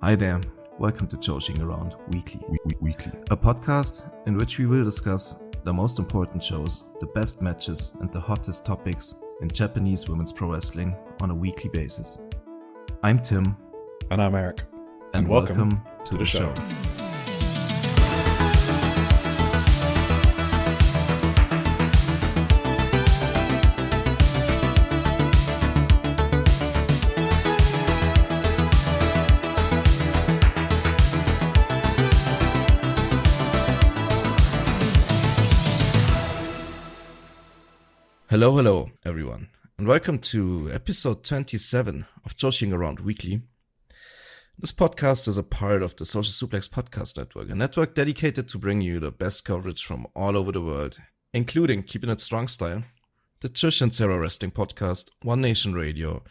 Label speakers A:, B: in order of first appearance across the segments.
A: Hi there, welcome to Joshi'ing Around Weekly, a podcast in which we will discuss the most important shows, the best matches and the hottest topics in Japanese women's pro wrestling on a weekly basis. I'm Tim.
B: And I'm Eric.
A: And welcome to the show. Hello everyone, and welcome to episode 27 of Joshi'ing Around Weekly. This podcast is a part of the Social Suplex Podcast Network, a network dedicated to bring you the best coverage from all over the world, including Keeping It Strong Style, the Trish and Sarah Wrestling Podcast, One Nation Radio,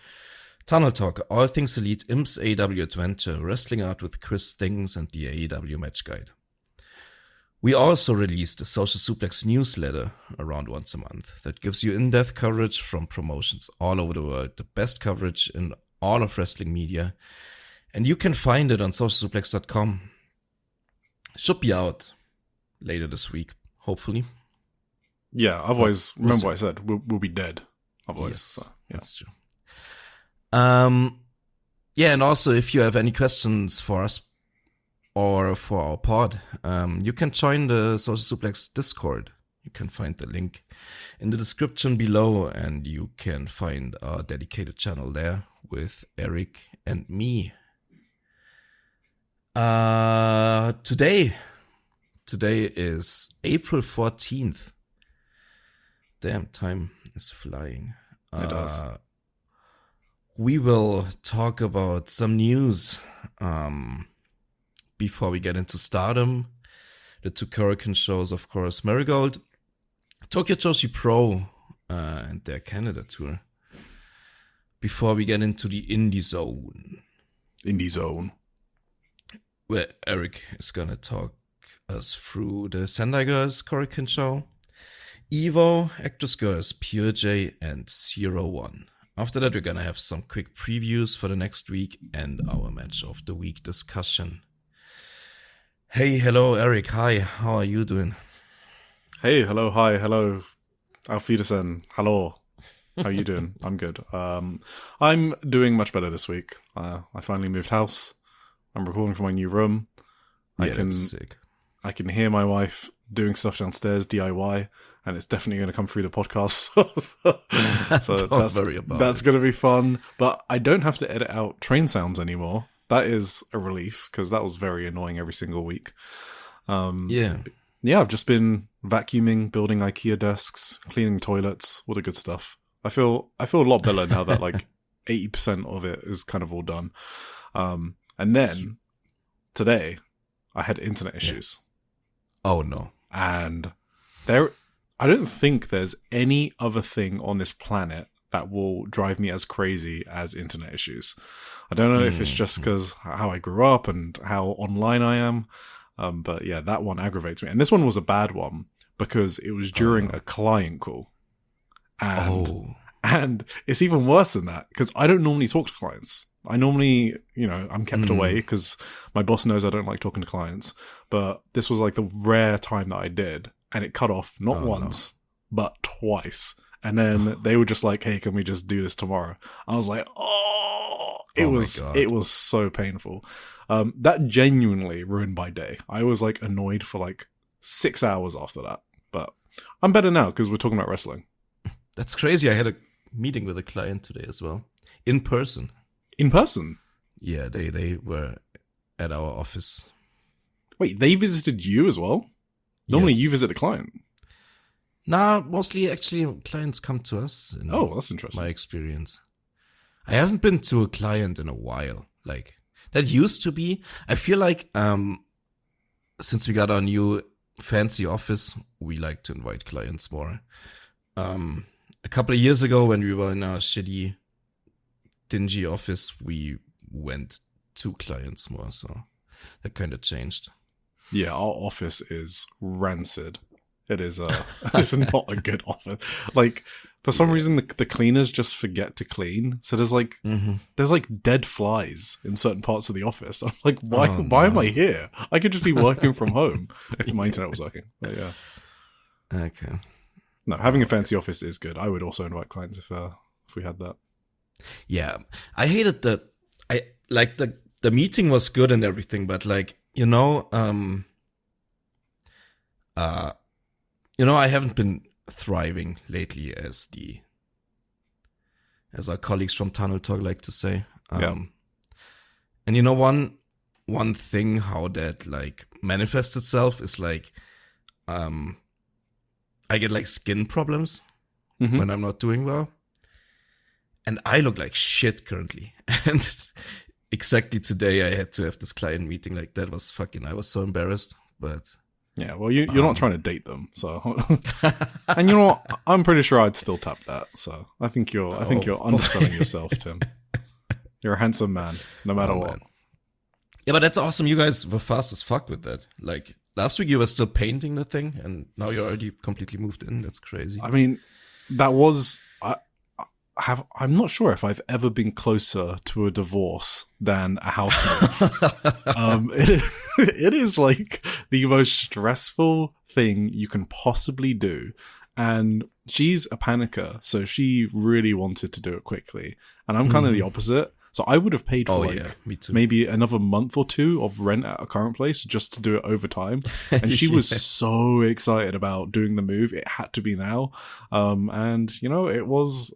A: Tunnel Talk, All Things Elite, Imps AEW Adventure, Wrestling Out with Chris Things, and the AEW Match Guide. We also released a Social Suplex newsletter around once a month that gives you in-depth coverage from promotions all over the world, the best coverage in all of wrestling media, and you can find it on socialsuplex.com. Should be out later this week, hopefully.
B: Yeah, otherwise, remember what I said, we'll be dead. Otherwise,
A: yes,
B: so, yeah.
A: That's true. Yeah, and also if you have any questions for us, or for our pod, you can join the Social Suplex Discord. You can find the link in the description below, and you can find our dedicated channel there with Eric and me. Today is April 14th. Damn, time is flying.
B: It does.
A: We will talk about some news. Before we get into Stardom, the two Korakuen shows, of course, Marigold, Tokyo Joshi Pro, and their Canada tour. Before we get into the Indie Zone, where Eric is gonna talk us through the Sendai Girls Korakuen show, EVO, Actress Girls, Pure J, and 01. After that, we're gonna have some quick previews for the next week and our match of the week discussion. Hey, hello, Eric. Hi, how are you doing?
B: Hey, hello, hi, hello, Auf Wiedersehen, hello. How are you doing? I'm good. I'm doing much better this week. I finally moved house. I'm recording from my new room.
A: That's sick.
B: I can hear my wife doing stuff downstairs, DIY, and it's definitely going to come through the podcast. So
A: Don't worry about
B: that's
A: it.
B: going to be fun. But I don't have to edit out train sounds anymore. That is a relief, because that was very annoying every single week. Yeah, I've just been vacuuming, building IKEA desks, cleaning toilets, all the good stuff. I feel a lot better now that like 80% of it is kind of all done. And then today I had internet issues.
A: Oh no.
B: And I don't think there's any other thing on this planet that will drive me as crazy as internet issues. I don't know if it's just because how I grew up and how online I am. But yeah, that one aggravates me. And this one was a bad one because it was during a client call. And it's even worse than that because I don't normally talk to clients. I normally, I'm kept away because my boss knows I don't like talking to clients. But this was like the rare time that I did. And it cut off not once, but twice. And then they were just like, hey, can we just do this tomorrow? I was like, it was so painful. That genuinely ruined my day. I was like annoyed for like 6 hours after that. But I'm better now because we're talking about wrestling.
A: That's crazy. I had a meeting with a client today as well. In person.
B: In person?
A: Yeah, they were at our office.
B: Wait, they visited you as well? Normally
A: Yes.
B: you visit the client.
A: Nah, mostly actually clients come to us.
B: Oh, that's interesting.
A: My experience. I haven't been to a client in a while. Like, that used to be. I feel like since we got our new fancy office, we like to invite clients more. A couple of years ago when we were in our shitty, dingy office, we went to clients more, so that kind of changed.
B: Yeah, our office is rancid. It is it's not a good office. Like, for some reason, the cleaners just forget to clean. So there's like dead flies in certain parts of the office. I'm like, why am I here? I could just be working from home if my internet was working. But yeah.
A: Okay.
B: No, having a fancy office is good. I would also invite clients if we had that.
A: Yeah, I hated the meeting was good and everything, but like, I haven't been thriving lately, as our colleagues from Tunnel Talk like to say. And one thing how that like manifests itself is like, I get like skin problems when I'm not doing well. And I look like shit currently. And exactly today I had to have this client meeting. Like that was I was so embarrassed. But
B: yeah, well, you're not trying to date them, so. And you know what? I'm pretty sure I'd still tap that. So I think you're underselling yourself, Tim. You're a handsome man, no matter what.
A: Man. Yeah, but that's awesome. You guys were fast as fuck with that. Like last week you were still painting the thing, and now you're already completely moved in. That's crazy.
B: I mean, that was. I'm not sure if I've ever been closer to a divorce than a house move. It is like the most stressful thing you can possibly do. And she's a panicker, so she really wanted to do it quickly. And I'm kind of the opposite. So I would have paid for
A: me too.
B: Maybe another month or two of rent at a current place just to do it over time. And she was so excited about doing the move. It had to be now. And it was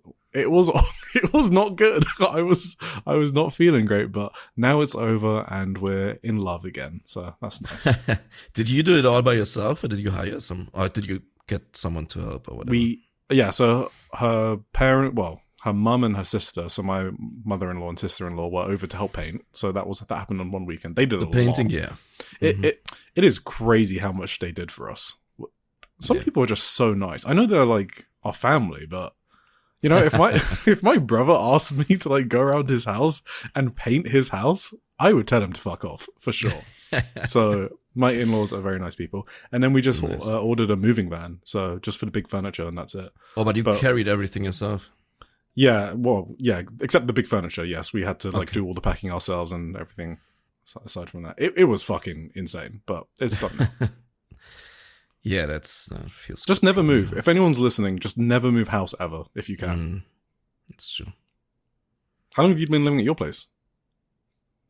B: not good. I was not feeling great, but now it's over and we're in love again. So that's nice.
A: Did you do it all by yourself, or did you hire or did you get someone to help or whatever?
B: So her mum and her sister, so my mother-in-law and sister-in-law were over to help paint. So that happened on one weekend. They did the
A: painting,
B: lot.
A: yeah.
B: It is crazy how much they did for us. Some people are just so nice. I know they're like our family, but if my brother asked me to like go around his house and paint his house, I would tell him to fuck off for sure. So my in-laws are very nice people, and then we just ordered a moving van, so just for the big furniture, and that's it.
A: Oh, but you carried everything yourself.
B: Yeah, well, yeah, except the big furniture. Yes, we had to do all the packing ourselves and everything. Aside from that, it was fucking insane, but it's done now.
A: Yeah, that feels.
B: Just never move. If anyone's listening, just never move house ever if you can.
A: That's true.
B: How long have you been living at your place?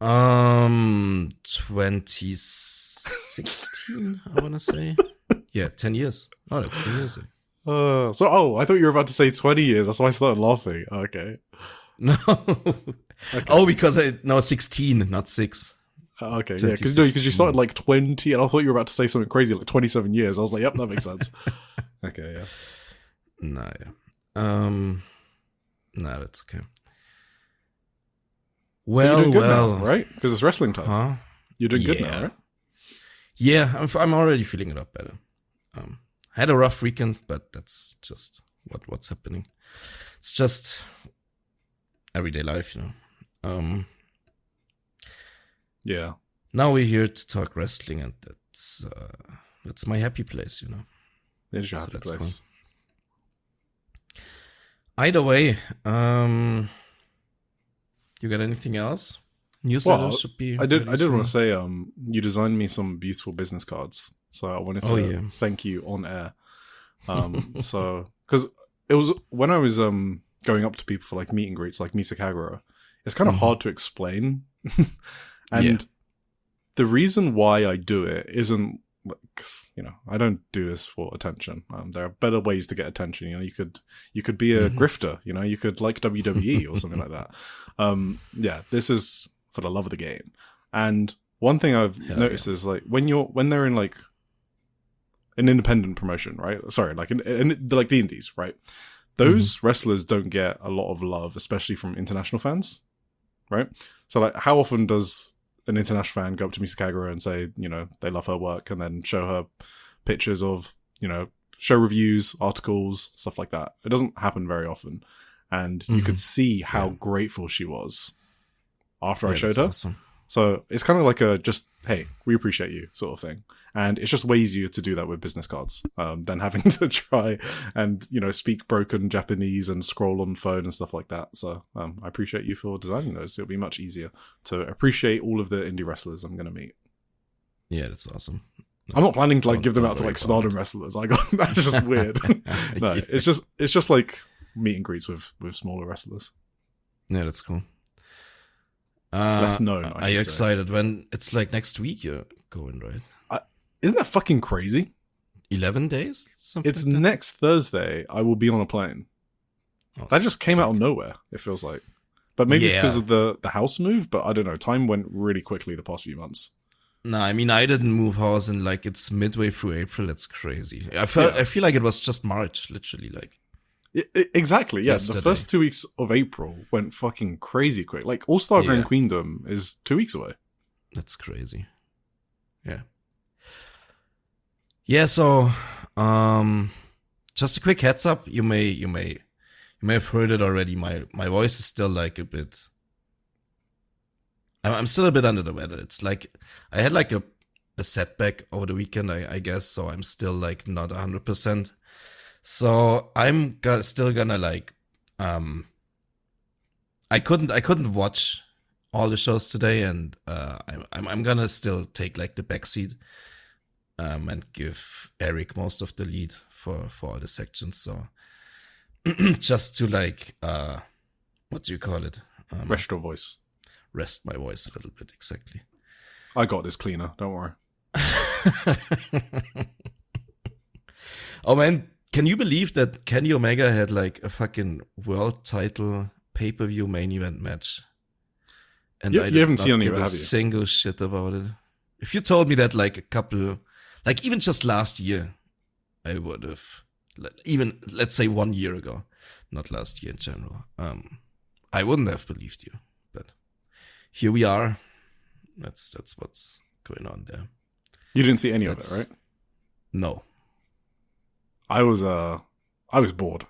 A: 2016, I want to say. Yeah, 10 years. Oh, that's 10 years.
B: I thought you were about to say 20 years. That's why I started laughing. Okay.
A: No. Okay. Oh, because 16, not 6.
B: Okay, yeah, because you started like 20, and I thought you were about to say something crazy, like 27 years. I was like, yep, that makes sense. Okay, yeah.
A: No, yeah. No, that's okay. Well,
B: you're doing good now, right? Because it's wrestling time.
A: Huh?
B: You're doing good now, right?
A: Yeah, I'm already feeling a lot better. Had a rough weekend, but that's just what's happening. It's just everyday life,
B: Yeah.
A: Now we're here to talk wrestling, and that's my happy place,
B: It is your happy place.
A: Cool. Either way, you got anything else? Newsletter should be.
B: I did want to say, you designed me some beautiful business cards, so I wanted to thank you on air. So because it was when I was going up to people for like meet and greets, like Misa Kagura, it's kind of hard to explain. And the reason why I do it isn't, I don't do this for attention. There are better ways to get attention. You could be a grifter. You could like WWE or something like that. This is for the love of the game. And one thing I've noticed is like when they're in like an independent promotion, right? Sorry, like in like the indies, right? Those wrestlers don't get a lot of love, especially from international fans, right? So like, how often does an international fan go up to Misa Kagura and say, they love her work, and then show her pictures of, show reviews, articles, stuff like that? It doesn't happen very often. And you could see how grateful she was after I showed her.
A: Awesome.
B: So it's kind of like a just, hey, we appreciate you sort of thing. And it's just way easier to do that with business cards than having to try and, speak broken Japanese and scroll on phone and stuff like that. So I appreciate you for designing those. It'll be much easier to appreciate all of the indie wrestlers I'm going to meet.
A: Yeah, that's awesome.
B: I'm not planning to give them out to STARDOM wrestlers. That's just weird. No, yeah. It's just like meet and greets with smaller wrestlers.
A: Yeah, that's cool.
B: Less known.
A: Are you excited when it's next week you're going, right?
B: Isn't that fucking crazy?
A: 11 days?
B: It's next Thursday. I will be on a plane.
A: Oh,
B: that just came out of nowhere, it feels like. But maybe it's because of the house move, but I don't know. Time went really quickly the past few months.
A: No, I mean, I didn't move house and it's midway through April. That's crazy. I feel like it was just March, literally.
B: Exactly, yeah.
A: Yesterday.
B: The first 2 weeks of April went fucking crazy quick. All-Star Grand Queendom is 2 weeks away.
A: That's crazy. Yeah. Yeah, so just a quick heads up. You may have heard it already. My voice is still a bit. I'm still a bit under the weather. It's I had a setback over the weekend, I guess. So I'm still not 100%. So I'm still gonna I couldn't watch all the shows today, and I'm gonna still take the backseat. And give Eric most of the lead for all the sections. So just to what do you call it?
B: Rest your voice.
A: Rest my voice a little bit, exactly.
B: I got this cleaner, don't worry.
A: Oh man, can you believe that Kenny Omega had a fucking world title pay-per-view main event match? And
B: you haven't seen any of it, have you?
A: Single shit about it. If you told me that a couple... even just last year, I would have, even, let's say 1 year ago, not last year in general, I wouldn't have believed you. But here we are. That's what's going on there.
B: You didn't see any of it, right?
A: No.
B: I was bored.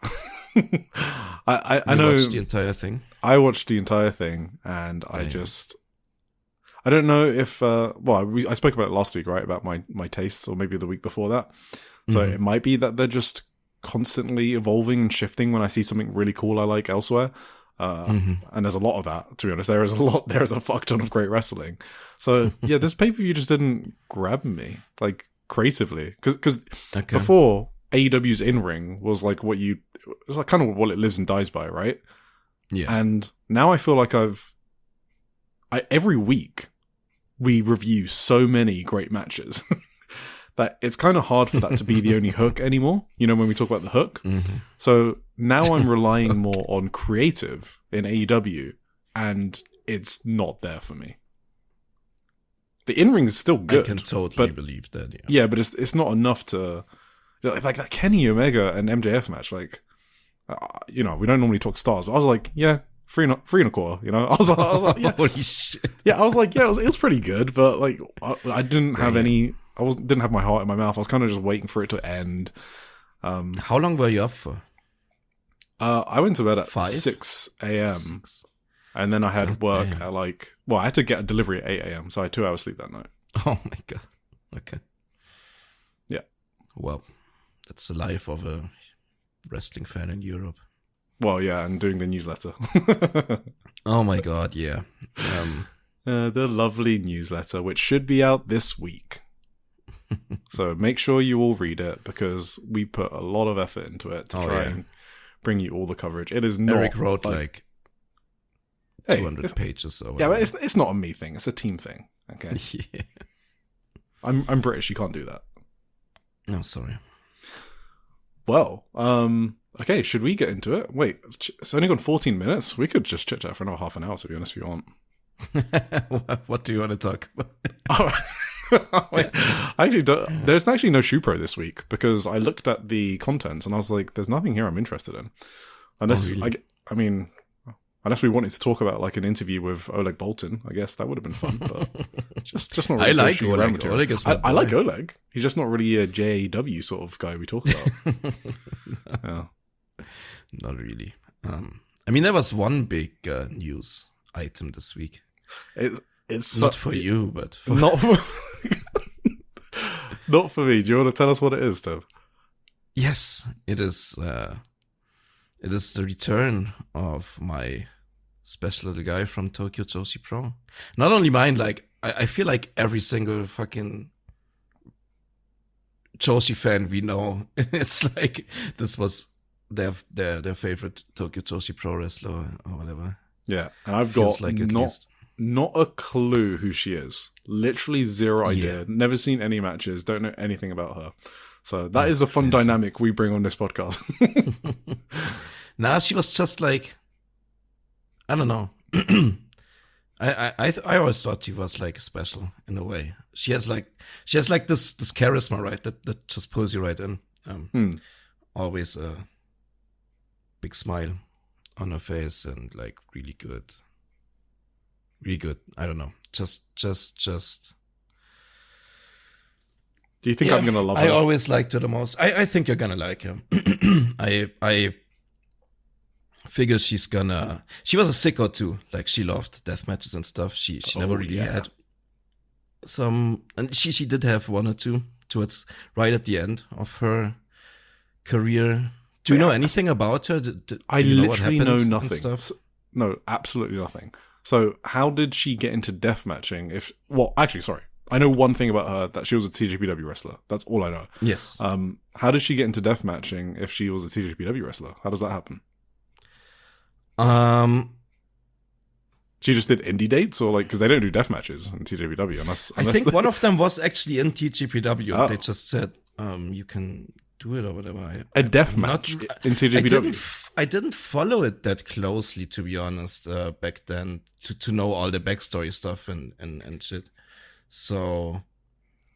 B: I know.
A: You watched the entire thing?
B: I watched the entire thing, and
A: Damn.
B: I don't know if, I spoke about it last week, right? About my tastes, or maybe the week before that. So It might be that they're just constantly evolving and shifting when I see something really cool I like elsewhere. And there's a lot of that, to be honest. There's a fuck ton of great wrestling. So yeah, this pay-per-view just didn't grab me, creatively. Cause before, AEW's in-ring was it's kind of what it lives and dies by, right?
A: Yeah.
B: And now I feel like every week we review so many great matches that it's kind of hard for that to be the only hook anymore. When we talk about the hook. So now I'm relying more on creative in AEW, and it's not there for me. The in-ring is still good.
A: I can totally believe that. Yeah.
B: Yeah, but it's not enough to that Kenny Omega and MJF match. We don't normally talk stars, but I was like, yeah. 3.25, I was like, yeah.
A: Holy shit.
B: Yeah, I was like, yeah, it was pretty good, but I didn't have any. Didn't have my heart in my mouth. I was kind of just waiting for it to end.
A: How long were you up for?
B: I went to bed at
A: 5?
B: 6 a.m. And then I had work at I had to get a delivery at 8 a.m. So I had 2 hours sleep that night.
A: Oh my god. Okay.
B: Yeah.
A: Well, that's the life of a wrestling fan in Europe.
B: Well, yeah, and doing the newsletter.
A: Oh my god, yeah.
B: The lovely newsletter, which should be out this week. So make sure you all read it, because we put a lot of effort into it to try and bring you all the coverage. It is not...
A: Eric wrote 200 pages or whatever.
B: Yeah, but it's not a me thing. It's a team thing, okay?
A: Yeah.
B: I'm British. You can't do that.
A: I'm sorry.
B: Well, okay, should we get into it? Wait, it's only gone 14 minutes. We could just chit-chat for another half an hour, to be honest, if you want.
A: What do you want to talk about?
B: There's actually no Shoe Pro this week, because I looked at the contents and I was like, there's nothing here I'm interested in. Unless,
A: really?
B: unless we wanted to talk about an interview with Oleg Boltin, I guess that would have been fun, but just not really.
A: I like Oleg.
B: I like Oleg. He's just not really a JAW sort of guy we talk about. Yeah.
A: Not really. There was one big news item this week.
B: It's
A: not for you, but for
B: not for not for me. Do you want to tell us what it is, Tim?
A: Yes, it is. It is the return of my special little guy from Tokyo Joshi Pro. Not only mine, like I feel like every single fucking Joshi fan we know, it's like this was their favorite Tokyo Joshi Pro wrestler or whatever.
B: Yeah, and I've
A: Feels
B: got
A: like at least.
B: not a clue who she is. Literally zero idea.
A: Yeah.
B: Never seen any matches. Don't know anything about her. So that is a fun dynamic we bring on this podcast.
A: Nah, she was just like, I don't know. I always thought she was like special in a way. She has like this charisma, right? That just pulls you right in. Always a big smile on her face and like really good. I don't know. Just.
B: Do you think I'm gonna love her?
A: I always liked her the most. I think you're gonna like her. I figure she was a sicko too. Like she loved death matches and stuff. She never really had some, and she did have one or two towards right at the end of her career. Do you know anything about her?
B: I literally know nothing.
A: Stuff?
B: No, absolutely nothing. So how did she get into deathmatching? Sorry. I know one thing about her, that she was a TJPW wrestler. That's all I know.
A: Yes.
B: How did she get into deathmatching if she was a TJPW wrestler? How does that happen? She just did indie dates, or like, because they don't do death matches in TJPW unless
A: I think one of them was actually in TJPW. Oh. They just said, you can do it or whatever.
B: A death match in TJPW.
A: I didn't follow it that closely, to be honest, back then, to know all the backstory stuff and shit. So,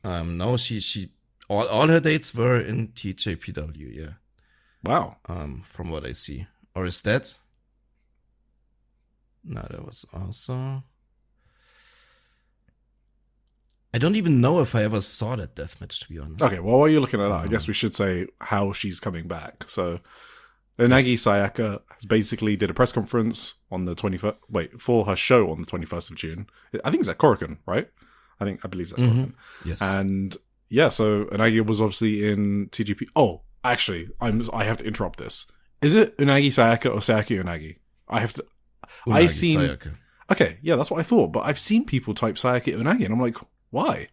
A: no, she all her dates were in TJPW, yeah.
B: Wow.
A: From what I see. Or is that? No, that was also. I don't even know if I ever saw that deathmatch, to be honest.
B: Okay, well, while you're looking at that, I guess we should say how she's coming back. So, Unagi Sayaka has basically did a press conference on the 21st. For her show on the 21st of June. I think it's at Korakuen, right? I believe it's at Korakuen.
A: Yes.
B: And yeah, so Unagi was obviously in TGP. Oh, actually, I have to interrupt this. Is it Unagi Sayaka or Sayaka Unagi? I have to.
A: Unagi Sayaka.
B: Okay, yeah, that's what I thought. But I've seen people type Sayaka Unagi, and I'm like, why?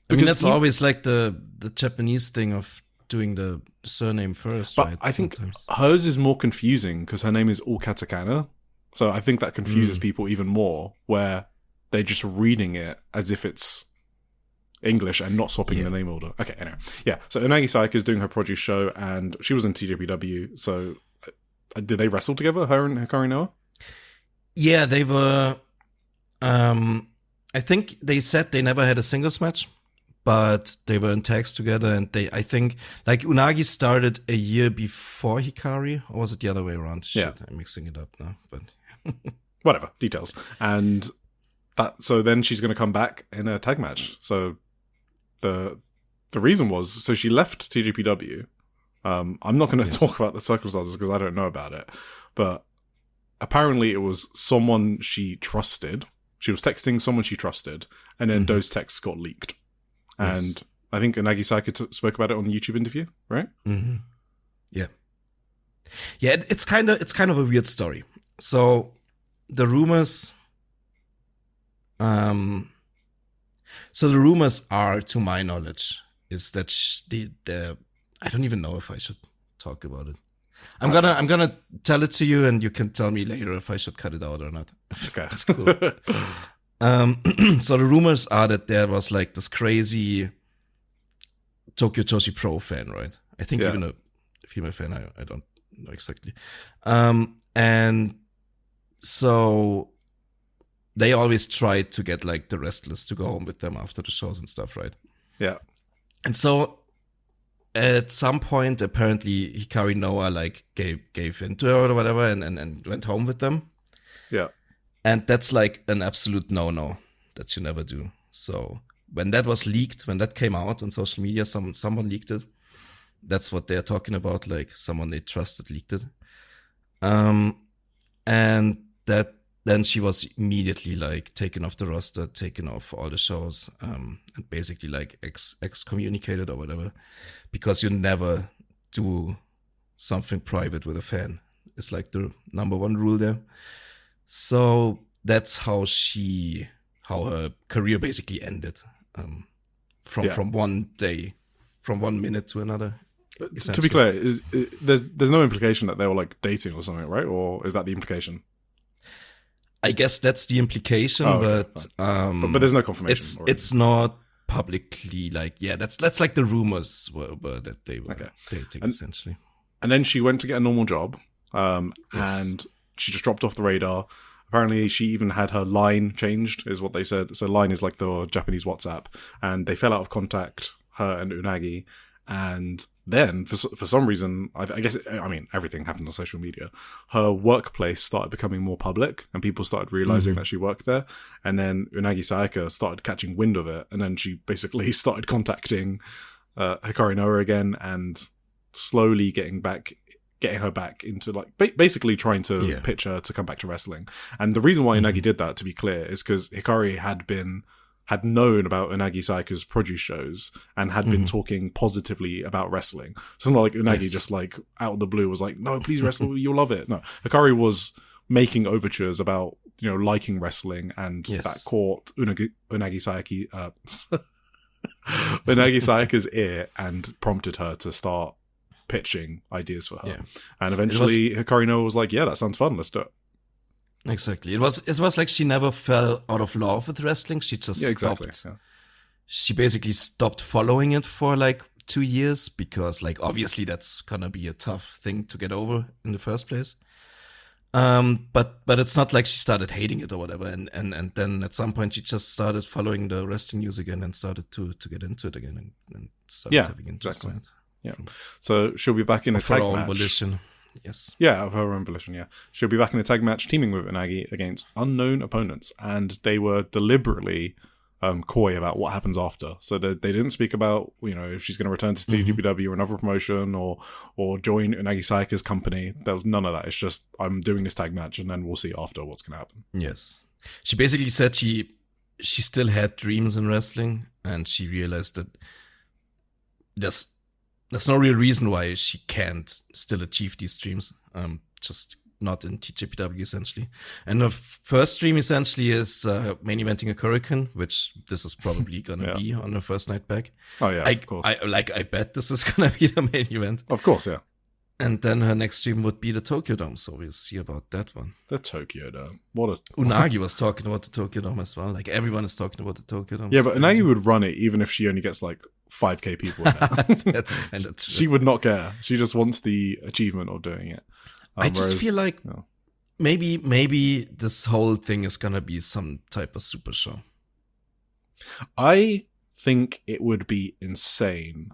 A: Because that's always like the Japanese thing of doing the surname first,
B: but
A: right?
B: I think hers is more confusing because her name is all katakana. So I think that confuses people even more, where they're just reading it as if it's English and not swapping the name order. Okay, anyway. Yeah, so Unagi Sayaka is doing her produce show, and she was in TJPW. So did they wrestle together, her and Hikari Noah?
A: Yeah, they were. I think they said they never had a singles match, but they were in tags together, and I think, like, Unagi started a year before Hikari, or was it the other way around? Shit, I'm mixing it up now, but
B: whatever, details. And so then she's going to come back in a tag match. So the reason was, so she left TJPW. I'm not going to talk about the circumstances because I don't know about it, but apparently it was someone she trusted. She was texting someone she trusted, and then those texts got leaked. And I think Unagi Sayaka spoke about it on the YouTube interview, right?
A: Mm-hmm. Yeah. Yeah, it's kind of a weird story. So the rumors are, to my knowledge, is that I don't even know if I should talk about it. I'm gonna tell it to you, and you can tell me later if I should cut it out or not.
B: Okay,
A: that's cool. So the rumors are that there was like this crazy Tokyo Joshi Pro fan, right? I think even a female fan. I don't know exactly. And so they always tried to get like the wrestlers to go home with them after the shows and stuff, right?
B: Yeah.
A: And so at some point, apparently Hikari Noah like gave into her or whatever, and went home with them.
B: Yeah.
A: And that's like an absolute no that you never do. So when that was leaked, when that came out on social media, someone leaked it. That's what they're talking about, like someone they trusted leaked it. And that then she was immediately like taken off the roster, taken off all the shows, and basically like excommunicated or whatever, because you never do something private with a fan. It's like the number one rule there. So that's how her career basically ended, from one day, from 1 minute to another.
B: To be clear, there's no implication that they were like dating or something, right? Or is that the implication?
A: I guess that's the implication, but
B: there's no confirmation.
A: It's not publicly like, that's like the rumors were that they were dating essentially.
B: And then she went to get a normal job, and she just dropped off the radar. Apparently, she even had her line changed, is what they said. So line is like the Japanese WhatsApp, and they fell out of contact, her and Unagi, and then for some reason, I guess, I mean, everything happened on social media. Her workplace started becoming more public, and people started realizing that she worked there. And then Unagi Sayaka started catching wind of it, and then she basically started contacting Hikari Noa again, and slowly getting her back into like basically trying to pitch her to come back to wrestling. And the reason why Unagi did that, to be clear, is because Hikari had known about Unagi Sayaka's produce shows and had been talking positively about wrestling. So it's not like Unagi just like out of the blue was like, no, please wrestle, you'll love it. No, Hikari was making overtures about, liking wrestling, and that caught Unagi Sayaka's ear and prompted her to start pitching ideas for her. Yeah. And eventually Hikari Noa was like, yeah, that sounds fun, let's do it.
A: Exactly. It was like she never fell out of love with wrestling. She just stopped. Yeah. She basically stopped following it for like 2 years because like obviously that's gonna be a tough thing to get over in the first place. But it's not like she started hating it or whatever. And then at some point she just started following the wrestling news again and started to get into it again and started having interest in it.
B: Yeah. So she'll be back in a tag match.
A: For her own volition. Yes.
B: Yeah, of her own volition, yeah. She'll be back in a tag match teaming with Unagi against unknown opponents. And they were deliberately coy about what happens after. So they didn't speak about, if she's going to return to TJPW or another promotion or join Unagi Sayaka's company. There was none of that. It's just, I'm doing this tag match and then we'll see after what's going to happen.
A: Yes. She basically said she still had dreams in wrestling, and she realized that there's no real reason why she can't still achieve these dreams. Just not in TJPW, essentially. And her first dream, essentially, is main eventing a Korakuen, which this is probably going to be on her first night back.
B: Oh, yeah, of course.
A: I bet this is going to be the main event.
B: Of course, yeah.
A: And then her next dream would be the Tokyo Dome, so we'll see about that one.
B: The Tokyo Dome.
A: Unagi was talking about the Tokyo Dome as well. Like, everyone is talking about the Tokyo Dome.
B: Yeah, but Unagi would run it even if she only gets, like, 5k people in it.
A: That's kind of true.
B: She would not care. She just wants the achievement of doing it.
A: I just feel like maybe this whole thing is gonna be some type of super show.
B: I think it would be insane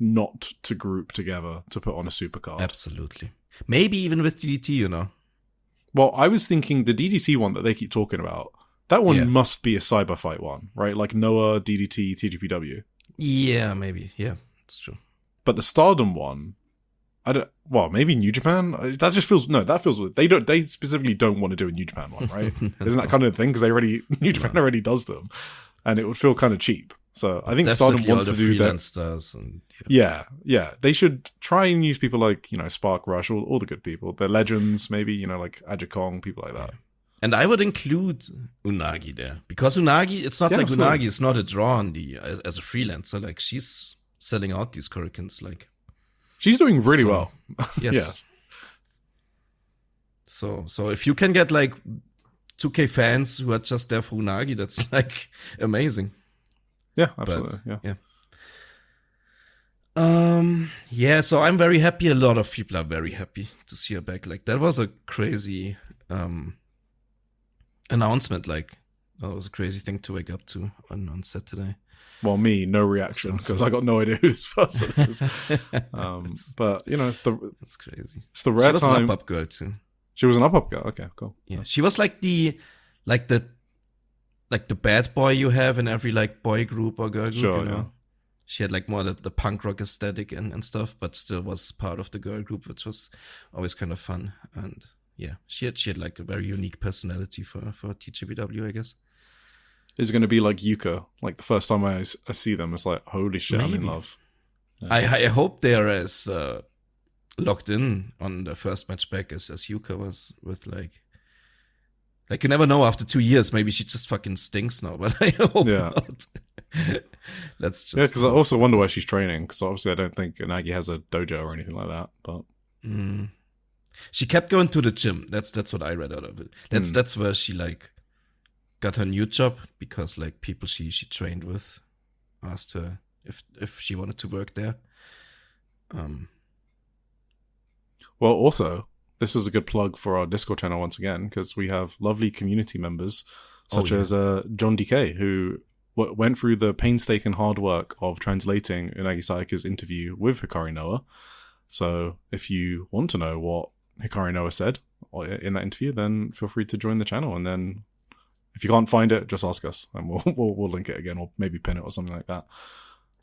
B: not to group together to put on a supercard.
A: Absolutely. Maybe even with DDT,
B: Well, I was thinking the DDT one that they keep talking about, that one must be a cyber fight one, right? Like Noah, DDT, TJPW.
A: Yeah, maybe. Yeah, it's true.
B: But the Stardom one, maybe New Japan? That feels weird. They specifically don't want to do a New Japan one, right? Isn't that kind of thing? Because New Japan already does them. And it would feel kind of cheap. So I think
A: definitely
B: Stardom wants to do that.
A: Stars and,
B: yeah. They should try and use people like, Spark Rush, all the good people. The legends, maybe, like Aja Kong, people like that.
A: Yeah. And I would include Unagi there. Because Unagi, it's not like absolutely. Unagi is not a draw on as a freelancer. Like, she's selling out these Korakuens, like.
B: She's doing really well.
A: Yes.
B: Yeah.
A: So if you can get like 2K fans who are just there for Unagi, that's like amazing.
B: Yeah, absolutely.
A: Yeah. So I'm very happy. A lot of people are very happy to see her back. Like, that was a crazy announcement. Like, that was a crazy thing to wake up to on Saturday.
B: Well, me, no reaction, because I got no idea who this person is. But,
A: it's crazy.
B: It's the rare time.
A: She was an up girl, too.
B: She was an up girl? Okay, cool.
A: Yeah, she was like the bad boy you have in every, like, boy group or girl group,
B: sure, yeah.
A: She had, like, more the punk rock aesthetic and stuff, but still was part of the girl group, which was always kind of fun. And yeah, she had like a very unique personality for TJPW, I guess.
B: Is it going to be like Yuka? Like the first time I see them, it's like, holy shit, I'm in
A: Maybe.
B: love. Yeah.
A: I hope they are as locked in on the first match back as Yuka was with like you never know, after 2 years, maybe she just fucking stinks now, but I hope not. Let's just.
B: Yeah, because I also wonder where she's training, because obviously I don't think Unagi has a dojo or anything like that, but.
A: She kept going to the gym. That's what I read out of it. That's where she like got her new job, because like people she trained with asked her if she wanted to work there.
B: Well, also, this is a good plug for our Discord channel once again, because we have lovely community members such as John DK, who went through the painstaking hard work of translating Unagi Sayaka's interview with Hikari Noa. So if you want to know what Hikari Noa said in that interview, then feel free to join the channel. And then if you can't find it, just ask us, and we'll link it again, or maybe pin it or something like that.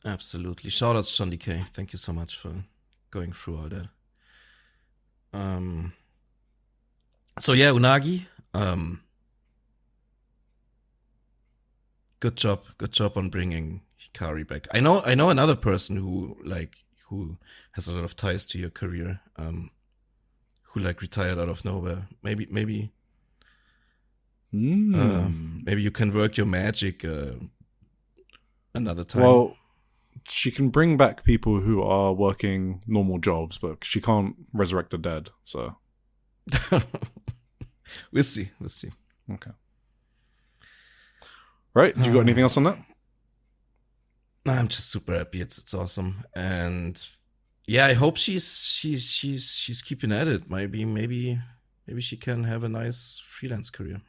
A: Absolutely. Shout out to John DK. Thank you so much for going through all that. So yeah, Unagi. Good job on bringing Hikari back. I know another person who has a lot of ties to your career, who like retired out of nowhere. Maybe you can work your magic another time.
B: Well, she can bring back people who are working normal jobs, but she can't resurrect the dead, so.
A: We'll see.
B: Okay. Right, you got anything else on that?
A: I'm just super happy. It's awesome. And yeah, I hope she's keeping at it. Maybe she can have a nice freelance career.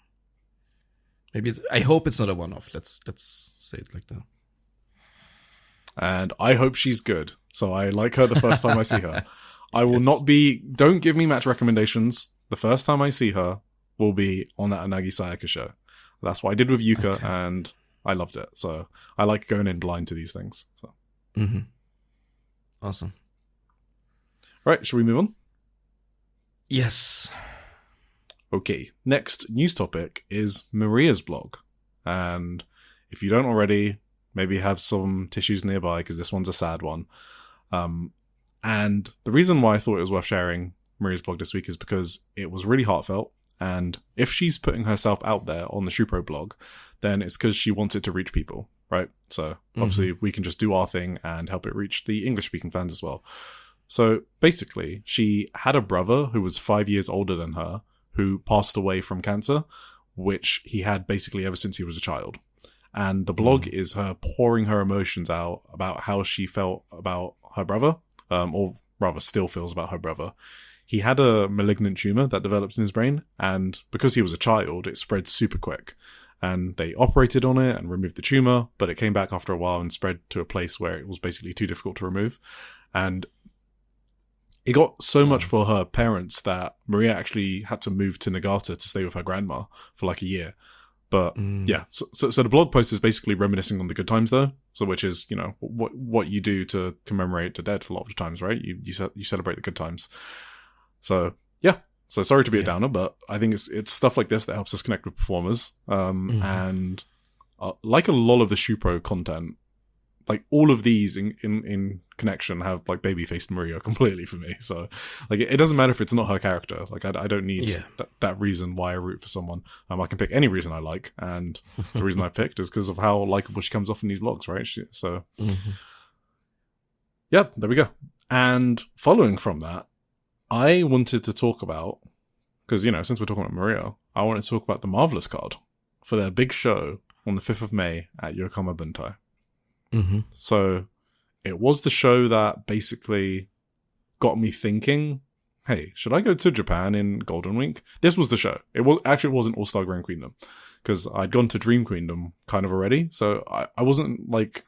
A: I hope it's not a one-off. Let's say it like that.
B: And I hope she's good. So I like her the first time I see her. I will not be... Don't give me match recommendations. The first time I see her will be on that Unagi Sayaka show. That's what I did with Yuka, and I loved it. So I like going in blind to these things. So.
A: Awesome.
B: Right, shall we move on?
A: Yes.
B: Okay, next news topic is Maria's blog. And if you don't already... maybe have some tissues nearby, because this one's a sad one. And the reason why I thought it was worth sharing Maria's blog this week is because it was really heartfelt. And if she's putting herself out there on the Shupro blog, then it's because she wants it to reach people, right? So obviously we can just do our thing and help it reach the English-speaking fans as well. So basically, she had a brother who was 5 years older than her, who passed away from cancer, which he had basically ever since he was a child. And the blog is her pouring her emotions out about how she felt about her brother, or rather still feels about her brother. He had a malignant tumor that developed in his brain, and because he was a child, it spread super quick. And they operated on it and removed the tumor, but it came back after a while and spread to a place where it was basically too difficult to remove. And it got so much for her parents that Maria actually had to move to Nagata to stay with her grandma for like a year. But yeah, so the blog post is basically reminiscing on the good times, though. So which is, you know, what you do to commemorate the dead a lot of the times, right? You celebrate the good times. So yeah, so sorry to be a downer, but I think it's stuff like this that helps us connect with performers. And like a lot of the Shupro content, like all of these in connection have like baby-faced Maria completely for me. So like it doesn't matter if it's not her character. Like I don't need that reason why I root for someone. I can pick any reason I like, and the reason I picked is because of how likable she comes off in these vlogs, right? Yeah, there we go. And following from that, I wanted to talk about, because, you know, since we're talking about Maria, I wanted to talk about the Marvelous card for their big show on the 5th of May at Yokohama Buntai. So it was the show that basically got me thinking, hey, should I go to Japan in Golden Week? This was the show. It wasn't All-Star Grand Queendom, because I'd gone to Dream Queendom kind of already. So I wasn't like,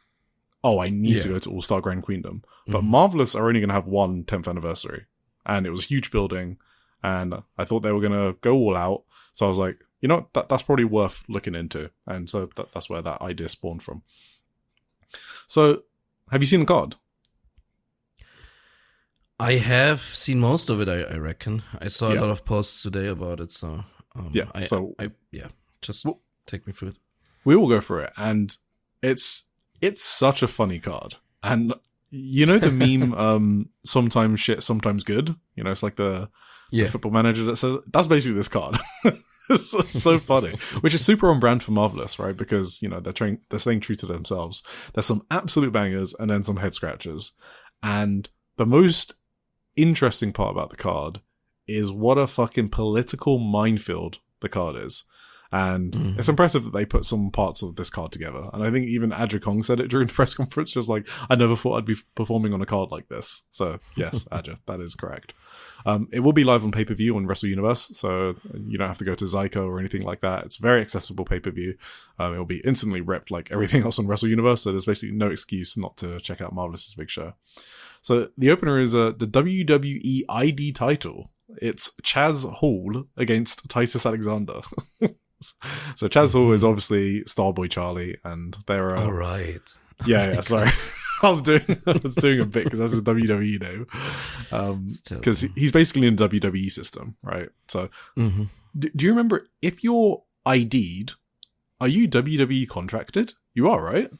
B: oh, I need to go to All-Star Grand Queendom. But Marvelous are only going to have one 10th anniversary. And it was a huge building. And I thought they were going to go all out. So I was like, you know, that's probably worth looking into. And so that's where that idea spawned from. So, have you seen the card?
A: I have seen most of it, I reckon. I saw a
B: Yeah.
A: lot of posts today about it, so
B: Yeah,
A: just
B: Well-
A: take me through it.
B: We will go through it, and it's such a funny card. And you know the meme, sometimes shit, sometimes good? You know, it's like the football manager that says, that's basically this card. It's so funny, which is super on brand for Marvelous, right? Because, you know, they're staying true to themselves. There's some absolute bangers and then some head scratchers. And the most interesting part about the card is what a fucking political minefield the card is. And it's impressive that they put some parts of this card together. And I think even Adra Kong said it during the press conference. She was like, I never thought I'd be performing on a card like this. So yes, Adra, that is correct. It will be live on pay-per-view on Wrestle Universe. So you don't have to go to Zyko or anything like that. It's very accessible pay-per-view. It will be instantly ripped like everything else on Wrestle Universe. So there's basically no excuse not to check out Marvelous's big show. So the opener is the WWE ID title. It's Chaz Hall against Titus Alexander. So Chaz Hall is obviously Starboy Charlie, and they're
A: All right.
B: Yeah. Sorry, I was doing a bit because that's his WWE name. Because he's basically in the WWE system, right? So, do you remember if you're ID'd? Are you WWE contracted? You are, right?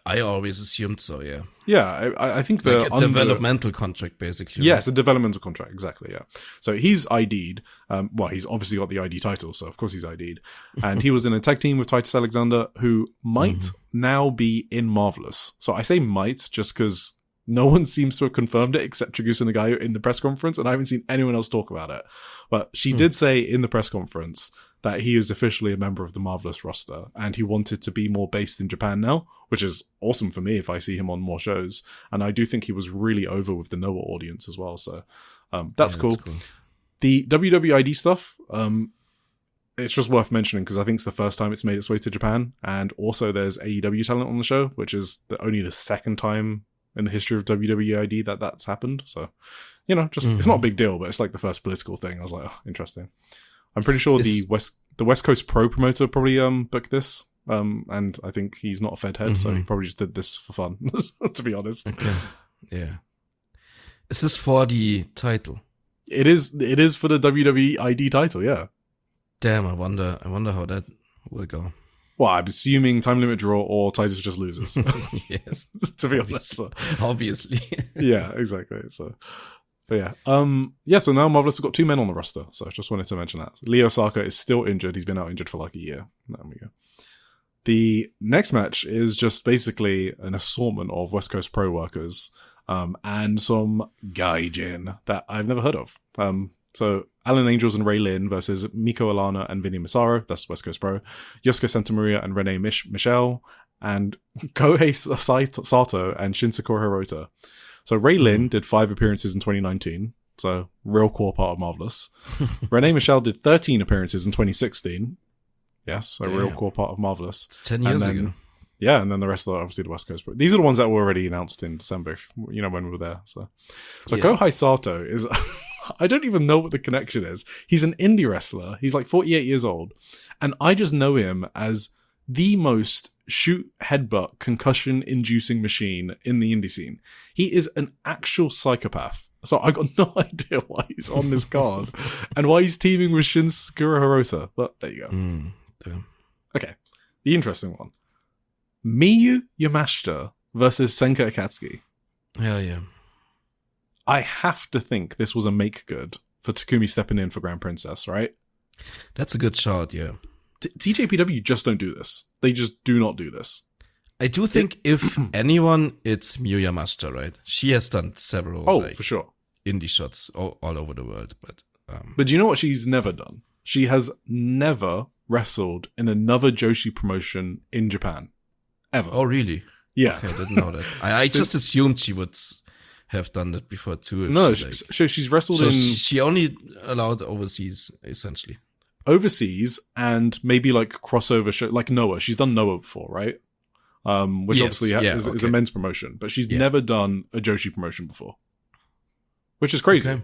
A: I always assumed so, yeah.
B: Yeah, I think
A: like a developmental contract, basically.
B: Yes, a developmental contract, exactly, yeah. So he's ID'd. Well, he's obviously got the ID title, so of course he's ID'd. And he was in a tag team with Titus Alexander, who might now be in Marvelous. So I say might just because no one seems to have confirmed it except Chigusa Nagayo in the press conference, and I haven't seen anyone else talk about it. But she did say in the press conference that he is officially a member of the Marvelous roster, and he wanted to be more based in Japan now, which is awesome for me if I see him on more shows. And I do think he was really over with the Noah audience as well, so that's cool. The WWID stuff, it's just worth mentioning because I think it's the first time it's made its way to Japan, and also there's AEW talent on the show, which is only the second time in the history of WWID that's happened. So, you know, just it's not a big deal, but it's like the first political thing. I was like, oh, interesting. I'm pretty sure the West Coast Pro promoter probably booked this, and I think he's not a Fed head, so he probably just did this for fun, to be honest.
A: Okay. Yeah. Is this for the title?
B: It is for the WWE ID title, yeah.
A: Damn, I wonder how that will go.
B: Well, I'm assuming time limit draw or Titus just loses.
A: Yes.
B: To be honest.
A: Obviously.
B: Yeah, exactly. So, but yeah. So now Marvelous has got two men on the roster. So I just wanted to mention that. Leo Osaka is still injured. He's been out injured for like a year. There we go. The next match is just basically an assortment of West Coast Pro workers, and some gaijin that I've never heard of. So Alan Angels and Ray Lynn versus Miko Alana and Vinny Massaro, that's West Coast Pro, Yosuke Santamaria and Renee Michelle, and Kohei Sato and Shinsakura Hirota. So Ray Lynn did 5 appearances in 2019, so real core part of Marvelous. Renee Michelle did 13 appearances in 2016. Yes, a real core part of Marvelous.
A: It's 10 years ago.
B: Yeah, and then the rest are obviously the West Coast. But these are the ones that were already announced in December, you know, when we were there. So Kohei Sato is... I don't even know what the connection is. He's an indie wrestler. He's like 48 years old. And I just know him as the most shoot headbutt concussion-inducing machine in the indie scene. He is an actual psychopath. So I got no idea why he's on this card and why he's teaming with Shinsakura Hirota. But there you go. Okay, the interesting one. Miyu Yamashita versus Senka Akatsuki.
A: Yeah.
B: I have to think this was a make good for Takumi stepping in for Grand Princess, right?
A: That's a good shot, yeah.
B: TJPW just don't do this. They just do not do this.
A: I do think if anyone, it's Miyu Yamashita, right? She has done several
B: for sure,
A: indie shots all over the world.
B: But do you know what she's never done? She has never wrestled in another Joshi promotion in Japan. Ever.
A: Oh, really?
B: Yeah.
A: Okay, I didn't know that. I just assumed she would have done that before too.
B: No, she's wrestled in...
A: She only allowed overseas, essentially.
B: Overseas and maybe like crossover show, like Noah. She's done Noah before, right? Which obviously is a men's promotion, but she's never done a Joshi promotion before. Which is crazy. Okay.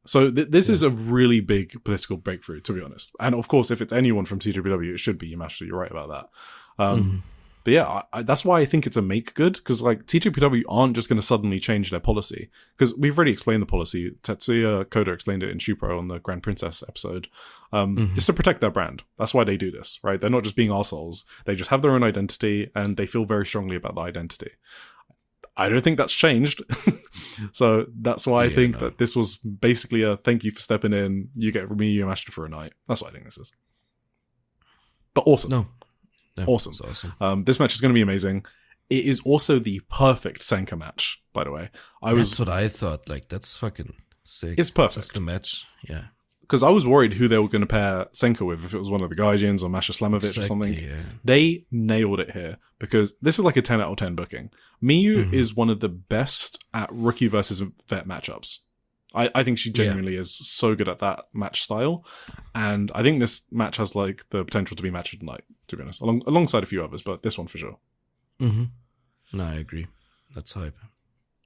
B: So this is a really big political breakthrough, to be honest. And of course, if it's anyone from TJPW, it should be Yamashita. You're right about that. But yeah, that's why I think it's a make good, because like TJPW aren't just going to suddenly change their policy, because we've already explained the policy. Tetsuya Koda explained it in Shupro on the Grand Princess episode. It's to protect their brand. That's why they do this, right? They're not just being arseholes. They just have their own identity, and they feel very strongly about the identity. I don't think that's changed. So that's why I think that this was basically a thank you for stepping in. You get me Yamashita for a night. That's what I think this is. But awesome.
A: No,
B: awesome.
A: It's awesome.
B: This match is going to be amazing. It is also the perfect Senka match, by the way.
A: That's what I thought. Like, that's fucking sick.
B: It's perfect.
A: Just the match. Yeah.
B: Because I was worried who they were going to pair Senka with, if it was one of the Gaijins or Masha Slamovich or something. Yeah. They nailed it here, because this is like a 10 out of 10 booking. Miyu is one of the best at rookie versus vet matchups. I think she genuinely is so good at that match style. And I think this match has like the potential to be match of the night, to be honest, alongside a few others, but this one for sure.
A: No, I agree. That's hype.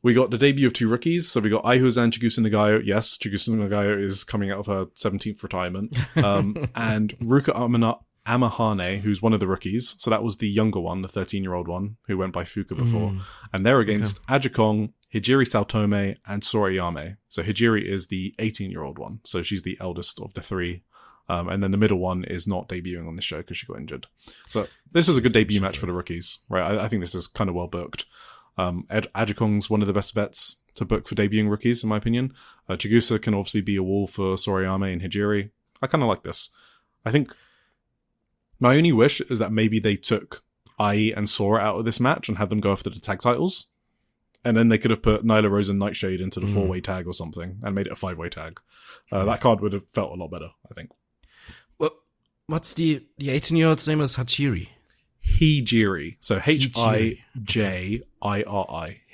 B: We got the debut of two rookies. So we got Aihuzan Chigusa Nagayo. Yes, Chigusa Nagayo is coming out of her 17th retirement. And Ruka Amahane, who's one of the rookies. So that was the younger one, the 13-year-old one, who went by Fuka before. And they're against Ajikong, Hijiri Saotome, and Sorayame. So Hijiri is the 18-year-old one. So she's the eldest of the three. And then the middle one is not debuting on the show because she got injured. So this is a good debut match for the rookies, right? I think this is kind of well booked. Ajikong's one of the best vets to book for debuting rookies, in my opinion. Chigusa can obviously be a wall for Sorayame and Hijiri. I kind of like this. I think my only wish is that maybe they took Ai and Sora out of this match and had them go after the tag titles. And then they could have put Nyla Rose and Nightshade into the 4-way tag or something and made it a 5-way tag. That card would have felt a lot better, I think.
A: What's the 18-year-old's name is Hachiri?
B: Hijiri. So Hijiri.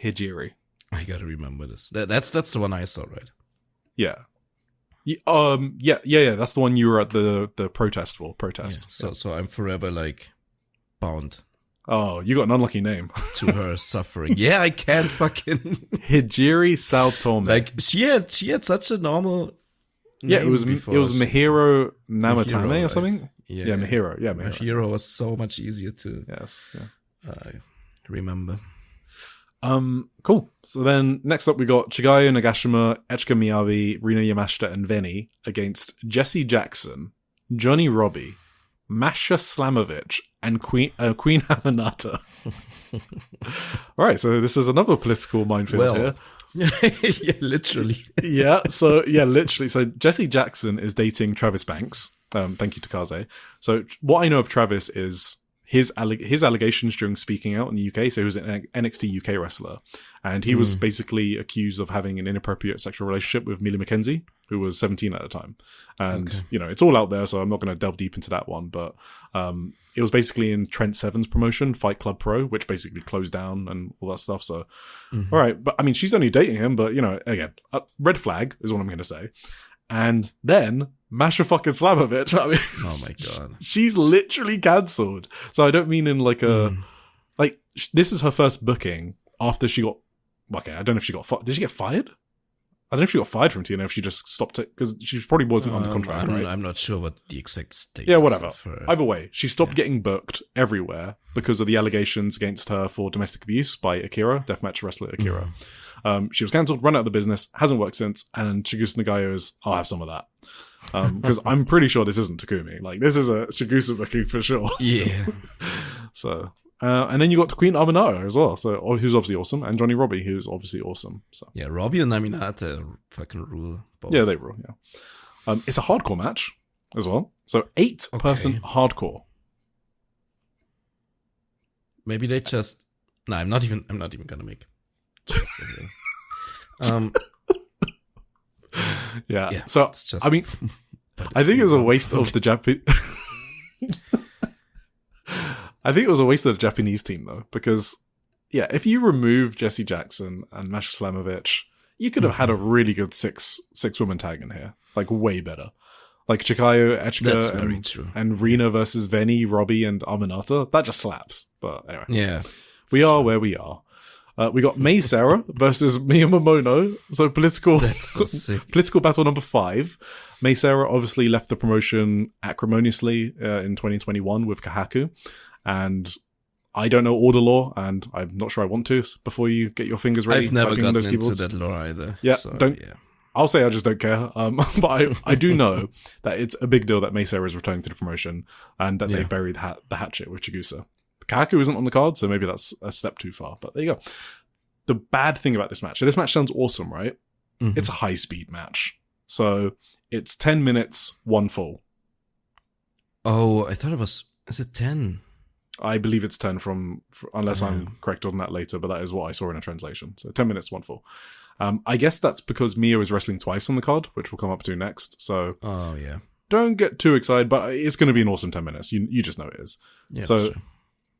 B: Hijiri.
A: I gotta remember this. That's the one I saw, right?
B: Yeah. Yeah. That's the one you were at the protest for.
A: Yeah, so I'm forever like bound.
B: Oh, you got an unlucky name.
A: To her suffering. Yeah, I can't fucking
B: Hijiri Saotome.
A: Like she had such a normal
B: name. Yeah, it was Mihiro Namatame or something.
A: Yeah,
B: Mihiro. Yeah,
A: Mihiro was so much easier to remember.
B: Cool. So then next up we got Chigayo Nagashima, Echika Miyabi, Rina Yamashita, and Veni against Jesse Jackson, Johnny Robbie, Masha Slamovich, and Queen Aminata. All right, so this is another political minefield here.
A: Yeah, literally.
B: Literally. So Jesse Jackson is dating Travis Banks. Thank you to Kaze. So what I know of Travis is his allegations during speaking out in the UK. So he was an NXT UK wrestler, and he was basically accused of having an inappropriate sexual relationship with Millie McKenzie, who was 17 at the time. And it's all out there, so I'm not going to delve deep into that one. But it was basically in Trent Seven's promotion, Fight Club Pro, which basically closed down and all that stuff. So, all right, but I mean, she's only dating him, but again, red flag is what I'm going to say. And then Masha fucking Slamovich. I mean,
A: oh my god,
B: she's literally cancelled. So I don't mean in like a this is her first booking after she got. Okay, I don't know if she got fired. Did she get fired? I don't know if she got fired from TNA. If she just stopped it because she probably wasn't on the contract. Right?
A: I'm not sure what the exact state.
B: Yeah, whatever. Either way, she stopped getting booked everywhere because of the allegations against her for domestic abuse by Akira, deathmatch wrestler Akira. She was cancelled, run out of the business, hasn't worked since, and Chigusa Nagayo is, I'll have some of that. Because I'm pretty sure this isn't Takumi. Like, this is a Chigusa booking for sure.
A: Yeah.
B: So, and then you got Queen Aminata as well, so who's obviously awesome, and Johnny Robbie, who's obviously awesome. So
A: yeah, Robbie and Aminata fucking rule. Both.
B: Yeah, they rule, yeah. It's a hardcore match as well. So 8-person hardcore.
A: Maybe they just... No, I'm not even gonna make...
B: yeah. So just, I mean, I think it was a waste of the Japanese. I think it was a waste of the Japanese team though, because if you remove Jesse Jackson and Masha Slamovich, you could have had a really good six woman tag in here, like way better. Like Chikayo, Echika, and Rina versus Veni, Robbie, and Aminata. That just slaps. But anyway, we are where we are. We got Mei Sarah versus Mia Momono. So political battle number 5. Mei Sarah obviously left the promotion acrimoniously in 2021 with Kahaku. And I don't know order lore, and I'm not sure I want to before you get your fingers ready.
A: I've never
B: typing in
A: gotten
B: those
A: into
B: keyboards.
A: that lore either.
B: Yeah,
A: so, yeah.
B: I'll say I just don't care. But I do know that it's a big deal that Mei Seira is returning to the promotion and that they buried the hatchet with Chigusa. Kaku isn't on the card, so maybe that's a step too far. But there you go. The bad thing about this match, so this match sounds awesome, right? Mm-hmm. It's a high-speed match. So it's 10 minutes, one fall.
A: Oh, I thought it was... Is it 10?
B: I believe it's 10 unless I'm correct on that later, but that is what I saw in a translation. So 10 minutes, one fall. I guess that's because Mio is wrestling twice on the card, which we'll come up to next. So don't get too excited, but it's going to be an awesome 10 minutes. You just know it is.
A: Yeah,
B: so
A: sure.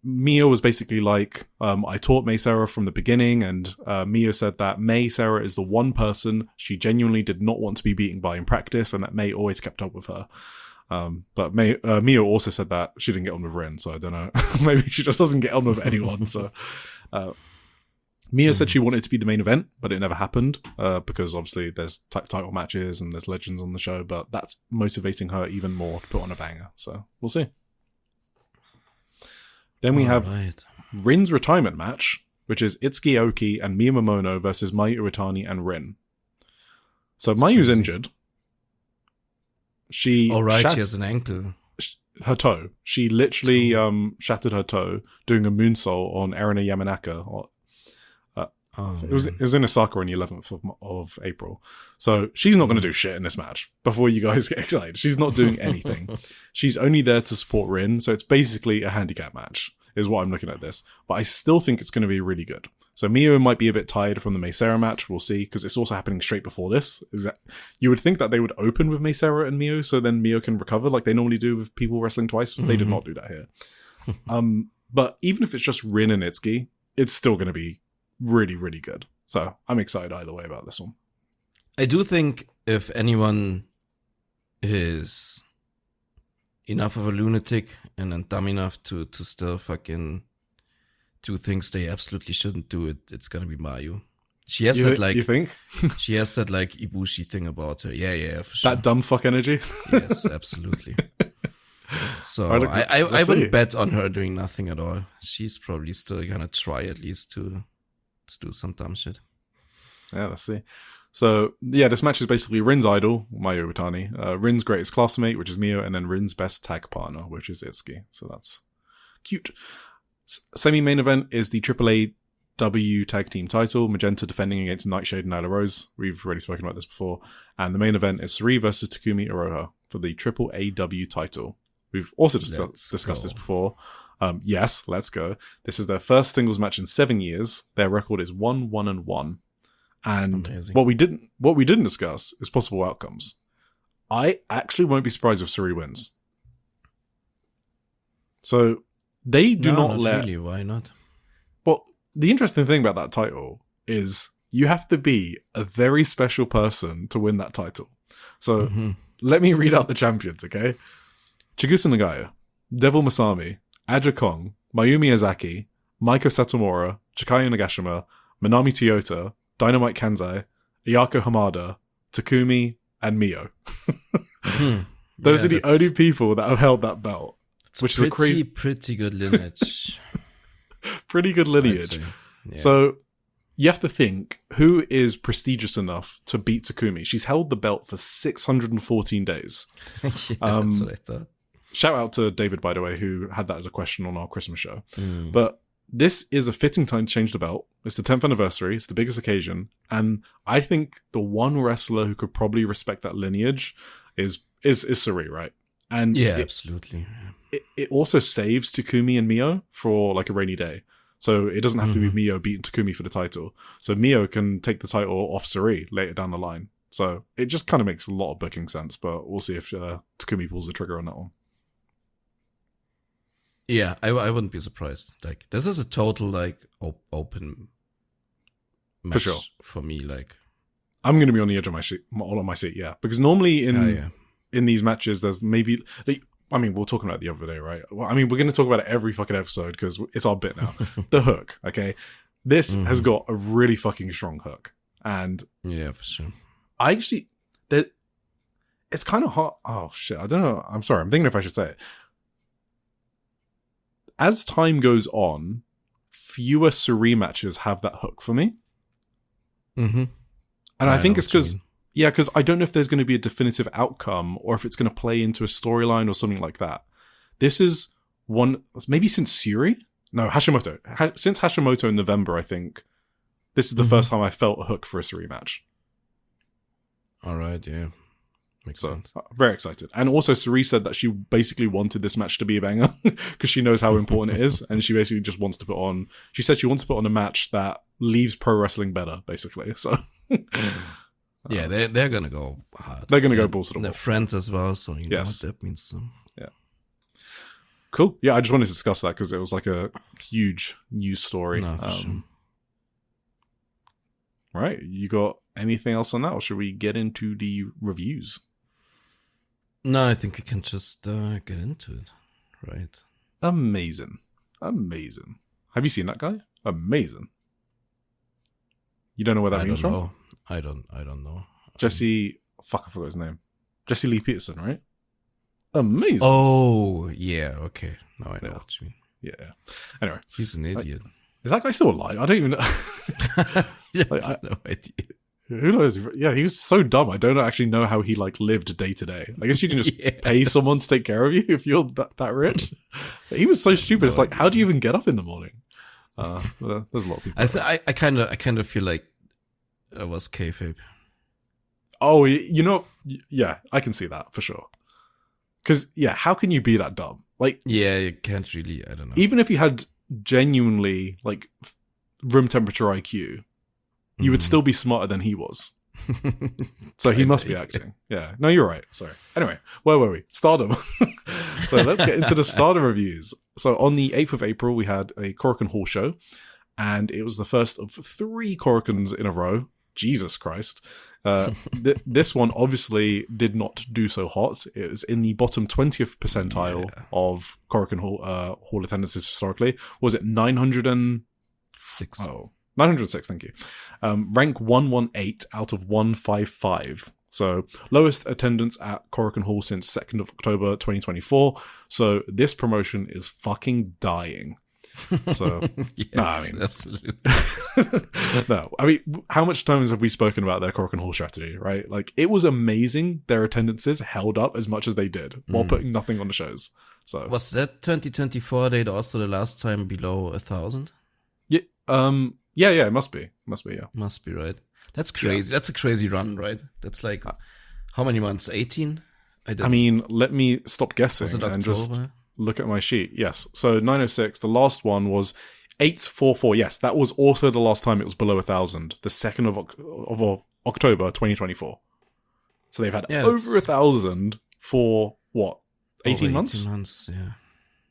B: Mio was basically like, I taught Mei Seira from the beginning, and Mio said that Mei Seira is the one person she genuinely did not want to be beaten by in practice, and that Mei always kept up with her. But Mio also said that she didn't get on with Rin, so I don't know. Maybe she just doesn't get on with anyone. So Mio said she wanted to be the main event, but it never happened because obviously there's title matches and there's legends on the show, but that's motivating her even more to put on a banger. So we'll see. Then we have Rin's retirement match, which is Itsuki Aoki and Miya Momono versus Mayu Iwatani and Rin. So Mayu's injured. She
A: she has an ankle.
B: Her toe. She literally shattered her toe doing a moonsault on Erina Yamanaka. It was in Osaka on the 11th of April. So she's not going to do shit in this match. Before you guys get excited, she's not doing anything. She's only there to support Rin. So it's basically a handicap match is what I'm looking at this. But I still think it's going to be really good. So Mio might be a bit tired from the Mei Seira match. We'll see, because it's also happening straight before this. You would think that they would open with Mei Seira and Mio, so then Mio can recover like they normally do with people wrestling twice. They did not do that here. But even if it's just Rin and Itsuki, it's still going to be really, really good. So I'm excited either way about this one.
A: I do think if anyone is enough of a lunatic and then dumb enough to still fucking do things they absolutely shouldn't do, it's gonna be Mayu. She has that like,
B: you think?
A: She has that like Ibushi thing about her. Yeah, for sure.
B: That dumb fuck energy.
A: Yes, absolutely. So I wouldn't bet on her doing nothing at all. She's probably still gonna try at least to do some dumb shit.
B: Yeah, let's see. So yeah, this match is basically Rin's idol, Mayu Iwatani, Rin's greatest classmate, which is Mio, and then Rin's best tag partner, which is Itsuki. So that's cute. Semi-main event is the AAAW tag team title, Magenta defending against Nightshade and Nyla Rose. We've already spoken about this before. And the main event is Suri versus Takumi Iroha for the AAAW title. We've also discussed this before. Yes, let's go. This is their first singles match in 7 years. Their record is 1-1-1. And amazing. What we didn't discuss is possible outcomes. I actually won't be surprised if Suri wins. So they do not let.
A: Really, why not?
B: Well, the interesting thing about that title is you have to be a very special person to win that title. So let me read out the champions, okay? Chigusa Nagaya, Devil Masami, Aja Kong, Mayumi Azaki, Maiko Satomura, Chikaya Nagashima, Manami Toyota, Dynamite Kanzai, Ayako Hamada, Takumi, and Mio. Those are the only people that have held that belt. Which is a
A: pretty good lineage.
B: Pretty good lineage. Yeah. So you have to think, who is prestigious enough to beat Takumi? She's held the belt for 614 days.
A: That's what I thought.
B: Shout out to David, by the way, who had that as a question on our Christmas show. But this is a fitting time to change the belt. It's the 10th anniversary. It's the biggest occasion. And I think the one wrestler who could probably respect that lineage is Suri, right? And
A: yeah, absolutely.
B: It also saves Takumi and Mio for like a rainy day. So it doesn't have to be Mio beating Takumi for the title. So Mio can take the title off Suri later down the line. So it just kind of makes a lot of booking sense, but we'll see if Takumi pulls the trigger on that one.
A: Yeah, I wouldn't be surprised. Like, this is a total like open match
B: for sure
A: for me. Like,
B: I'm going to be on the edge of my seat, yeah, because normally in these matches, there's maybe we're talking about it the other day, right? Well, we're going to talk about it every fucking episode because it's our bit now. The hook, okay? This has got a really fucking strong hook, and
A: yeah, for sure.
B: I actually it's kind of hard. Oh shit, I don't know. I'm sorry. I'm thinking if I should say it. as time goes on, fewer Suri matches have that hook for me.
A: Mm-hmm.
B: And I think it's because I don't know if there's going to be a definitive outcome or if it's going to play into a storyline or something like that. This is one, maybe since Suri? No, Hashimoto. Since Hashimoto in November, I think. This is the first time I felt a hook for a Suri match.
A: All right, yeah. Makes sense.
B: Very excited. And also, Suri said that she basically wanted this match to be a banger because she knows how important it is. And she basically just wants to put on... She said she wants to put on a match that leaves pro wrestling better, basically. So...
A: yeah, they're going to go hard.
B: They're going to go balls to the wall.
A: They're friends as well, so you know what
B: Yes.
A: that means. So.
B: Yeah. Cool. Yeah, I just wanted to discuss that because it was like a huge news story.
A: No, for sure.
B: Right. You got anything else on that, or should we get into the reviews?
A: No, I think we can just get into it. Right.
B: Amazing. Have you seen that guy? Amazing. You don't know where that means from?
A: I don't know.
B: Jesse, I forgot his name. Jesse Lee Peterson, right? Amazing.
A: Oh, yeah, okay. Now I know what you mean.
B: Yeah. Anyway.
A: He's an idiot.
B: Is that guy still alive? I don't even know.
A: I have no idea.
B: Who knows? Yeah, he was so dumb. I don't actually know how he lived day to day. I guess you can just pay someone to take care of you if you're that rich. He was so stupid. It's like, how do you even get up in the morning? There's a lot of people.
A: I kind of feel like it was kayfabe.
B: Oh, yeah, I can see that for sure. Because how can you be that dumb?
A: Yeah, you can't really. I don't know.
B: Even if you had genuinely room temperature IQ, you would still be smarter than he was. So he must be acting. Yeah. No, you're right. Sorry. Anyway, where were we? Stardom. So let's get into the Stardom reviews. So on the 8th of April, we had a Korakuen Hall show, and it was the first of 3 Korakuens in a row. Jesus Christ. This one obviously did not do so hot. It was in the bottom 20th percentile of Korakuen Hall attendances historically. Was it 906? Oh, 906, thank you. Rank 118 out of 155. So lowest attendance at Korakuen Hall since 2nd of October 2024. So this promotion is fucking dying. So
A: yes, absolutely.
B: No, I mean, how much times have we spoken about their Korakuen Hall strategy, right? It was amazing. Their attendances held up as much as they did while putting nothing on the shows. So
A: was that 2024 date also the last time below 1,000?
B: Yeah, yeah, it must be, yeah.
A: Must be, right? That's crazy. Yeah. That's a crazy run, right? That's how many months? 18?
B: I mean, let me stop guessing
A: was it October?
B: And just look at my sheet. Yes. So 906, the last one was 844. Yes, that was also the last time it was below 1,000. The 2nd of October 2024. So they've had over 1,000 for what? 18 months?
A: 18 months, yeah.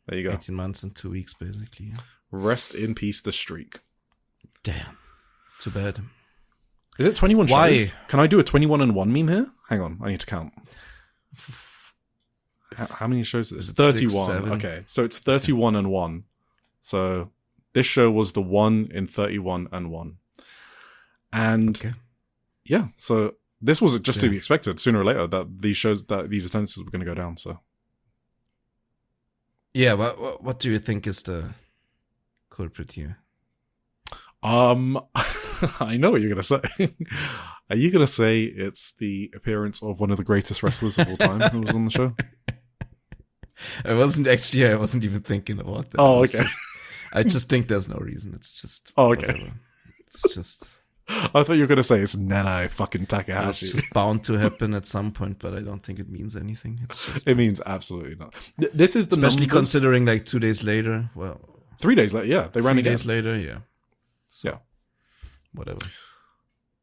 B: There you go.
A: 18 months and 2 weeks, basically. Yeah.
B: Rest in peace, the streak.
A: Damn. Too bad.
B: Is it 21
A: Why?
B: shows? Can I do a 21 and 1 meme here? Hang on, I need to count. How many shows is it? 31.
A: 6,
B: okay, so it's 31 and 1. So this show was the 1 in 31 and 1. And yeah, so this was just to be expected sooner or later that these attendances were going to go down. So
A: yeah, what do you think is the culprit here?
B: I know what you're going to say. Are you going to say it's the appearance of one of the greatest wrestlers of all time who was on the show?
A: I wasn't even thinking about that.
B: Oh, okay.
A: I just think there's no reason. It's just...
B: Oh, okay.
A: Whatever. It's just...
B: I thought you were going to say it's Nenai fucking Takahashi.
A: It's just bound to happen at some point, but I don't think it means anything. It's just...
B: It means absolutely not. This is the
A: Especially considering 2 days later, well...
B: 3 days later, yeah. They ran
A: 3
B: again.
A: days later, yeah. So,
B: yeah.
A: Whatever.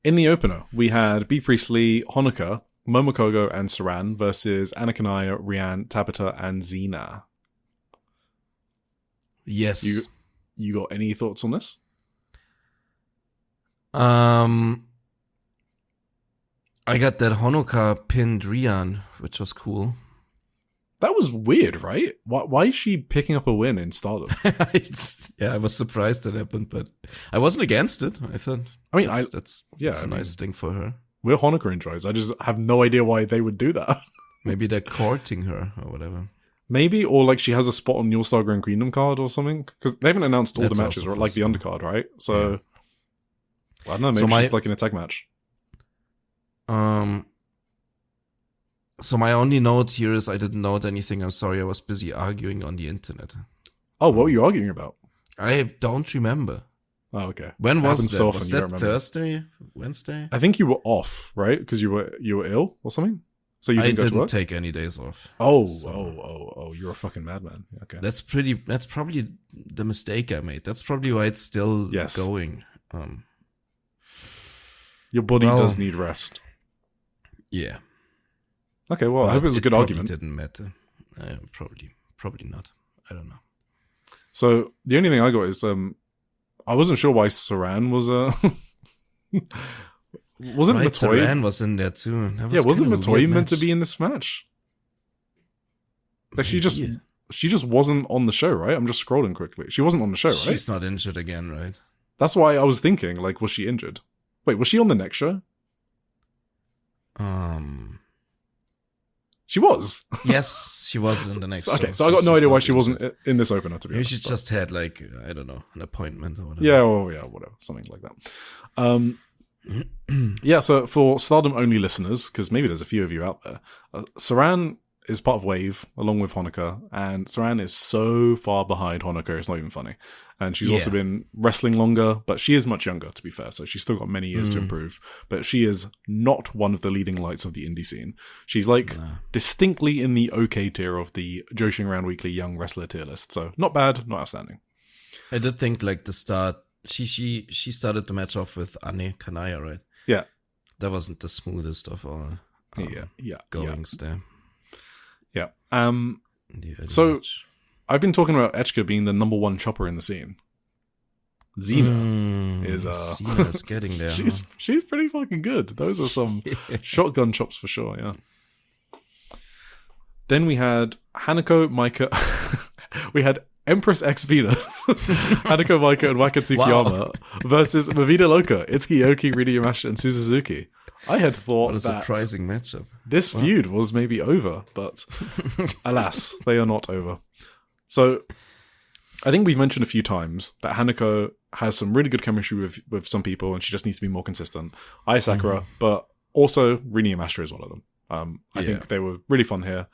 B: In the opener, we had B. Priestley, Honoka, Momokogo, and Saran versus Anakanaya, Rian, Tabata, and Xena.
A: Yes.
B: You got any thoughts on this?
A: I got that Honoka pinned Rian, which was cool.
B: That was weird, right? Why is she picking up a win in Stardom?
A: I was surprised that happened, but I wasn't against it. I thought, that's a nice thing for her.
B: We're Honoka enjoyers. I just have no idea why they would do that.
A: Maybe they're courting her or whatever.
B: Maybe, or like she has a spot on the All-Star Grand Kingdom card or something. Because they haven't announced all
A: That's
B: the matches,
A: also
B: or like the
A: possible.
B: undercard, right? So,
A: Yeah.
B: I don't know, maybe
A: So
B: she's like in a tag match.
A: So my only note here is I didn't note anything. I'm sorry, I was busy arguing on the internet.
B: Oh, what were you arguing about?
A: I don't remember.
B: Oh, okay.
A: When was
B: Happens
A: that?
B: so often,
A: Was
B: you
A: that
B: don't remember.
A: Thursday? Wednesday?
B: I think you were off, right? Because you were ill or something? So you
A: I
B: didn't go to
A: didn't
B: work?
A: take any days off.
B: Oh,
A: So-
B: you're a fucking madman. Okay.
A: That's probably the mistake I made. That's probably why it's still
B: Yes.
A: going.
B: Your body
A: Well-
B: does need rest.
A: Yeah.
B: Okay, well, I hope it was a good
A: probably
B: argument.
A: Didn't matter. Probably not. I don't know.
B: So the only thing I got is I wasn't sure why Saran was wasn't
A: Right,
B: Matoy?
A: Saran was in there too. That
B: Yeah, wasn't
A: kind of a
B: Matoy
A: weird
B: meant to
A: match.
B: be in this match? Like
A: Maybe.
B: she just wasn't on the show, right? I'm just scrolling quickly. She wasn't on the show, right?
A: She's not injured again, right?
B: That's why I was thinking, like, was she injured? Wait, was she on the next show? She was.
A: Yes, she was in the next.
B: Okay,
A: show,
B: so I got no
A: she's
B: idea why
A: not
B: she wasn't
A: injured.
B: in this opener, to be
A: Maybe
B: honest.
A: she
B: but-
A: just had like I don't know, an appointment or whatever.
B: Yeah, whatever, something like that. Yeah, so for Stardom only listeners, because maybe there's a few of you out there, Saran is part of Wave along with Honoka, and Saran is so far behind Honoka, it's not even funny. And she's also been wrestling longer, but she is much younger, to be fair, so she's still got many years to improve. But she is not one of the leading lights of the indie scene. She's like distinctly in the okay tier of the Joshi'ing Around Weekly Young Wrestler tier list, so not bad, not outstanding.
A: I did think like the start. She started the match off with Anne Kanaya, right?
B: Yeah.
A: That wasn't the smoothest of all goings there.
B: Yeah.
A: The early
B: So-
A: match.
B: I've been talking about Echka being the number one chopper in the scene. Xena is
A: Xena's getting there.
B: she's pretty fucking good. Those are some shotgun chops for sure, yeah. Then we had Hanako, Maika. We had Empress X Venus, Hanako, Maika, and Waka Tsukiyama versus Mavida Loka, Itsuki Yoki, Rina Yamashita, and Suzuki. I had thought
A: What a
B: that
A: surprising matchup.
B: this feud was maybe over, but alas, they are not over. So, I think we've mentioned a few times that Hanako has some really good chemistry with some people, and she just needs to be more consistent. Ai Sakura, but also Rina Yamashita is one of them. I think they were really fun here.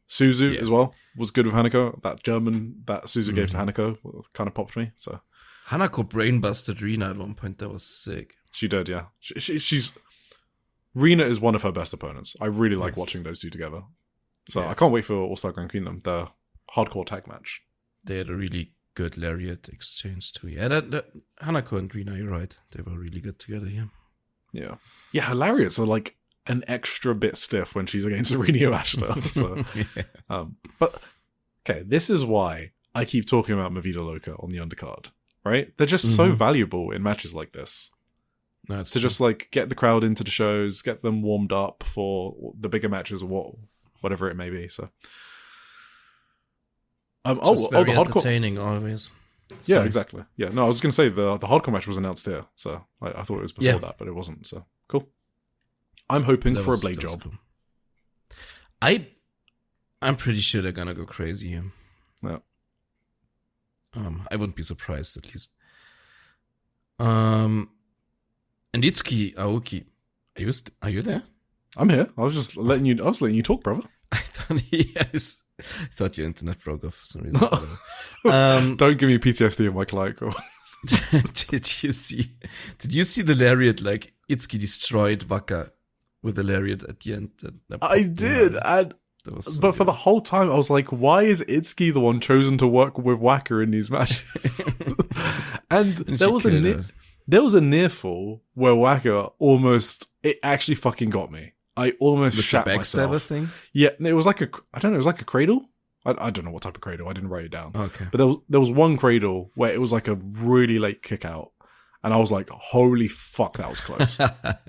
B: Suzu as well was good with Hanako. That German that Suzu gave to Hanako kind of popped me. So
A: Hanako brainbusted Rina at one point. That was sick.
B: she did, yeah. She's Rina is one of her best opponents. I really like
A: Yes.
B: watching those two together. So I can't wait for All-Star Grand Kingdom, the hardcore tag match.
A: They had a really good lariat exchange too. Yeah, that Hanako and Rina, you're right. They were really good together. Yeah.
B: Yeah. Yeah, her lariats are like an extra bit stiff when she's against Rina Yamashita. So, but, okay, this is why I keep talking about Mavida Loka on the undercard, right? They're just so valuable in matches like this.
A: No, it's
B: To just like get the crowd into the shows, get them warmed up for the bigger matches or whatever it may be. So,
A: very
B: the hardcore.
A: entertaining always.
B: Yeah,
A: Sorry.
B: exactly. Yeah, no, I was going to say the hardcore match was announced here, so I thought it was before that, but it wasn't. So cool. I'm hoping
A: That
B: for
A: was-
B: a blade
A: that was
B: job.
A: cool. I'm pretty sure they're gonna go crazy here.
B: Yeah.
A: I wouldn't be surprised at least. And Itsuki Aoki, are you there?
B: I'm here. I was just letting you. I was letting you talk, brother.
A: I thought your internet broke off for some reason. Whatever.
B: Don't give me PTSD in my client call.
A: Did you see the lariat? Like Itsuki destroyed Waka with the lariat at the end.
B: I did, and
A: That was so
B: but for
A: good.
B: the whole time, I was like, "Why is Itsuki the one chosen to work with Waka in these matches?" and
A: And
B: there
A: she
B: was a
A: killed
B: near,
A: her.
B: there was a near fall where Waka it actually fucking got me. I almost
A: With
B: shat
A: the backstabber
B: myself.
A: thing.
B: Yeah, it was like I don't know, it was like a cradle. I don't know what type of cradle. I didn't write it down.
A: Okay.
B: But there was one cradle where it was like a really late kick out. And I was like, holy fuck, that was close.
A: That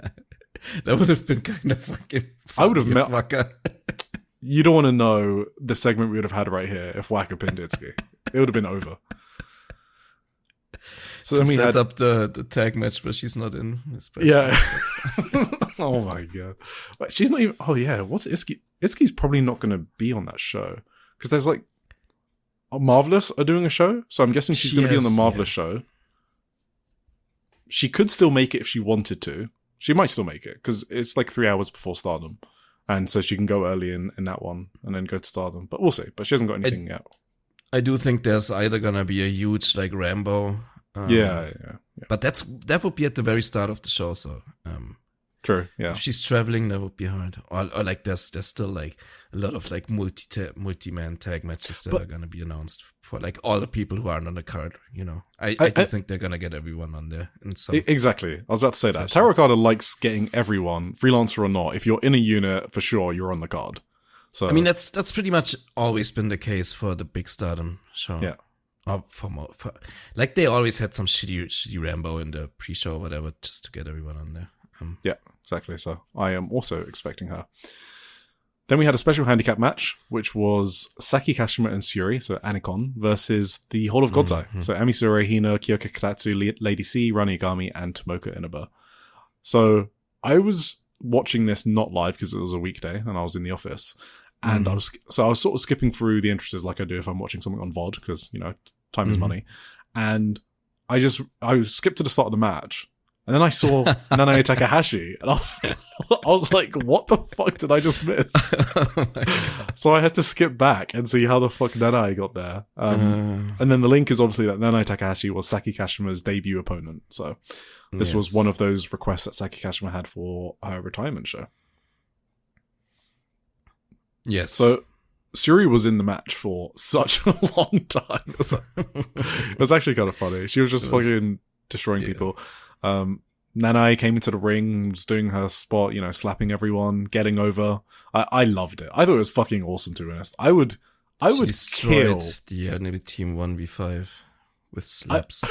A: would have been kind of fucking.
B: I would have
A: funny if
B: met-
A: Waka.
B: You don't want to know the segment we would have had right here if Waka pinned Itsuki. It would have been over. So
A: to
B: then we
A: set
B: had...
A: up the tag match where she's not in. Especially.
B: Yeah. Oh my god. Wait, she's not even... Oh yeah, what's Itsuki? Itsuki's probably not going to be on that show. because there's like Marvelous are doing a show, so I'm guessing she's going to be on the Marvelous show. She could still make it if she wanted to. She might still make it because it's like 3 hours before Stardom, and so she can go early in that one and then go to Stardom. But we'll see. But she hasn't got anything yet.
A: I do think there's either gonna be a huge like Rambo.
B: Yeah.
A: But that would be at the very start of the show. So
B: true. Yeah.
A: if she's traveling, that would be hard. Or like there's still like a lot of like multi-man tag matches that are gonna be announced for like all the people who aren't on the card. You know, I do think they're gonna get everyone on there. In some
B: exactly. I was about to say that. Tara Okada likes getting everyone, freelancer or not. If you're in a unit, for sure, you're on the card. So
A: I mean, that's pretty much always been the case for the big Stardom show.
B: Yeah.
A: For like they always had some shitty Rambo in the pre-show or whatever just to get everyone on there.
B: Yeah, exactly. So I am also expecting her. Then we had a special handicap match, which was Saki Kashima and Syuri, so Anikon, versus the Hall of God's Eye. So Ami Sourei, Hina, Kyoka Katatsu, Lady C, Rani Igami, and Tomoka Inaba. So I was watching this not live because it was a weekday and I was in the office. And I was sort of skipping through the entrances like I do if I'm watching something on VOD because, you know, time is money. And I skipped to the start of the match. And then I saw Nanae Takahashi, and I was like, what the fuck did I just miss? So I had to skip back and see how the fuck Nanae got there. And then the link is obviously that Nanae Takahashi was Saki Kashima's debut opponent. So this was one of those requests that Saki Kashima had for her retirement show.
A: Yes.
B: So Syuri was in the match for such a long time. It was actually kind of funny. She was just fucking destroying people. Nanae came into the ring, was doing her spot, you know, slapping everyone, getting over. I loved it. I thought it was fucking awesome, to be honest. I would kill
A: the maybe Team 1v5 with slaps.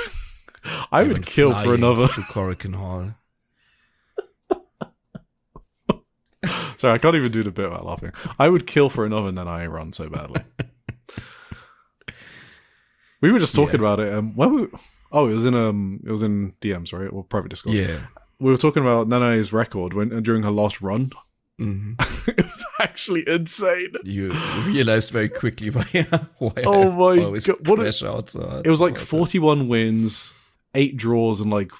B: I would kill for another
A: Korakuen Hall.
B: Sorry, I can't even do the bit without laughing. I would kill for another Nanae run so badly. We were just talking about it. It was in DMs, right, or private Discord.
A: Yeah,
B: we were talking about Nanae's record during her last run. It was actually insane.
A: You realized very quickly why
B: oh my
A: god!
B: It was like 41 wins, 8 draws, and like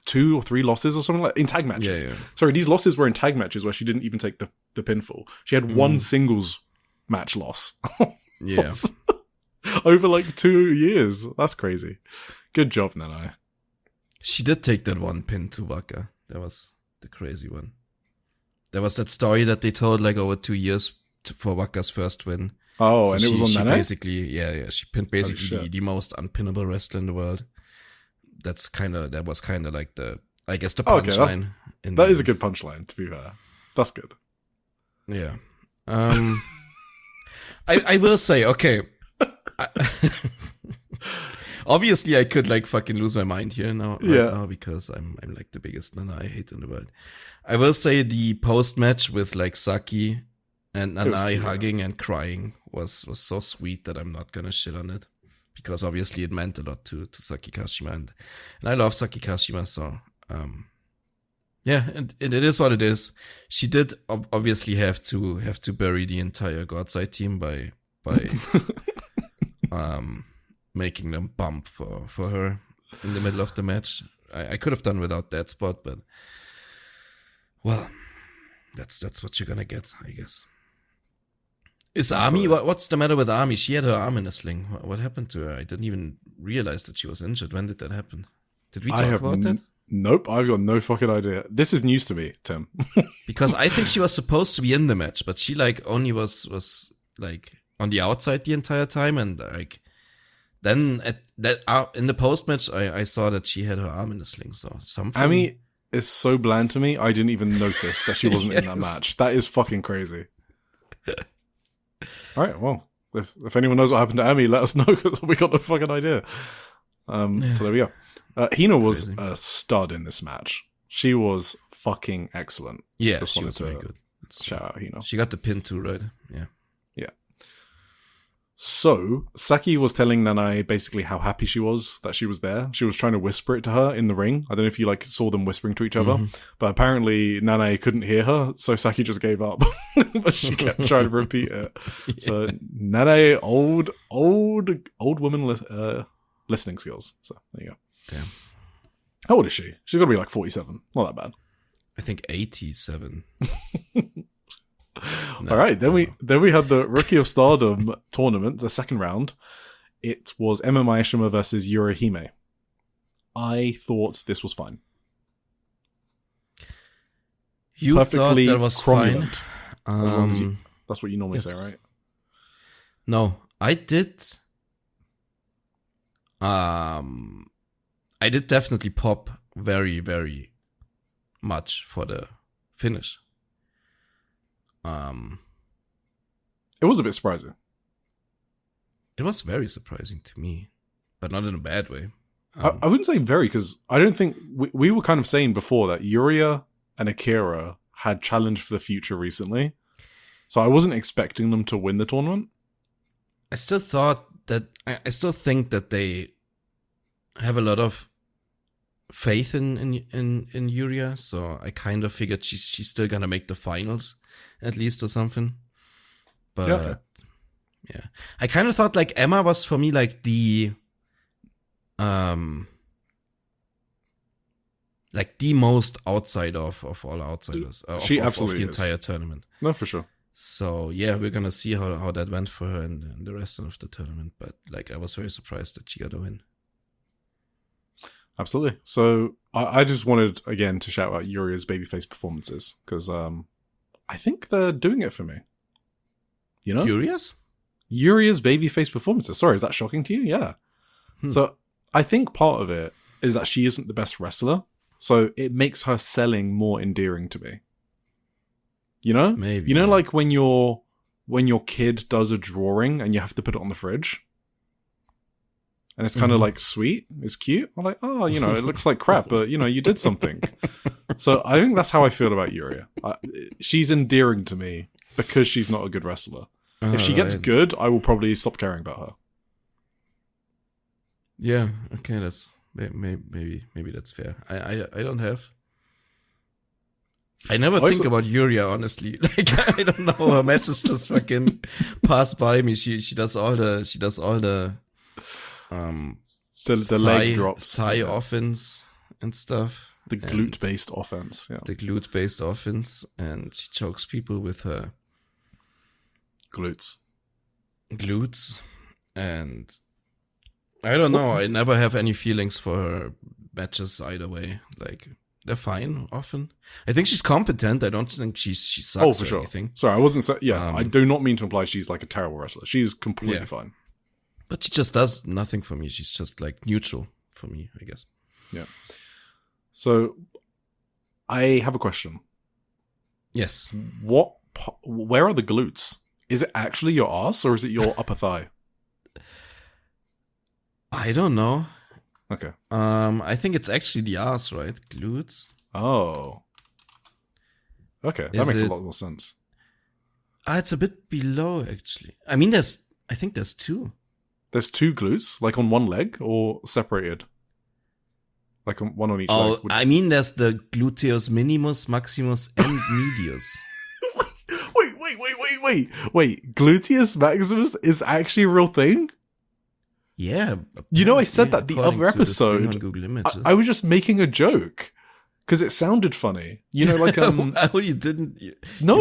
B: 2 or 3 losses or something like in tag matches.
A: Yeah.
B: Sorry, these losses were in tag matches where she didn't even take the pinfall. She had one singles match loss.
A: Yeah.
B: Over like 2 years. That's crazy. Good job, Nanae.
A: She did take that one pin to Waka. That was the crazy one. There was that story that they told like over 2 years for Waka's first win.
B: Oh, so and it was on Nanae?
A: Basically, she pinned basically the most unpinnable wrestler in the world. That was kind of like the punchline.
B: Okay, that is a good punchline, to be fair. That's good.
A: Yeah. I will say, okay. Obviously, I could like fucking lose my mind here now because I'm like the biggest Nanae hate in the world. I will say the post match with like Saki and Nanae hugging and crying was so sweet that I'm not gonna shit on it because obviously it meant a lot to Saki Kashima and I love Saki Kashima, so and it is what it is. She did obviously have to bury the entire Godside team by making them bump for her in the middle of the match. I could have done without that spot, but well, that's what you're gonna get, I guess. Is Ami? What's the matter with Ami? She had her arm in a sling. What happened to her? I didn't even realize that she was injured. When did that happen? Did we talk about that?
B: Nope, I've got no fucking idea. This is news to me, Tim.
A: Because I think she was supposed to be in the match, but she like only was like on the outside the entire time, and like then in the post match I saw that she had her arm in a sling. So something.
B: Ami is so bland to me. I didn't even notice that she wasn't in that match. That is fucking crazy. All right, well, if anyone knows what happened to Ami, let us know because we got no fucking idea. So there we go. Hina was a stud in this match. She was fucking excellent.
A: Yeah, she was very good.
B: Shout out Hina.
A: She got the pin too, right? Yeah.
B: So, Saki was telling Nanae basically how happy she was that she was there. She was trying to whisper it to her in the ring. I don't know if you like saw them whispering to each other, but apparently Nanae couldn't hear her, so Saki just gave up. But she kept trying to repeat it. Yeah. So, Nanae, old woman listening skills. So, there you go.
A: Damn.
B: How old is she? She's got to be like 47. Not that bad.
A: I think 87.
B: All right, then we had the Rookie of Stardom tournament, the second round. It was Emma Maeshima versus Yurihime. I thought this was fine.
A: You
B: Perfectly
A: thought that was fine?
B: As long as that's what you normally say, right?
A: No, I did. I did definitely pop very, very much for the finish.
B: It was a bit surprising.
A: It was very surprising to me, but not in a bad way.
B: I wouldn't say very, because I don't think we were kind of saying before that Yuria and Akira had challenged for the future recently, so I wasn't expecting them to win the tournament.
A: I still think that they have a lot of faith in Yuria, so I kind of figured she's still gonna make the finals at least or something. But yeah. I kind of thought like Emma was for me like the most outside of all outsiders
B: she
A: of
B: absolutely
A: the entire tournament.
B: No, for sure.
A: So yeah, we're gonna see how that went for her in the rest of the tournament. But like I was very surprised that she got a win.
B: Absolutely. So I just wanted again to shout out Yuria's babyface performances, because I think they're doing it for me. You know?
A: Yuria's
B: babyface performances. Sorry, is that shocking to you? Yeah. So I think part of it is that she isn't the best wrestler, so it makes her selling more endearing to me. You know?
A: Maybe.
B: You know, like when your kid does a drawing and you have to put it on the fridge? And it's kind of like sweet. It's cute. I'm like, oh, you know, it looks like crap, but, you know, you did something. So I think that's how I feel about Yuria. She's endearing to me because she's not a good wrestler. If she gets good, I will probably stop caring about her.
A: Yeah, okay, that's maybe that's fair. I don't have. I never think about Yuria, honestly. Like I don't know, her matches just fucking pass by me. She does all the
B: leg drops,
A: thigh offense and stuff.
B: The glute based offense, yeah.
A: The glute based offense, and she chokes people with her
B: glutes,
A: and I don't know. I never have any feelings for her matches either way. Like they're fine often. I think she's competent. I don't think she sucks.
B: Oh, for sure.
A: Anything.
B: Sorry, I wasn't. I do not mean to imply she's like a terrible wrestler. She's completely fine.
A: But she just does nothing for me. She's just like neutral for me, I guess.
B: Yeah. So, I have a question.
A: Yes.
B: Where are the glutes? Is it actually your ass or is it your upper thigh?
A: I don't know.
B: Okay.
A: I think it's actually the ass, right? Glutes.
B: Oh. Okay, that makes a lot more sense.
A: It's a bit below, actually. I mean, I think there's two.
B: There's two glutes, like on one leg, or separated? Like one on each leg?
A: I mean, there's the gluteus minimus, maximus, and medius.
B: Wait. Gluteus maximus is actually a real thing?
A: Yeah.
B: You know, I said that the other episode.
A: Google Images.
B: I was just making a joke. Because it sounded funny. You know, like...
A: Oh, you didn't... You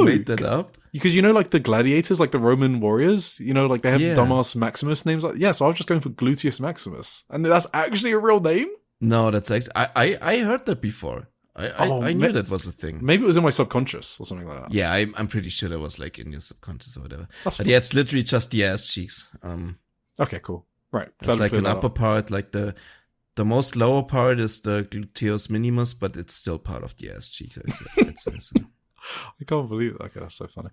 A: made that up?
B: Because you know, like the gladiators, like the Roman warriors, you know, like they have dumbass Maximus names. Like, so I was just going for Gluteus Maximus. And that's actually a real name? No,
A: that's actually... I heard that before. I knew that was a thing.
B: Maybe it was in my subconscious or something like that.
A: Yeah, I'm pretty sure that was like in your subconscious or whatever. But yeah, it's literally just the ass cheeks.
B: Okay, cool. Right.
A: It's like an upper part, like the most lower part is the gluteus minimus, but it's still part of the ass cheek.
B: I can't believe that. Okay, that's so funny.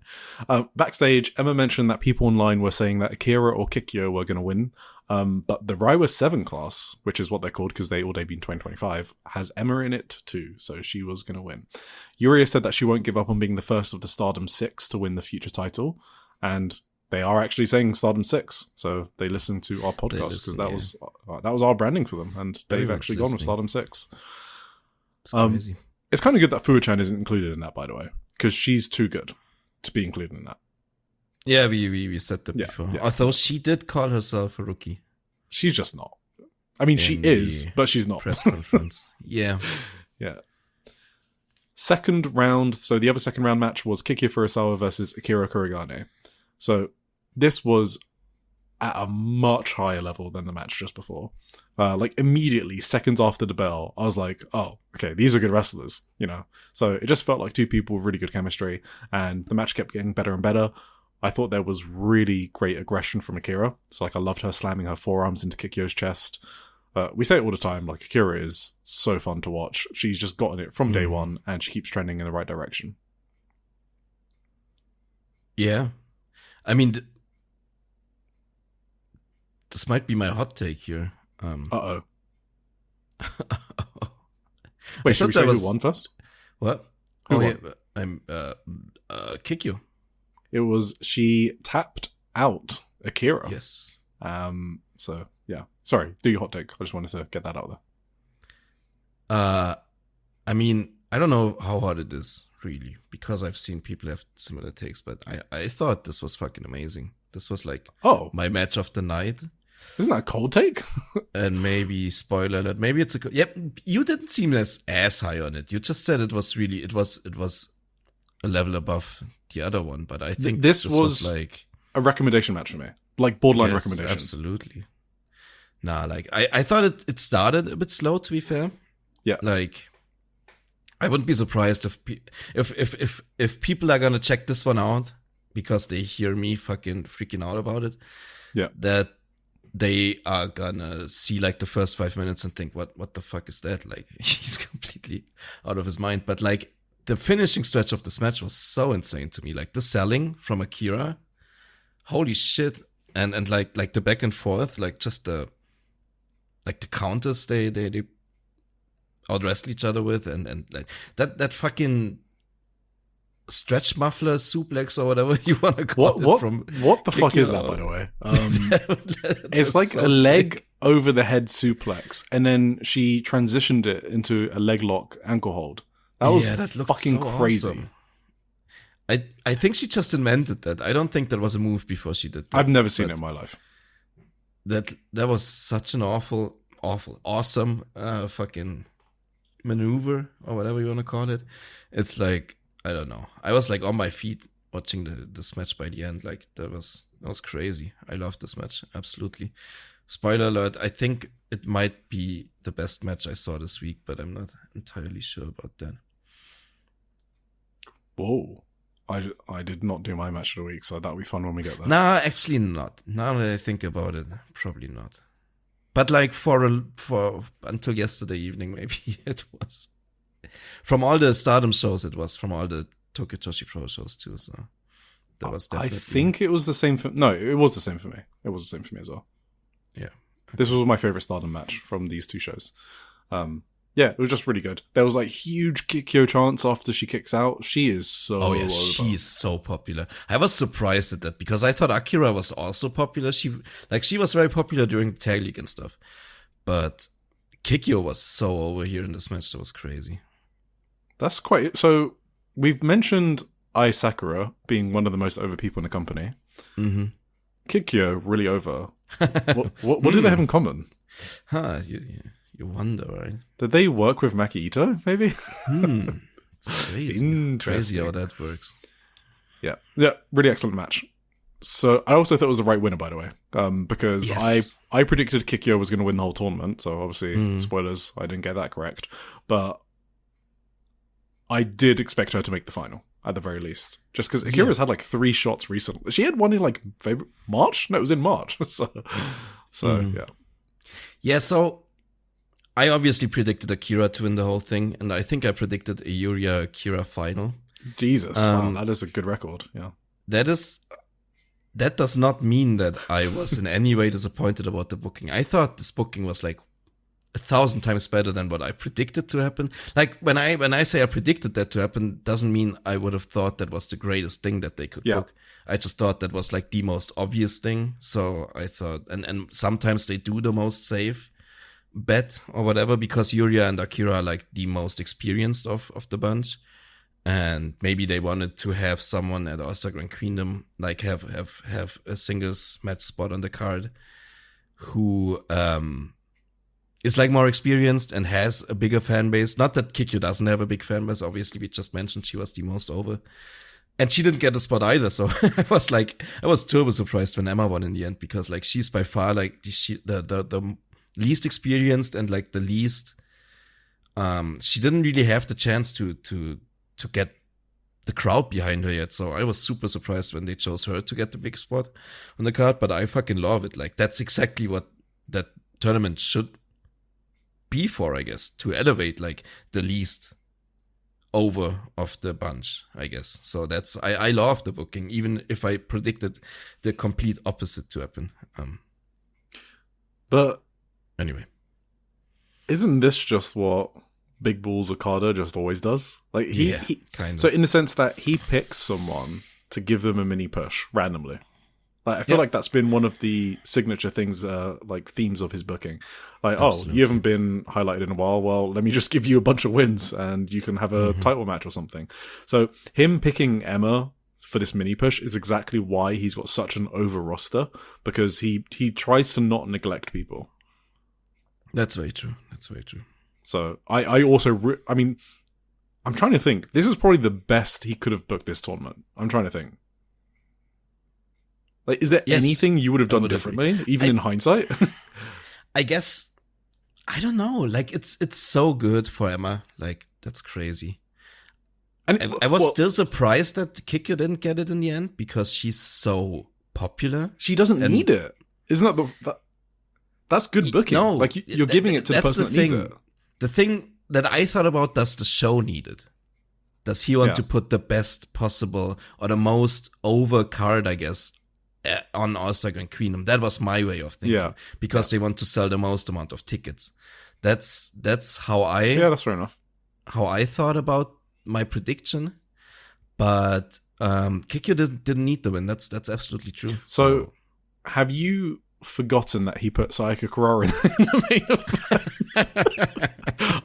B: Backstage, Emma mentioned that people online were saying that Akira or Kikyo were going to win. But the Reiwa 7 class, which is what they're called because they all debut in 2025, has Emma in it too, so she was going to win. Yuria said that she won't give up on being the first of the Stardom 6 to win the future title, and they are actually saying Stardom 6, so they listen to our podcast because that was our branding for them, and they've actually gone with Stardom 6.
A: It's crazy.
B: It's kind of good that Fuwa-chan isn't included in that, by the way, because she's too good to be included in that.
A: Yeah, we said that before.
B: Yeah.
A: Although she did call herself a rookie.
B: She's just not. I mean, she is, but she's not.
A: Press conference. Yeah.
B: Yeah. Second round. So the other second round match was Kikia Furusawa versus Akira Kurigane. So this was at a much higher level than the match just before. Like immediately, seconds after the bell, I was like, oh, okay, these are good wrestlers, you know? So it just felt like two people with really good chemistry, and the match kept getting better and better. I thought there was really great aggression from Akira. So like I loved her slamming her forearms into Kikyo's chest. We say it all the time, like Akira is so fun to watch. She's just gotten it from day one, and she keeps trending in the right direction.
A: Yeah. I mean, this might be my hot take here.
B: Uh-oh. Wait, should we say who won first?
A: What?
B: Who won?
A: Yeah, I'm Kikyo.
B: It was, she tapped out Akira.
A: Yes.
B: So yeah. Sorry, do your hot take. I just wanted to get that out there.
A: I mean, I don't know how hard it is, really, because I've seen people have similar takes, but I thought this was fucking amazing. This was like my match of the night.
B: Isn't that a cold take?
A: And maybe, spoiler alert, maybe it's you didn't seem as high on it. You just said it was a level above the other one, but I think this was like
B: a recommendation match for me. Like borderline recommendation.
A: Absolutely. Nah, like I thought it started a bit slow, to be fair.
B: Yeah.
A: Like I wouldn't be surprised if people are gonna check this one out because they hear me fucking freaking out about it.
B: Yeah.
A: That they are gonna see like the first 5 minutes and think, what the fuck is that? Like he's completely out of his mind. But like the finishing stretch of this match was so insane to me. Like the selling from Akira, holy shit. And like the back and forth, like just the counters they out wrestle each other with, and like that fucking stretch muffler suplex or whatever you want to call it.
B: What the fuck is that, by the way? It's like so a leg over the head suplex, and then she transitioned it into a leg lock ankle hold. That was fucking so crazy. Awesome.
A: I think she just invented that. I don't think there was a move before she did that.
B: I've never seen it in my life.
A: That was such an awesome fucking maneuver or whatever you want to call it. It's like, I don't know. I was like on my feet watching this match by the end. Like that was crazy. I loved this match. Absolutely. Spoiler alert, I think it might be the best match I saw this week, but I'm not entirely sure about that.
B: Whoa. I did not do my match of the week, so that'll be fun when we get there.
A: Nah, actually not. Now that I think about it, probably not. But like for until yesterday evening, maybe it was. From all the Stardom shows, it was. From all the Tokyo Joshi Pro shows too, so that was definitely. I
B: think it was the same for... No, it was the same for me. It was the same for me as well.
A: Yeah.
B: This was my favorite Stardom match from these two shows. Yeah, it was just really good. There was like huge Kikyo chants after she kicks out. She is so over.
A: She is so popular. I was surprised at that because I thought Akira was also popular. She was very popular during the tag league and stuff. But Kikyo was so over here in this match. That was crazy.
B: That's quite... So we've mentioned Ai Sakura being one of the most over people in the company.
A: Mm-hmm.
B: Kikyo, really over. What do they have in common?
A: You wonder, right?
B: Did they work with Maki Ito, maybe?
A: It's crazy. Crazy how that works.
B: Yeah, really excellent match. So I also thought it was the right winner, by the way, because I predicted Kikyo was going to win the whole tournament. So obviously, spoilers, I didn't get that correct. But I did expect her to make the final, at the very least. Just because Akira's had like 3 shots recently. She had one in like March? No, it was in March. so yeah.
A: Yeah, so... I obviously predicted Akira to win the whole thing, and I think I predicted a Yuria Akira final.
B: Jesus, wow, that is a good record. Yeah,
A: that does not mean that I was in any way disappointed about the booking. I thought this booking was like 1,000 times better than what I predicted to happen. Like when I say I predicted that to happen, doesn't mean I would have thought that was the greatest thing that they could book. I just thought that was like the most obvious thing. So I thought, and sometimes they do the most safe bet or whatever, because Yuria and Akira are like the most experienced of the bunch. And maybe they wanted to have someone at All-Star Grand Queendom, like have a singles match spot on the card who, is like more experienced and has a bigger fan base. Not that Kikyo doesn't have a big fan base. Obviously, we just mentioned she was the most over. And she didn't get a spot either. So I was turbo surprised when Emma won in the end, because like she's by far like the least experienced and like the least, she didn't really have the chance to get the crowd behind her yet. So I was super surprised when they chose her to get the big spot on the card, but I fucking love it. Like that's exactly what that tournament should be for, I guess, to elevate like the least over of the bunch, I guess. So that's, I love the booking, even if I predicted the complete opposite to happen.
B: But
A: anyway,
B: isn't this just what Big Balls Okada just always does? Like he
A: kind of.
B: So in the sense that he picks someone to give them a mini push randomly. Like I feel like that's been one of the signature things, like themes of his booking. Like, absolutely. You haven't been highlighted in a while. Well, let me just give you a bunch of wins and you can have a title match or something. So him picking Emma for this mini push is exactly why he's got such an over roster, because he tries to not neglect people.
A: That's very true.
B: So I also, I mean, I'm trying to think. This is probably the best he could have booked this tournament. I'm trying to think. Like, is there anything you would have done differently, even in hindsight?
A: I guess, I don't know. Like, it's so good for Emma. Like, that's crazy. And I was still surprised that Kikyo didn't get it in the end, because she's so popular.
B: She doesn't need it. Isn't that that's good booking?
A: No,
B: like you're giving it to the person that needs it.
A: The thing that I thought about, does the show need it? Does he want to put the best possible or the most over card, I guess, on All-Star Grand Queendom? That was my way of thinking. Because they want to sell the most amount of tickets. That's how
B: that's fair enough.
A: How I thought about my prediction. But Kikyo didn't need the win. That's absolutely true.
B: So have you forgotten that he put Sayaka Kurara in the main event?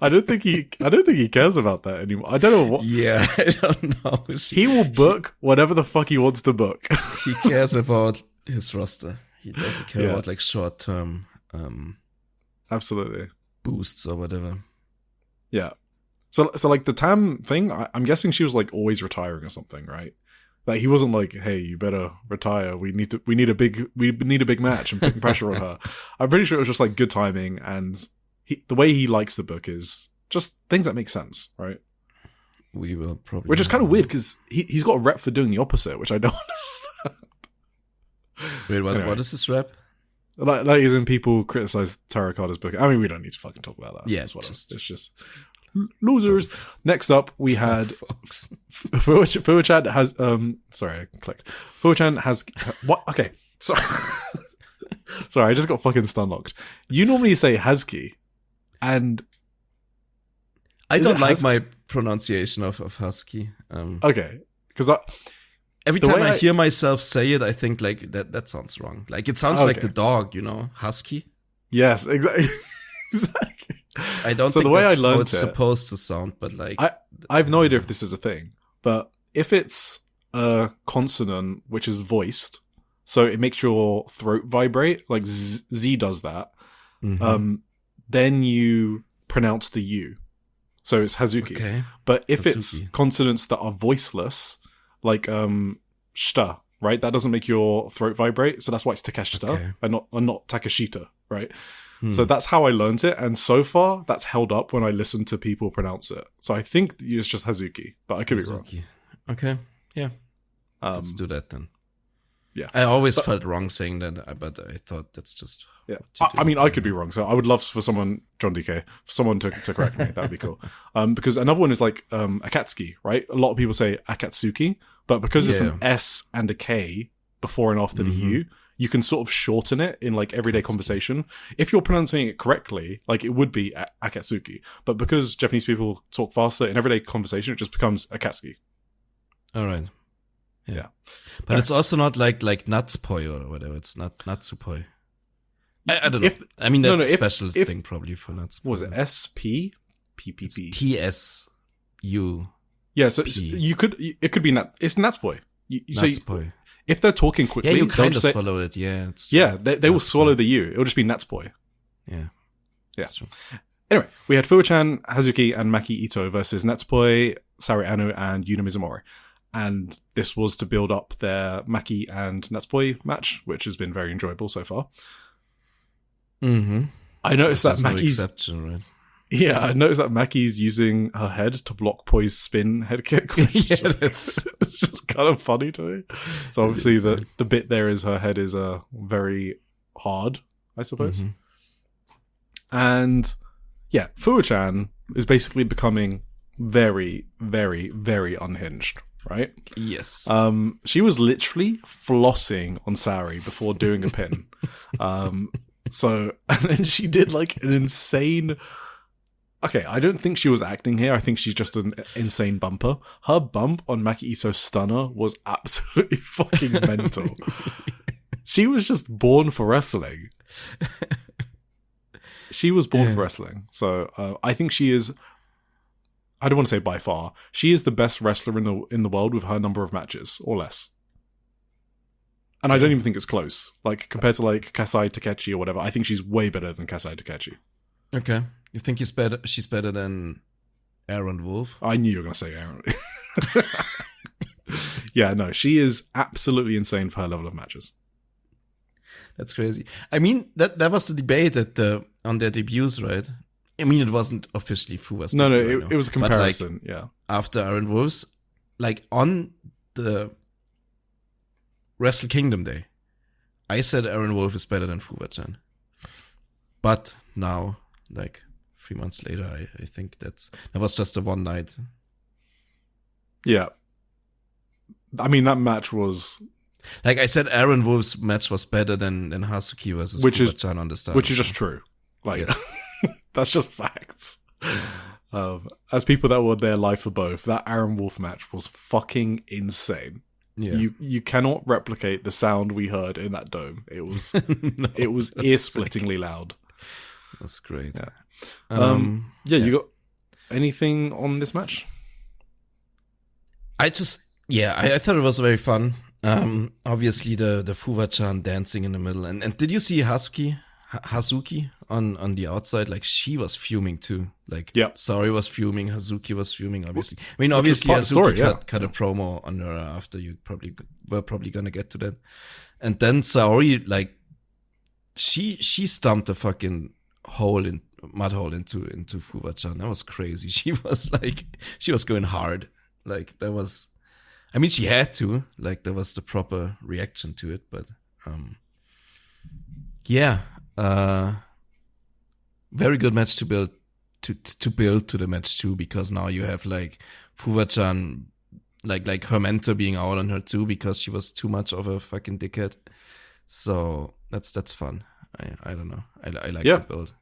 B: I don't think he cares about that anymore. I don't know what.
A: Yeah, I don't know.
B: He will book whatever the fuck he wants to book.
A: He cares about his roster. He doesn't care about like short term
B: absolutely
A: boosts or whatever.
B: Yeah. So like the Tam thing, I'm guessing she was like always retiring or something, right? Like he wasn't like, hey, you better retire. We need a big match and putting pressure on her. I'm pretty sure it was just like good timing, and the way he likes the book is just things that make sense, right?
A: We will probably,
B: which is kind of weird because he's got a rep for doing the opposite, which I don't understand.
A: Wait, what is this rep?
B: Like as in people criticize Terrakata's book. I mean, we don't need to fucking talk about that.
A: Yeah,
B: it's just losers. Next up, we had Fuwachan has sorry, I clicked. Fuwachan has what? Okay, sorry, I just got fucking stun locked. You normally say Hazuki, and
A: I don't like my pronunciation of Hazuki.
B: Okay, because
A: every time I hear myself say it, I think like that sounds wrong. Like it sounds like the dog, Husky.
B: Yes, exactly.
A: I don't think that's how it's supposed to sound, but like
B: I have no idea if this is a thing, but if it's a consonant which is voiced, so it makes your throat vibrate, like Z does that, then you pronounce the U. So it's Hazuki. Okay. But if it's consonants that are voiceless, like shita, right? That doesn't make your throat vibrate, so that's why it's Takeshita and not Takeshita, right? So that's how I learned it, and so far that's held up when I listen to people pronounce it. So I think it's just Hazuki, but I could be wrong.
A: Okay, yeah. Let's do that then.
B: Yeah,
A: I always felt wrong saying that, but I thought that's just.
B: Yeah, I mean, I could be wrong. So I would love for someone, John DK, for someone to correct me. That would be cool. Because another one is like Akatsuki, right? A lot of people say Akatsuki, but because there's an S and a K before and after the U, you can sort of shorten it in like everyday conversation. If you're pronouncing it correctly, like it would be Akatsuki. But because Japanese people talk faster in everyday conversation, it just becomes Akatsuki.
A: All right.
B: Yeah.
A: But it's also not like Natsupoi or whatever. It's not Natsupoi. I don't know. I mean, that's a special thing probably for Natsupoi.
B: What was it? SP? PPP?
A: TSU.
B: Yeah, so it could be it's Natsupoi.
A: Natsupoi.
B: If they're talking quickly,
A: yeah, you kind of swallow it. Yeah, it's true.
B: Yeah, they will swallow the U. It'll just be Natsupoi.
A: Yeah.
B: Yeah. Anyway, we had Fuwa-chan, Hazuki, and Maki Ito versus Natsupoi, Sari Anu, and Yuna Mizumori. And this was to build up their Maki and Natsupoi match, which has been very enjoyable so far.
A: Mm-hmm.
B: I noticed that
A: Maki's...
B: Maki's...
A: No exception, right?
B: Yeah, I noticed that Maki's using her head to block Poi's spin head kick.
A: Yeah,
B: it's just kind of funny to me. So obviously the bit there is her head is very hard, I suppose. Mm-hmm. And yeah, Fuwa-chan is basically becoming very, very, very unhinged, right?
A: Yes.
B: She was literally flossing on Sari before doing a pin. So, and then she did like an insane... Okay, I don't think she was acting here. I think she's just an insane bumper. Her bump on Maki Ito's stunner was absolutely fucking mental. She was just born for wrestling. She was born for wrestling. So I think she is... I don't want to say by far. She is the best wrestler in the world with her number of matches, or less. And I don't even think it's close. Like, compared to like Kasai Takechi or whatever, I think she's way better than Kasai Takechi.
A: Okay. You think she's better than Aaron Wolf?
B: I knew you were going to say Aaron. Yeah, no, she is absolutely insane for her level of matches.
A: That's crazy. I mean, that was the debate on their debuts, right? I mean, it wasn't officially Fuwa's
B: No,
A: debut,
B: it was a comparison,
A: but, like,
B: yeah.
A: After Aaron Wolf's, like, on the Wrestle Kingdom Day, I said Aaron Wolf is better than Fuwa-chan. But now, like 3 months later, I think that was just a one night.
B: Yeah. I mean, that match was...
A: Like I said, Aaron Wolf's match was better than Hazuki versus Fuwa-chan on the start.
B: Which is just true. Like, yes. That's just facts. As people that were there live for both, that Aaron Wolf match was fucking insane. Yeah. You cannot replicate the sound we heard in that dome. It was ear-splittingly loud.
A: That's great.
B: Yeah. You got anything on this match?
A: I thought it was very fun. Obviously the Fuwa-chan dancing in the middle. And did you see Hazuki on the outside? Like, she was fuming too. Like, Sari was fuming, Hazuki was fuming, obviously. I mean, obviously Hazuki cut a promo on her after you were probably gonna get to that. And then Sari, like, she stumped a fucking mud hole into Fuwa-chan. That was crazy. She was going hard. Like, that was, I mean, she had to, like, that was the proper reaction to it, but, very good match to build to the match too, because now you have like Fuwa-chan, like her mentor being out on her too, because she was too much of a fucking dickhead. So that's fun. I don't know. I like the build.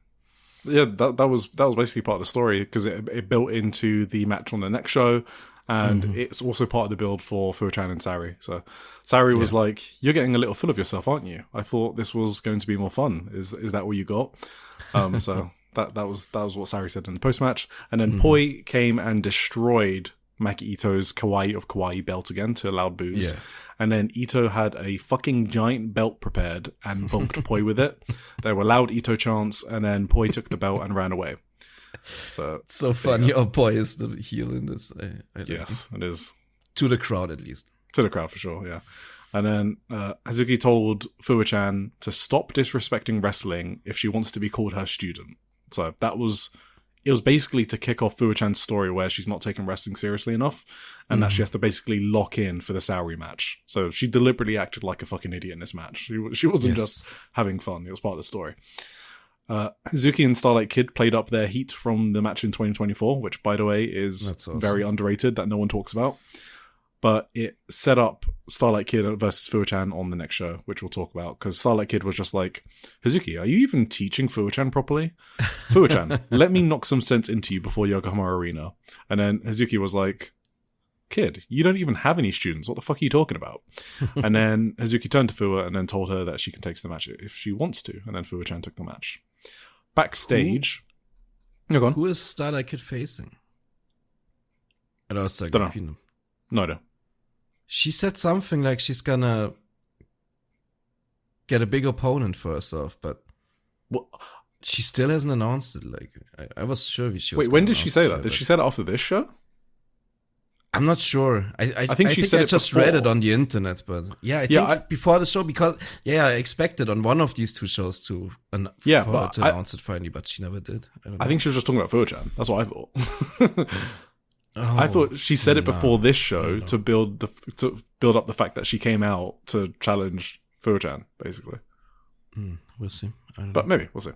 B: Yeah, that was basically part of the story, because it built into the match on the next show, and it's also part of the build for Fuwa-chan and Sari. So Sari was like, "You're getting a little full of yourself, aren't you? I thought this was going to be more fun. Is that what you got?" So that was what Sari said in the post match, and then Poi came and destroyed Maki Ito's Kawaii of Kawaii belt again to loud boos. Yeah. And then Ito had a fucking giant belt prepared and bumped Poi with it. There were loud Ito chants, and then Poi took the belt and ran away. So
A: it's so funny. Oh, Poi is the heel in this.
B: Yes, it is.
A: To the crowd, at least.
B: To the crowd, for sure, yeah. And then Hazuki told Fuwa-chan to stop disrespecting wrestling if she wants to be called her student. So it was basically to kick off Fuwa-chan's story where she's not taking wrestling seriously enough, and that she has to basically lock in for the Sari match. So she deliberately acted like a fucking idiot in this match. She wasn't just having fun. It was part of the story. Hazuki and Starlight Kid played up their heat from the match in 2024, which, by the way, is very underrated, that no one talks about. but it set up Starlight Kid versus Fuwa-chan on the next show, which we'll talk about, because Starlight Kid was just like, Hazuki, are you even teaching Fuwa-chan properly? Fuwa-chan, let me knock some sense into you before Yokohama Arena. And then Hazuki was like, kid, you don't even have any students. What the fuck are you talking about? And then Hazuki turned to Fuwa and then told her that she can take the match if she wants to. And then Fuwa-chan took the match. Backstage... No, go on.
A: Who is Starlight Kid facing? At ASGQ?
B: Don't know. No idea.
A: She said something like she's gonna get a big opponent for herself, but she still hasn't announced it. Like I was sure she was.
B: Wait, when did she say that? Did she say that after this show?
A: I'm not sure. I think
B: she said
A: I
B: it
A: just
B: before.
A: read it on the internet, but yeah, I think before the show, because I expected on one of these two shows to announce it finally, but she never did.
B: I think she was just talking about Fuwa-chan. That's what I thought. I thought she said it before this show to build up the fact that she came out to challenge Fuwa-chan, basically.
A: We'll see.
B: But maybe, we'll see.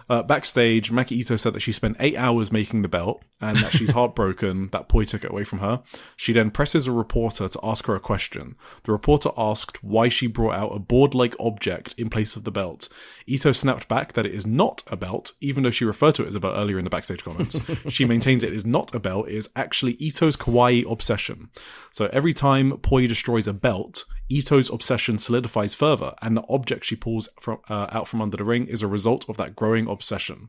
B: Backstage, Maki Ito said that she spent 8 hours making the belt and that she's heartbroken that Poi took it away from her. She then presses a reporter to ask her a question. The reporter asked why she brought out a board-like object in place of the belt. Ito snapped back that it is not a belt, even though she referred to it as a belt earlier in the backstage comments. She maintains it is not a belt, it is actually Ito's kawaii obsession. So every time Poi destroys a belt, Ito's obsession solidifies further, and the object she pulls out from under the ring is a result of that growing obsession.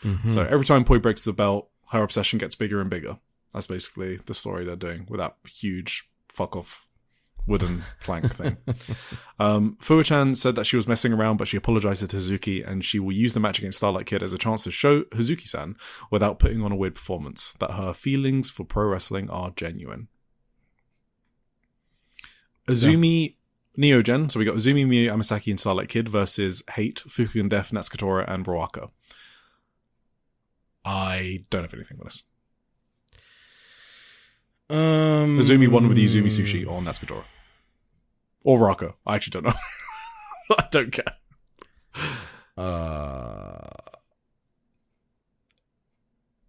B: Mm-hmm. So every time Poi breaks the belt, her obsession gets bigger and bigger. That's basically the story they're doing with that huge fuck-off wooden plank thing. Fuwa-chan said that she was messing around, but she apologized to Hazuki, and she will use the match against Starlight Kid as a chance to show Hazuki-san, without putting on a weird performance, that her feelings for pro wrestling are genuine. Azumi Neogen. So we got Azumi, Miyu, Amasaki, and Starlight Kid versus Hate, Fukugan Death, Natsukatora, and Roaka. I don't have anything for this. Azumi won with the Azumi Sushi or Natsukatora. Or Roaka. I actually don't know. I don't care.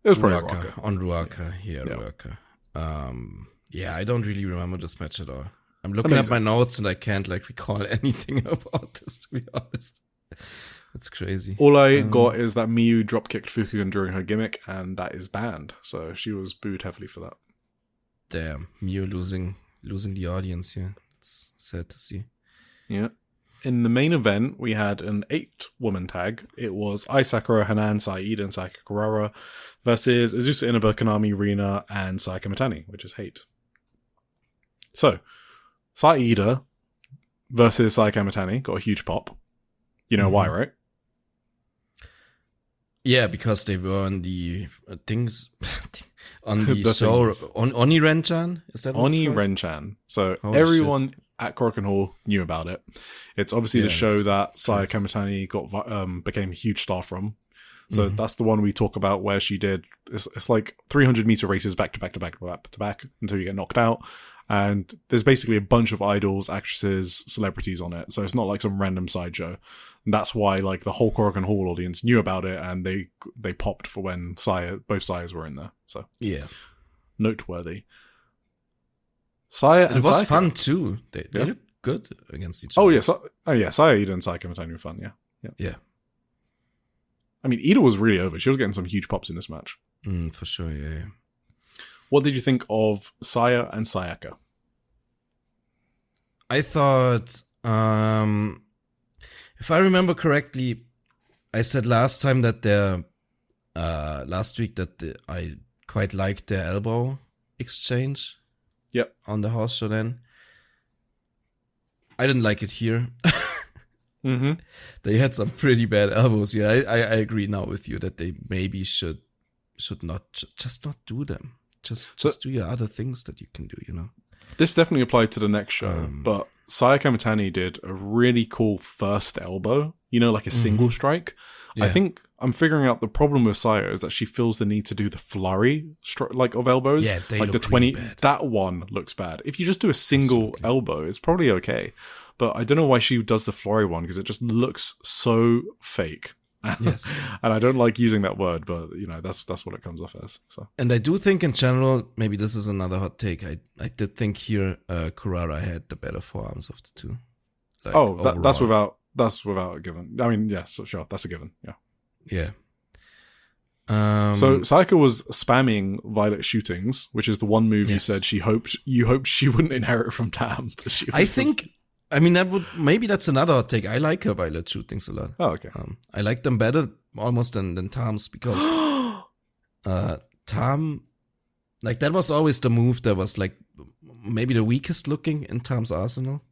B: It was probably Roaka.
A: On Roaka. Yeah, Roaka. I don't really remember this match at all. I'm looking at my notes and I can't recall anything about this, to be honest. That's crazy.
B: All I got is that Miyu dropkicked Fukugan during her gimmick, and that is banned. So she was booed heavily for that.
A: Damn, Miyu losing the audience here. It's sad to see.
B: Yeah. In the main event, we had an 8-woman tag. It was Ai Sakura, Hanan, Saida, and Sayaka Kurara versus Azusa Inaba, Konami, Rina, and Sayaka Mitani, which is Hate. So, Saida versus Sayaka Mitani got a huge pop. You know why, right?
A: Yeah, because they were on the things on the show on Oni Renchan. Is that what
B: Oni Renchan? So everyone at Korakuen Hall knew about it. It's obviously the show that Sayaka Mitani became a huge star from. So that's the one we talk about where she did. It's like 300-meter races back to back to back to back until you get knocked out. And there's basically a bunch of idols, actresses, celebrities on it. So it's not like some random sideshow. And that's why the whole Korakuen Hall audience knew about it, and they popped for when both Sayas were in there. So
A: yeah, noteworthy.
B: Saya and
A: it was
B: Sayaka,
A: fun too. They look good against each other.
B: Saida and Sayaka Mitani were fun. Yeah. I mean, Ida was really over. She was getting some huge pops in this match.
A: For sure, yeah.
B: What did you think of Saya and Sayaka?
A: I thought, if I remember correctly, I said last time that last week that I quite liked their elbow exchange.
B: Yep.
A: On the house show then. I didn't like it here. They had some pretty bad elbows. Yeah, I agree now with you that they maybe should not just not do them. Just do your other things that you can do, you know.
B: This definitely applied to the next show, but Sayaka Mitani did a really cool first elbow, like a single strike. Yeah. I think I'm figuring out the problem with Saya is that she feels the need to do the flurry of elbows.
A: Yeah, they look
B: the 20.
A: Really bad.
B: That one looks bad. If you just do a single elbow, it's probably okay. But I don't know why she does the flurry one, because it just looks so fake.
A: Yes.
B: And I don't like using that word, but that's what it comes off as. So.
A: And I do think in general, maybe this is another hot take. I did think here Kurara had the better forearms of the two. Like,
B: that's without a given. I mean, yeah, so sure, that's a given. Yeah.
A: Yeah.
B: So Sayaka was spamming Violet shootings, which is the one move
A: yes.
B: you said you hoped she wouldn't inherit from Tam.
A: Maybe that's another hot take. I like her Violet shootings a lot.
B: Oh, okay.
A: I like them better almost than Tam's because Tam, like that was always the move that was like maybe the weakest looking in Tam's arsenal.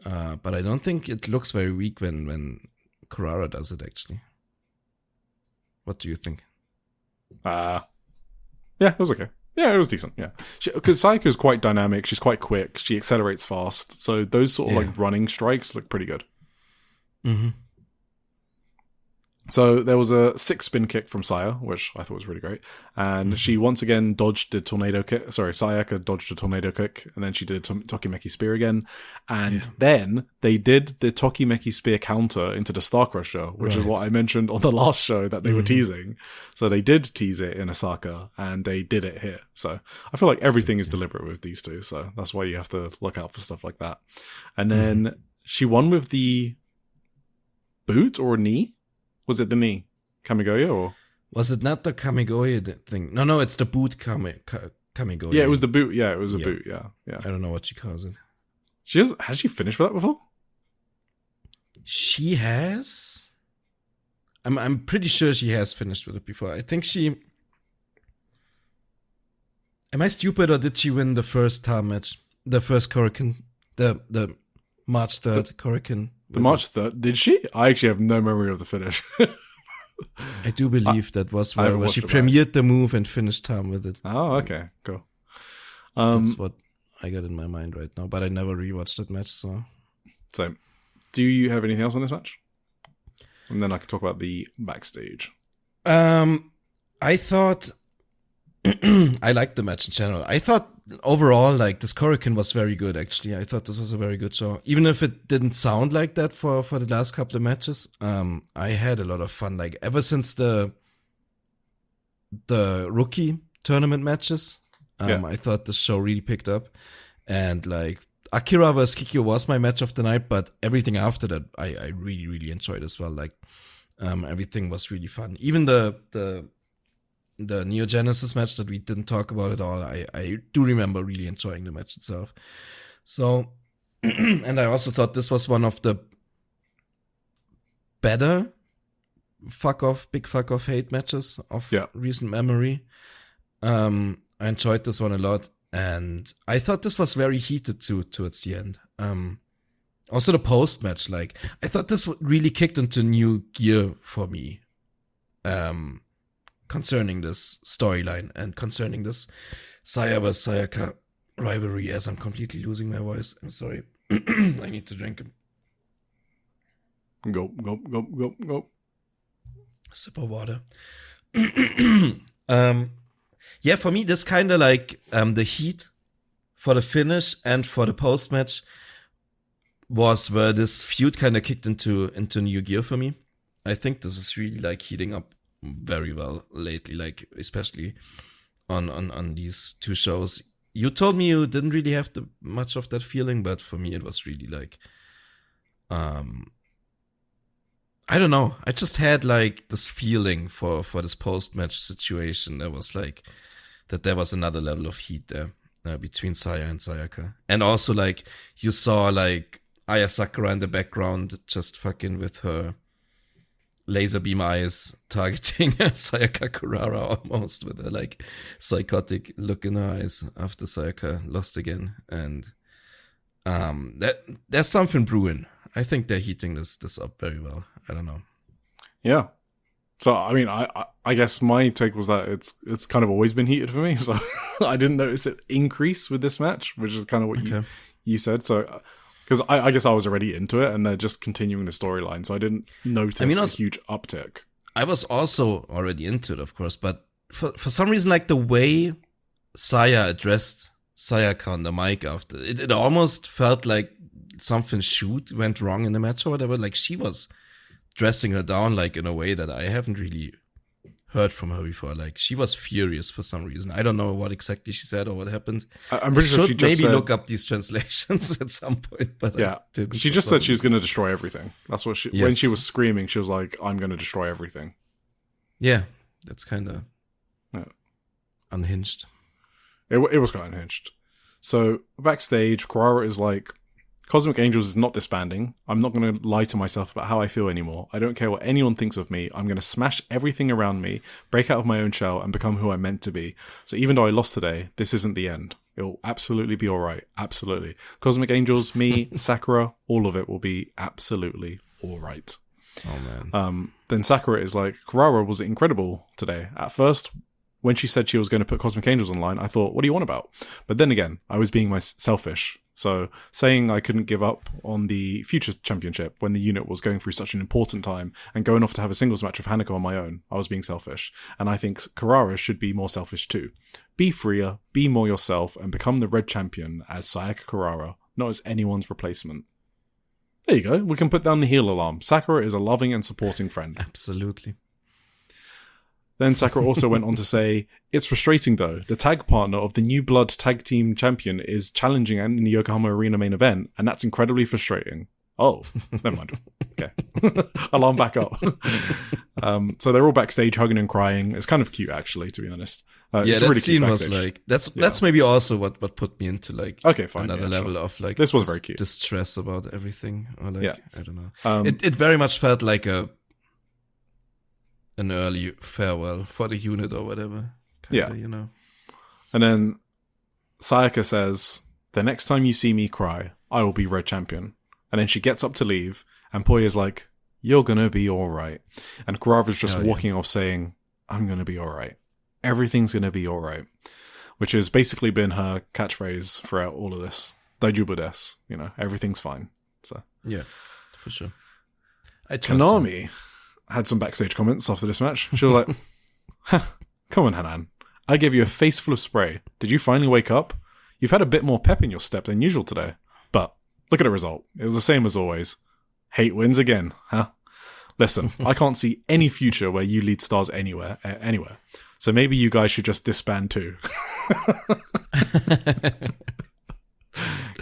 A: But I don't think it looks very weak when Kurara does it actually. What do you think?
B: Yeah, it was okay. Yeah, it was decent. Yeah, because Sayaka is quite dynamic. She's quite quick. She accelerates fast. So those sort of like running strikes look pretty good.
A: Mm-hmm.
B: So there was a 6 spin kick from Saya, which I thought was really great. And she once again dodged the tornado kick. Sorry, Sayaka dodged the tornado kick. And then she did a Tokimeki Spear again. And then they did the Tokimeki Spear counter into the Star Crusher, which is what I mentioned on the last show that they were teasing. So they did tease it in Osaka, and they did it here. So I feel like everything is deliberate with these two. So that's why you have to look out for stuff like that. And then she won with the boot or knee? Was it the knee? Kamigoya or?
A: Was it not the Kamigoya thing? No, it's the boot Kamigoya.
B: Yeah, it was the boot. Yeah, it was a boot. Yeah.
A: I don't know what she calls it.
B: Has she finished with that before?
A: She has. I'm pretty sure she has finished with it before. I think she. Am I stupid or did she win the first time match? The first Korakuen, the March 3rd Korakuen.
B: The March 3rd, did she? I actually have no memory of the finish.
A: I do believe that was where she premiered the move and finished time with it.
B: Oh, okay, cool.
A: That's what I got in my mind right now, but I never rewatched that match. So,
B: do you have anything else on this match? And then I can talk about the backstage.
A: I thought I liked the match in general. I thought overall, like, this Korakuen was very good, actually. I thought this was a very good show. Even if it didn't sound like that for the last couple of matches, I had a lot of fun. Like, ever since the rookie tournament matches, I thought the show really picked up. And, like, Akira vs. Kikyo was my match of the night, but everything after that, I really, really enjoyed as well. Like, everything was really fun. Even the Neo Genesis match that we didn't talk about at all, I do remember really enjoying the match itself. So, and I also thought this was one of the better big fuck off hate matches of recent memory. I enjoyed this one a lot, and I thought this was very heated towards the end. Also the post match, like, I thought this really kicked into new gear for me. Concerning this storyline and concerning this Saya vs. Sayaka rivalry, as I'm completely losing my voice. I'm sorry. I need to drink
B: Go.
A: sip of water. Yeah, for me, this kind of like the heat for the finish and for the post match was where this feud kind of kicked into new gear for me. I think this is really like heating up very well lately, like especially on these two shows. You told me you didn't really have much of that feeling, but for me it was really like, I don't know. I just had like this feeling for this post-match situation. There was like that there was another level of heat there between Saya and Sayaka, and also like you saw like Aya Sakura in the background just fucking with her laser beam eyes targeting Sayaka Kurara almost with a like psychotic look in her eyes after Sayaka lost again. And that there's something brewing. I think they're heating this up very well. I don't know. Yeah.
B: So I mean, I guess my take was that it's kind of always been heated for me. So I didn't notice it increase with this match, which is kind of what you said. So. Because I guess I was already into it, and they're just continuing the storyline, so I didn't notice a huge uptick.
A: I was also already into it, of course, but for some reason, like the way Saya addressed Sayaka on the mic after, it almost felt like something went wrong in the match or whatever. Like she was dressing her down like in a way that I haven't really heard from her before. Like, she was furious for some reason. I don't know what exactly she said or what happened.
B: I'm pretty sure she just
A: maybe
B: said,
A: look up these translations at some point. But
B: yeah, she just said she was going to destroy everything. That's what she. Yes. When she was screaming, she was like, "I'm going to destroy everything."
A: Yeah, that's kind of unhinged.
B: It was quite unhinged. So backstage, Kurara is like, Cosmic Angels is not disbanding. I'm not going to lie to myself about how I feel anymore. I don't care what anyone thinks of me. I'm going to smash everything around me, break out of my own shell, and become who I'm meant to be. So even though I lost today, this isn't the end. It'll absolutely be alright. Absolutely. Cosmic Angels, me, Sakura, all of it will be absolutely alright.
A: Oh, man.
B: Then Sakura is like, Kurara was incredible today. At first, when she said she was going to put Cosmic Angels online, I thought, what do you want about? But then again, I was being selfish. So saying I couldn't give up on the Future Championship when the unit was going through such an important time and going off to have a singles match with Hanako on my own, I was being selfish. And I think Kurara should be more selfish too. Be freer, be more yourself, and become the red champion as Sayaka Kurara, not as anyone's replacement. There you go. We can put down the heel alarm. Sakura is a loving and supporting friend.
A: Absolutely.
B: Then Sakura also went on to say, it's frustrating though. The tag partner of the New Blood Tag Team Champion is challenging in the Yokohama Arena main event, and that's incredibly frustrating. Oh, never mind. Okay. Alarm back up. So they're all backstage hugging and crying. It's kind of cute, actually, to be honest.
A: Yeah,
B: it's
A: that
B: really
A: scene was like, that's maybe also what put me into like another level of like
B: this was very cute.
A: Distress about everything. Or like, I don't know. It very much felt like an early farewell for the unit or whatever. Kinda, you know.
B: And then Sayaka says, the next time you see me cry, I will be red champion. And then she gets up to leave, and Poya's like, you're gonna be alright. And Kurara's just walking off saying, I'm gonna be alright. Everything's gonna be alright. Which has basically been her catchphrase throughout all of this. Daijoubu desu. You know, everything's fine. So
A: yeah, for sure.
B: Konami had some backstage comments after this match. She was like, come on, Hanan. I gave you a face full of spray. Did you finally wake up? You've had a bit more pep in your step than usual today. But look at the result. It was the same as always. Hate wins again, huh? Listen, I can't see any future where you lead stars anywhere. So maybe you guys should just disband too.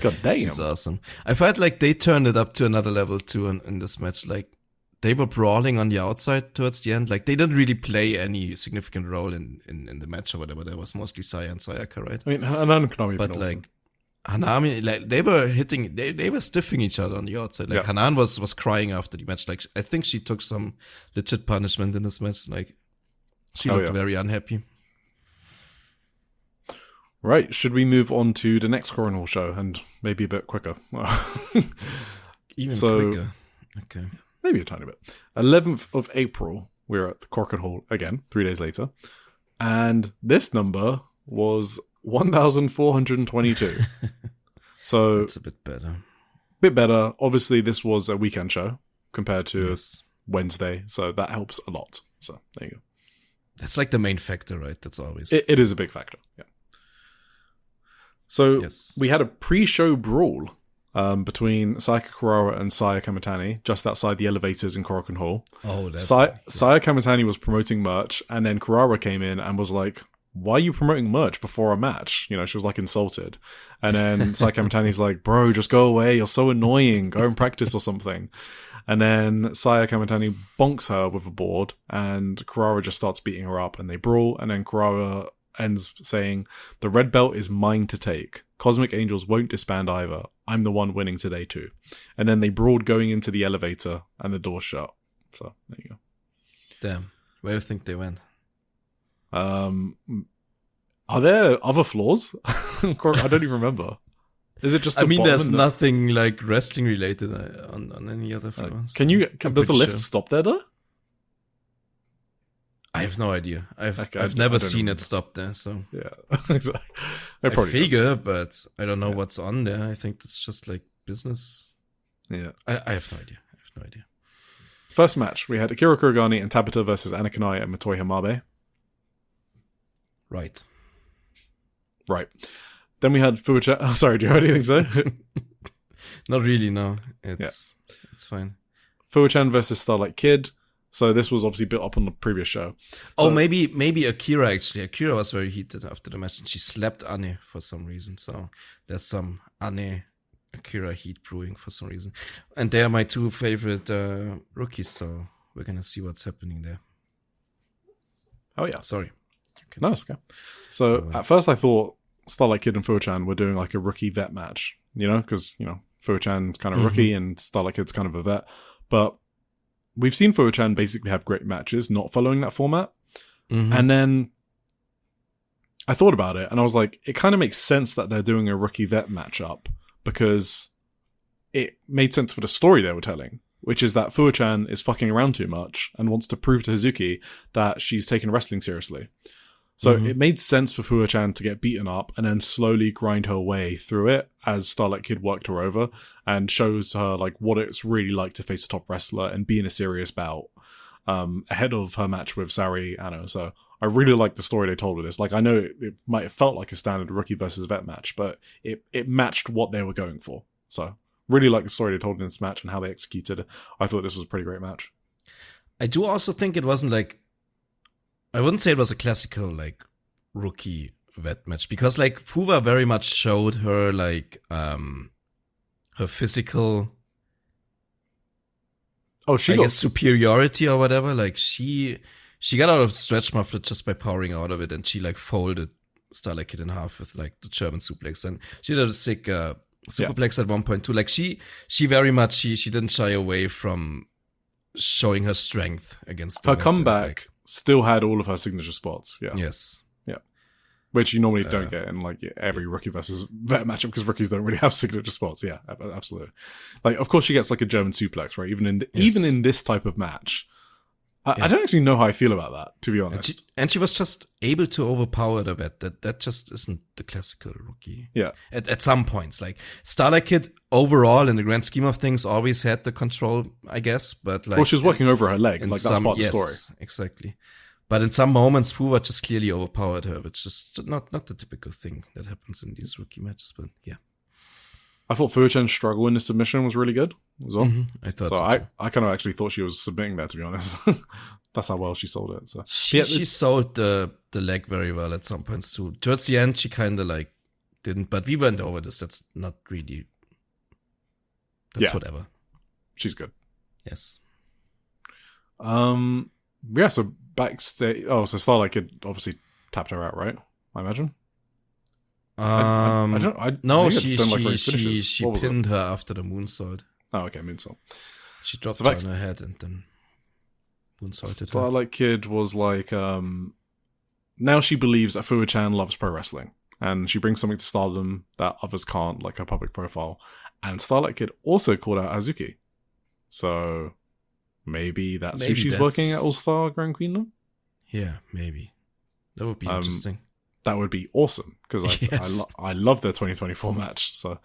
B: God damn.
A: She's awesome. I felt like they turned it up to another level too in this match. Like, they were brawling on the outside towards the end. Like, they didn't really play any significant role in the match or whatever. There was mostly Saya and Sayaka, right?
B: I mean, Hanan and Konami.
A: But like, Hanami, like, they were hitting, they were stiffing each other on the outside. Like, Hanan was crying after the match. Like, I think she took some legit punishment in this match. Like, she looked very unhappy.
B: Right. Should we move on to the next Korakuen Hall show and maybe a bit quicker?
A: Even quicker. Okay.
B: Maybe a tiny bit. 11th of April, we're at the Korakuen Hall again, 3 days later. And this number was 1,422. So
A: it's a bit better.
B: Obviously, this was a weekend show compared to Wednesday, so that helps a lot. So there you go.
A: That's like the main factor, right? That's always...
B: It is a big factor, yeah. So we had a pre-show brawl between Sayaka Kurara and Saya Kamitani just outside the elevators in Korakuen Hall.
A: Oh, that's
B: Saya Kamitani was promoting merch, and then Kurara came in and was like, why are you promoting merch before a match? You know, she was like insulted. And then Saya Kamitani's like, bro, just go away. You're so annoying. Go and practice or something. And then Saya Kamitani bonks her with a board, and Kurara just starts beating her up, and they brawl, and then Kurara ends saying, the red belt is mine to take. Cosmic Angels won't disband either. I'm the one winning today too. And then they brawled going into the elevator, and the door shut. So, there you go.
A: Damn. Where do you think they went?
B: Are there other floors? I don't even remember. Is it just the bottom?
A: There's nothing like wrestling related on any other floors.
B: Does the lift stop there though?
A: I have no idea. I've never seen it stop there, so
B: yeah, exactly.
A: I figure, but I don't know what's on there. I think it's just like business.
B: Yeah,
A: I have no idea.
B: First match, we had Akira Kurogane and Tabata versus Anakanai and Motoi Hamabe.
A: Right.
B: Then we had Fuucha. Oh, sorry, do you have anything to say?
A: Not really, no. It's fine.
B: Fuwa-chan versus Starlight Kid. So this was obviously built up on the previous show. So,
A: maybe Akira actually. Akira was very heated after the match and she slapped Ane for some reason. So there's some Ane Akira heat brewing for some reason. And they are my two favorite rookies, so we're gonna see what's happening there.
B: Oh yeah.
A: Sorry.
B: No, it's okay. So at first I thought Starlight Kid and Fuwa-chan were doing like a rookie vet match, because, Fuwa-chan's kind of rookie and Starlight Kid's kind of a vet. But we've seen Fuwa-chan basically have great matches, not following that format. Mm-hmm. And then I thought about it and I was like, it kind of makes sense that they're doing a rookie vet matchup because it made sense for the story they were telling, which is that Fuwa-chan is fucking around too much and wants to prove to Hazuki that she's taking wrestling seriously. So it made sense for Fuwa-chan to get beaten up and then slowly grind her way through it as Starlight Kid worked her over and shows to her like what it's really like to face a top wrestler and be in a serious bout ahead of her match with Sari Ano. So I really like the story they told with this. Like I know it might have felt like a standard rookie versus vet match, but it matched what they were going for. So really like the story they told in this match and how they executed it. I thought this was a pretty great match.
A: I do also think it wasn't like, I wouldn't say it was a classical like rookie vet match because like Fuwa very much showed her like her physical superiority or whatever. Like she got out of stretch muffler just by powering out of it and she like folded Starlight Kid in half with like the German suplex and she did a sick superplex at one point too. Like she very much she didn't shy away from showing her strength against
B: her comeback. Still had all of her signature spots. Yeah.
A: Yes.
B: Yeah. Which you normally don't get in like every rookie versus vet matchup because rookies don't really have signature spots. Yeah, absolutely. Like, of course, she gets like a German suplex, right? Even in this type of match. I don't actually know how I feel about that, to be honest.
A: And she was just able to overpower the vet. That just isn't the classical rookie.
B: Yeah.
A: At some points, like Starlight Kid overall in the grand scheme of things always had the control, I guess. But like,
B: well, she was working over her leg. Like that's part of the story.
A: Exactly. But in some moments, Fuwa just clearly overpowered her, which is not the typical thing that happens in these rookie matches. But yeah.
B: I thought Fuwa-chan's struggle in the submission was really good as well.
A: Mm-hmm. I thought so.
B: I kind of actually thought she was submitting that, to be honest. That's how well she sold it. So
A: she sold the leg very well at some points too. Towards the end, she kind of like didn't, but we went over this. That's not really. That's whatever.
B: She's good.
A: Yes.
B: Yeah. So backstage. Oh, so Starlight Kid obviously tapped her out, right? I imagine.
A: She pinned her after the moonsault.
B: Oh, okay, moonsault.
A: She dropped her on her head and then moonsaulted her.
B: Starlight Kid was like, now she believes that Fuwa-chan loves pro wrestling, and she brings something to Stardom that others can't, like her public profile. And Starlight Kid also called out Hazuki, so maybe that's who she's working at All Star Grand Queendom.
A: Yeah, maybe that would be interesting.
B: That would be awesome because I love their 2024 match. So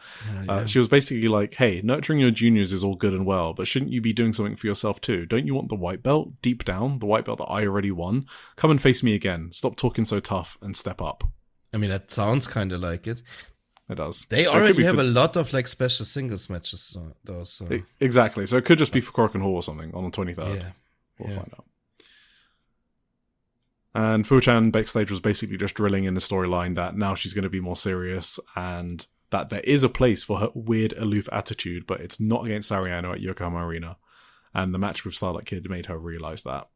B: she was basically like, hey, nurturing your juniors is all good and well, but shouldn't you be doing something for yourself too? Don't you want the white belt deep down, the white belt that I already won? Come and face me again. Stop talking so tough and step up.
A: I mean, that sounds kind of like it.
B: It does.
A: They already have a lot of like special singles matches though. So.
B: Exactly. So it could just be for Korakuen Hall or something on the 23rd.
A: Yeah.
B: We'll find out. And Fuwa-chan backstage was basically just drilling in the storyline that now she's going to be more serious and that there is a place for her weird, aloof attitude, but it's not against Sari Ano at Yokohama Arena. And the match with Starlight Kid made her realize that.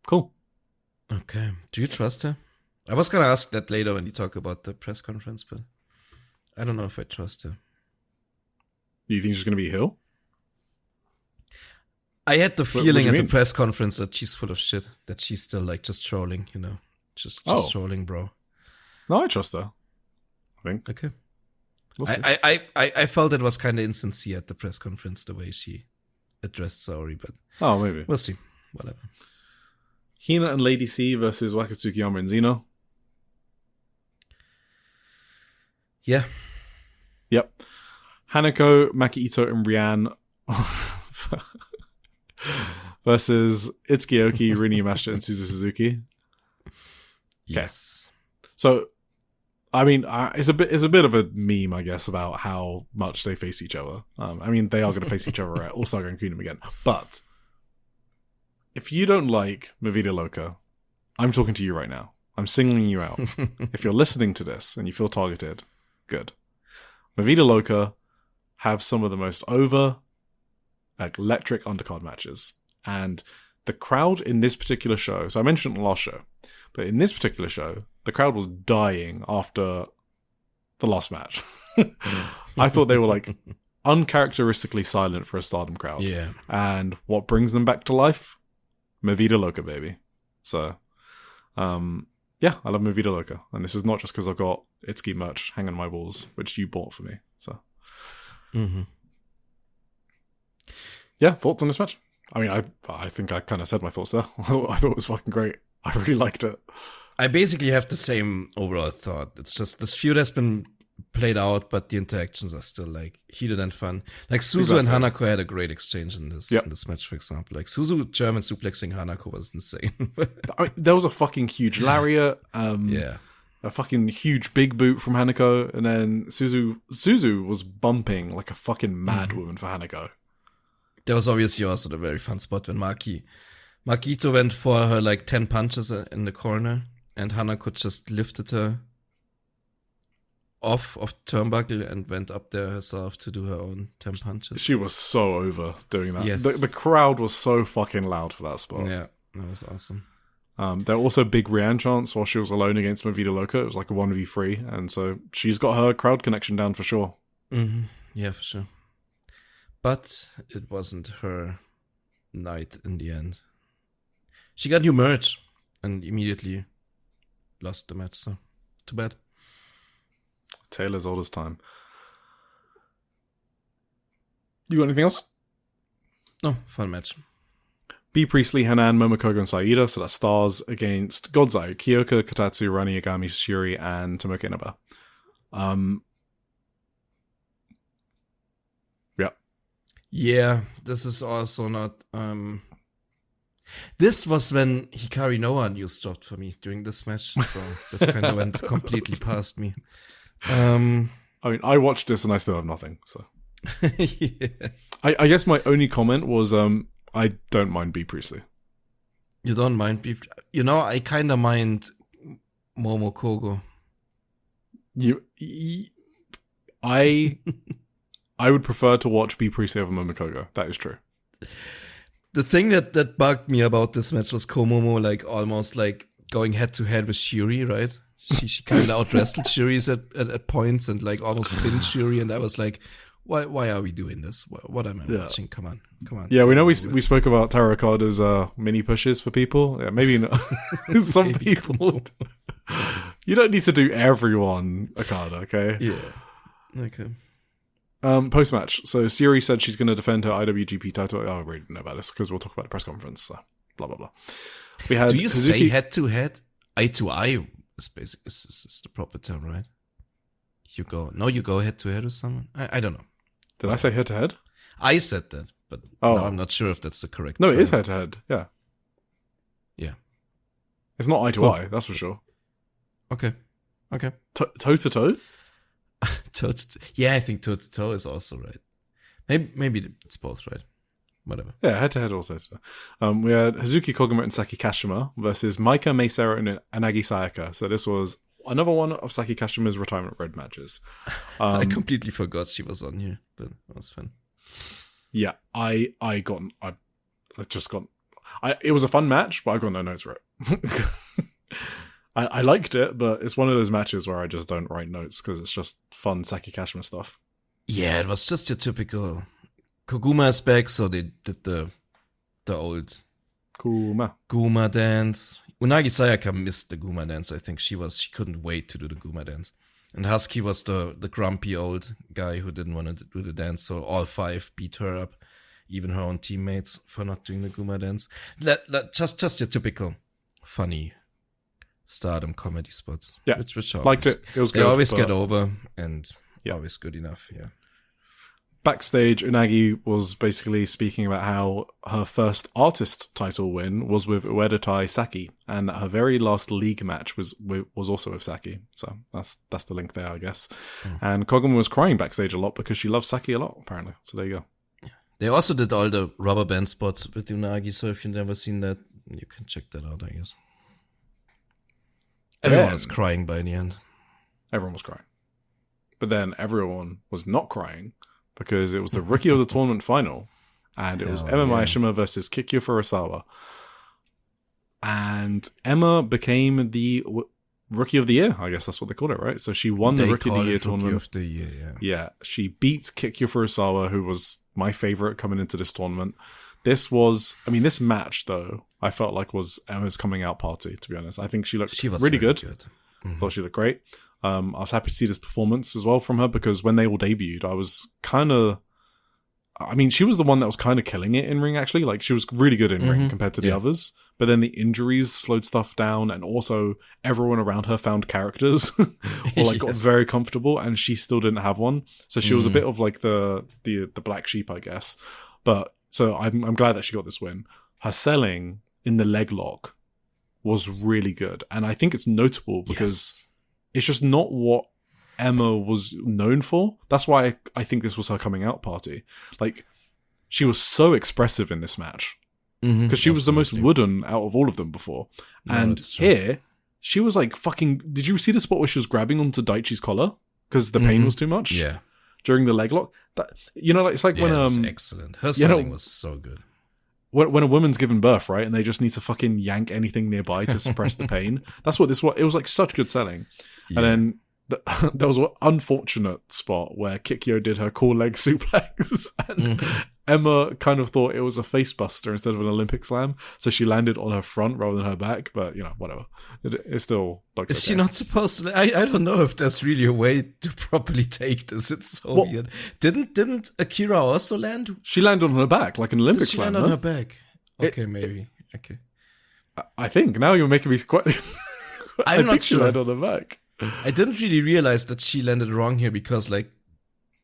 B: Cool.
A: Okay. Do you trust her? I was going to ask that later when you talk about the press conference, but I don't know if I trust her.
B: Do you think she's going to be a heel?
A: I had the feeling at the press conference that she's full of shit, that she's still like just trolling, just trolling, bro.
B: No, I trust her. I think.
A: Okay. We'll I felt it was kind of insincere at the press conference the way she addressed Saori, but
B: maybe
A: we'll see. Whatever.
B: Hina and Lady C versus Wakatsuki Yama and Zeno.
A: Yeah.
B: Yep. Hanako, Maki Ito, and Rianne versus Itsuki Aoki, Rin Yamashita, and Suzu Suzuki.
A: Yes.
B: So, I mean, it's a bit of a meme, I guess, about how much they face each other. I mean, they are going to face each other at All-Star Grand Kingdom again. But if you don't like Movida Loca, I'm talking to you right now. I'm singling you out. If you're listening to this and you feel targeted, good. Movida Loca have some of the most over, like, electric undercard matches. And the crowd in this particular show, so I mentioned it in the last show, but in this particular show, the crowd was dying after the last match. I thought they were like uncharacteristically silent for a Stardom crowd.
A: Yeah.
B: And what brings them back to life? Movida Loca, baby. So, yeah, I love Movida Loca. And this is not just because I've got Itsuki merch hanging on my walls, which you bought for me. So, yeah, thoughts on this match? I mean, I think I kind of said my thoughts there. I thought it was fucking great. I really liked it.
A: I basically have the same overall thought. It's just this feud has been played out, but the interactions are still like heated and fun. Like Suzu and Hanako had a great exchange in this match, for example. Like Suzu German suplexing Hanako was insane.
B: I mean, there was a fucking huge lariat. A fucking huge big boot from Hanako, and then Suzu was bumping like a fucking mad woman for Hanako.
A: There was obviously also the very fun spot when Makito went for her like 10 punches in the corner, and Hanako just lifted her off of turnbuckle and went up there herself to do her own 10 punches.
B: She was so over doing that.
A: Yes.
B: The crowd was so fucking loud for that spot.
A: Yeah, that was awesome.
B: There were also big Rian chants while she was alone against Movida Loca. It was like a 1v3, and so she's got her crowd connection down for sure.
A: Mm-hmm. Yeah, for sure. But it wasn't her night in the end. She got new merch and immediately lost the match, so too bad.
B: Taylor's old as time. You got anything else?
A: No, fun match.
B: B. Priestley, Hanan, Momokogo, and Saida. So that's Stars against Godzai, Kyoka, Katatsu, Rani Yagami, Shuri, and Tomoka Inaba.
A: Yeah, this is also not... This was when Hikari Noah news dropped for me during this match, so this kind of went completely past me.
B: I mean, I watched this and I still have nothing, so...
A: Yeah.
B: I guess my only comment was, I don't mind B. Priestley.
A: You don't mind B... You know, I kind of mind Momokogo.
B: I would prefer to watch B. Priestley over Momokogo. That is true.
A: The thing that bugged me about this match was Komomo, like, almost, like, going head-to-head with Shuri, right? She kind of out-wrestled Shuri at points and, like, almost pinned Shuri, and I was like, why are we doing this? What am I watching? Come on.
B: Yeah, we know we spoke about Tarot Okada's mini pushes for people. Yeah, maybe not. Some people... You don't need to do everyone Okada, okay?
A: Yeah. Okay.
B: Post-match. So Siri said she's going to defend her IWGP title. Oh, I already know about this because we'll talk about the press conference. So blah, blah, blah. We had
A: Do you
B: Hazuki...
A: say head-to-head? Eye-to-eye is basically is the proper term, right? You go head-to-head with someone? I don't know.
B: Did I say head-to-head?
A: I said that, but now I'm not sure if that's the correct
B: term.
A: term.
B: It is head-to-head, yeah.
A: Yeah.
B: It's not eye-to-eye, that's for sure.
A: Okay.
B: Toe-to-toe?
A: Yeah, I think toe-to-toe is also right. Maybe it's both right. Whatever.
B: Yeah, head-to-head also. We had Hazuki Koguma and Saki Kashima versus Maika, Meisera, and Anagi Sayaka. So this was another one of Saki Kashima's retirement road matches.
A: I completely forgot she was on here, but that was fun.
B: Yeah, it was a fun match, but I got no notes for it. I liked it, but it's one of those matches where I just don't write notes because it's just fun Saki Kashima stuff.
A: Yeah, it was just your typical Koguma is back, so they did the old Guma dance. Unagi Sayaka missed the Guma dance. I think she couldn't wait to do the Guma dance. And Husky was the grumpy old guy who didn't want to do the dance, so all five beat her up, even her own teammates, for not doing the Guma dance. Just your typical funny Stardom comedy spots.
B: Yeah,
A: which
B: liked it. It was good.
A: They always get over and always good enough. Yeah.
B: backstage, Unagi was basically speaking about how her first artist title win was with Ueda Saki, and that her very last league match was also with Saki. So that's the link there, I guess. And Koguma was crying backstage a lot because she loves Saki a lot, apparently. So there you go.
A: They also did all the rubber band spots with Unagi, so if you've never seen that, you can check that out, I guess. Everyone was crying by the end.
B: Everyone was crying. But then everyone was not crying because it was the Rookie of the Tournament final, and it was Emma Maeshima versus Kikyo Furusawa. And Emma became the Rookie of the Year, I guess that's what they called it, right? So she won the Rookie of the Year tournament.
A: Rookie of the Year,
B: yeah. She beat Kikyo Furusawa, who was my favorite coming into this tournament. This match, though, I felt like was Emma's coming out party, to be honest. I think she looked really good. Mm-hmm. Thought she looked great. I was happy to see this performance as well from her, because when they all debuted, I was she was the one that was kind of killing it in ring, actually. Like, she was really good in ring compared to the others. But then the injuries slowed stuff down, and also everyone around her found characters or got very comfortable, and she still didn't have one. So she was a bit of like the black sheep, I guess. But so I'm glad that she got this win. Her selling in the leg lock was really good, and I think it's notable because it's just not what Emma was known for. That's why I think this was her coming out party. Like, she was so expressive in this match. Because she was the most wooden out of all of them before. And here, she was like fucking... Did you see the spot where she was grabbing onto Daichi's collar? Because the pain was too much?
A: Yeah.
B: During the leg lock? It's like when...
A: it was excellent. Her selling was so good.
B: When a woman's given birth, right? And they just need to fucking yank anything nearby to suppress the pain. That's what this was. It was like such good selling. Yeah. And then... there was an unfortunate spot where Kikyo did her cool leg suplex, and Emma kind of thought it was a face buster instead of an Olympic slam, so she landed on her front rather than her back. But whatever, it's still like.
A: Is she not supposed to? I don't know if that's really a way to properly take this. It's so weird. Didn't Akira also land?
B: She landed on her back like an Olympic
A: slam.
B: Did she
A: land on her back? Okay, maybe. Okay.
B: I think now you're making me quite.
A: I'm not sure.
B: She landed on her back.
A: I didn't really realize that she landed wrong here, because like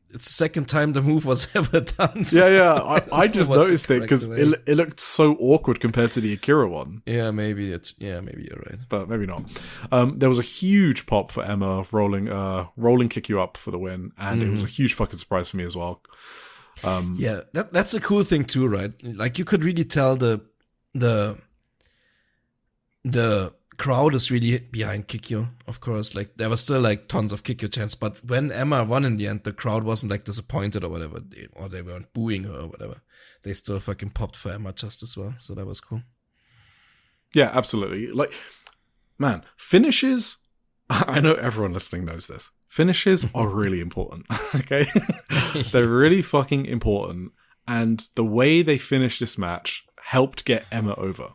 A: it's the second time the move was ever done.
B: So I just noticed it because it looked so awkward compared to the Akira one.
A: Yeah, maybe you're right,
B: but maybe not. There was a huge pop for Emma rolling Kikyo up for the win, and it was a huge fucking surprise for me as well.
A: That's a cool thing too, right? Like, you could really tell the crowd is really behind Kikyo, of course. Like, there was still like tons of Kikyo chants, but when Emma won in the end, the crowd wasn't like disappointed or whatever, or they weren't booing her or whatever. They still fucking popped for Emma just as well, so that was cool.
B: Yeah, absolutely. Like, man, finishes, I know everyone listening knows this. Finishes are really important, okay? They're really fucking important, and the way they finished this match helped get Emma over.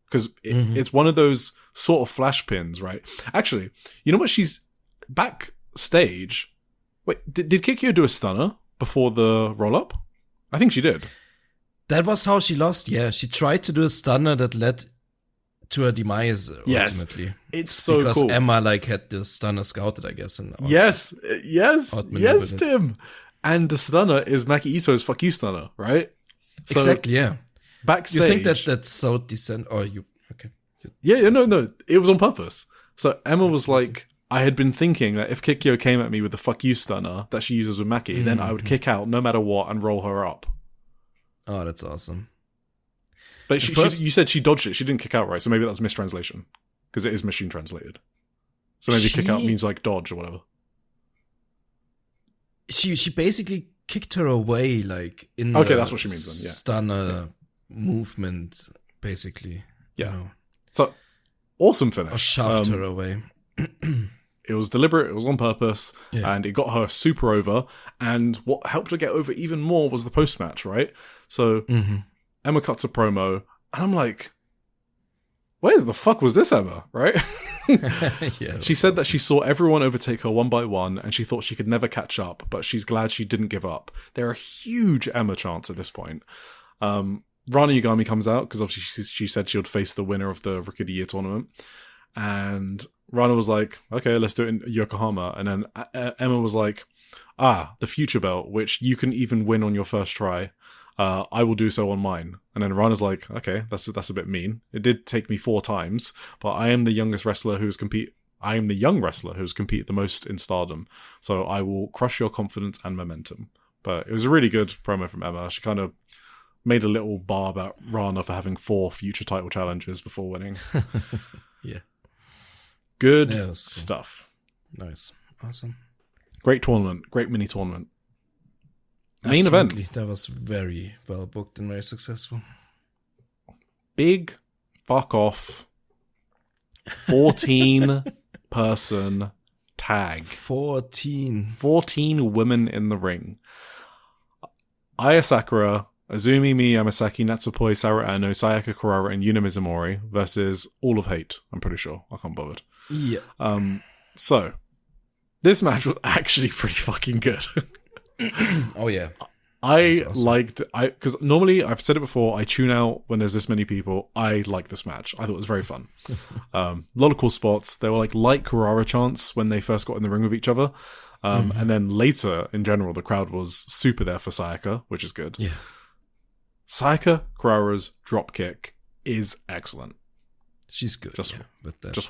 B: Because it's one of those sort of flash pins, right? Actually, you know what? She's backstage. Wait, did Kikyo do a stunner before the roll-up? I think she did.
A: That was how she lost, yeah. She tried to do a stunner that led to her demise, ultimately.
B: It's so
A: because
B: cool.
A: Because Emma, had the stunner scouted, I guess. And
B: yes, Tim. And the stunner is Maki Ito's fuck you stunner, right? So,
A: exactly, yeah.
B: Backstage.
A: You think that's so decent? Or you... Okay.
B: Yeah, no. It was on purpose. So Emma was like, I had been thinking that if Kikyo came at me with the fuck you stunner that she uses with Maki, then I would kick out no matter what and roll her up.
A: Oh, that's awesome.
B: But you said she dodged it. She didn't kick out, right? So maybe that's mistranslation. Because it is machine translated. So maybe kick out means like dodge or whatever.
A: She basically kicked her away, like, in
B: okay, that's what she means then, yeah.
A: Stunner movement, basically.
B: Yeah.
A: You know.
B: So, awesome finish.
A: Or shoved her away.
B: It was deliberate, it was on purpose, and it got her super over. And what helped her get over even more was the post-match, right? So, Emma cuts a promo, and I'm like, where the fuck was this Emma, right? She said that she saw everyone overtake her one by one, and she thought she could never catch up, but she's glad she didn't give up. There are huge Emma chants at this point. Rana Yagami comes out, because obviously she said she would face the winner of the Rookie of the Year tournament. And Rana was like, okay, let's do it in Yokohama. And then Emma was like, the future belt, which you can even win on your first try. I will do so on mine. And then Rana's like, okay, that's a bit mean. It did take me 4 times, but I am the youngest wrestler I am the young wrestler who's competed the most in Stardom. So I will crush your confidence and momentum. But it was a really good promo from Emma. She kind of made a little bar about Rana for having 4 future title challenges before winning.
A: Yeah.
B: Good stuff.
A: Nice. Awesome.
B: Great tournament. Great mini tournament.
A: Absolutely.
B: Main event.
A: That was very well booked and very successful.
B: Big fuck off 14-person tag.
A: 14
B: women in the ring. Aya Sakura, Azumi, Mi Yamasaki, Natsupoi, Sara Ano, Sayaka Kurara, and Yuna Mizumori versus All of Hate, I'm pretty sure. I can't bother.
A: Yeah.
B: So, this match was actually pretty fucking good.
A: Oh, yeah.
B: Because normally, I've said it before, I tune out when there's this many people. I like this match. I thought it was very fun. A lot of cool spots. They were like light Kurara chants when they first got in the ring with each other. And then later, in general, the crowd was super there for Sayaka, which is good.
A: Yeah.
B: Sayaka Kurara's dropkick is excellent.
A: She's good. Just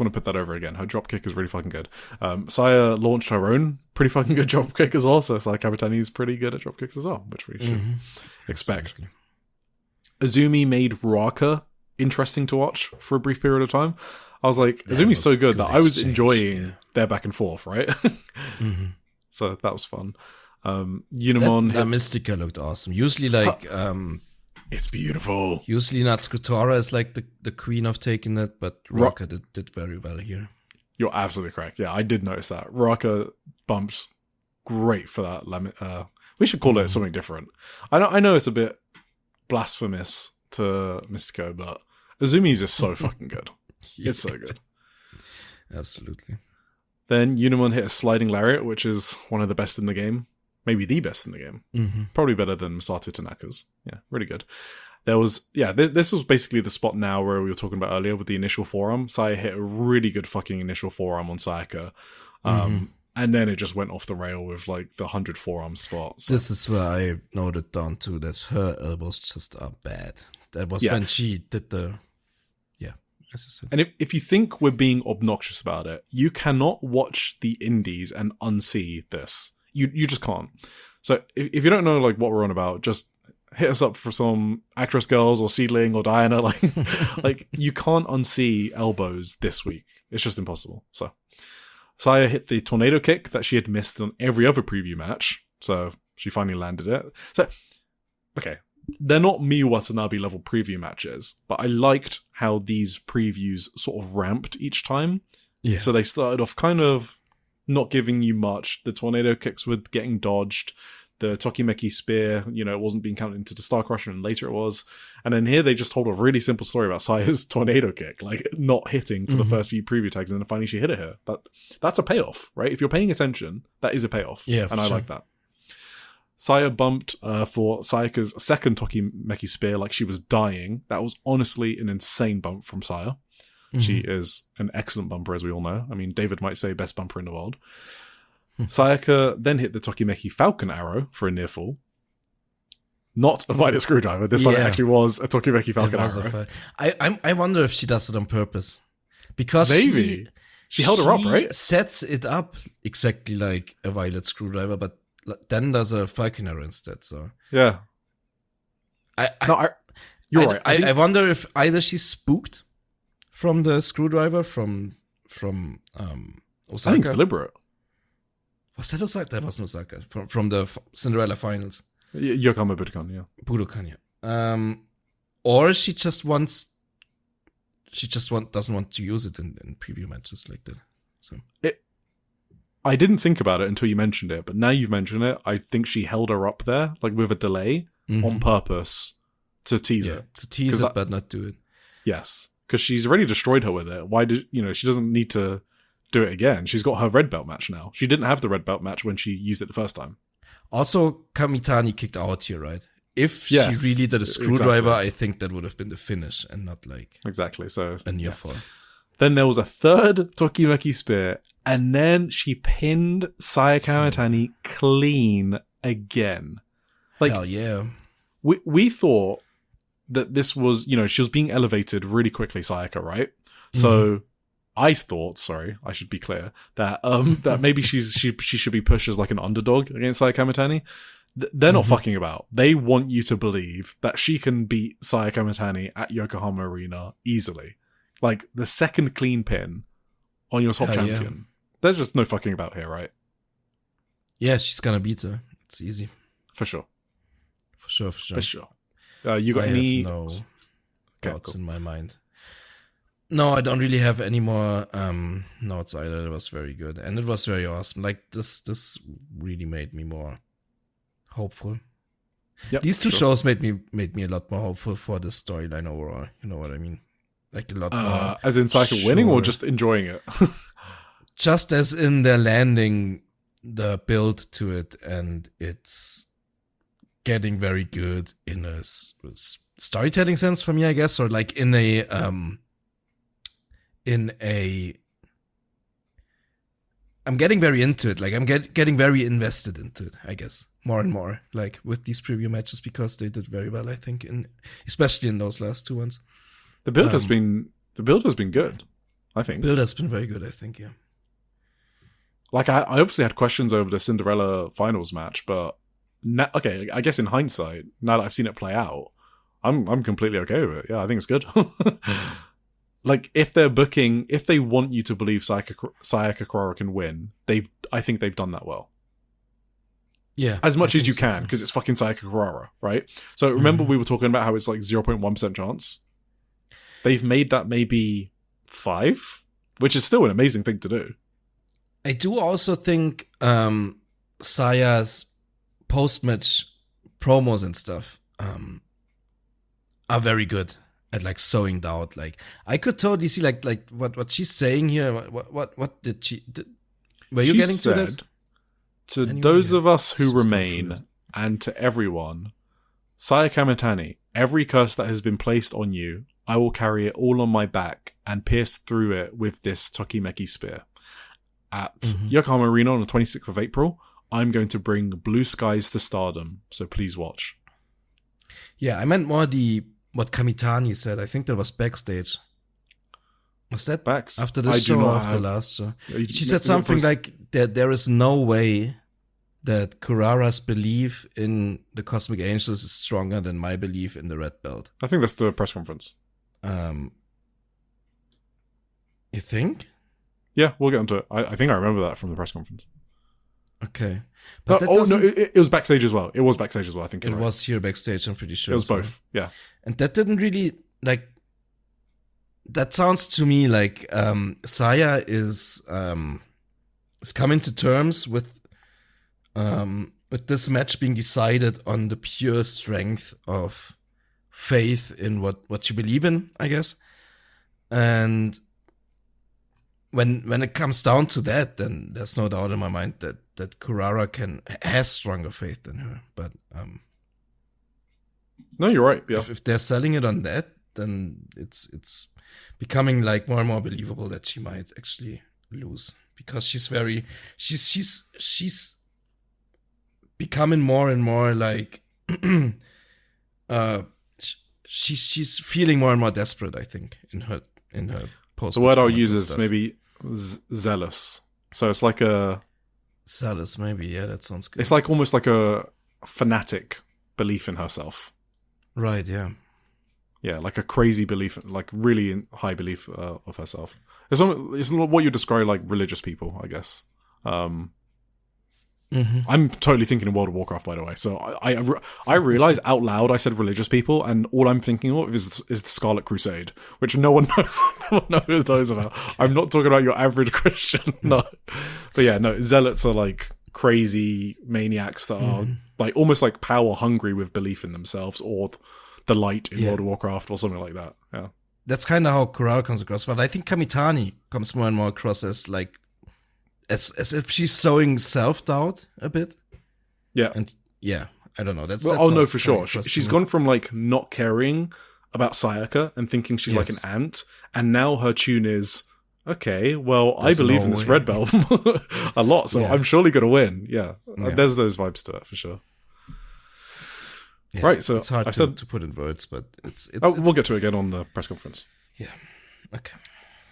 B: want to put that over again. Her dropkick is really fucking good. Saya launched her own pretty fucking good dropkick as well, so it's like Kamitani is pretty good at dropkicks as well, which we should expect. Absolutely. Azumi made Ruaka interesting to watch for a brief period of time. I was like, Azumi's so good that I was enjoying their back and forth, right? So that was fun. Unimon...
A: That Mystica looked awesome. Usually, like...
B: it's beautiful.
A: Usually Natsukutora is like the queen of taking it, but Ruaka did very well here.
B: You're absolutely correct. Yeah, I did notice that. Ruaka bumps great for that. We should call it something different. I know it's a bit blasphemous to Mystico, but Azumi's is so fucking good. Yeah. It's so good.
A: Absolutely. Then
B: Unimon hit a sliding lariat, which is one of the best in the game. Maybe the best in the game. Probably better than Masato Tanaka's. Yeah, really good. There was, this was basically the spot now where we were talking about earlier with the initial forearm. Saya hit a really good fucking initial forearm on Sayaka. And then it just went off the rail with like the 100 forearm spots.
A: This is where I noted down too that her elbows just are bad. That was when she did the...
B: And if you think we're being obnoxious about it, you cannot watch the indies and unsee this. You just can't. So if you don't know like what we're on about, just hit us up for some Actress Girls or Seedling or Diana. Like you can't unsee elbows this week. It's just impossible. So Saya hit the tornado kick that she had missed on every other preview match. So she finally landed it. So, okay. They're not Miyu Watanabe level preview matches, but I liked how these previews sort of ramped each time. Yeah. So they started off kind of not giving you much. The tornado kicks were getting dodged. The Tokimeki spear, it wasn't being counted into the Star Crusher, and later it was. And then here they just told a really simple story about Saya's tornado kick, like not hitting for the first few preview tags, and then finally she hit it here. That's a payoff, right? If you're paying attention, that is a payoff.
A: Yeah,
B: and I like that. Saya bumped for Sayaka's second Tokimeki spear like she was dying. That was honestly an insane bump from Saya. She is an excellent bumper, as we all know. I mean, David might say best bumper in the world. Sayaka then hit the Tokimeki Falcon Arrow for a near fall. Not a violet screwdriver. This time it actually was a Tokimeki Falcon Arrow.
A: I wonder if she does it on purpose. Because
B: maybe. She held her up, right?
A: Sets it up exactly like a violet screwdriver, but then there's a Falcon Arrow instead, so...
B: Yeah. You're right.
A: I wonder if either she's spooked from the screwdriver from Osaka.
B: I think it's deliberate.
A: Was that Osaka? That wasn't Osaka. From the Cinderella finals.
B: Yokohama Budokan, yeah.
A: Budokan, yeah. Or she just doesn't want to use it in preview matches like that. So
B: I didn't think about it until you mentioned it, but now you've mentioned it, I think she held her up there, like with a delay, on purpose to tease it.
A: To tease it, but not do it.
B: Yes, because she's already destroyed her with it. Why did she doesn't need to do it again. She's got her red belt match now. She didn't have the red belt match when she used it the first time.
A: Also, Kamitani kicked out here, right? If she really did a screwdriver, I think that would have been the finish and not like
B: exactly. So
A: a near fall.
B: Then there was a third Tokimeki spear And then she pinned Saya Kamitani clean again. Like,
A: hell yeah.
B: We thought that this was, you know, she was being elevated really quickly, Sayaka, right? So I thought, sorry, I should be clear, that that maybe she should be pushed as like an underdog against Saya Kamitani. They're not fucking about. They want you to believe that she can beat Saya Kamitani at Yokohama Arena easily. Like, the second clean pin on your top champion. Yeah. There's just no fucking about here, right?
A: Yeah, she's gonna beat her. It's easy.
B: For sure.
A: For sure.
B: You got any...
A: no doubts in my mind. No, I don't really have any more notes either. It was very good. And it was very awesome. Like, this really made me more hopeful. Yep, these two shows made me a lot more hopeful for the storyline overall. You know what I mean? Like, a lot more.
B: As in Sayaka winning or just enjoying it?
A: Just as in they're landing the build to it, and it's getting very good in a storytelling sense for me, I guess, or like in a I'm getting very into it. Like, I'm getting very invested into it, I guess, more and more, like with these preview matches, because they did very well, I think, especially in those last two ones.
B: The build has been good, I think.
A: Build has been very good, I think, yeah.
B: Like, I obviously had questions over the Cinderella finals match, but okay, I guess in hindsight, now that I've seen it play out, I'm completely okay with it. Yeah, I think it's good. Like, if they want you to believe Sayaka Kurara can win, I think they've done that well.
A: Yeah.
B: As much as you can, because it's fucking Sayaka Kurara, right? So remember we were talking about how it's like 0.1% chance? They've made that maybe 5, which is still an amazing thing to do.
A: I do also think Saya's post-match promos and stuff are very good at like sowing doubt. Like, I could totally see like what she's saying here. What did she? Were you getting to that?
B: To anyway, those of us who remain, and to everyone, Saya Kamitani, every curse that has been placed on you, I will carry it all on my back and pierce through it with this Tokimeki spear. At Yokohama Arena on the 26th of April, I'm going to bring blue skies to Stardom, so please watch.
A: Yeah, I meant more what Kamitani said. I think that was backstage. Was that after the show or after the last show? She said something like that there is no way that Kurara's belief in the Cosmic Angels is stronger than my belief in the Red Belt.
B: I think that's the press conference.
A: You think?
B: Yeah, we'll get into it. I think I remember that from the press conference.
A: Okay.
B: But it was backstage as well. It was backstage as well, I think.
A: It was here backstage, I'm pretty sure.
B: It was both, yeah.
A: And that didn't really, like, that sounds to me like Saya is coming to terms with this match being decided on the pure strength of faith in what you believe in, I guess. And when it comes down to that, then there's no doubt in my mind that Kurara has stronger faith than her. But
B: no, you're right. Yeah.
A: If they're selling it on that, then it's becoming like more and more believable that she might actually lose, because she's becoming more and more like she's feeling more and more desperate, I think, in her post.
B: The word I'll use is maybe zealous. So it's like a
A: zealous, maybe. Yeah, that sounds good.
B: It's like almost like a fanatic belief in herself.
A: Right. Yeah.
B: Yeah, like a crazy belief, like really high belief of herself. It's what you describe like religious people, I guess. I'm totally thinking of World of Warcraft, by the way. So I realized out loud I said religious people, and all I'm thinking of is the Scarlet Crusade, which no one knows. No one knows about. I'm not talking about your average Christian, no. But yeah, no, zealots are like crazy maniacs that are like almost like power hungry with belief in themselves, or the light in World of Warcraft, or something like that. Yeah,
A: that's kind of how Kurara comes across. But I think Kamitani comes more and more across as like as if she's sowing self-doubt a bit.
B: Yeah.
A: And yeah, I don't know. That's
B: no, for sure. She's gone from like not caring about Sayaka and thinking she's like an ant, and now her tune is, okay, well,
A: There's
B: I believe
A: no
B: in this
A: way.
B: red belt a lot, so
A: Yeah.
B: I'm surely going to win. Yeah.
A: Yeah.
B: There's those vibes to it for sure.
A: Yeah,
B: Right, so
A: it's hard
B: I
A: to,
B: said-
A: to put in words, but it's
B: We'll get to it again on the press conference.
A: yeah. Okay.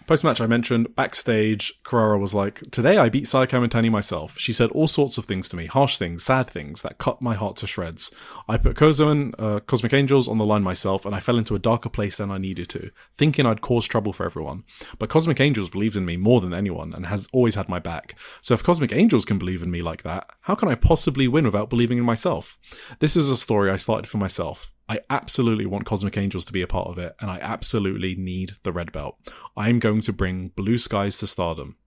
B: Post-match, I mentioned, backstage, Carrara was like, today I beat Sayaka Mitani myself. She said all sorts of things to me, harsh things, sad things, that cut my heart to shreds. I put Kozo and Cosmic Angels on the line myself, and I fell into a darker place than I needed to, thinking I'd cause trouble for everyone. But Cosmic Angels believed in me more than anyone, and has always had my back. So if Cosmic Angels can believe in me like that, how can I possibly win without believing in myself? This is a story I started for myself. I absolutely want Cosmic Angels to be a part of it, and I absolutely need the red belt. I'm going to bring blue skies to Stardom.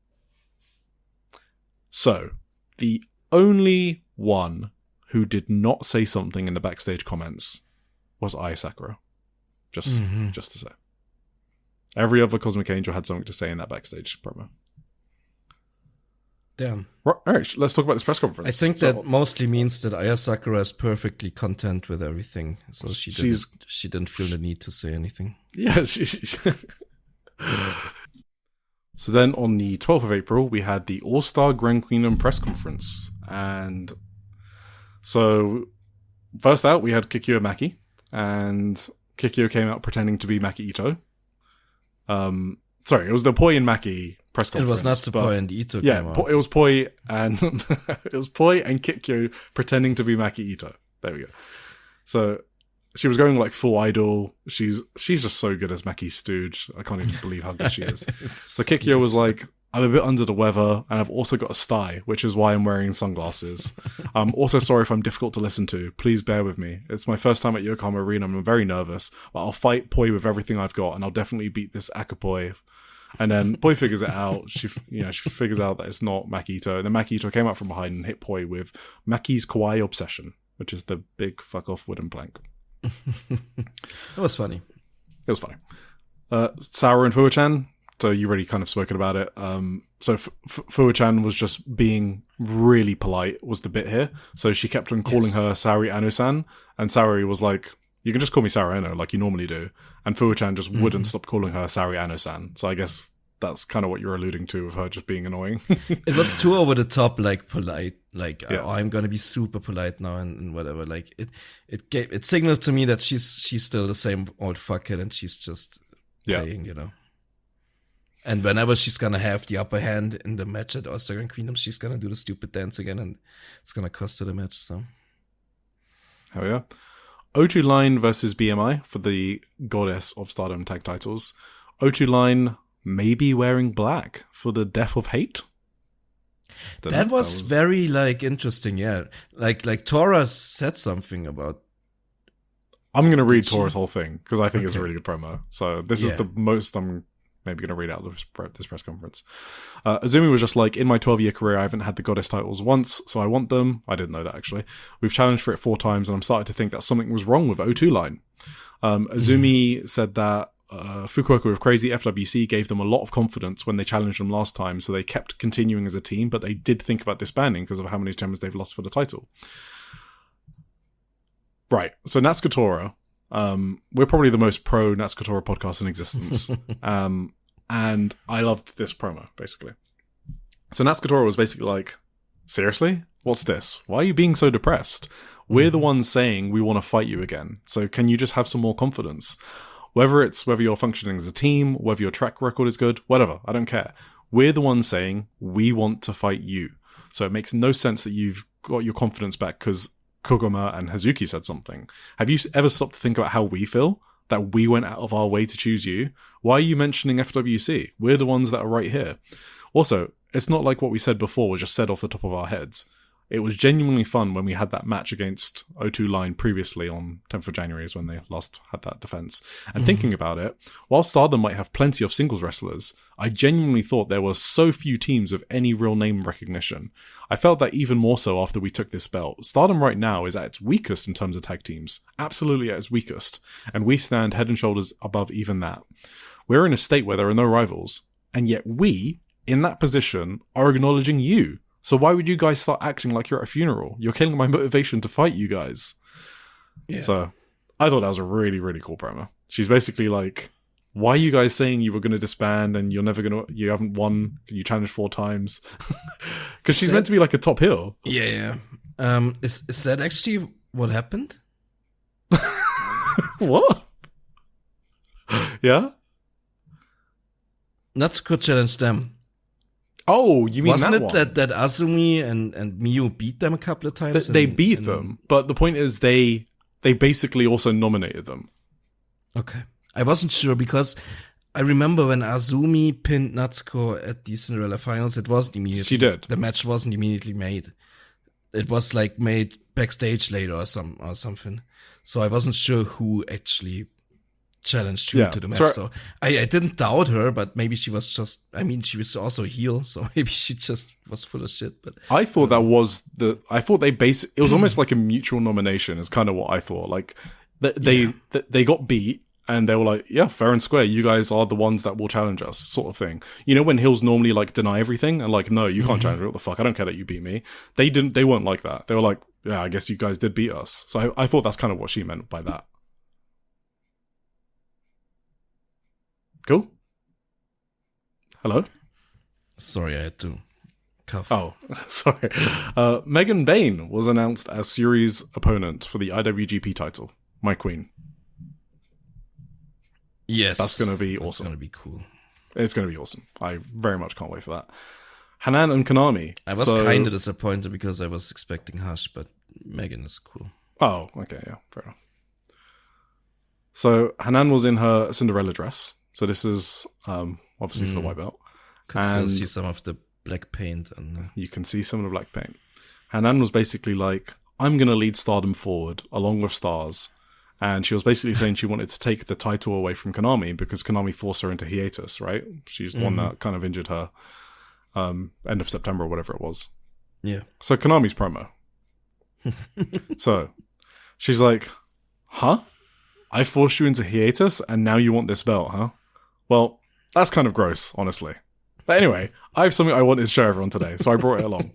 B: So, the only one who did not say something in the backstage comments was Aya Sakura. Just to say. Every other Cosmic Angel had something to say in that backstage promo.
A: Damn.
B: Right, all right, let's talk about this press conference.
A: I think that mostly means that Aya Sakura is perfectly content with everything, so she didn't feel the need to say anything.
B: Yeah. So then on the 12th of April, we had the All-Star Grand Queendom press conference. And so first out, we had Kikyo and Maki. And Kikyo came out pretending to be Maki Ito. Sorry, it was the Poi and Maki press conference.
A: It was not Poi and Ito
B: yeah,
A: came out.
B: It was Poi and Kikyo pretending to be Maki Ito. There we go. So she was going like full idol. She's just so good as Maki's stooge. I can't even believe how good she is. So Kikyo was like, I'm a bit under the weather, and I've also got a sty, which is why I'm wearing sunglasses. I'm also sorry if I'm difficult to listen to. Please bear with me. It's my first time at Yokohama Arena, and I'm very nervous, but I'll fight Poi with everything I've got, and I'll definitely beat this Akapoi. And then Poi figures it out. She figures out that it's not Makito. And then Makito came out from behind and hit Poi with Maki's Kawaii Obsession, which is the big fuck off wooden plank.
A: It was funny.
B: It was funny. Sawa and Fuwa-chan. So you already kind of spoken about it. So Fuwa-chan was just being really polite was the bit here. So she kept on calling her Saori Anu-san. And Saori was like, you can just call me Saori Anu like you normally do. And Fuwa-chan just wouldn't stop calling her Saori Anu-san. So I guess that's kind of what you're alluding to with her just being annoying.
A: It was too over the top, like polite, like
B: Yeah.
A: oh, I'm gonna be super polite now and whatever. Like it signaled to me that she's still the same old fuckhead and she's just playing, you know. And whenever she's gonna have the upper hand in the match at All-Star Grand Queendom, she's gonna do the stupid dance again, and it's gonna cost her the match. So
B: Hell yeah. O2 Line versus BMI for the Goddess of Stardom tag titles. O2 Line maybe wearing black for the Death of Hate.
A: that was very like interesting. Yeah, like Tora said something about.
B: I'm going to read
A: Did
B: Tora's whole thing because I think it's a
A: Okay.
B: really good promo. So this is
A: Yeah.
B: the most I'm maybe going to read out of this press conference. Azumi was just like, in my 12-year career, I haven't had the Goddess titles once, so I want them. I didn't know that, actually. We've challenged for it 4 times, and I'm starting to think that something was wrong with O2 Line. Azumi said that Fukuoka with Crazy FWC gave them a lot of confidence when they challenged them last time, so they kept continuing as a team, but they did think about disbanding because of how many times they've lost for the title. Right, so Natsuko Tora, we're probably the most pro Natsuko Tora podcast in existence. And I loved this promo, basically. So Natsuko Tora was basically like, seriously? What's this? Why are you being so depressed? We're the ones saying we want to fight you again. So can you just have some more confidence? Whether you're functioning as a team, whether your track record is good, whatever, I don't care. We're the ones saying we want to fight you. So it makes no sense that you've got your confidence back because Koguma and Hazuki said something. Have you ever stopped to think about how we feel? That we went out of our way to choose you? Why are you mentioning FWC? We're the ones that are right here. Also, it's not like what we said before was just said off the top of our heads. It was genuinely fun when we had that match against O2 Line previously on 10th of January is when they last had that defense. And thinking about it, while Stardom might have plenty of singles wrestlers, I genuinely thought there were so few teams of any real name recognition. I felt that even more so after we took this belt. Stardom right now is at its weakest in terms of tag teams. Absolutely at its weakest. And we stand head and shoulders above even that. We're in a state where there are no rivals. And yet we, in that position, are acknowledging you. So why would you guys start acting like you're at a funeral? You're killing my motivation to fight you guys. Yeah. So I thought that was a really, really cool promo. She's basically like, Why are you guys saying you were going to disband and you haven't won? You challenged 4 times. Because she's meant to be like a top heel.
A: Yeah. Is that actually what happened?
B: What? Yeah?
A: Natsuko challenged them.
B: Oh, you mean
A: Wasn't
B: that
A: it
B: one?
A: that Azumi and Miyu beat them a couple of times?
B: They beat them, but the point is they basically also nominated them.
A: Okay. I wasn't sure because I remember when Azumi pinned Natsuko at the Cinderella finals, it wasn't immediately.
B: She did.
A: The match wasn't immediately made. It was like made backstage later or something. So I wasn't sure who actually challenged her to the match. So I didn't doubt her, but maybe she was just, I mean, she was also a heel, so maybe she just was full of shit. But
B: I thought it was almost like a mutual nomination is kind of what I thought. Like they got beat and they were like, yeah, fair and square. You guys are the ones that will challenge us, sort of thing. You know, when heels normally like deny everything and like, no, you can't challenge me. What the fuck? I don't care that you beat me. They weren't like that. They were like, yeah, I guess you guys did beat us. So I thought that's kind of what she meant by that. Cool. Hello?
A: Sorry, I had to cough.
B: Oh, sorry. Megan Bain was announced as Suri's opponent for the IWGP title. My queen.
A: Yes.
B: That's going to be awesome.
A: It's going to be cool.
B: It's going to be awesome. I very much can't wait for that. Hanan and Konami.
A: I was kind of disappointed because I was expecting Hush, but Megan is cool.
B: Oh, okay, yeah, fair enough. So Hanan was in her Cinderella dress. So this is obviously for the white belt.
A: Could still see some of the black paint.
B: You can see some of the black paint. Hanan was basically like, I'm going to lead Stardom forward along with Stars. And she was basically saying she wanted to take the title away from Konami because Konami forced her into hiatus, right? She's the one that kind of injured her end of September or whatever it was.
A: Yeah.
B: So Konami's promo. So she's like, huh? I forced you into hiatus and now you want this belt, huh? Well, that's kind of gross, honestly. But anyway, I have something I wanted to show everyone today, so I brought it along.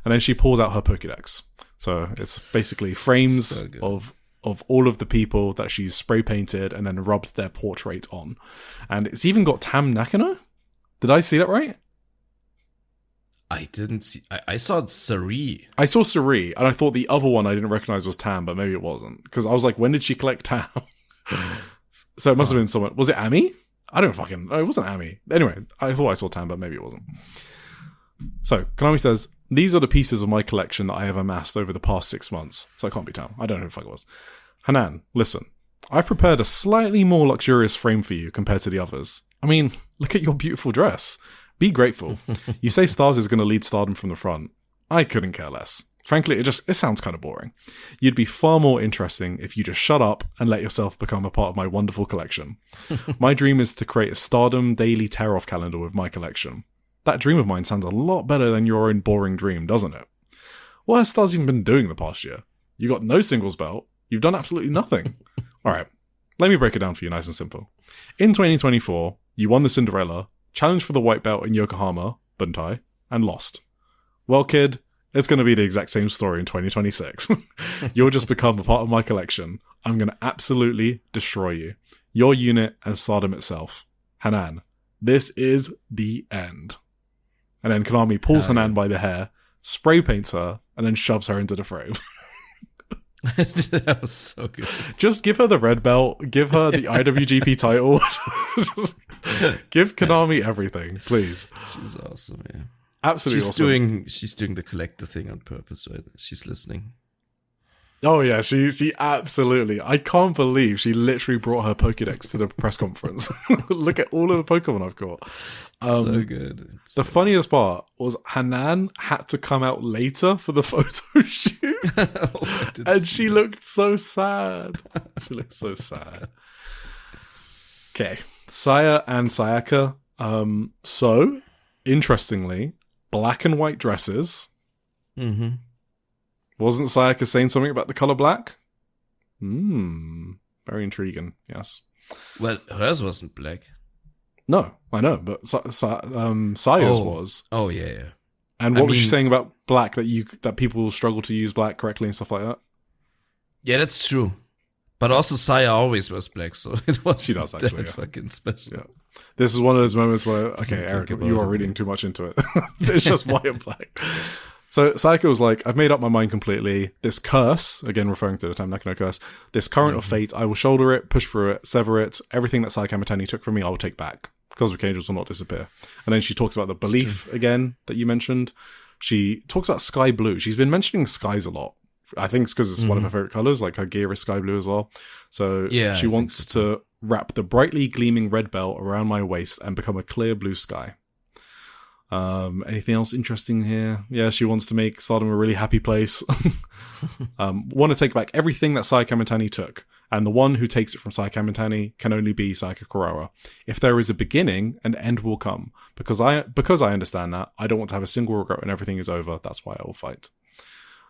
B: And then she pulls out her Pokédex. So it's basically frames of all of the people that she's spray painted and then rubbed their portrait on. And it's even got Tam Nakano? Did I see that right?
A: I didn't see... I saw Sari.
B: I saw Sari, and I thought the other one I didn't recognize was Tam, but maybe it wasn't. Because I was like, when did she collect Tam? So it must have been someone... Was it Ami? I don't fucking... No, it wasn't Ami. Anyway, I thought I saw Tam, but maybe it wasn't. So, Konami says, these are the pieces of my collection that I have amassed over the past 6 months. So it can't be Tam. I don't know who the fuck it was. Hanan, listen. I've prepared a slightly more luxurious frame for you compared to the others. I mean, look at your beautiful dress. Be grateful. You say Stars is going to lead Stardom from the front. I couldn't care less. Frankly, it sounds kind of boring. You'd be far more interesting if you just shut up and let yourself become a part of my wonderful collection. My dream is to create a Stardom daily tear-off calendar with my collection. That dream of mine sounds a lot better than your own boring dream, doesn't it? What has Stars even been doing the past year? You got no singles belt. You've done absolutely nothing. Alright, let me break it down for you nice and simple. In 2024, you won the Cinderella, challenged for the white belt in Yokohama, Buntai, and lost. Well, kid, it's going to be the exact same story in 2026. You'll just become a part of my collection. I'm going to absolutely destroy you. Your unit and Stardom itself. Hanan, this is the end. And then Konami pulls Hanan by the hair, spray paints her, and then shoves her into the frame.
A: That was so good.
B: Just give her the red belt. Give her the IWGP title. Give Konami everything, please.
A: She's awesome, yeah.
B: Absolutely awesome.
A: She's doing the collector thing on purpose, right? She's listening.
B: Oh yeah, she absolutely. I can't believe she literally brought her Pokédex to the press conference. Look at all of the Pokemon I've got.
A: So good.
B: The funniest part was Hanan had to come out later for the photo shoot. And she looked so sad. She looked so sad. Okay. Saya and Sayaka. So, interestingly, black and white dresses.
A: Mm-hmm.
B: Wasn't Sayaka saying something about the color black? Very intriguing, yes.
A: Well, hers wasn't black.
B: No, I know, but Saya's was.
A: Oh, yeah.
B: And what was she saying about black, that people struggle to use black correctly and stuff like that?
A: Yeah, that's true. But also Saya always wears black, so it was
B: She does, actually, yeah.
A: fucking special.
B: Yeah. This is one of those moments where, okay,
A: think
B: Eric,
A: about
B: you are
A: it,
B: reading
A: yeah.
B: too much into it. It's just white and black. So Sayaka was like, I've made up my mind completely. This curse, again referring to the time Nakano curse, this current of fate, I will shoulder it, push through it, sever it. Everything that Sayaka Mitani took from me, I will take back. Cosmic Angels will not disappear. And then she talks about the belief again that you mentioned. She talks about sky blue. She's been mentioning skies a lot. I think it's because it's one of her favorite colors. Like her gear is sky blue as well. So she wants to wrap the brightly gleaming red belt around my waist and become a clear blue sky. Anything else interesting here? Yeah, she wants to make Stardom a really happy place. Want to take back everything that Sayaka Mitani took. And the one who takes it from Sayaka Mitani can only be Sayaka Kurawa. If there is a beginning, an end will come. Because I understand that, I don't want to have a single regret when everything is over. That's why I will fight.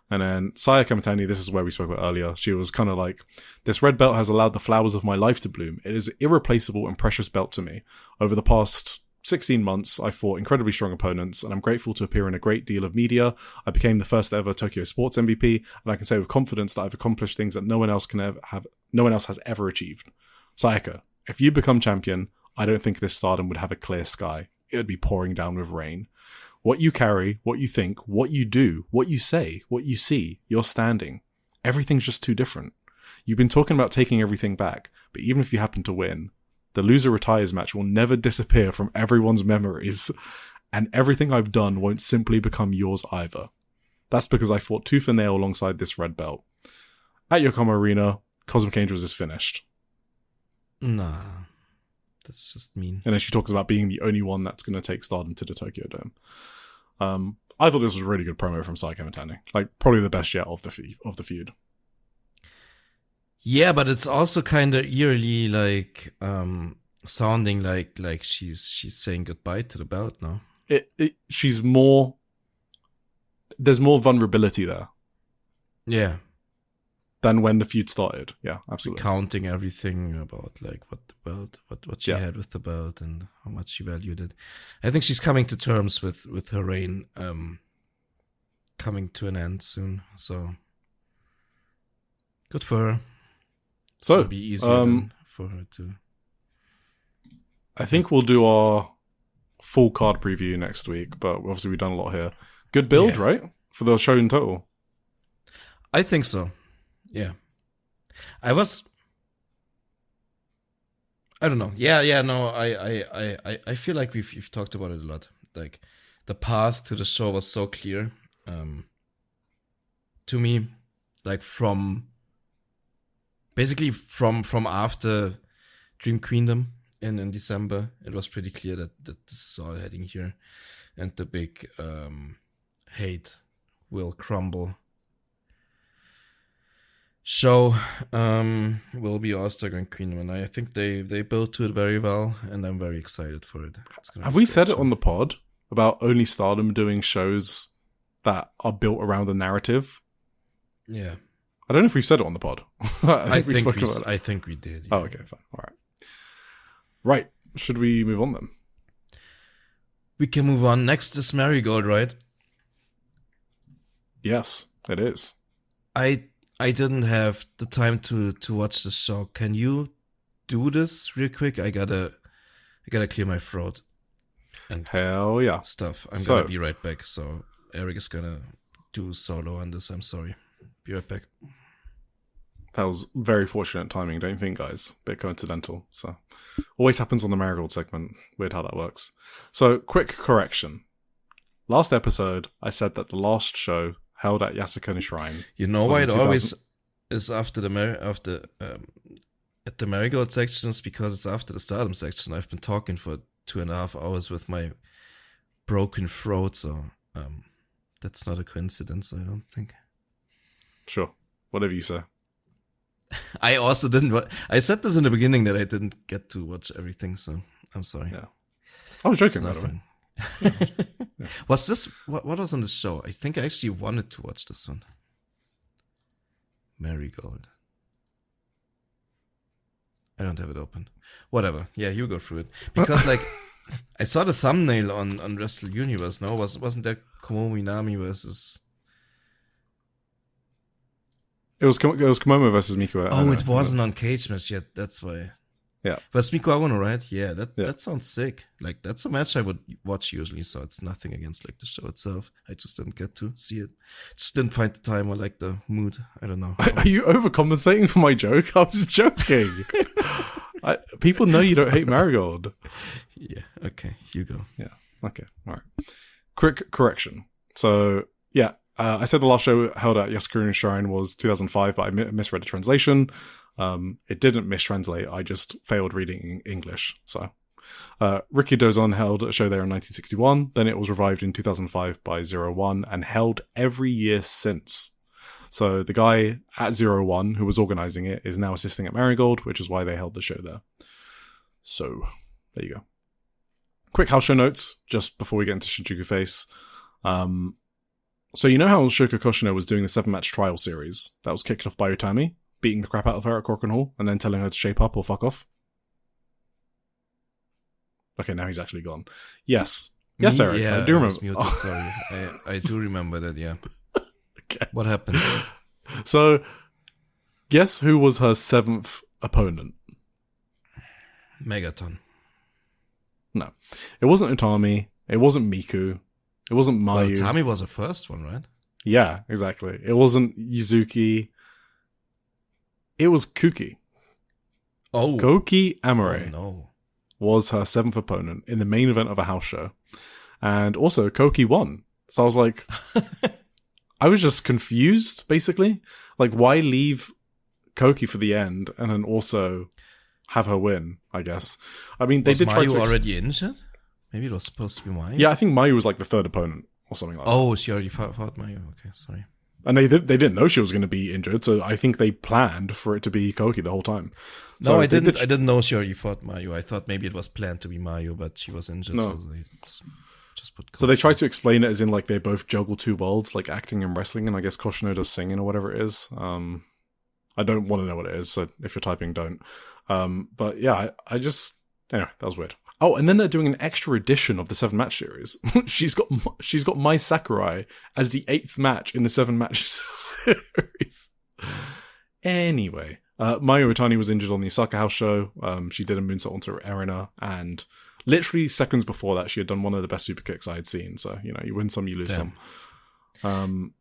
B: And then Sayaka Mitani, this is where we spoke about earlier. She was kind of like, this red belt has allowed the flowers of my life to bloom. It is an irreplaceable and precious belt to me. Over the past 16 months, I fought incredibly strong opponents, and I'm grateful to appear in a great deal of media. I became the first ever Tokyo Sports MVP, and I can say with confidence that I've accomplished things that no one else has ever achieved. Sayaka, if you become champion, I don't think this Stardom would have a clear sky. It would be pouring down with rain. What you carry, what you think, what you do, what you say, what you see, you're standing. Everything's just too different. You've been talking about taking everything back, but even if you happen to win, the loser retires match will never disappear from everyone's memories, and everything I've done won't simply become yours either. That's because I fought tooth and nail alongside this red belt. At Yokohama Arena, Cosmic Angels is finished.
A: Nah, that's just mean.
B: And then she talks about being the only one that's going to take Stardom to the Tokyo Dome. I thought this was a really good promo from Sayaka Mitani. Like, probably the best yet of the feud.
A: Yeah, but it's also kind of eerily like sounding like she's saying goodbye to the belt now.
B: She's more. There's more vulnerability there.
A: Yeah.
B: Than when the feud started. Yeah, absolutely.
A: Recounting everything about like what the belt, what she had with the belt, and how much she valued it. I think she's coming to terms with her reign coming to an end soon. So good for her.
B: So
A: it'll be easier than for her to.
B: I think we'll do our full card preview next week, but obviously we've done a lot here. Good build, right? For the show in total.
A: I think so. Yeah. I don't know. Yeah, no, I feel like we've talked about it a lot. Like the path to the show was so clear. To me, like from after Dream Queendom in December, it was pretty clear that this is all heading here, and the big hate will crumble. Show will be All-Star Grand Queendom, and I think they built to it very well, and I'm very excited for it.
B: Have we said it on the pod about only Stardom doing shows that are built around a narrative?
A: Yeah.
B: I don't know if we've said it on the pod.
A: I think we did. Yeah.
B: Oh, okay, fine. All right. Right. Should we move on then?
A: We can move on. Next is Marigold, right?
B: Yes, it is.
A: I didn't have the time to watch the show. Can you do this real quick? I gotta clear my throat. And
B: hell yeah.
A: Stuff. I'm gonna be right back. So Eric is gonna do solo on this. I'm sorry. Be right back.
B: That was very fortunate timing, don't you think, guys? Bit coincidental. So always happens on the Marigold segment. Weird how that works. So quick correction. Last episode, I said that the last show held at Yasukuni Shrine.
A: You know why it always is after the at the Marigold sections? Because it's after the Stardom section. I've been talking for 2.5 hours with my broken throat, so that's not a coincidence, I don't think.
B: Sure. Whatever you say.
A: I also didn't. I said this in the beginning that I didn't get to watch everything, so I'm sorry.
B: Yeah, I was joking, by the way.
A: Yeah. Was this what was on the show? I think I actually wanted to watch this one. Marigold. I don't have it open. Whatever. Yeah, you go through it because like I saw the thumbnail on Wrestle Universe. No, wasn't that Komomi Nami versus?
B: It was Komomo versus Miku.
A: It wasn't on Cage Match yet. That's why.
B: Yeah.
A: But it's Miku Aono, right? Yeah, that sounds sick. Like, that's a match I would watch usually, so it's nothing against, like, the show itself. I just didn't get to see it. Just didn't find the time or, like, the mood. I don't know.
B: Are you overcompensating for my joke? I was joking. People know you don't hate Marigold.
A: Yeah, okay, you go.
B: Yeah, okay, all right. Quick correction. So, yeah, I said the last show held at Yasukuni Shrine was 2005, but I misread the translation. It didn't mistranslate. I just failed reading English. So, Riki Dozon held a show there in 1961. Then it was revived in 2005 by 01 and held every year since. So the guy at 01 who was organizing it is now assisting at Marigold, which is why they held the show there. So there you go. Quick house show notes just before we get into Shinjuku Face. So you know how Shoko Koshino was doing the 7-match trial series that was kicked off by Utami, beating the crap out of her at Korakuen Hall and then telling her to shape up or fuck off? Okay, now he's actually gone. Yes, Eric,
A: Yeah,
B: I do remember.
A: Muted, sorry. I do remember that, yeah.
B: Okay.
A: What happened?
B: So, guess who was her 7th opponent?
A: Megaton.
B: No. It wasn't Utami. It wasn't Miku. It wasn't Mayu.
A: Well, Utami was the first one, right?
B: Yeah, exactly. It wasn't Yuzuki. It was Kuki.
A: Oh.
B: Koki Amare
A: no.
B: was her 7th opponent in the main event of a house show. And also, Koki won. So I was like... I was just confused, basically. Like, why leave Koki for the end and then also have her win, I guess? I mean, they did try to...
A: Was Mayu already injured? Maybe it was supposed to be Mayu?
B: Yeah, I think Mayu was like the 3rd opponent or something like that.
A: Oh, she already fought Mayu. Okay, sorry.
B: And they didn't know she was going to be injured, so I think they planned for it to be Koki the whole time. So
A: No, I didn't know she already fought Mayu. I thought maybe it was planned to be Mayu, but she was injured,
B: No.
A: so they just put Koki.
B: So they tried to explain it as in like they both juggle 2 worlds, like acting and wrestling, and I guess Koshino does singing or whatever it is. I don't want to know what it is, so if you're typing, don't. But yeah, I just... Anyway, that was weird. Oh, and then they're doing an extra edition of the 7-match series. she's got Mai Sakurai as the 8th match in the 7-match series. Anyway, Mayu Iwatani was injured on the Osaka House show. She did a moonsault onto Erina, and literally seconds before that, she had done one of the best super kicks I had seen. So, you know, you win some, you lose some.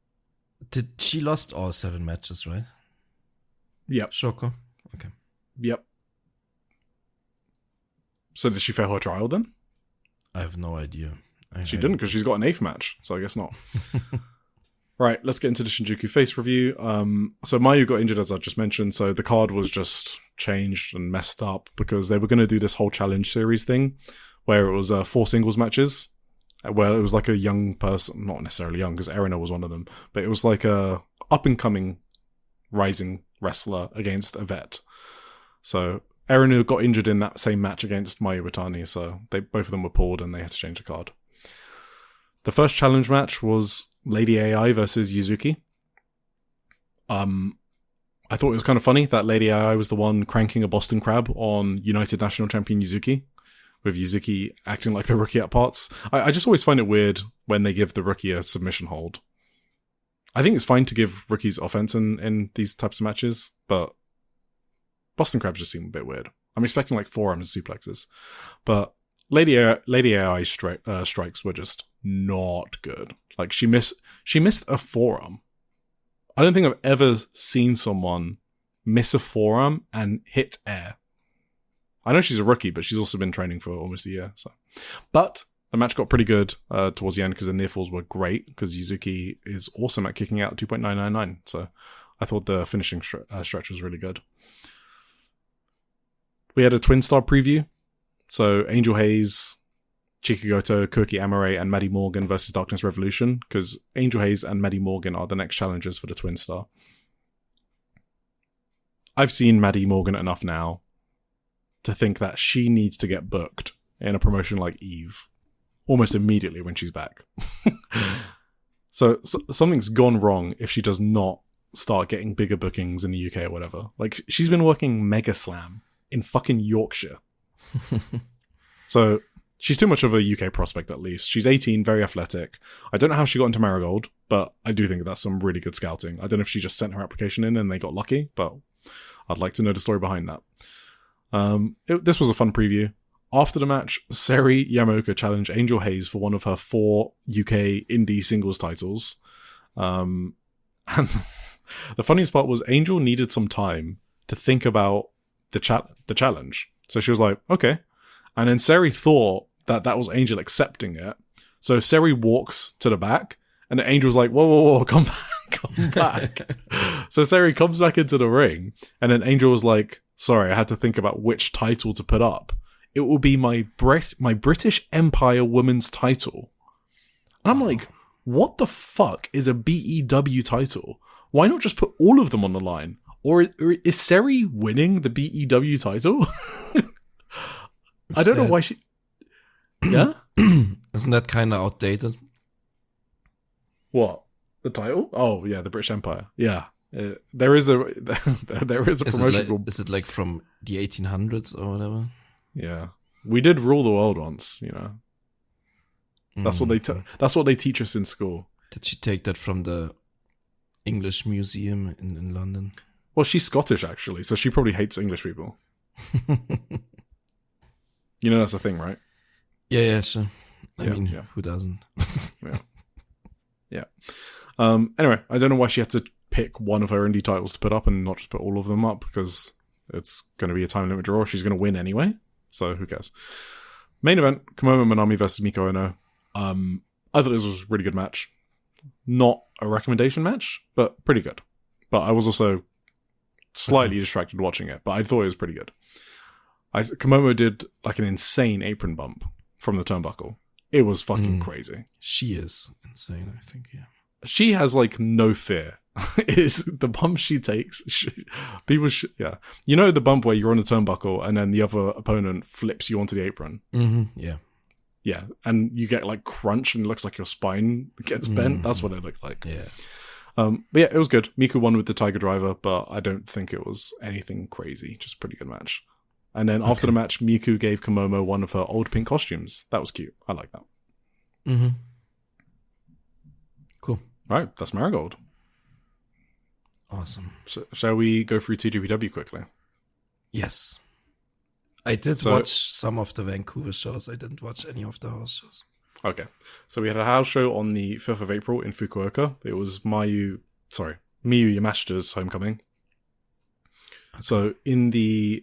A: Did she lost all 7 matches, right?
B: Yep.
A: Shoko? Okay.
B: Yep. So did she fail her trial then?
A: I have no idea.
B: She didn't, because she's got an 8th match, so I guess not. Right, let's get into the Shinjuku Face review. So Mayu got injured, as I just mentioned, so the card was just changed and messed up because they were going to do this whole challenge series thing where it was 4 singles matches, where it was like a young person, not necessarily young, because Erina was one of them, but it was like a up-and-coming rising wrestler against a vet. So Erina got injured in that same match against Mayu Iwatani, so both of them were pulled and they had to change the card. The first challenge match was Lady AI versus Yuzuki. I thought it was kind of funny that Lady AI was the one cranking a Boston Crab on United National Champion Yuzuki, with Yuzuki acting like the rookie at parts. I just always find it weird when they give the rookie a submission hold. I think it's fine to give rookies offense in these types of matches, but Boston Crabs just seem a bit weird. I'm expecting like forearms and suplexes, but Lady AI strikes were just not good. Like she missed a forearm. I don't think I've ever seen someone miss a forearm and hit air. I know she's a rookie, but she's also been training for almost a year. So, but the match got pretty good towards the end because the near falls were great because Yuzuki is awesome at kicking out 2.999. So I thought the finishing stretch was really good. We had a twin star preview. So Angel Hayes, Chikagoto, Koki Amare, and Maddie Morgan versus Darkness Revolution, because Angel Hayes and Maddie Morgan are the next challengers for the twin star. I've seen Maddie Morgan enough now to think that she needs to get booked in a promotion like EVE almost immediately when she's back. So something's gone wrong if she does not start getting bigger bookings in the UK or whatever. Like, she's been working Mega Slam in fucking Yorkshire. So she's too much of a UK prospect, at least. She's 18, very athletic. I don't know how she got into Marigold, But I do think that's some really good scouting. I don't know if she just sent her application in and they got lucky, but I'd like to know the story behind that. This was a fun preview. After the match, Seri Yamaoka challenged Angel Hayes for one of her 4 UK indie singles titles. And the funniest part was Angel needed some time to think about the challenge. So she was like, okay. And then Seri thought that was Angel accepting it. So Seri walks to the back, and the Angel's like, whoa, come back. So Seri comes back into the ring, and then Angel was like, sorry, I had to think about which title to put up. It will be my British Empire Women's title. And I'm like, what the fuck is a BEW title? Why not just put all of them on the line? Or is Seri winning the BEW title? I don't know why she... Yeah?
A: Isn't that kind of outdated?
B: What? The title? Oh, yeah, the British Empire. Yeah. There is a promotion.
A: Is it like from the 1800s or whatever?
B: Yeah. We did rule the world once, you know. That's what they teach us in school.
A: Did she take that from the English Museum in London?
B: Well, she's Scottish, actually, so she probably hates English people. You know that's a thing, right?
A: Yeah, sure. I mean,
B: yeah.
A: who doesn't?
B: Yeah. Anyway, I don't know why she had to pick one of her indie titles to put up and not just put all of them up, because it's going to be a time limit draw. She's going to win anyway, so who cares? Main event, Komomo Manami versus Miko Ono. I thought this was a really good match. Not a recommendation match, but pretty good. But I was also slightly distracted watching it, but I thought it was pretty good. Komomo did like an insane apron bump from the turnbuckle. It was fucking crazy.
A: She is insane, I think, yeah.
B: She has like no fear. Is the bump she takes. Yeah. You know the bump where you're on the turnbuckle and then the other opponent flips you onto the apron?
A: Mm-hmm, yeah.
B: Yeah, and you get like crunch and it looks like your spine gets bent. That's what it looked like.
A: Yeah.
B: But yeah, it was good. Miku won with the Tiger Driver, but I don't think it was anything crazy. Just a pretty good match. And then after the match, Miku gave Komomo one of her old pink costumes. That was cute. I like that.
A: Mm-hmm. Cool.
B: Right, that's Marigold.
A: Awesome.
B: Shall we go through TJPW quickly?
A: Yes. I did watch some of the Vancouver shows. I didn't watch any of the house shows.
B: Okay. So we had a house show on the 5th of April in Fukuoka. It was Miyu Yamashita's homecoming. Okay. So there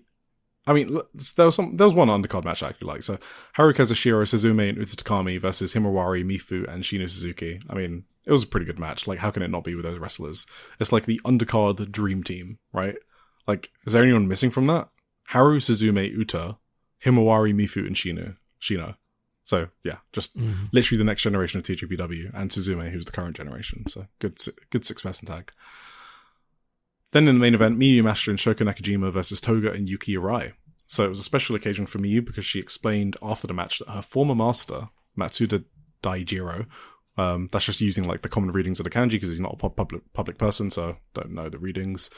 B: was one undercard match I actually liked. So Haruka Zashiro, Suzume, and Uta Takami versus Himawari, Mifu, and Shino Suzuki. I mean, it was a pretty good match. Like, how can it not be with those wrestlers? It's like the undercard dream team, right? Like, is there anyone missing from that? Haru, Suzume, Uta, Himawari, Mifu, and Shino. So, yeah, just literally the next generation of TJPW, and Suzume, who's the current generation. So, good 6-person tag. Then in the main event, Miyu Yamashita and Shoko Nakajima versus Toga and Yuki Arai. So it was a special occasion for Miyu because she explained after the match that her former master, Matsuda Daijiro, that's just using like the common readings of the kanji because he's not a public person, so don't know the readings.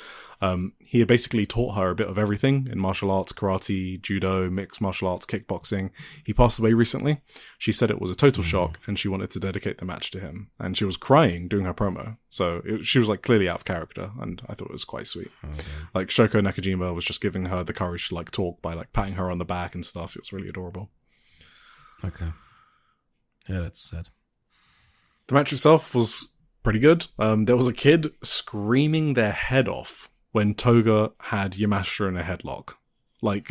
B: He had basically taught her a bit of everything in martial arts, karate, judo, mixed martial arts, kickboxing. He passed away recently. She said it was a total shock and she wanted to dedicate the match to him. And she was crying doing her promo. So she was like clearly out of character, and I thought it was quite sweet. Okay. Like Shoko Nakajima was just giving her the courage to like talk by like patting her on the back and stuff. It was really adorable.
A: Okay. Yeah, that's sad.
B: The match itself was pretty good. There was a kid screaming their head off when Toga had Yamashita in a headlock. Like,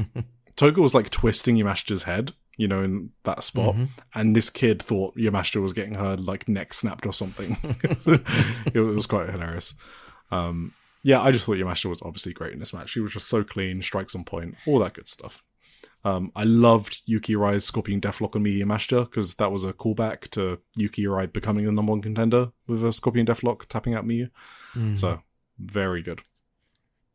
B: Toga was like twisting Yamashita's head, you know, in that spot. And this kid thought Yamashita was getting her like neck snapped or something. It was quite hilarious. Yeah, I just thought Yamashita was obviously great in this match. She was just so clean, strikes on point, all that good stuff. I loved Yuki Arai's Scorpion Deathlock on Miyu Yamashita because that was a callback to Yuki Arai becoming the number one contender with a Scorpion Deathlock tapping out Miyu. So, very good.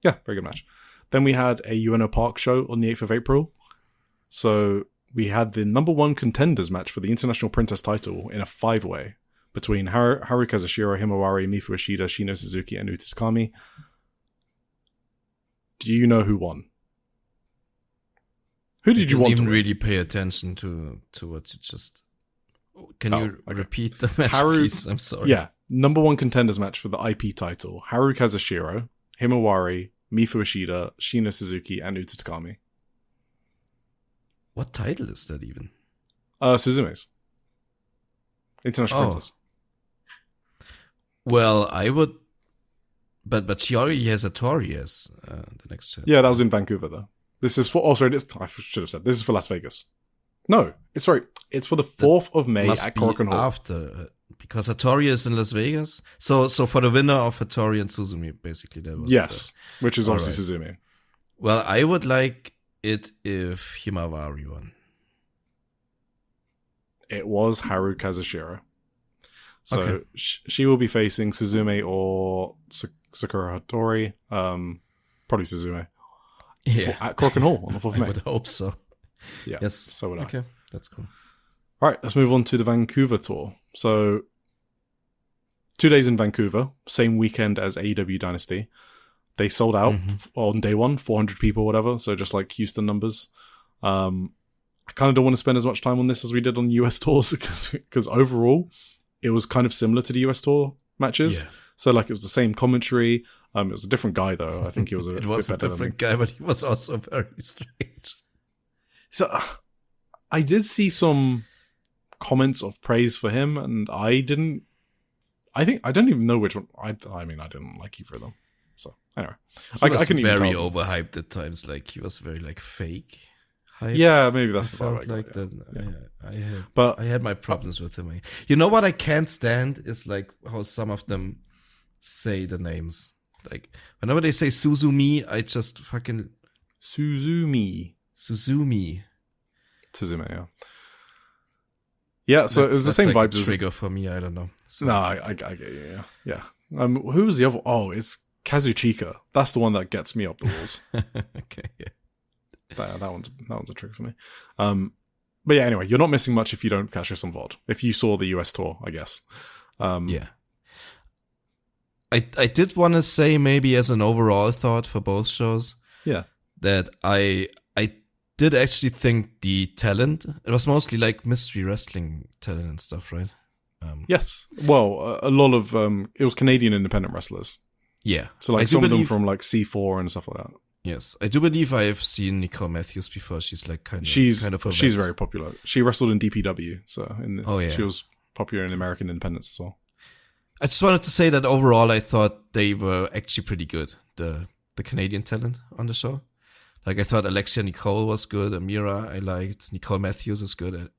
B: Yeah, very good match. Then we had a Ueno Park show on the 8th of April. So, we had the number one contenders match for the International Princess title in a 5-way between Haruka Zashiro, Himawari, Mifu Ishida, Shino Suzuki, and Uta Takami. Do you know who won? Who did you want to win?
A: I didn't even really pay attention to what you just Can you repeat the match, please? I'm sorry.
B: Yeah. Number 1 contenders match for the IP title. Haru Kazushiro, Himawari, Mifu Ishida, Shina Suzuki, and Uta Takami.
A: What title is that even?
B: Suzume's. International Princess.
A: Well, I would... But she already has a Tori as the next chat.
B: Yeah, that was in Vancouver, though. This is for... Oh, sorry, I should have said. This is for Las Vegas. No, it's sorry. It's for the 4th of May at Korakuen Hall.
A: After... because Hattori is in Las Vegas. So for the winner of Hattori and Suzumi, basically, that was...
B: Yes, which is obviously Suzumi.
A: Well, I would like it if Himawari won.
B: It was Haru Kazushiro. So she will be facing Suzume or Sakura Hattori. Probably Suzume.
A: Yeah.
B: At Korakuen Hall on the 4th of May.
A: I would hope so.
B: Yeah.
A: Yes.
B: So would I.
A: Okay, that's cool.
B: All right, let's move on to the Vancouver tour. So 2 days in Vancouver, same weekend as AEW Dynasty. They sold out on day 1, 400 people, whatever. So just like Houston numbers. I kind of don't want to spend as much time on this as we did on US tours because overall, it was kind of similar to the US tour matches. Yeah. So like it was the same commentary. It was a different guy though. I think he was
A: it was a different guy, but he was also very strange.
B: So I did see some comments of praise for him, and I don't even know which one. I mean, I didn't like either of them. So anyway,
A: he was very overhyped at times. Like he was very like fake hype.
B: Yeah, maybe that's the
A: felt like that. Yeah. I had my problems with him. You know what I can't stand is like how some of them say the names. Like whenever they say Suzumi, I just fucking
B: Suzume, yeah. Yeah, so it was the same
A: like
B: vibes.
A: A trigger for me, I don't know. So.
B: No, I get you, yeah. Who was the other? Oh, it's Kazuchika. That's the one that gets me up the walls.
A: Okay, yeah.
B: That one's a trigger for me. But yeah, anyway, you're not missing much if you don't catch this on VOD. If you saw the US tour, I guess.
A: Yeah. I did want to say maybe as an overall thought for both shows.
B: Yeah.
A: That I did actually think the talent, it was mostly like mystery wrestling talent and stuff, right?
B: Yes. Well, a lot of, it was Canadian independent wrestlers.
A: Yeah.
B: So like some of them from like C4 and stuff like that.
A: Yes. I do believe I have seen Nicole Matthews before. She's like
B: she's
A: she's
B: very popular. She wrestled in DPW. So
A: yeah.
B: She was popular in American independence as well.
A: I just wanted to say that overall I thought they were actually pretty good. The Canadian talent on the show. Like, I thought Alexia Nicole was good. Amira, I liked. Nicole Matthews is good.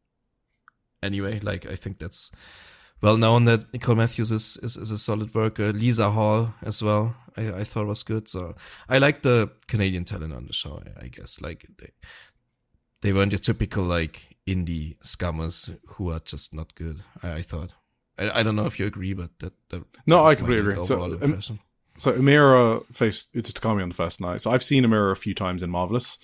A: Anyway, like, I think that's well known that Nicole Matthews is a solid worker. Lisa Hall as well, I thought was good. So, I like the Canadian talent on the show, I guess. Like, they weren't your typical, like, indie scummers who are just not good, I thought. I don't know if you agree, but that
B: no, I completely agree. So Amira faced Uta Takami on the first night. So I've seen Amira a few times in Marvelous.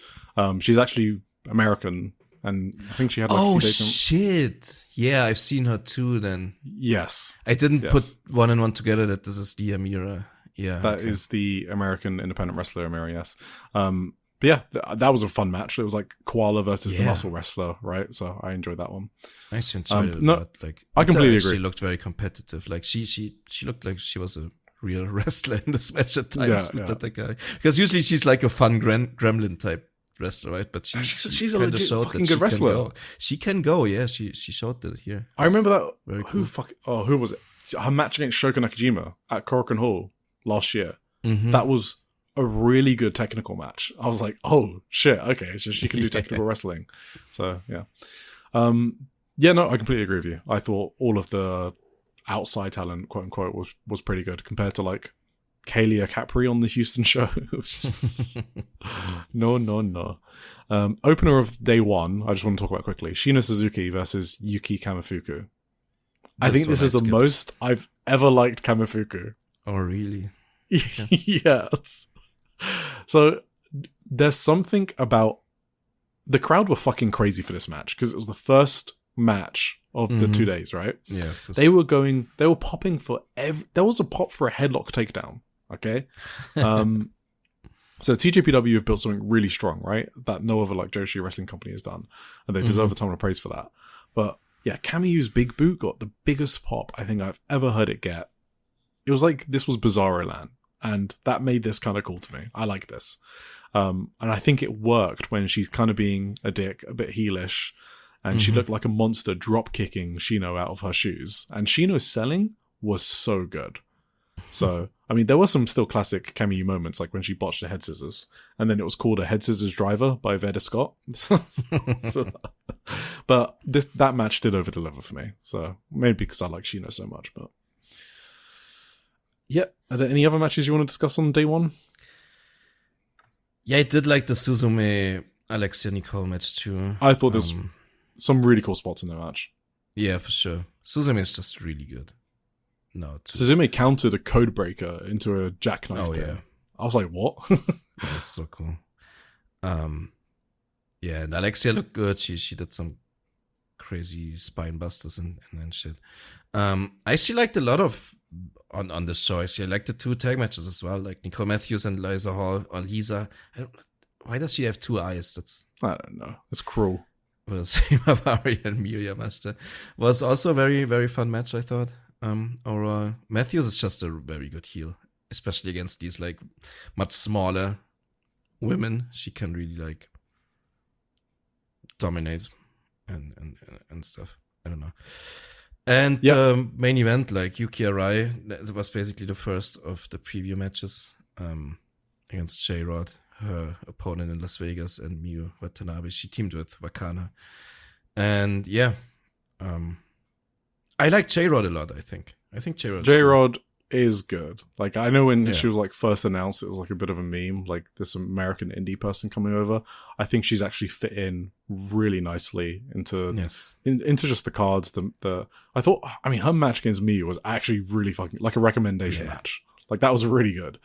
B: She's actually American, and I think she had like a few dates.
A: Shit! Yeah, I've seen her too. Then
B: yes,
A: I didn't put one and one together that this is the Amira. Yeah,
B: that is the American independent wrestler Amira. Yes. But yeah, that was a fun match. It was like Koala versus the muscle wrestler, right? So I enjoyed that one.
A: I actually enjoyed it a lot. Like,
B: I completely agree.
A: She looked very competitive. Like she looked like she was a real wrestler in this match at times with that guy. Because usually she's like a fun gremlin type wrestler, right? But
B: she's a legit fucking good wrestler.
A: She can go. Yeah, she showed that here.
B: I remember that. Very cool. Who was it? Her match against Shoko Nakajima at Korakuen Hall last year. Mm-hmm. That was a really good technical match. I was like, oh shit, okay, so she can do technical wrestling. So yeah. No, I completely agree with you. I thought all of the outside talent, quote unquote, was pretty good compared to like Kalia Capri on the Houston show. No. Opener of day 1, I just want to talk about quickly. Shina Suzuki versus Yuki Kamifuku. I think this is the most I've ever liked Kamifuku.
A: Oh, really?
B: Yes. So there's something about the crowd were fucking crazy for this match because it was the first match of the 2 days, right?
A: Yeah, of course.
B: They were popping for there was a pop for a headlock takedown, okay? So TJPW have built something really strong, right? That no other like Joshi wrestling company has done, and they deserve a ton of praise for that. But Yeah, Kamiyu's big boot got the biggest pop I think I've ever heard it get. It was like this was Bizarro Land, and that made this kind of cool to me. I like this. And I think it worked when she's kind of being a dick, a bit heelish, and she looked like a monster drop kicking Shino out of her shoes. And Shino's selling was so good. So, I mean, there were some still classic Kamiyu moments, like when she botched the head scissors, and then it was called a head scissors driver by Veda Scott. But that match did over deliver for me. So maybe because I like Shino so much. But yeah, are there any other matches you want to discuss on day one?
A: Yeah, I did like the Suzume Alexia Nicole match too.
B: I thought there was some really cool spots in the match.
A: Yeah, for sure. Suzume is just really good.
B: Suzume countered a code breaker into a jackknife.
A: Oh, yeah.
B: I was like, what?
A: That was so cool. Yeah, and Alexia looked good. She did some crazy spine busters and shit. I actually liked a lot of on the show. Actually, I liked the 2 tag matches as well, like Nicole Matthews and Liza Hall or Lisa. Why does she have 2 eyes?
B: I don't know. It's cruel.
A: Was Hikari and Miyu Yamashita was also a very, very fun match, I thought. Overall, Matthews is just a very good heel, especially against these like much smaller women. She can really like dominate and stuff. I don't know. And the main event, like Yuki Arai, that was basically the first of the preview matches against J-Rod, her opponent in Las Vegas, and Miyu Watanabe. She teamed with Wakana. And yeah, I like J-Rod a lot, I think.
B: J-Rod is good. Like, I know when she was like first announced, it was like a bit of a meme, like this American indie person coming over. I think she's actually fit in really nicely into just the cards. I thought, I mean, her match against Miyu was actually really fucking like a recommendation match. Like, that was really good.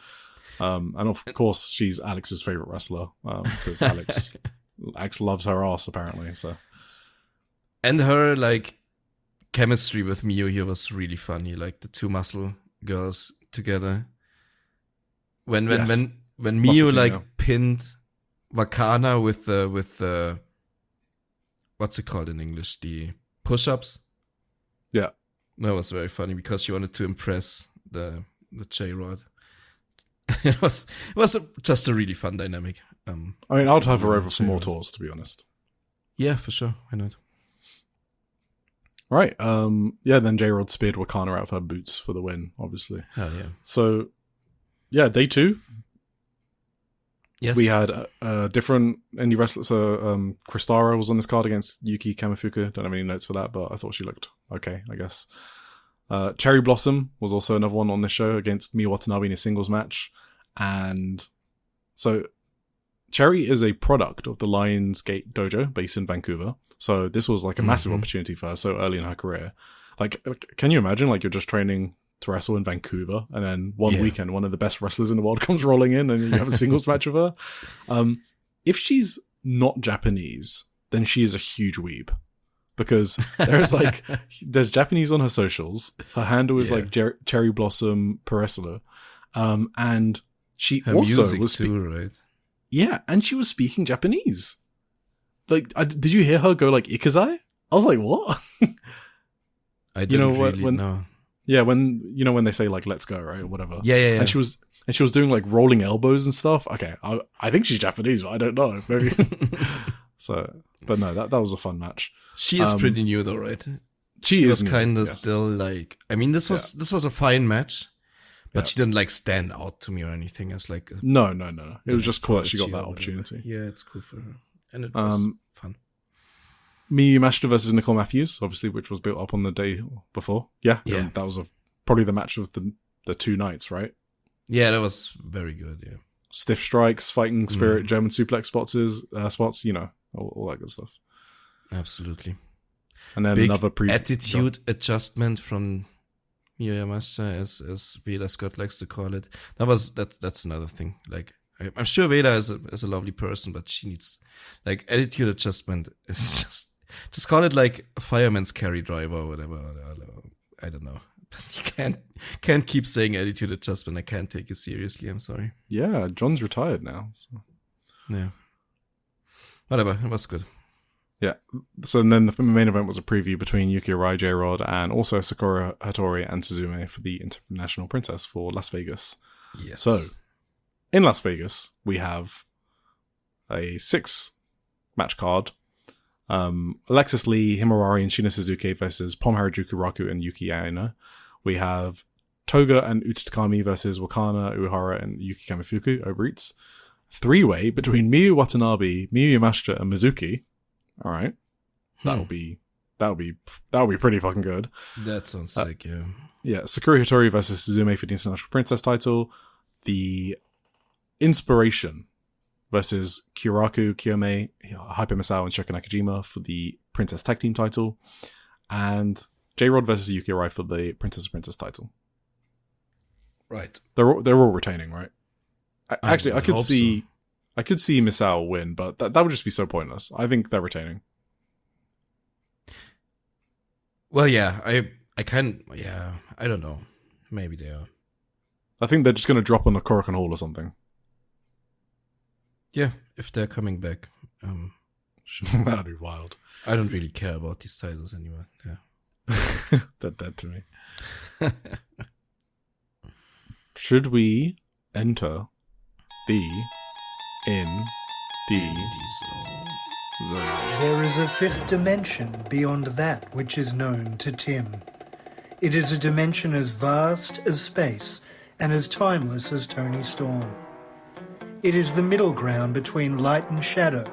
B: And of course, she's Alex's favorite wrestler because Alex loves her ass apparently. So,
A: and her like chemistry with Miyu here was really funny. Like the 2 muscle girls together. When Miyu like pinned Wakana with the what's it called in English? The push-ups.
B: Yeah,
A: that was very funny because she wanted to impress the J-Rod. It was just a really fun dynamic.
B: I mean, I'd have her over for more tours, to be honest.
A: Yeah, for sure. Why not?
B: Right. Then J-Rod speared Wakana out of her boots for the win, obviously.
A: Hell yeah.
B: So, yeah, day 2.
A: Yes.
B: We had different indie wrestlers. So, Kristara was on this card against Yuki Kamifuka. Don't have any notes for that, but I thought she looked okay, I guess. Cherry Blossom was also another one on this show against Miyu Watanabe in a singles match. And so Cherry is a product of the Lionsgate Dojo based in Vancouver. So this was like a massive opportunity for her so early in her career. Like, can you imagine like you're just training to wrestle in Vancouver and then one weekend one of the best wrestlers in the world comes rolling in and you have a singles match with her? If she's not Japanese, then she is a huge weeb. Because there's Japanese on her socials. Her handle is like Cherry Blossom Pro Wrestler. And she
A: her
B: also
A: music
B: was
A: too, right?
B: Yeah, and she was speaking Japanese. Like, did you hear her go like Ikazai? I was like, what?
A: I didn't really know.
B: Yeah, when they say like "let's go," right, or whatever.
A: Yeah.
B: And she was doing like rolling elbows and stuff. Okay, I think she's Japanese, but I don't know. Maybe. So, but no, that was a fun match.
A: She is pretty new though, right?
B: She
A: was kind of still like. I mean, this was a fine match, but she didn't like stand out to me or anything as like.
B: No. It was just cool that she got that opportunity.
A: Yeah, it's cool for her, and it was fun.
B: Miyu Yamashita versus Nicole Matthews, obviously, which was built up on the day before. Yeah. That was probably the match of the 2 nights, right? Yeah,
A: that was very good. Yeah.
B: Stiff strikes, fighting spirit, German suplex spots, you know, all that good stuff.
A: Absolutely.
B: And then
A: big
B: another
A: attitude adjustment from Miyu Yamashita, as Veda Scott likes to call it. That's another thing. Like, I'm sure Veda is a lovely person, but she needs like attitude adjustment. Is just call it like a fireman's carry driver or whatever. I don't know. But you can't keep saying attitude adjustment. I can't take you seriously. I'm sorry.
B: Yeah, John's retired now. So.
A: Yeah. Whatever. It was good.
B: Yeah. So then the main event was a preview between Yuki Arai, J-Rod, and also Sakura Hattori and Suzume for the International Princess for Las Vegas.
A: Yes.
B: So, in Las Vegas, we have a 6-match card. Alexis Lee, Himawari, and Shina Suzuki versus Pom Harajuku Raku and Yuki Aino. We have Toga and Uchitakami versus Wakana, Uehara, and Yuki Kamifuku over Eats. 3-way between Miyu Watanabe, Miyu Yamashita, and Mizuki. All right, that'll be pretty fucking good.
A: That sounds sick. Yeah.
B: Yeah, Sakura Hattori versus Suzume for the International Princess title. The Inspiration versus Kyoraku, Kiyome, Hype Misao, and Shoko Nakajima for the Princess Tag Team title. And J-Rod versus Yuki Arai for the Princess title.
A: Right.
B: They're all retaining, right? I could see...
A: So.
B: I could see Misao win, but that would just be so pointless. I think they're retaining.
A: Well, yeah, I don't know. Maybe they are.
B: I think they're just going to drop on the Korakuen Hall or something.
A: Yeah, if they're coming back.
B: That'd be wild.
A: I don't really care about these titles anymore. Yeah.
B: They're dead to me. Should we enter the zones?
C: There is a fifth dimension beyond that which is known to Tim. It is a dimension as vast as space and as timeless as Tony Storm. It is the middle ground between light and shadow,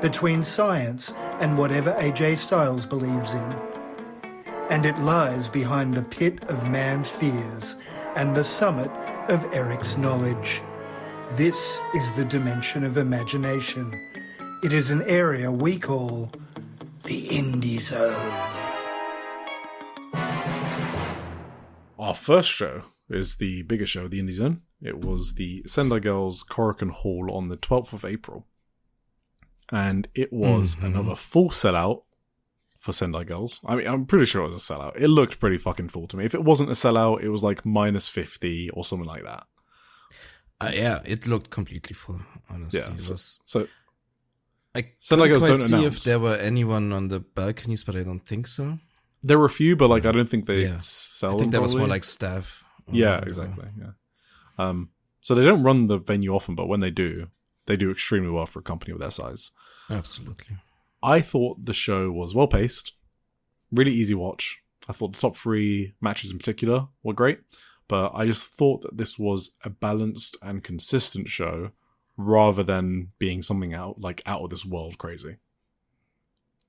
C: between science and whatever AJ Styles believes in. And it lies behind the pit of man's fears and the summit of Eric's knowledge. This is the dimension of imagination. It is an area we call the Indie Zone.
B: Our first show is the biggest show, the Indie Zone. It was the Sendai Girls Korakuen Hall on the 12th of April. And it was another full sellout for Sendai Girls. I mean, I'm pretty sure it was a sellout. It looked pretty fucking full to me. If it wasn't a sellout, it was like minus 50 or something like that.
A: Yeah, it looked completely full, honestly.
B: Yeah,
A: so I
B: Sendai
A: couldn't
B: Girls
A: quite
B: don't
A: see
B: announce.
A: if there were anyone on the balconies, but I don't think so.
B: There were a few, but like I don't think they
A: Yeah.
B: sell
A: I
B: them
A: think that was
B: probably.
A: more like staff.
B: Yeah, exactly. Yeah. So they don't run the venue often, but when they do extremely well for a company of their size.
A: Absolutely.
B: I thought the show was well paced, really easy watch. I thought the top 3 matches in particular were great, but I just thought that this was a balanced and consistent show rather than being something out of this world crazy.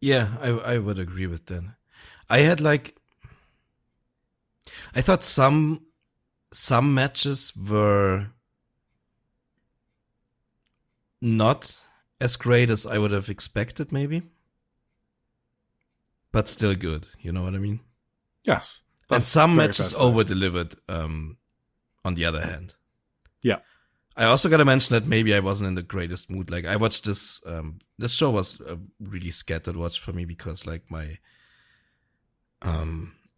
A: Yeah, I would agree with that. I thought some matches were not as great as I would have expected, maybe, but still good. You know what I mean?
B: Yes.
A: And some
B: very
A: matches
B: fair to say.
A: over-delivered, on the other hand.
B: Yeah.
A: I also gotta mention that maybe I wasn't in the greatest mood. Like, I watched this show was a really scattered watch for me because, like, I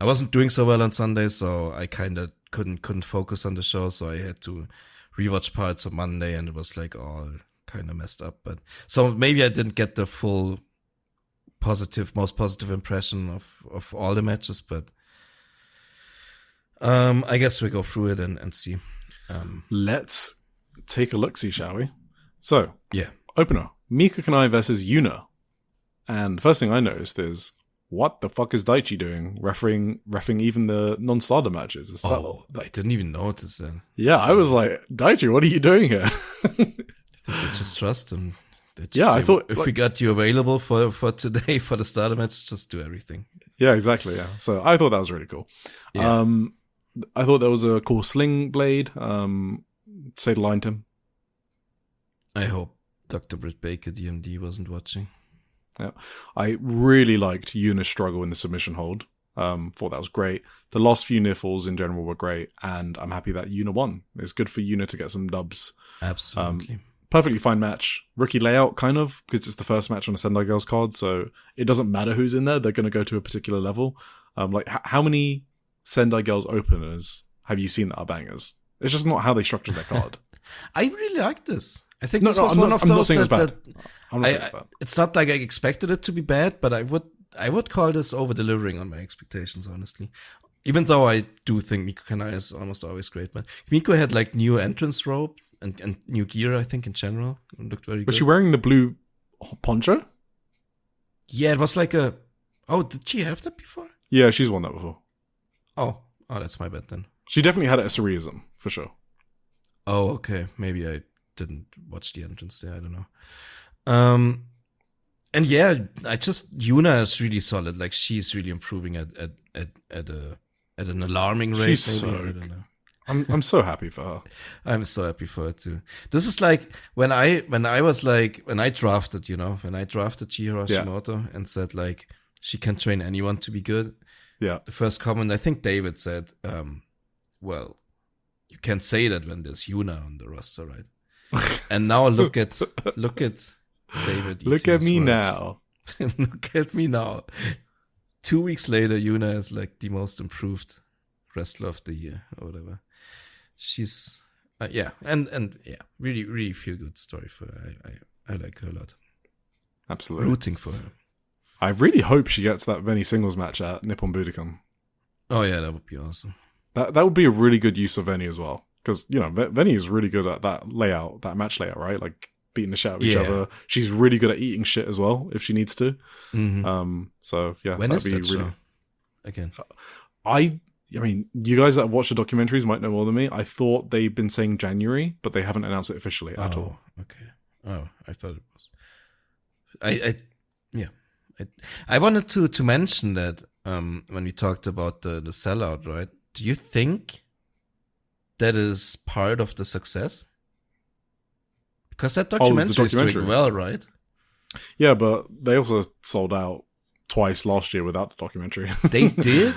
A: wasn't doing so well on Sunday, so I kind of couldn't focus on the show, so I had to rewatch parts on Monday, and it was, like, all kind of messed up. But so maybe I didn't get the full most positive impression of all the matches, but I guess we go through it and see.
B: Let's take a look-see, shall we? So,
A: Yeah.
B: opener, Mika Kanai versus Yuna. And the first thing I noticed is, what the fuck is Daichi doing? Refereeing even the non-starter matches. Is
A: I didn't even notice that.
B: Yeah, I was like, Daichi, what are you doing here?
A: I think they just trust him. They just
B: Yeah, I
A: say,
B: thought,
A: if
B: like-
A: we got you available for today for the starter match, just do everything.
B: Yeah, exactly, yeah. So I thought that was really cool.
A: Yeah.
B: I thought there was a cool sling blade. Say the line, Tim.
A: I hope Dr. Britt Baker, DMD, wasn't watching.
B: Yeah, I really liked Yuna's struggle in the submission hold. Thought that was great. The last few near falls in general were great, and I'm happy that Yuna won. It's good for Yuna to get some dubs.
A: Absolutely.
B: Perfectly fine match. Rookie layout, kind of, because it's the first match on a Sendai Girls card, so it doesn't matter who's in there. They're going to go to a particular level. How many Sendai Girls openers have you seen that are bangers? It's just not how they structured their card.
A: I really like this. I think this was one of
B: I'm not
A: those
B: saying it's
A: that
B: bad. I'm not saying it's bad.
A: it's not like I expected it to be bad, but I would call this over delivering on my expectations, honestly. Even though I do think Miko Kanai is almost always great, but Miko had like new entrance robe and new gear, I think, in general. It looked very good.
B: Was she wearing the blue poncho?
A: Yeah, it was like a... Oh, did she have that before?
B: Yeah, she's worn that before.
A: Oh, that's my bad then.
B: She definitely had it at Cereism, for sure.
A: Oh, okay. Maybe I didn't watch the entrance there. I don't know. And yeah, Yuna is really solid. Like, she's really improving at an alarming rate.
B: She's
A: maybe.
B: so...
A: I don't know.
B: I'm so happy for her.
A: I'm so happy for her too. This is like when I drafted Chihiro Hashimoto and said like she can train anyone to be good.
B: Yeah.
A: The first comment, I think David said, well, you can't say that when there's Yuna on the roster, right? And now look at David.
B: Look at me
A: words.
B: now.
A: Look at me now. 2 weeks later, Yuna is like the most improved wrestler of the year or whatever. She's and really, really feel good story for her. I like her a lot.
B: Absolutely.
A: Rooting for her.
B: I really hope she gets that Veni singles match at Nippon Budokan.
A: Oh yeah, that would be awesome.
B: That would be a really good use of Veni as well. Because, you know, Veni is really good at that layout, that match layout, right? Like beating the shit out of each other. She's really good at eating shit as well, if she needs to.
A: Mm-hmm.
B: So yeah,
A: when is
B: that'd
A: that
B: be really
A: show? Again.
B: I mean, you guys that watch the documentaries might know more than me. I thought they'd been saying January, but they haven't announced it officially at all.
A: Okay. Oh, I thought it was. I wanted to mention that when we talked about the sellout, right? Do you think that is part of the success? Because that documentary is doing well, right?
B: Yeah, but they also sold out twice last year without the documentary.
A: They did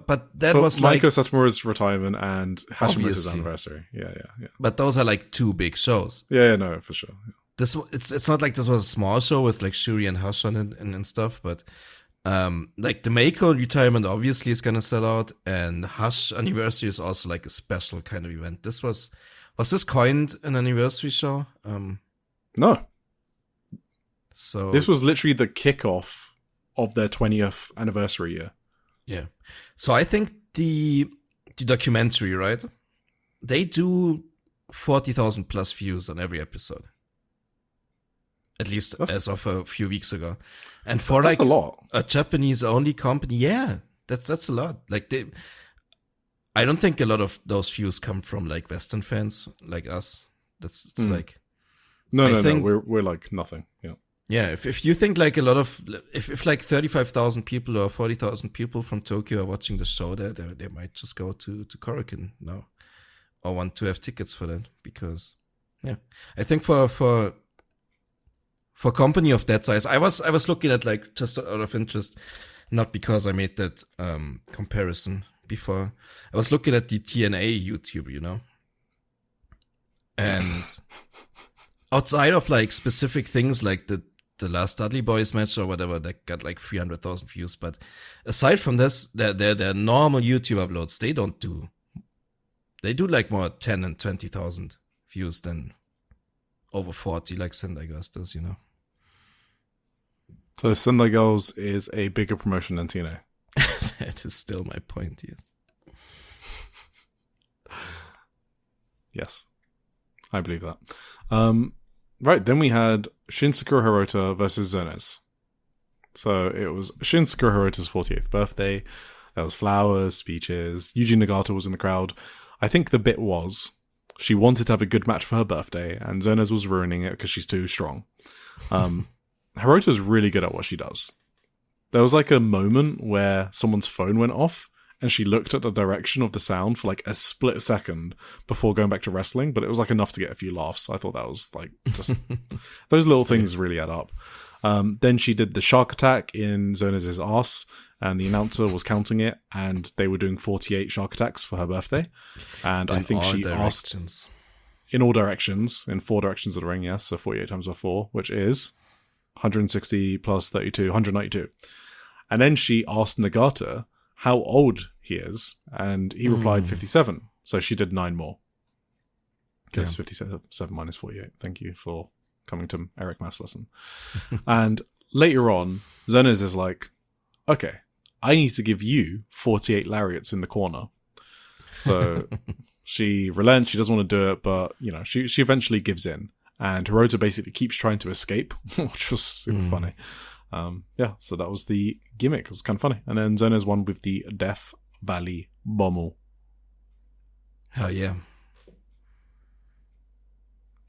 A: but that was like
B: Maiko Satomura's retirement and Hashimoto's anniversary. Yeah.
A: But those are like two big shows.
B: Yeah, no, for sure. Yeah.
A: It's not like this was a small show with like Shuri and Hash on it and stuff, but like the Maiko retirement obviously is gonna sell out, and Hash anniversary is also like a special kind of event. Was this coined an anniversary show?
B: No.
A: So
B: this was literally the kickoff of their 20th anniversary year.
A: Yeah. So I think the documentary, right? They do 40,000 plus views on every episode. At least as of a few weeks ago. And for like
B: a lot.
A: A Japanese only company, yeah, that's a lot. Like I don't think a lot of those views come from like Western fans like us. It's like
B: No, we're like nothing. Yeah.
A: Yeah, if you think like a lot of if like 35,000 people or 40,000 people from Tokyo are watching the show there, they might just go to Korakuen now, or want to have tickets for that, because I think for a company of that size, I was looking at like just out of interest, not because I made that comparison before. I was looking at the TNA YouTube, you know, and outside of like specific things like the last Dudley Boys match or whatever that got like 300,000 views. But aside from this, their normal YouTube uploads, they do like more 10 and 20,000 views than over 40 like Sendai Girls does, you know.
B: So Sendai Girls is a bigger promotion than TNA.
A: That is still my point, yes.
B: Yes. I believe that. Right, then we had Shinsuke Hirota versus Zones. So it was Shinsuke Hirota's 48th birthday. There was flowers, speeches. Yuji Nagata was in the crowd. I think the bit was she wanted to have a good match for her birthday, and Zones was ruining it because she's too strong. Hirota's really good at what she does. There was like a moment where someone's phone went off, and she looked at the direction of the sound for like a split second before going back to wrestling, but it was like enough to get a few laughs. I thought that was like just those little things really add up. Then she did the shark attack in Zones' ass, and the announcer was counting it, and they were doing 48 shark attacks for her birthday. And I think she asked in all directions, in 4 directions of the ring, yes, so 48 times by 4, which is 160 plus 32, 192. And then she asked Nagata how old he is, and he replied 57. So she did 9 more. It's 57 minus 48. Thank you for coming to Eric Maths lesson. And later on, Zonas is like, okay, I need to give you 48 lariats in the corner. So she relents, she doesn't want to do it, but, she eventually gives in. And Hirota basically keeps trying to escape, which was super funny. So that was the gimmick. It was kind of funny. And then Zonas won with the Death Valley Bommel.
A: Hell yeah.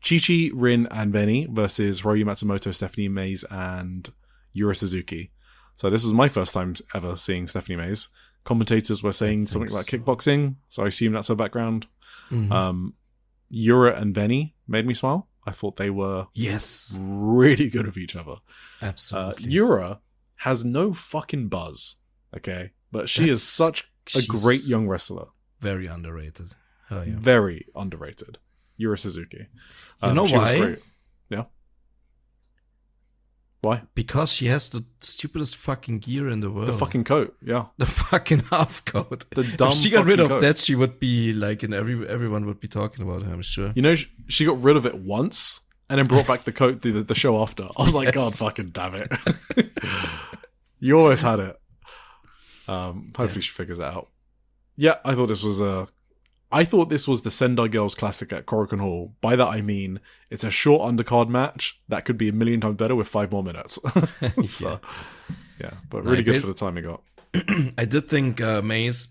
B: Chi-Chi, Rin, and Veni versus Ryu Matsumoto, Stephanie Mays, and Yura Suzuki. So this was my first time ever seeing Stephanie Mays. Commentators were saying something like kickboxing, so I assume that's her background. Yura and Veni made me smile. I thought they were really good with each other.
A: Absolutely.
B: Yura has no fucking buzz, okay? But she is such a great young wrestler.
A: Very underrated. Hell yeah.
B: Very underrated. Yura Suzuki.
A: You know why?
B: Yeah. Why?
A: Because she has the stupidest fucking gear in the world.
B: The fucking coat, yeah.
A: The fucking half coat.
B: The dumb
A: if she got rid of
B: coat.
A: that, she would be like, everyone would be talking about her, I'm sure.
B: She got rid of it once and then brought back the coat the show after. I was like, God fucking damn it. You always had it. Hopefully she figures it out. Yeah, I thought this was the Sendai Girls Classic at Korakuen Hall. By that I mean it's a short undercard match that could be a million times better with 5 more minutes. So, but really good for the time it got.
A: I did think Maze,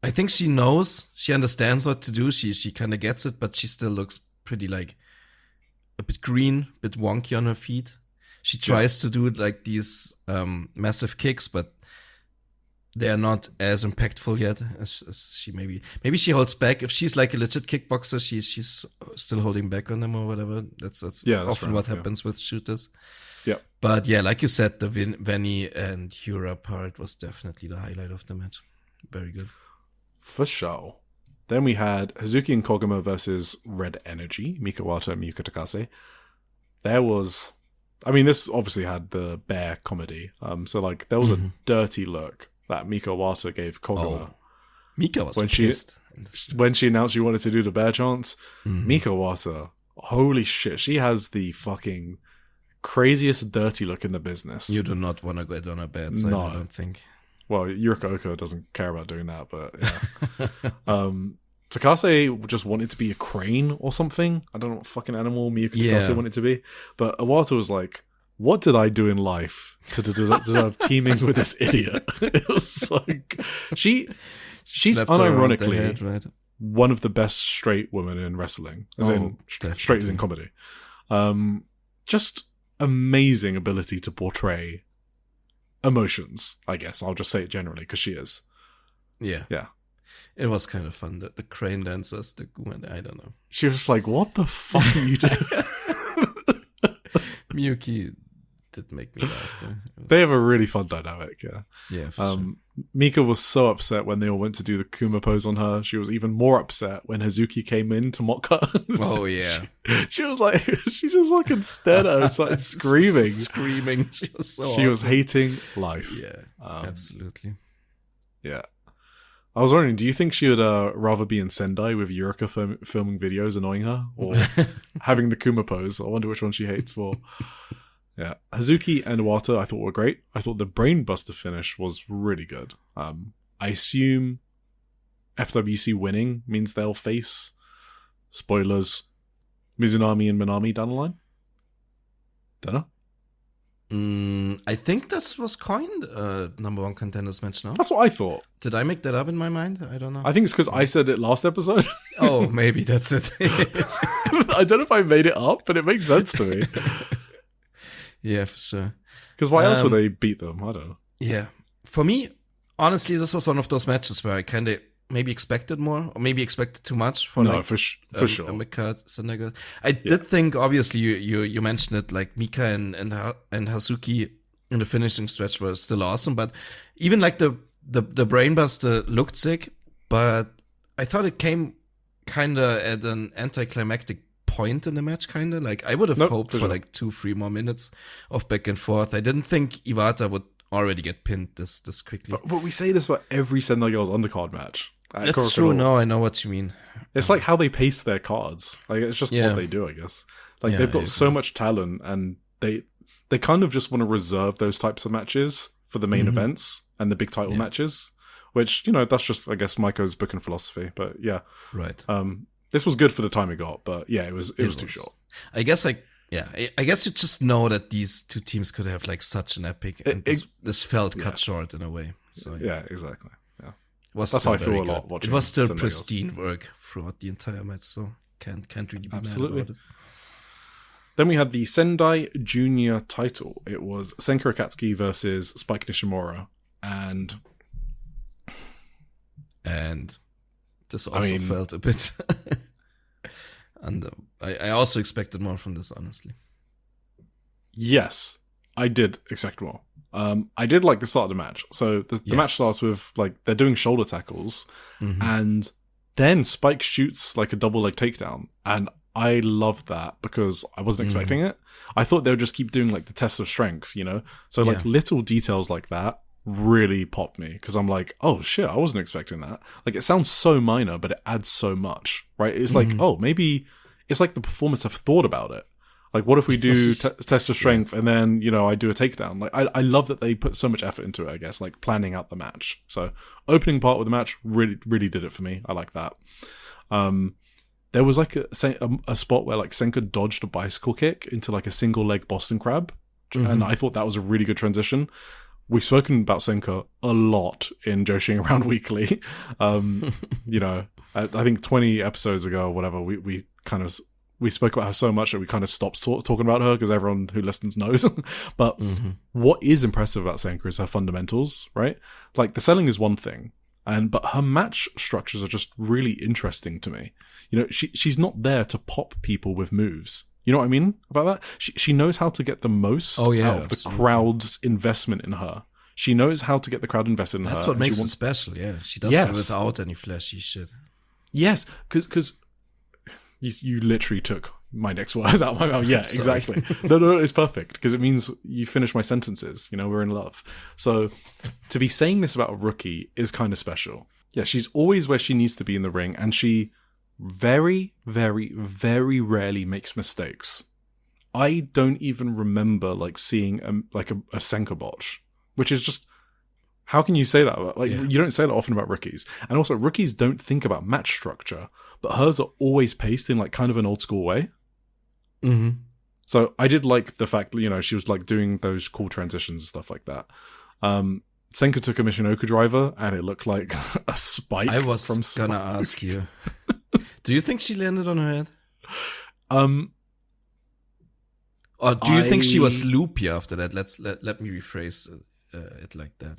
A: I think she understands what to do. She kind of gets it, but she still looks pretty like a bit green, a bit wonky on her feet. She tries to do like these massive kicks, but they are not as impactful yet as she maybe she holds back. If she's like a legit kickboxer, she's still holding back on them or whatever. That's often what happens with shooters.
B: Yeah.
A: But yeah, like you said, the Veni and Hura part was definitely the highlight of the match. Very good.
B: For sure. Then we had Hazuki and Koguma versus Red Energy, Mika Wata and Miyuka Takase. This obviously had the bear comedy. So like there was a dirty look that Mika Wata gave Koguma.
A: Oh. Mika was pissed.
B: When she announced she wanted to do the bear chants, Mika Wata, holy shit, she has the fucking craziest dirty look in the business.
A: You do not want to get on a bad side, I don't think.
B: Well, Yuriko Oko doesn't care about doing that, but yeah. Takase just wanted to be a crane or something. I don't know what fucking animal Miyuka Takase wanted to be. But Iwata was like, what did I do in life to deserve teaming with this idiot? It was like, she's unironically one of the best straight women in wrestling. Straight as in comedy. Just amazing ability to portray emotions, I guess. I'll just say it generally, because she is.
A: Yeah.
B: Yeah.
A: It was kind of fun. The crane dance was I don't know.
B: She was just like, what the fuck are you doing?
A: Miyuki did make me laugh.
B: They have a really fun dynamic, yeah.
A: Yeah, for sure.
B: Mika was so upset when they all went to do the Kuma pose on her. She was even more upset when Hazuki came in to mock her.
A: Oh, yeah.
B: She was like, she just fucking stared at her and started screaming.
A: Screaming. She was so
B: She was hating life.
A: Yeah, absolutely.
B: Yeah. I was wondering, do you think she would rather be in Sendai with Yurika filming videos annoying her, or having the Kuma pose? I wonder which one she hates for. Yeah, Hazuki and Iwata I thought were great. I thought the brainbuster finish was really good. I assume FWC winning means they'll face, spoilers, Mizunami and Minami down the line. Don't know.
A: I think this was coined number one contenders match now.
B: That's what I thought.
A: Did I make that up in my mind? I don't know.
B: I think it's because I said it last episode.
A: Oh, maybe that's it.
B: I don't know if I made it up, but it makes sense to me.
A: Yeah, for sure.
B: Because why else would they beat them? I don't know.
A: Yeah. For me, honestly, this was one of those matches where I kind of maybe expected more, or maybe expected too much for
B: for sure.
A: A mid-card Sendai Girls. I did think, obviously, you mentioned it, like Mika and Hazuki in the finishing stretch were still awesome, but even like the brainbuster looked sick, but I thought it came kind of at an anticlimactic point in the match, kind of like I would have hoped for like 2-3 more minutes of back and forth. I didn't think Iwata would already get pinned this quickly.
B: But we say this about every Sendai Girls undercard match.
A: That's true. No, I know what you mean.
B: It's like how they pace their cards. Like, it's just what they do, I guess. Like, they've got so much talent, and they kind of just want to reserve those types of matches for the main events and the big title matches, which, that's just, I guess, Maiko's booking philosophy. But yeah.
A: Right.
B: This was good for the time it got, but yeah, it was too short.
A: I guess I guess you just know that these two teams could have like such an epic, and this felt cut short in a way. So
B: yeah, exactly. Yeah,
A: that's how I feel a lot.
B: Watching
A: it was still
B: Sendai
A: pristine work throughout the entire match, so can't really be mad about it.
B: Then we had the Sendai Junior title. It was Senka Akatsuki versus Spike Nishimura, and
A: this also felt a bit. And I also expected more from this, honestly. Yes,
B: I did expect more. I did like the start of the match. So the match starts with, like, they're doing shoulder tackles, and then Spike shoots like a double leg takedown, and I loved that because I wasn't expecting it. I thought they would just keep doing like the test of strength, So like little details like that really popped me, because I'm like, oh shit, I wasn't expecting that. Like, it sounds so minor, but it adds so much, right? It's like, oh, maybe it's like the performers have thought about it. Like, what if we do test of strength and then, I do a takedown? Like, I love that they put so much effort into it, I guess, like planning out the match. So opening part with the match really, really did it for me. I like that. There was like a spot where like Senka dodged a bicycle kick into like a single leg Boston Crab. And I thought that was a really good transition. We've spoken about Senka a lot in Joshi'ing Around Weekly. I think 20 episodes ago or whatever, we spoke about her so much that we kind of stopped talking about her because everyone who listens knows. But what is impressive about Senka is her fundamentals, right? Like, the selling is one thing, but her match structures are just really interesting to me. She's not there to pop people with moves. You know what I mean about that? She knows how to get the most out of the crowd's investment in her. She knows how to get the crowd invested in her.
A: That's what makes it special, yeah. She does it without any flashy shit.
B: Yes, because you literally took my next words out of my mouth. Yeah, exactly. No, it's perfect, because it means you finish my sentences. We're in love. So to be saying this about a rookie is kind of special. Yeah, she's always where she needs to be in the ring, and she very, very, very rarely makes mistakes. I don't even remember like seeing a Senka botch, which is just, how can you say that? You don't say that often about rookies. And also, rookies don't think about match structure, but hers are always paced in like kind of an old school way. So I did like the fact that, she was like doing those cool transitions and stuff like that. Senka took a Michinoku driver, and it looked like a spike.
A: I was gonna ask you. Do you think she landed on her head? Or do you think she was loopy after that? Let me rephrase it like that.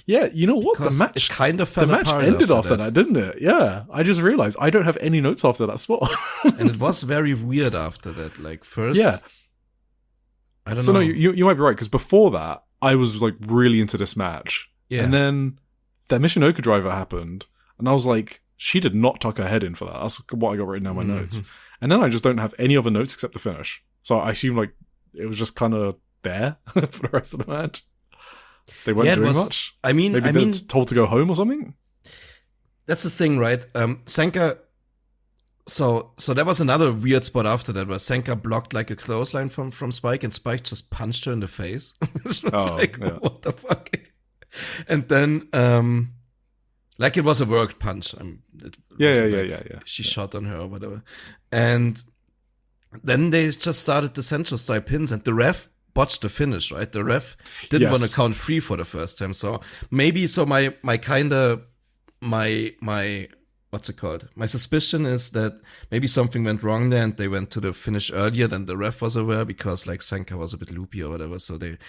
B: Yeah, you know what?
A: Because
B: the match
A: kind of fell apart.
B: The match ended after that, didn't it? Yeah, I just realized I don't have any notes after that spot.
A: And it was very weird after that. Like, first, I don't know.
B: So no, you might be right, because before that, I was like really into this match, and then that Michinoku driver happened, and I was like, she did not tuck her head in for that. That's what I got written down in my notes. And then I just don't have any other notes except the finish. So I assume like it was just kind of there for the rest of the match. They weren't doing much.
A: I mean,
B: maybe they're told to go home or something.
A: That's the thing, right? Senka. So there was another weird spot after that where Senka blocked like a clothesline from Spike, and Spike just punched her in the face. It was what the fuck? And then, like, it was a worked punch. She shot on her or whatever. And then they just started the central style pins, and the ref botched the finish, right? The ref didn't want to count 3 for the first time. So maybe, my what's it called? My suspicion is that maybe something went wrong there, and they went to the finish earlier than the ref was aware, because like Senka was a bit loopy or whatever. So they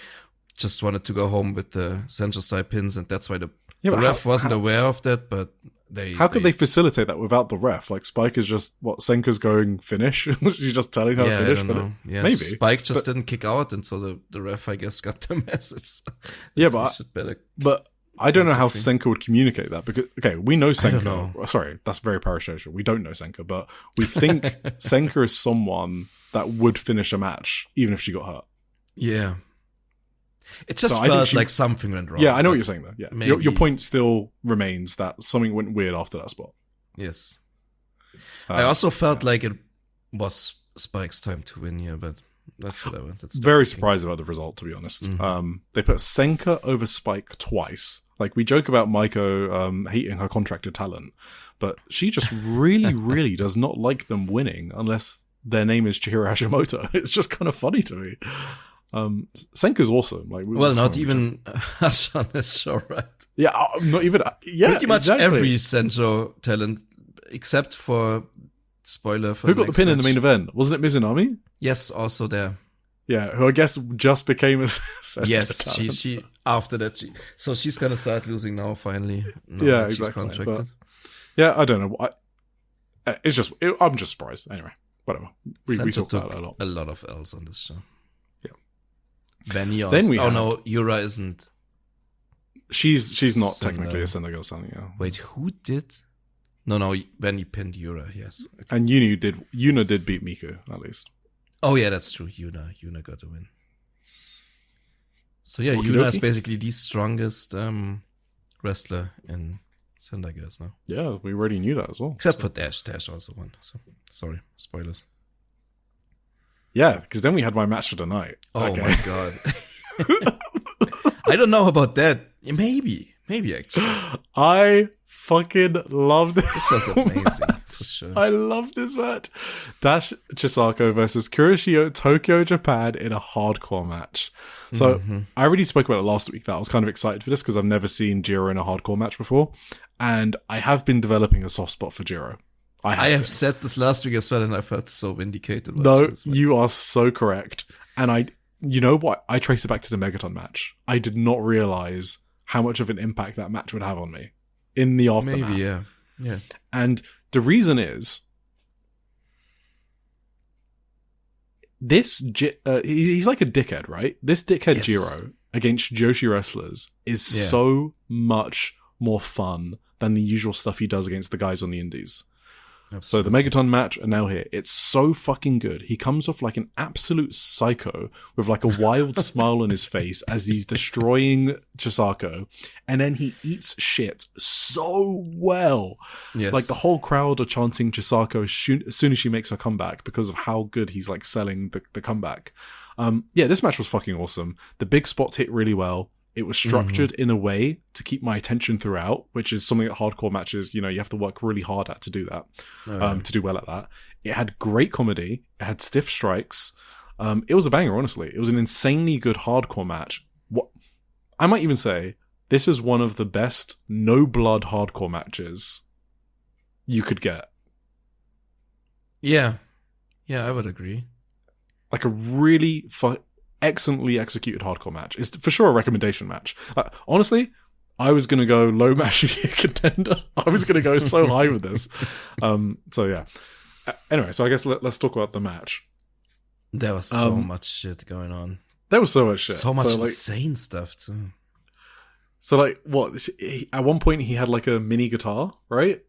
A: just wanted to go home with the central style pins, and that's why the ref wasn't aware of that, but
B: How could they facilitate that without the ref? Like, Spike is just, Senka's going finish? She's just telling her finish?
A: I don't know. Yeah, maybe. Spike just didn't kick out, and so the ref, I guess, got the message.
B: Yeah, but I don't know how Senka would communicate that, because, okay, we know Senka.
A: I don't know.
B: Sorry, that's very parasocial. We don't know Senka, but we think Senka is someone that would finish a match, even if she got hurt.
A: Yeah. It just
B: So I think
A: felt
B: she-
A: like something went wrong.
B: Yeah, I know what
A: but
B: you're saying there. Yeah,
A: maybe-
B: your point still remains that something went weird after that spot.
A: Yes. I also felt like it was Spike's time to win here, but that's whatever. That's
B: Very surprised about the result, to be honest. They put Senka over Spike twice. Like, we joke about Maiko hating her contracted talent, but she just really, really does not like them winning unless their name is Chihiro Hashimoto. It's just kind of funny to me. Senka's awesome. Like,
A: not even Hassan is sure, right?
B: Yeah, not even. Yeah,
A: Pretty much
B: exactly.
A: every Senjo talent, except for spoiler for
B: Who
A: the
B: got the
A: next
B: pin in
A: match.
B: the main event? Wasn't it Mizunami?
A: Yes, also there.
B: Yeah, who I guess just became a
A: Yes,
B: talent.
A: she after that so she's gonna start losing now finally. Now
B: Yeah,
A: that she's
B: exactly,
A: contracted.
B: Yeah, I don't know. I'm just surprised. Anyway, whatever. We
A: Senta
B: talked about
A: took
B: it a lot.
A: a lot of L's on this show.
B: Yeah.
A: Benny also.
B: Then we had-
A: no, Yura isn't.
B: She's not
A: Sendai.
B: technically a Sendai Girls talent, yeah.
A: Wait, who did? No, Benny pinned Yura. Yes.
B: And Yuna did beat Miku at least.
A: Oh yeah, that's true. Yuna got the win. So yeah,
B: Okie
A: Yuna is
B: dokie.
A: basically the strongest wrestler in Sendai Girls now.
B: Yeah, we already knew that as well.
A: Except for Dash. Dash also won. So sorry, spoilers.
B: Yeah, because then we had my match of the night.
A: Oh
B: Okay.
A: my god. I don't know about that. Maybe actually.
B: I fucking loved this.
A: This was amazing for sure.
B: I love this match. Dash Chisako versus Kurashio Tokyo Japan in a hardcore match. So I already spoke about it last week that I was kind of excited for this because I've never seen Jiro in a hardcore match before. And I have been developing a soft spot for Jiro.
A: I have said this last week as well, and I felt so vindicated.
B: No,
A: watching this match.
B: you are so correct. And you know what? I trace it back to the Megaton match. I did not realize how much of an impact that match would have on me in the aftermath.
A: Maybe, yeah.
B: And the reason is, he's like a dickhead, right? This dickhead
A: Yes.
B: Jiro against Joshi wrestlers is so much more fun than the usual stuff he does against the guys on the indies. So the Megaton match are now here. It's so fucking good. He comes off like an absolute psycho with like a wild smile on his face as he's destroying Chisako. And then he eats shit so well.
A: Yes.
B: Like the whole crowd are chanting Chisako as soon as she makes her comeback because of how good he's like selling the comeback. Yeah, this match was fucking awesome. The big spots hit really well. It was structured in a way to keep my attention throughout, which is something that hardcore matches, you have to work really hard at to do that, to do well at that. It had great comedy. It had stiff strikes. It was a banger, honestly. It was an insanely good hardcore match. What I might even say, this is one of the best no-blood hardcore matches you could get.
A: Yeah, I would agree.
B: Like a really excellently executed hardcore match. It's for sure a recommendation match. Honestly, I was going to go low match of the year contender. I was going to go so high with this. So yeah. Anyway, so I guess let's talk about the match.
A: There was so much shit going on.
B: There was so much shit.
A: So much
B: like,
A: insane stuff too.
B: So like, what? At one point he had like a mini guitar, right?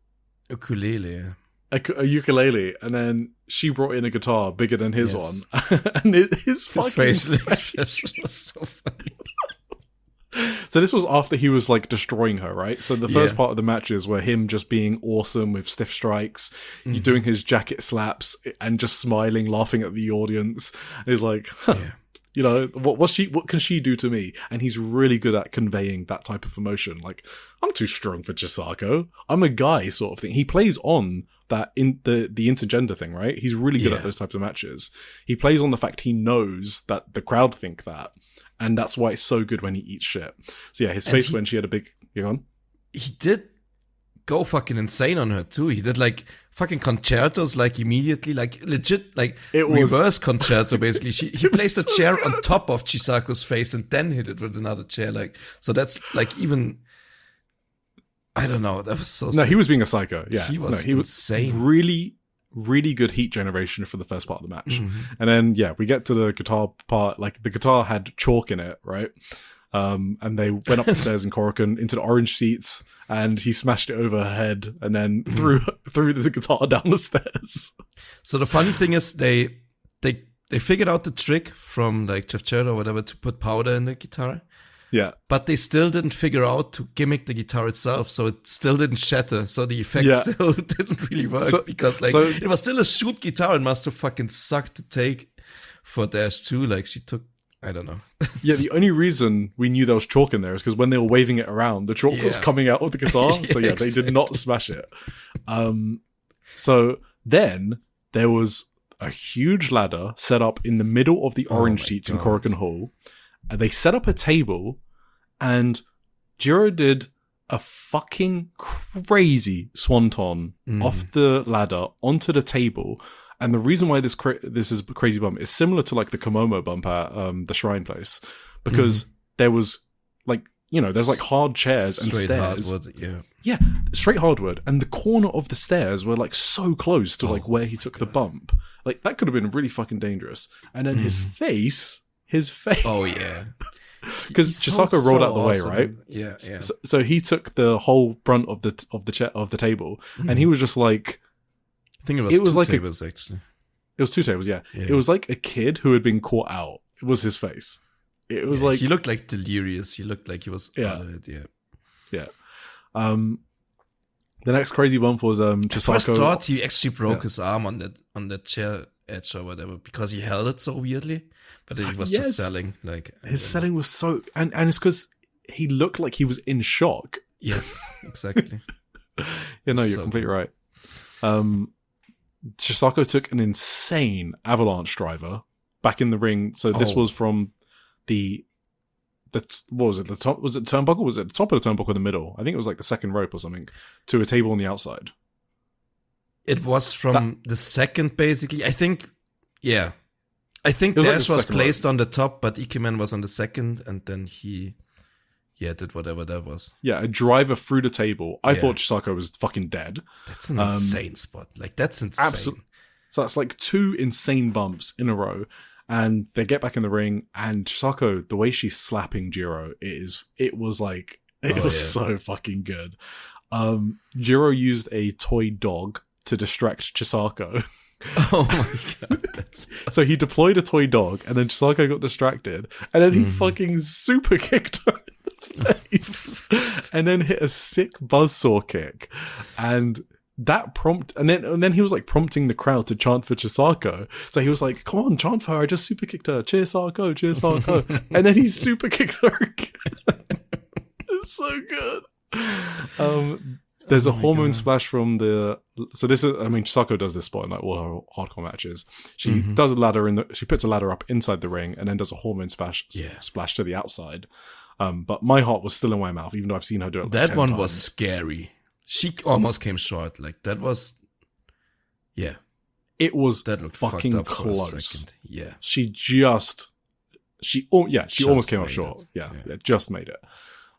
A: Ukulele, yeah.
B: A ukulele, and then she brought in a guitar bigger than his
A: Yes.
B: one, and his fucking
A: facial expression was so funny.
B: So this was after he was like destroying her, right? So the first
A: Yeah.
B: part of the matches were him just being awesome with stiff strikes, he's doing his jacket slaps and just smiling, laughing at the audience. And he's like,
A: Yeah.
B: what can she do to me? And he's really good at conveying that type of emotion. Like, I'm too strong for Chisako. I'm a guy sort of thing. He plays on that in the intergender thing, right? He's really good
A: Yeah.
B: at those types of matches. He plays on the fact he knows that the crowd think that. And that's why it's so good when he eats shit. So yeah, his face when she had a big... You on?
A: He did go fucking insane on her too. He did like fucking concertos like immediately, like legit, like
B: It was-
A: reverse concerto basically. He placed a chair on top of Chisako's face and then hit it with another chair. Like, so that's like even, I don't know. That was so
B: No,
A: sick.
B: he was being a psycho. Yeah.
A: He was
B: No,
A: insane.
B: really, really good heat generation for the first part of the match.
A: Mm-hmm.
B: And then, yeah, we get to the guitar part. Like, the guitar had chalk in it, right? And they went up the stairs in Korakuen into the orange seats, and he smashed it over her head and then threw the guitar down the stairs.
A: So the funny thing is they they figured out the trick from like Jeff Jarrett or whatever to put powder in the guitar.
B: Yeah.
A: But they still didn't figure out to gimmick the guitar itself, so it still didn't shatter. So the effect still didn't really work because it was still a shoot guitar and must have fucking sucked to take for Dash 2. Like she took, I don't know.
B: Yeah, the only reason we knew there was chalk in there is because when they were waving it around, the chalk was coming out of the guitar. So yeah, they did not smash it. So then there was a huge ladder set up in the middle of the orange seats in Korakuen Hall. And they set up a table, and Jiro did a fucking crazy swanton off the ladder onto the table. And the reason why this is a crazy bump is similar to like the Komomo bump at the Shrine Place, because there was like, you know, there's like hard chairs and stairs.
A: Hardwood,
B: yeah, straight hardwood, and the corner of the stairs were like so close to like where he took the bump. Like that could have been really fucking dangerous. And then his face. Oh
A: yeah,
B: because Chisako rolled out the way, right?
A: Yeah.
B: So he took the whole brunt of the table, and he was just like,
A: I think it was two tables actually.
B: It was 2 tables, yeah. It was like a kid who had been caught out. It was his face. It was like
A: he looked like delirious. He looked like he was out of it. Yeah.
B: The next crazy bump was Chisako.
A: I first thought he actually broke his arm on that chair edge or whatever because he held it so weirdly. But he was just selling. Like
B: his selling was so, and it's because he looked like he was in shock.
A: Yes, exactly.
B: Yeah, no, you're completely right. Chisako took an insane avalanche driver back in the ring. So this was from what was it? The top? Was it the turnbuckle? Was it the top of the turnbuckle in the middle? I think it was like the second rope or something to a table on the outside.
A: It was from the second, basically. I think, I think Dash was placed on the top, but Ikemen was on the second, and then he did whatever that was.
B: Yeah, a driver through the table. I thought Chisako was fucking dead.
A: That's an insane spot. Like, that's insane.
B: Absolutely. So that's like 2 insane bumps in a row, and they get back in the ring, and Chisako, the way she's slapping Jiro, it was so fucking good. Jiro used a toy dog to distract Chisako.
A: Oh my god.
B: So he deployed a toy dog, and then Chisako got distracted, and then he fucking super kicked her in the face, and then hit a sick buzzsaw kick, and that and then he was like prompting the crowd to chant for Chisako. So he was like, "Come on, chant for her! I just super kicked her, Chisako, Chisako," and then he super kicked her again. It's so good. There's a hormone splash from Chisako does this spot in like all her hardcore matches. She does a ladder she puts a ladder up inside the ring and then does a hormone splash to the outside. But my heart was still in my mouth, even though I've seen her do it. Like
A: that
B: 10
A: one
B: times.
A: was scary. She almost came short. Like that was,
B: it was
A: that looked
B: fucking
A: up
B: close.
A: Yeah,
B: she almost came up short. Yeah, just made it.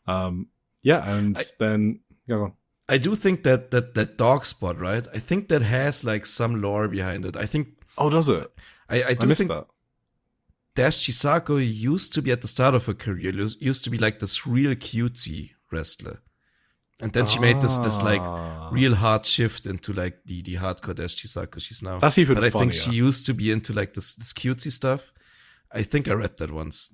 B: Then go on.
A: I do think that dog spot, right? I think that has like some lore behind it. I think.
B: Oh, does it?
A: I do
B: missed
A: think
B: that.
A: Dash Chisako used to be at the start of her career, used to be like this real cutesy wrestler. And then she made this like real hard shift into like the hardcore Dash Chisako she's now.
B: That's even funnier.
A: But I think she used to be into like this cutesy stuff. I think I read that once.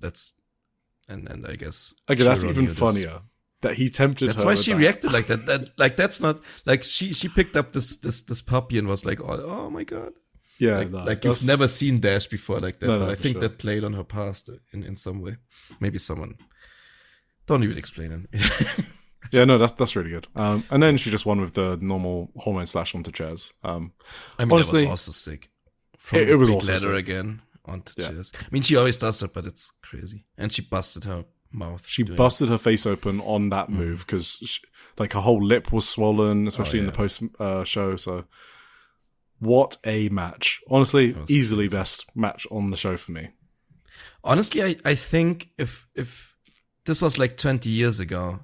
A: And I guess.
B: Okay, that's even funnier. That he tempted her.
A: That's why she reacted like that. Like that's not like she picked up this puppy and was like, oh my god.
B: Yeah,
A: like you've never seen Dash before like that. But I think
B: sure.
A: that played on her past in some way. Maybe someone. Don't even explain it.
B: Yeah, no, that's really good. And then she just won with the normal hormone splash onto chairs. Honestly,
A: that was also sick. From
B: it
A: the
B: was
A: big
B: also
A: ladder
B: sick.
A: Again onto chairs. I mean, she always does that, but it's crazy. And she busted her mouth.
B: She busted her face open on that move because like her whole lip was swollen, especially in the post show. So what a match. Honestly, easily best match on the show for me.
A: Honestly, I think if this was like 20 years ago,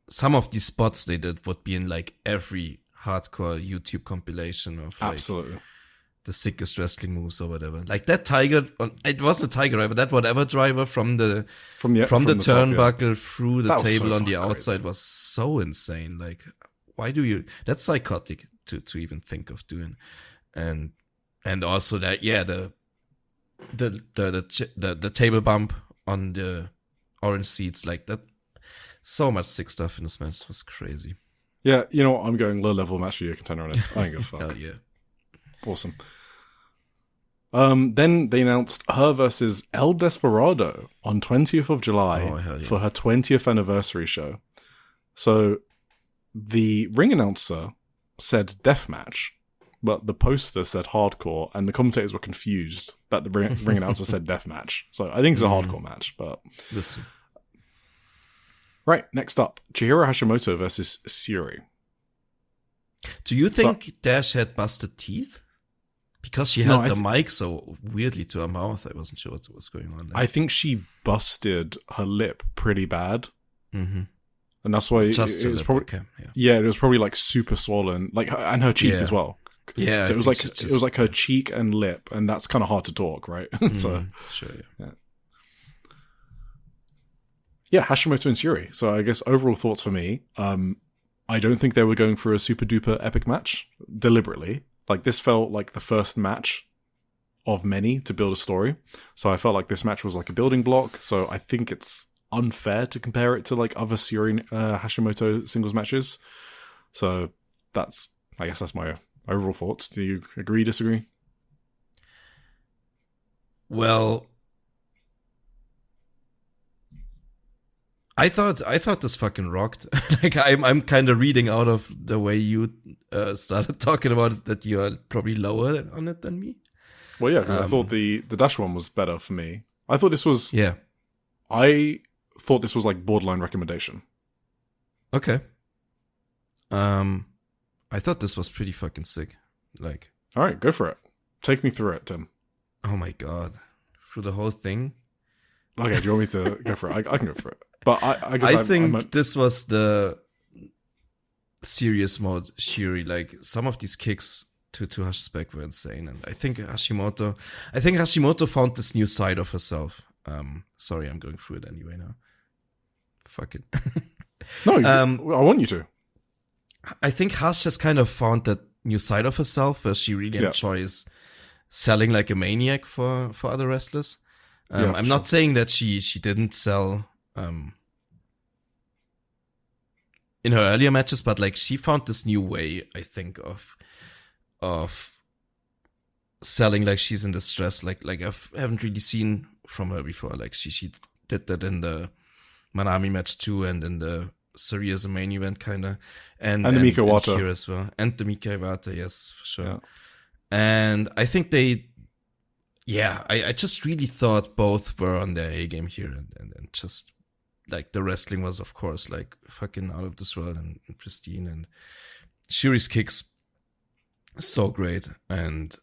A: some of these spots they did would be in like every hardcore YouTube compilation of like
B: absolutely
A: the sickest wrestling moves or whatever. Like that tiger, it wasn't a tiger driver, that whatever driver from the turnbuckle through the table so on the outside was so insane. Like, why do you? That's psychotic to even think of doing. And also that, the table bump on the orange seats, like that. So much sick stuff in this match. It was crazy.
B: Yeah, you know what? I'm going low level match of the year contender on it. I ain't give a fuck.
A: Hell yeah.
B: Awesome. Then they announced her versus El Desperado on 20th of July for her 20th anniversary show. So the ring announcer said deathmatch, but the poster said hardcore, and the commentators were confused that the ring announcer said deathmatch. So I think it's a hardcore match, but...
A: Listen.
B: Right, next up, Chihiro Hashimoto versus Syuri.
A: Do you think Dash had busted teeth? Because she held the mic so weirdly to her mouth, I wasn't sure what was going on there.
B: I think she busted her lip pretty bad.
A: Mm-hmm.
B: And that's why it was probably...
A: Okay,
B: yeah, it was probably like super swollen, like, and her cheek as well.
A: Yeah,
B: so it was like her cheek and lip, and that's kind of hard to talk, right? So
A: sure,
B: yeah, Hashimoto and Syuri. So I guess overall thoughts for me, I don't think they were going for a super duper epic match deliberately. Like, this felt like the first match of many to build a story. So I felt like this match was like a building block. So I think it's unfair to compare it to like other Syuri Hashimoto singles matches. So I guess that's my overall thoughts. Do you agree, disagree?
A: Well, I thought this fucking rocked. Like, I'm kind of reading out of the way you started talking about it that you are probably lower on it than me.
B: Well, yeah, because I thought the Dash one was better for me. I thought this was like borderline recommendation.
A: Okay. I thought this was pretty fucking sick. Like,
B: all right, go for it. Take me through it, Tim.
A: Oh my god, through the whole thing.
B: Okay, do you want me to go for it? I can go for it. But I guess
A: I think this was the serious mode Syuri. Like, some of these kicks to Hash's back were insane, and I think Hashimoto found this new side of herself. Sorry, I'm going through it anyway now. Fuck it.
B: No, I want you to.
A: I think Hash has kind of found that new side of herself where she really enjoys selling like a maniac for other wrestlers. I'm not saying that she didn't sell in her earlier matches, but like, she found this new way, I think, of selling like she's in distress. Like I haven't really seen from her before. Like, she did that in the Manami match too, and in the Syuri as a main event kind of, and
B: the Mika Iwata
A: here as well, and the Mika Iwata, yes, for sure. Yeah. And I think I just really thought both were on their A game here, and just like, the wrestling was, of course, like fucking out of this world and pristine, and Syuri's kicks so great, and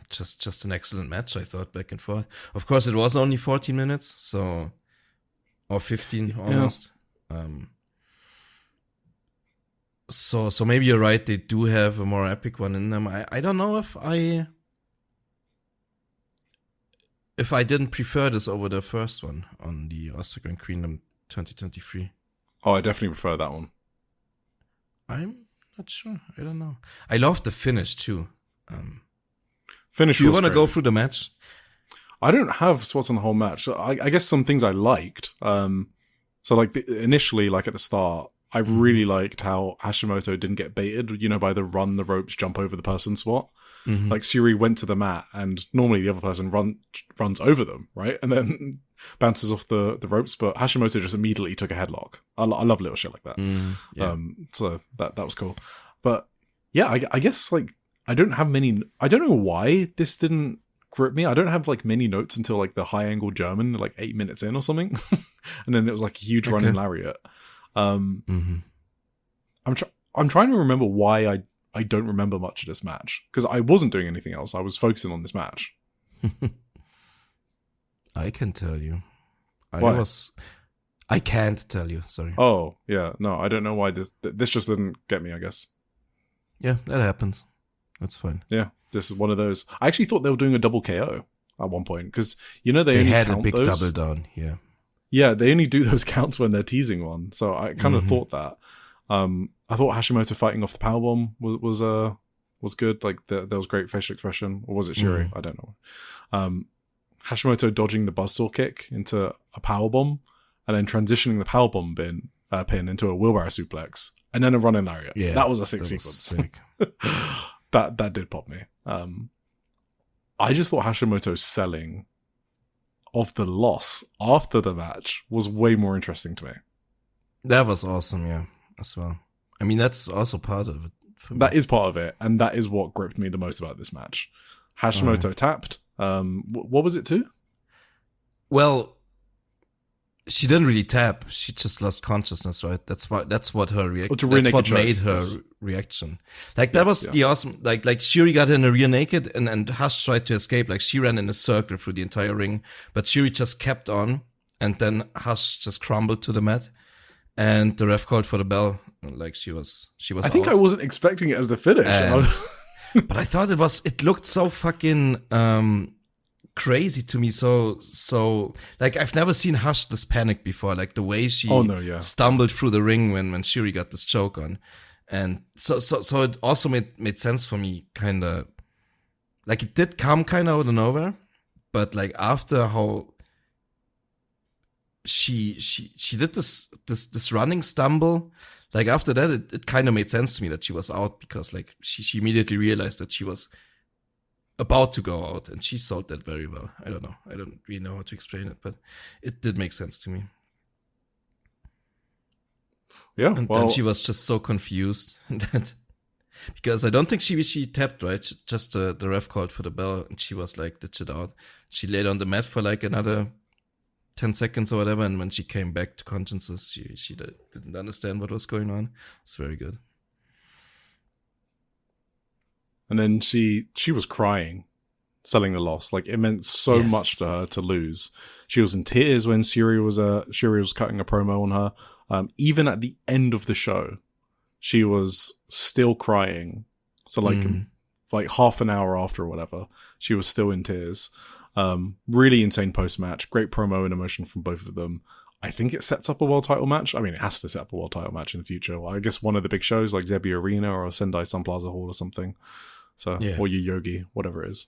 A: just an excellent match, I thought, back and forth. Of course, it was only 14 minutes, or 15 almost. So maybe you're right, they do have a more epic one in them. I don't know if I didn't prefer this over the first one on the Oscar Grand Queendom 2023.
B: Oh, I definitely prefer that one.
A: I'm not sure. I don't know. I love the finish too.
B: Finish.
A: Do you want to go through the match?
B: I don't have spots on the whole match. I guess some things I liked. So like initially, like at the start, I really liked how Hashimoto didn't get baited, by the run the ropes, jump over the person spot. Mm-hmm. Like, Syuri went to the mat, and normally the other person runs over them, right? And then bounces off the ropes, but Hashimoto just immediately took a headlock. I love little shit like that. So that was cool. But yeah, I guess, like, I don't know why this didn't grip me. I don't have like many notes until like the high angle German, like 8 minutes in or something. And then it was like a huge running lariat. I'm trying to remember why I don't remember much of this match, because I wasn't doing anything else. I was focusing on this match.
A: I can tell you.
B: Why?
A: I can't tell you. Sorry.
B: Oh yeah, no, I don't know why this just didn't get me, I guess.
A: Yeah, that happens. That's fine.
B: Yeah, this is one of those. I actually thought they were doing a double KO at one point, because they only
A: had
B: count
A: a big
B: those.
A: double down. Yeah.
B: Yeah, they only do those counts when they're teasing one. So I kind of thought that. I thought Hashimoto fighting off the powerbomb was was good. Like there was great facial expression. Or was it Shuri? I don't know. Hashimoto dodging the buzzsaw kick into a powerbomb and then transitioning the powerbomb pin into a wheelbarrow suplex and then a running lariat.
A: Yeah,
B: that was a sick
A: that was
B: sequence.
A: sick.
B: that did pop me. I just thought Hashimoto's selling of the loss after the match was way more interesting to me.
A: That was awesome, yeah, as well. I mean, that's also part of it. For me.
B: That is part of it, and that is what gripped me the most about this match. Hashimoto tapped. What was it too?
A: Well, she didn't really tap. She just lost consciousness, right? That's what her reaction. That's what made her reaction. Like that was the awesome. Like Shuri got in a rear naked, and Hush tried to escape. Like she ran in a circle through the entire ring, but Shuri just kept on, and then Hush just crumbled to the mat, and the ref called for the bell. Like she was. I
B: think
A: out.
B: I wasn't expecting it as the finish.
A: But I thought it looked so fucking crazy to me. So like I've never seen Hush this panic before. Like the way she stumbled through the ring when Shuri got this choke on. And so it also made sense for me, kind of. Like it did come kind of out of nowhere, but like after how she did this running stumble. Like after that, it kind of made sense to me that she was out because like she immediately realized that she was about to go out, and she sold that very well. I don't know. I don't really know how to explain it, but it did make sense to me.
B: Yeah,
A: and then she was just so confused that because I don't think she tapped, right. Just the ref called for the bell, and she was like legit out. She laid on the mat for like another 10 seconds or whatever, and when she came back to consciousness, she didn't understand what was going on. It's very good.
B: And then she was crying, selling the loss. Like it meant so much to her to lose. She was in tears when Shuri was cutting a promo on her. Even at the end of the show, she was still crying. So like half an hour after or whatever, she was still in tears. Really insane post-match, great promo and emotion from both of them. I think it sets up a world title match. I mean, it has to set up a world title match in the future. Well, I guess one of the big shows like Zebu Arena or Sendai Sun Plaza Hall or something. So, or Yoyogi, whatever it is.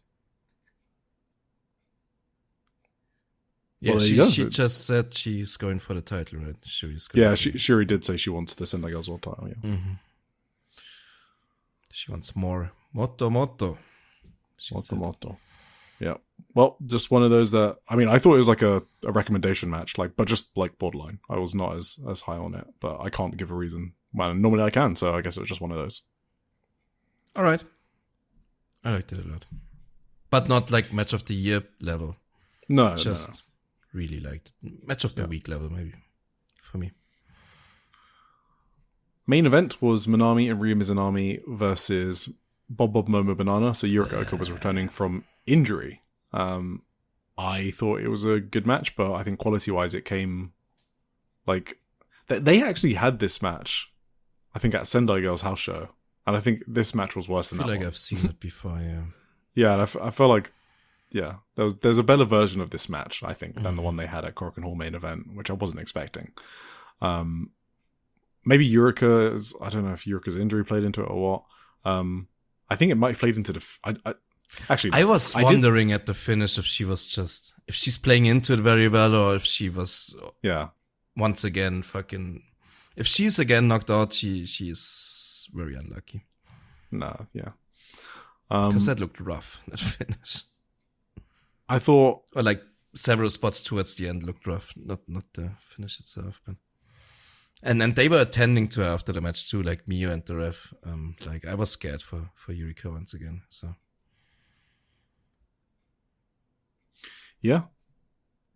A: Yeah, well, she just said she's going for the title, right?
B: Shuri did say she wants the Sendai Girls world title, yeah. Mm-hmm.
A: She wants more. Moto.
B: Moto. Yeah. Well, just one of those that, I mean, I thought it was like a recommendation match, like, but just like borderline. I was not as high on it, but I can't give a reason. Well, normally I can, so I guess it was just one of those.
A: All right. I liked it a lot. But not like match of the year level.
B: No,
A: just really liked it. Match of the week level, maybe, for me.
B: Main event was Manami and Ryu Mizunami versus Bob Momo Banana. So Yurika Oka was returning from injury. I thought it was a good match, but I think quality-wise it came like they actually had this match, I think, at Sendai Girls house show, and I think this match was worse than that.
A: I feel like I've seen it before, yeah.
B: Yeah, and I felt like, there's a better version of this match, I think, than the one they had at Korakuen Hall main event, which I wasn't expecting. Maybe Yurika's, I don't know if Yurika's injury played into it or what. I think it might have played into the... I was wondering at the finish if she's playing into it very well, or if she was
A: once again if she's again knocked out, she is very unlucky.
B: Nah, yeah.
A: Because that looked rough, that finish.
B: I thought,
A: or like several spots towards the end looked rough, not the finish itself, but. And they were attending to her after the match too, like Mio and the ref. Like I was scared for Yurika once again, so.
B: Yeah,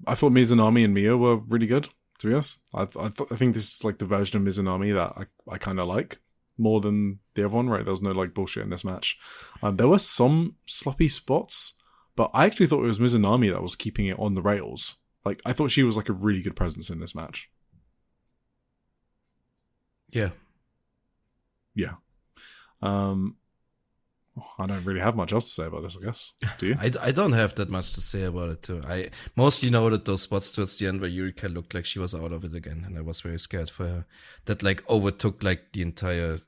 B: I thought Mizunami and Mio were really good, to be honest. I think this is like the version of Mizunami that I kind of like more than the other one, right? There was no like bullshit in this match. There were some sloppy spots, but I actually thought it was Mizunami that was keeping it on the rails. Like I thought she was like a really good presence in this match.
A: Yeah.
B: Yeah. I don't really have much else to say about this, I guess. Do you?
A: I don't have that much to say about it too. I mostly noted those spots towards the end where Yurika looked like she was out of it again, and I was very scared for her. That like overtook like the entire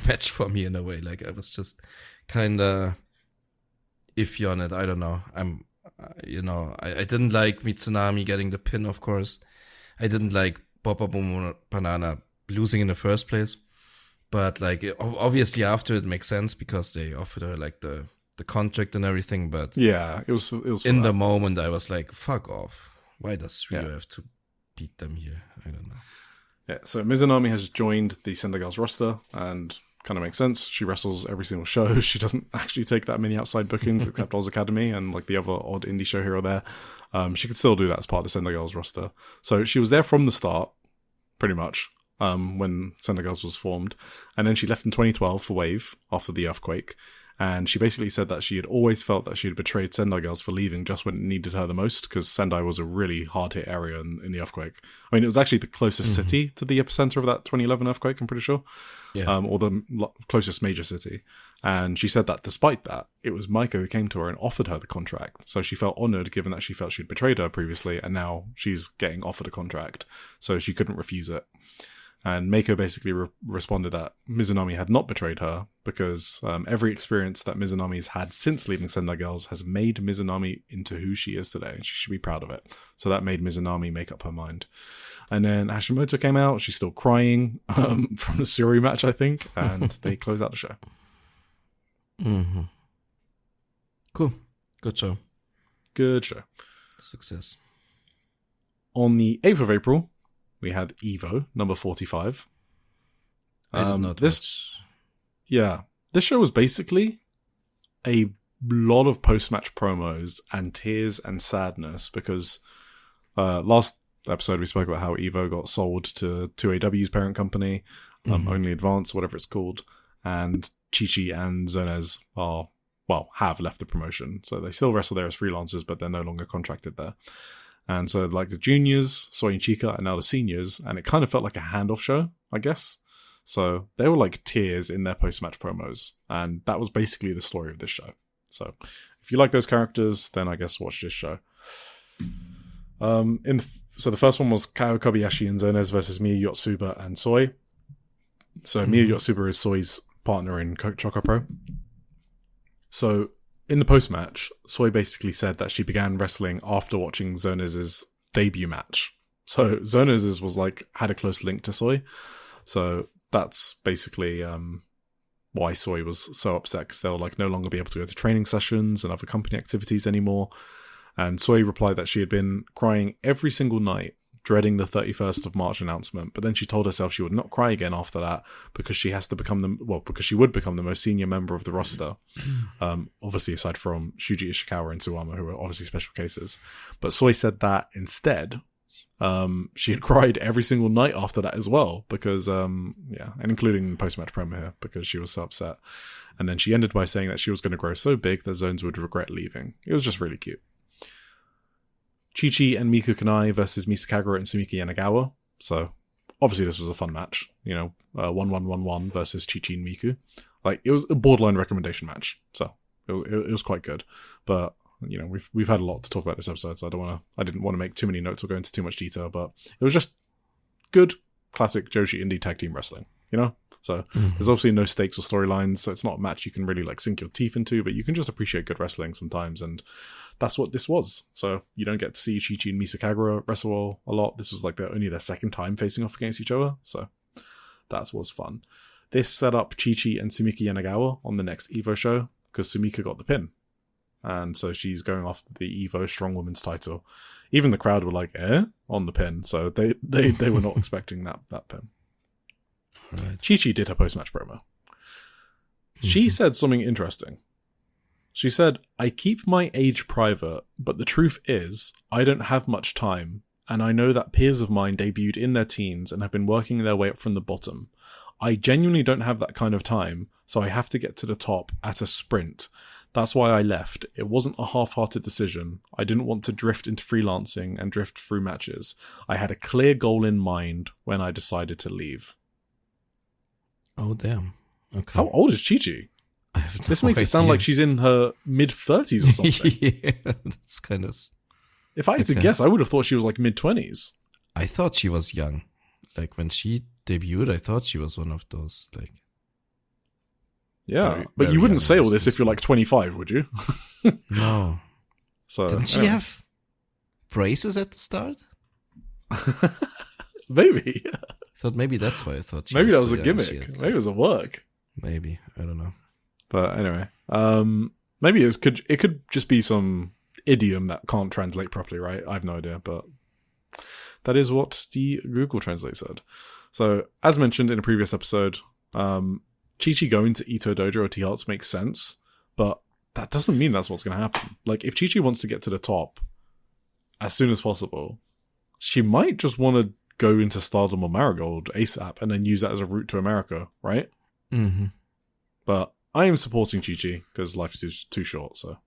A: match for me in a way. Like I was just kind of iffy on it. I don't know. I didn't like Mitsunami getting the pin, of course. I didn't like Papa Boom Banana losing in the first place. But like obviously after it makes sense because they offered her like the contract and everything. But
B: yeah, it was
A: in the moment I was like, fuck off. Why does Ryo have to beat them here? I don't know.
B: Yeah, so Mizunami has joined the Sendai Girls roster, and kind of makes sense. She wrestles every single show. She doesn't actually take that many outside bookings except Oz Academy and like the other odd indie show here or there. She could still do that as part of the Sendai Girls roster. So she was there from the start, pretty much, when Sendai Girls was formed. And then she left in 2012 for Wave after the earthquake. And she basically said that she had always felt that she had betrayed Sendai Girls for leaving just when it needed her the most, because Sendai was a really hard-hit area in the earthquake. I mean, it was actually the closest city to the epicenter of that 2011 earthquake, I'm pretty sure. Yeah. Or the closest major city. And she said that despite that, it was Maiko who came to her and offered her the contract. So she felt honored, given that she felt she'd betrayed her previously, and now she's getting offered a contract. So she couldn't refuse it. And Meiko basically responded that Mizunami had not betrayed her because every experience that Mizunami's had since leaving Sendai Girls has made Mizunami into who she is today. And she should be proud of it. So that made Mizunami make up her mind. And then Hashimoto came out. She's still crying from the Suri match, I think. And they close out the show.
A: Mm-hmm. Cool. Good show.
B: Good show.
A: Success.
B: On the 8th of April, we had EVO, number 45.
A: I did not watch.
B: Yeah. This show was basically a lot of post-match promos and tears and sadness because last episode we spoke about how EVO got sold to AWG's parent company, Only Advance, whatever it's called, and Chi-Chi and Zonez have left the promotion. So they still wrestle there as freelancers, but they're no longer contracted there. And so, like, the juniors, Soy and Chica, and now the seniors, and it kind of felt like a handoff show, I guess. So they were like tears in their post-match promos, and that was basically the story of this show. So if you like those characters, then I guess watch this show. So the first one was Kao Kobayashi and Zonez versus Miya Yotsuba and Soy. So Miya Yotsuba is Soy's partner in Choco Pro. So in the post-match, Soy basically said that she began wrestling after watching Zonez's debut match. So Zonez's was like, had a close link to Soy. So that's basically why Soy was so upset, because they'll like no longer be able to go to training sessions and other company activities anymore. And Soy replied that she had been crying every single night, dreading the 31st of March announcement, but then she told herself she would not cry again after that because she has to become because she would become the most senior member of the roster. Obviously, aside from Shuji Ishikawa and Suwama, who are obviously special cases. But Soy said that instead, she had cried every single night after that as well because, and including post-match promo here, because she was so upset. And then she ended by saying that she was going to grow so big that Zones would regret leaving. It was just really cute. Chi-Chi and Miku Kanai versus Misa Kagura and Sumiki Yanagawa. So, obviously this was a fun match. 1-1-1-1 versus Chi-Chi and Miku. Like, it was a borderline recommendation match. So, it was quite good. But, we've had a lot to talk about this episode, so I didn't want to make too many notes or go into too much detail, but it was just good, classic Joshi indie tag team wrestling, So, there's obviously no stakes or storylines, so it's not a match you can really, like, sink your teeth into, but you can just appreciate good wrestling sometimes, and that's what this was. So you don't get to see Chi-Chi and Misa Kagura wrestle a lot. This was like only their second time facing off against each other. So that was fun. This set up Chi-Chi and Sumika Yanagawa on the next EVO show because Sumika got the pin. And so she's going off the EVO Strong Women's title. Even the crowd were like, on the pin. So they were not expecting that pin.
A: Right.
B: Chi-Chi did her post-match promo. She said something interesting. She said, I keep my age private, but the truth is, I don't have much time, and I know that peers of mine debuted in their teens and have been working their way up from the bottom. I genuinely don't have that kind of time, so I have to get to the top at a sprint. That's why I left. It wasn't a half-hearted decision. I didn't want to drift into freelancing and drift through matches. I had a clear goal in mind when I decided to leave.
A: Oh, damn. Okay.
B: How old is Chi-Chi? This makes it sound like she's in her mid-30s or something.
A: Yeah, that's kind of...
B: If I had to guess, I would have thought she was like mid-20s.
A: I thought she was young. Like, when she debuted, I thought she was one of those, like...
B: Yeah,
A: Very,
B: but
A: very
B: you wouldn't
A: young
B: say all
A: in
B: this if you're like 25, would you?
A: No.
B: So
A: Didn't she have braces at the start?
B: Maybe.
A: I thought maybe that's why I thought she
B: Maybe that was
A: so
B: a
A: young. She
B: gimmick.
A: had,
B: Maybe it was a work.
A: Maybe. I don't know.
B: But anyway, maybe it could just be some idiom that can't translate properly, right? I have no idea, but that is what the Google Translate said. So, as mentioned in a previous episode, Chi-Chi going to Ito Dojo or T-Hearts makes sense, but that doesn't mean that's what's going to happen. Like, if Chi-Chi wants to get to the top as soon as possible, she might just want to go into Stardom or Marigold ASAP and then use that as a route to America, right?
A: Mm-hmm.
B: But I am supporting Chi-Chi because life is too short, so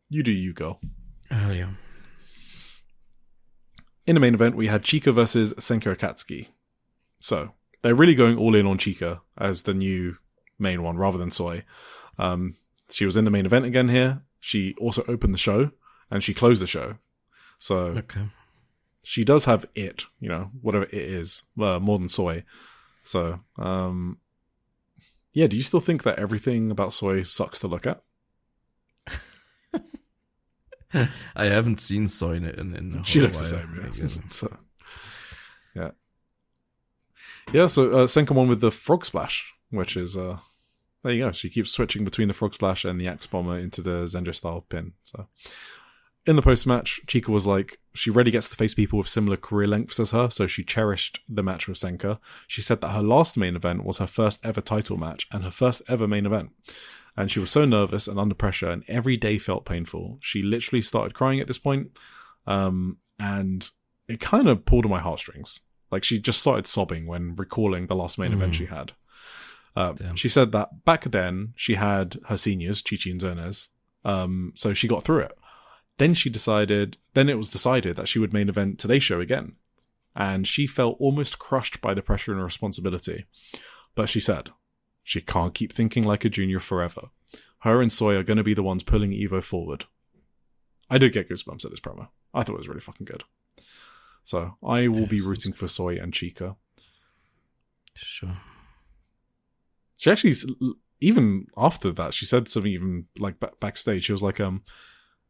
B: you do you, girl.
A: Oh, yeah.
B: In the main event, we had Chika versus Senko Akatsuki. So, they're really going all in on Chika as the new main one rather than Soy. She was in the main event again here. She also opened the show, and she closed the show. So,
A: Okay.
B: she does have it, whatever it is, more than Soy. So, yeah, do you still think that everything about Soy sucks to look at?
A: I haven't seen Soy in a
B: She
A: whole
B: looks the
A: while,
B: same,
A: I guess.
B: So, yeah. Yeah, so Senko won with the Frog Splash, which is, there you go. She keeps switching between the Frog Splash and the Axe Bomber into the Zenjo style pin. So, in the post-match, Chika was like, she rarely gets to face people with similar career lengths as her, so she cherished the match with Senka. She said that her last main event was her first ever title match and her first ever main event. And she was so nervous and under pressure, and every day felt painful. She literally started crying at this point, and it kind of pulled on my heartstrings. Like, she just started sobbing when recalling the last main event she had. She said that back then, she had her seniors, Chi-Chi and Zernez, so she got through it. Then it was decided that she would main event today's show again. And she felt almost crushed by the pressure and responsibility. But she said, she can't keep thinking like a junior forever. Her and Soy are going to be the ones pulling EVO forward. I did get goosebumps at this promo. I thought it was really fucking good. So I will be rooting for Soy and Chika.
A: Sure.
B: She actually, even after that, she said something even like backstage. She was like,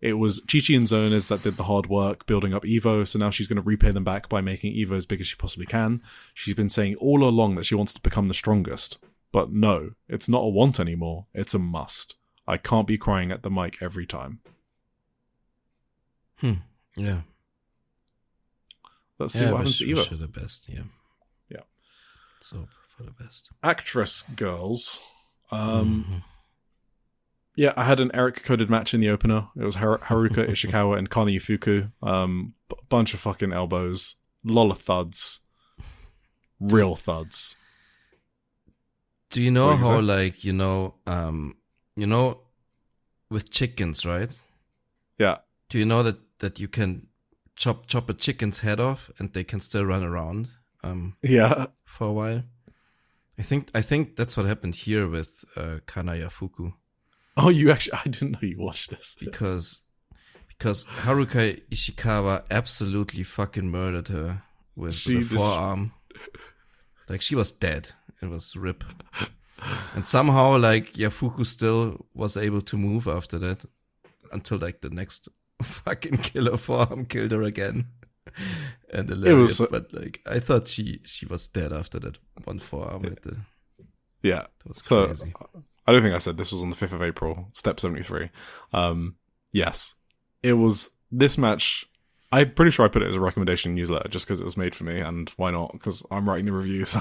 B: it was Chi-Chi and Zonas that did the hard work building up EVO, so now she's going to repay them back by making EVO as big as she possibly can. She's been saying all along that she wants to become the strongest. But no, it's not a want anymore, it's a must. I can't be crying at the mic every time.
A: Yeah.
B: Let's see what happens to
A: wish
B: EVO.
A: her the best, yeah.
B: Yeah.
A: Let's hope for the best.
B: Actress girls. Yeah, I had an Eric-coded match in the opener. It was Haruka Ishikawa and Kana Yufuku. Bunch of fucking elbows. Lot of thuds. Real thuds.
A: Do you know how, like, with chickens, right?
B: Yeah.
A: Do you know that you can chop a chicken's head off and they can still run around?
B: Yeah.
A: For a while. I think that's what happened here with Kana Yafuku.
B: Oh, you actually? I didn't know you watched this.
A: Because Haruka Ishikawa absolutely fucking murdered her with the forearm. Like, she was dead. It was rip. And somehow, like, Yafuku still was able to move after that until, like, the next fucking killer forearm killed her again. And hilarious. But, like, I thought she was dead after that one forearm.
B: Yeah.
A: That was crazy.
B: I don't think I said this was on the 5th of April, Step 73. Yes. It was this match. I'm pretty sure I put it as a recommendation newsletter just because it was made for me, and why not? Because I'm writing the reviews.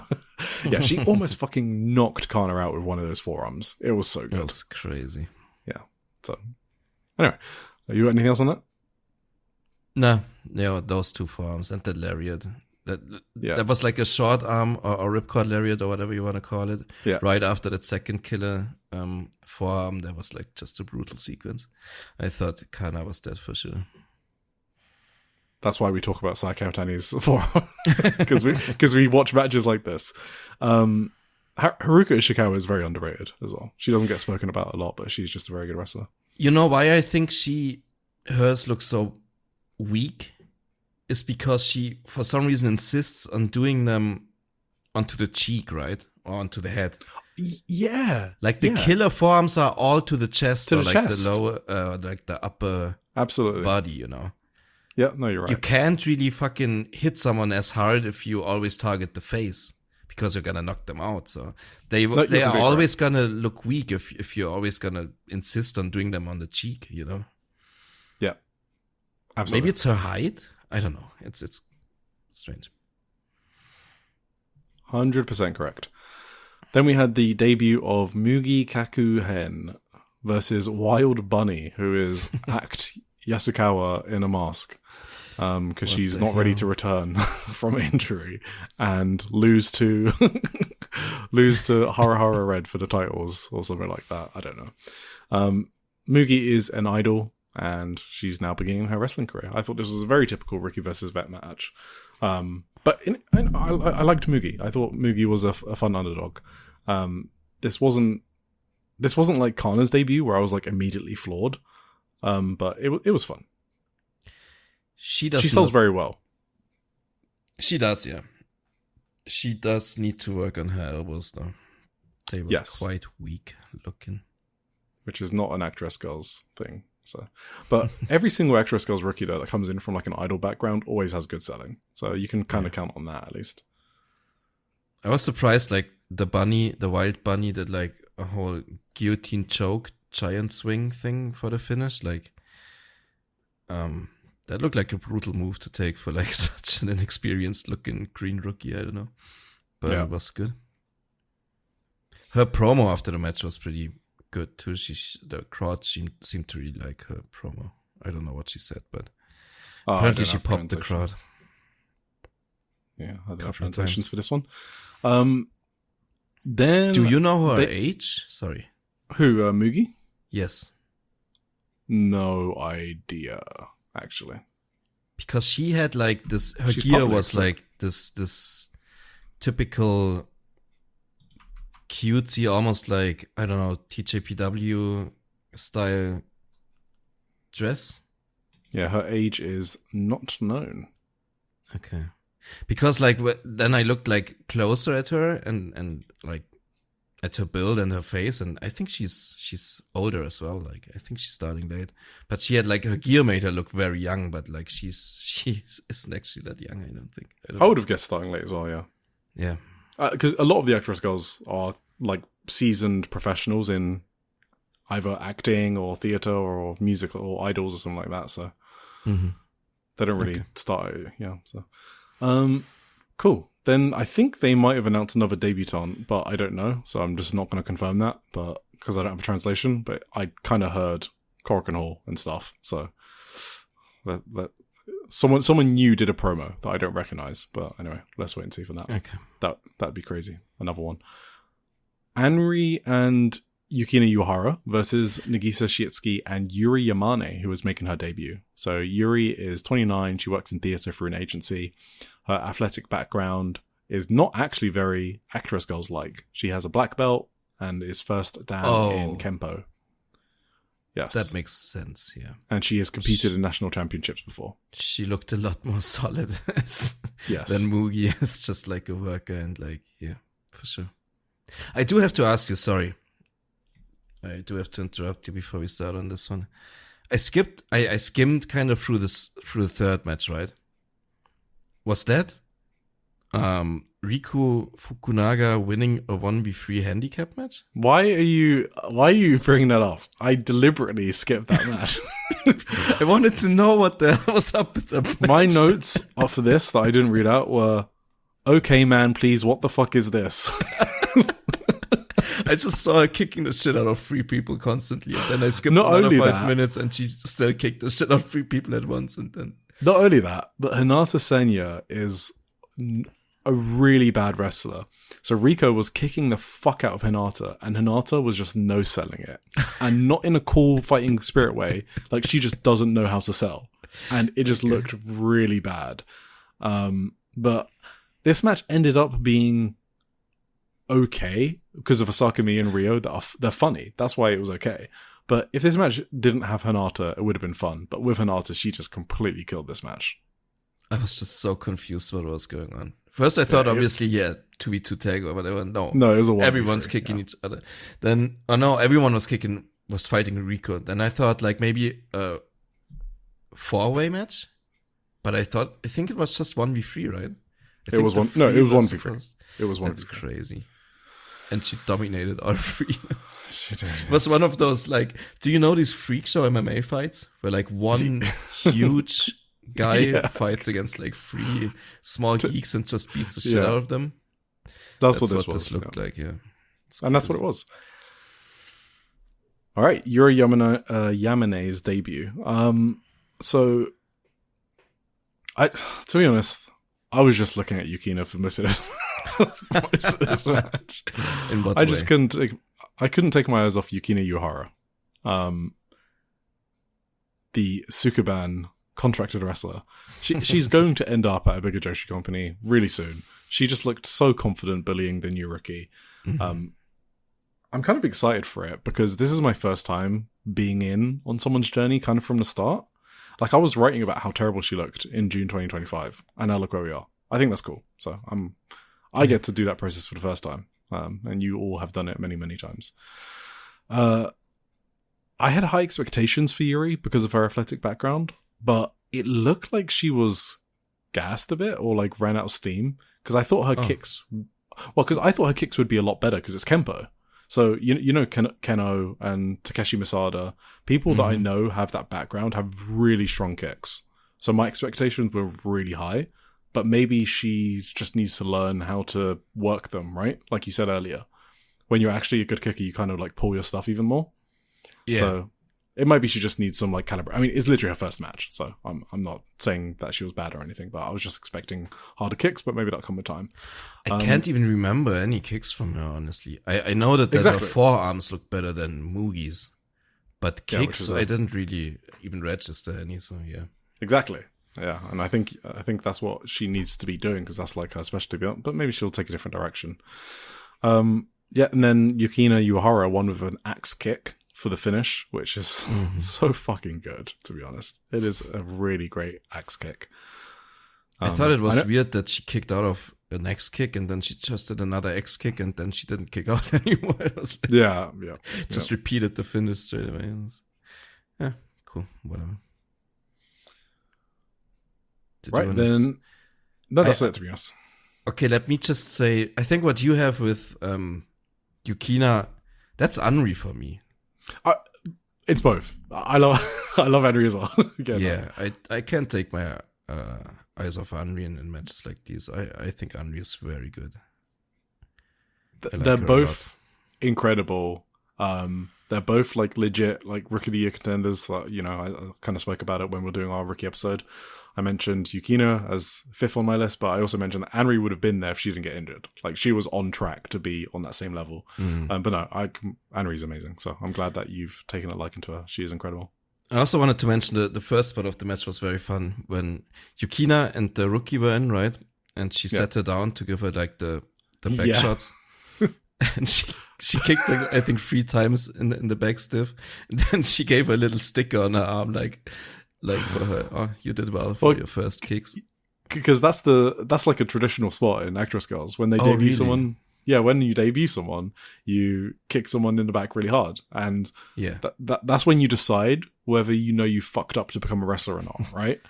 B: Yeah, she almost fucking knocked Kana out with one of those forearms. It was so good.
A: That's crazy.
B: Yeah. So, anyway, you got anything else on that?
A: No, those two forearms and the lariat. That was like a short arm or ripcord lariat or whatever you want to call it.
B: Yeah.
A: Right after that second killer forearm, that was like just a brutal sequence. I thought Kana was dead for sure.
B: That's why we talk about Saikyo Tani's forearm. Because we watch matches like this. Haruka Ishikawa is very underrated as well. She doesn't get spoken about a lot, but she's just a very good wrestler.
A: You know why I think hers looks so weak? Is because she, for some reason, insists on doing them onto the cheek, right? Or onto the head.
B: Yeah.
A: Like the killer forearms are all to the chest, or like
B: chest.
A: the lower, like the upper
B: Absolutely.
A: body, you know.
B: Yeah, no, you're right.
A: You can't really fucking hit someone as hard if you always target the face, because you're gonna knock them out. So they are always gonna look weak if you're always gonna insist on doing them on the cheek, you know.
B: Yeah, absolutely.
A: Maybe it's her height. I don't know. It's strange.
B: 100% correct. Then we had the debut of Mugi Kaku Hen versus Wild Bunny, who is Act Yasukawa in a mask, because she's not ready to return from injury and lose to Hara Hara Red for the titles or something like that. I don't know. Mugi is an idol, and she's now beginning her wrestling career. I thought this was a very typical Ricky versus Vet match. But I liked Mugi. I thought Mugi was a fun underdog. This wasn't like Kana's debut where I was like immediately floored. But it was fun. She sells very well.
A: She does, yeah. She does need to work on her elbows, though. They were quite weak looking.
B: Which is not an Actress Girls thing. So, but every single Actress Girls rookie though that comes in from like an idol background always has good selling. So you can kind of count on that at least.
A: I was surprised, like the wild bunny did like a whole guillotine choke giant swing thing for the finish. Like, that looked like a brutal move to take for like such an inexperienced looking green rookie. I don't know, but it was good. Her promo after the match was pretty good too. The crowd seemed to really like her promo. I don't know what she said, but apparently she popped the crowd.
B: Yeah, I don't have translations for this one. Then
A: do you know her age? Sorry,
B: who Mugi?
A: Yes.
B: No idea, actually.
A: Because she had like this. Her gear was like this typical cutesy, almost like, I don't know, TJPW style dress.
B: Yeah, her age is not known.
A: Okay. Because like then I looked like closer at her and like at her build and her face, and I think she's older as well. Like I think she's starting late, but she had like her gear made her look very young, but like she isn't actually that young. I don't think.
B: I would have guessed starting late as well. Yeah.
A: Yeah.
B: Because a lot of the Actress Girls are like seasoned professionals in either acting or theater or music or idols or something like that. So they don't really start. Yeah. So, cool. Then I think they might have announced another debutante, but I don't know. So I'm just not going to confirm that, but because I don't have a translation. But I kind of heard Korakuen Hall and stuff. So that someone new did a promo that I don't recognize. But anyway, let's wait and see for that.
A: Okay.
B: That'd be crazy. Another one. Anri and Yukina Uehara versus Nagisa Shiitsuki and Yuri Yamane, who is making her debut. So Yuri is 29. She works in theater through an agency. Her athletic background is not actually very Actress Girls-like. She has a black belt and is first dan in Kempo. Yes.
A: That makes sense, yeah.
B: And she has competed in national championships before.
A: She looked a lot more solid than Mugi as just like a worker, and like, yeah, for sure. I do have to ask you, sorry. I do have to interrupt you before we start on this one. I skimmed kind of through the third match, right? Was that Riku Fukunaga winning a 1v3 handicap match?
B: Why are you bringing that up? I deliberately skipped that match.
A: I wanted to know what the hell was up with the match.
B: My notes for this that I didn't read out were, okay, man, please, what the fuck is this?
A: I just saw her kicking the shit out of 3 people constantly, and then I skipped another 5 minutes, and she still kicked the shit out of 3 people at once, and then...
B: Not only that, but Hinata Senya is a really bad wrestler. So Rico was kicking the fuck out of Hinata, and Hinata was just no-selling it. And not in a cool fighting spirit way. Like, she just doesn't know how to sell. And it just looked really bad. But this match ended up being okay because of Asakami and Rio. They're funny. That's why it was okay. But if this match didn't have Hinata, it would have been fun. But with Hinata, she just completely killed this match.
A: I was just so confused what was going on. First, I thought, obviously, 2v2 tag or whatever. No,
B: No, it was a 1v3,
A: everyone's kicking each other. Then, everyone was fighting Rico. Then I thought like maybe a 4-way match, but I think it was just 1v3, right?
B: It was 1v3. It was 1v3.
A: That's crazy. And she dominated all 3.
B: She did.
A: It was one of those, like, do you know these freak show MMA fights where like one huge guy fights against like 3 small geeks and just beats the shit out of them?
B: That's what this
A: looked like, yeah.
B: And that's what it was. All right, Yuri Yamane's debut. So, to be honest, I was just looking at Yukina for most of this match.
A: In what
B: I
A: way?
B: just couldn't take my eyes off Yukina Uehara, the Sukuban contracted wrestler. She's going to end up at a bigger Joshi company really soon. She just looked so confident bullying the new rookie. Mm-hmm. I'm kind of excited for it because this is my first time being in on someone's journey kind of from the start. Like, I was writing about how terrible she looked in June 2025, and now look where we are. I think that's cool. So I get to do that process for the first time, and you all have done it many, many times. I had high expectations for Yuri because of her athletic background, but it looked like she was gassed a bit or like ran out of steam because I thought her kicks. Well, because I thought her kicks would be a lot better because it's Kempo. So, you know, Keno and Takeshi Masada, people that I know have that background, have really strong kicks. So my expectations were really high, but maybe she just needs to learn how to work them, right? Like you said earlier, when you're actually a good kicker, you kind of like pull your stuff even more. Yeah. So it might be she just needs some like calibrate. I mean, it's literally her first match, so I'm not saying that she was bad or anything, but I was just expecting harder kicks, but maybe that'll come with time.
A: I can't even remember any kicks from her, honestly. I know that her forearms look better than Mugi's, but kicks, I didn't really even register any, so yeah.
B: Exactly. Yeah, and I think that's what she needs to be doing because that's like her specialty, but maybe she'll take a different direction. Yeah, and then Yukina Uehara won with an axe kick for the finish, which is so fucking good, to be honest. It is a really great axe kick.
A: I thought it was weird that she kicked out of an X kick and then she just did another X kick and then she didn't kick out anymore. It was like, just repeated the finish straight away. Yeah, cool, whatever.
B: That's it, to be honest.
A: Okay, let me just say, I think what you have with Yukina, that's Unri for me.
B: It's both. I love Henry as well.
A: I can't take my eyes off Henry in matches like these. I think Henry is very good.
B: They're both incredible. They're both like legit, like rookie of the year contenders. Like, you know, I kind of spoke about it when we were doing our rookie episode. I mentioned Yukina as 5th on my list, but I also mentioned that Henry would have been there if she didn't get injured. Like, she was on track to be on that same level. But no, Henry's amazing. So I'm glad that you've taken a liking to her. She is incredible.
A: I also wanted to mention the first part of the match was very fun when Yukina and the rookie were in, right? And she sat her down to give her like the back shots. And she kicked her, I think 3 times in the back stiff. And then she gave her a little sticker on her arm, like for her, you did well for your first kicks.
B: Because that's like a traditional spot in Actress Girls. When they debut someone, when you debut someone, you kick someone in the back really hard. And that's when you decide whether you know you fucked up to become a wrestler or not, right?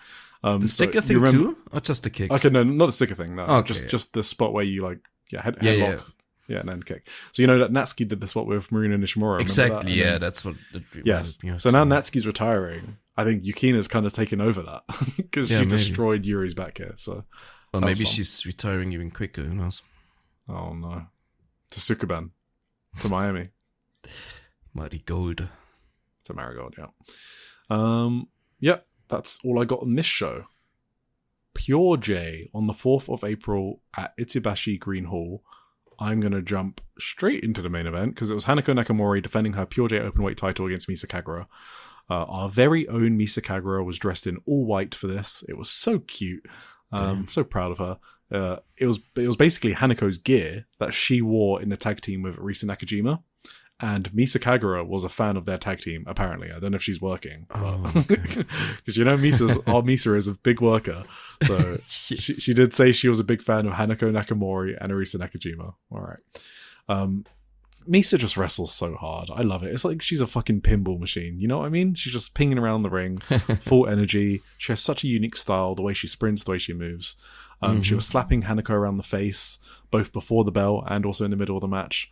A: The sticker thing too? Or just the kicks?
B: Okay, no, not a sticker thing, no. Okay, just the spot where you like, headlock. Yeah, and then kick. So you know that Natsuki did this spot with Marina Nishimura.
A: Exactly, that's what it
B: reminded me of. So now Natsuki's retiring. I think Yukina's kind of taken over that because she destroyed Yuri's back here. So,
A: well, maybe she's retiring even quicker. Who knows?
B: Oh no, to Sukuban, to Miami,
A: Marigold,
B: to Marigold. Yeah. That's all I got on this show. Pure J on the 4th of April at Itsubashi Green Hall. I'm going to jump straight into the main event because it was Hanako Nakamori defending her Pure J Openweight title against Misa Kagura. Our very own Misa Kagura was dressed in all white for this. It was so cute. So proud of her. It was basically Hanako's gear that she wore in the tag team with Arisa Nakajima. and Misa Kagura was a fan of their tag team, apparently. I don't know if she's working.
A: Oh,
B: Because our Misa is a big worker. So
A: Yes.
B: she did say she was a big fan of Hanako Nakamori and Arisa Nakajima. All right. Misa just wrestles so hard. I love it. It's like she's a fucking pinball machine. You know what I mean? She's just pinging around the ring, full energy. She has such a unique style, the way she sprints, the way she moves. She was slapping Hanako around the face, both before the bell and also in the middle of the match.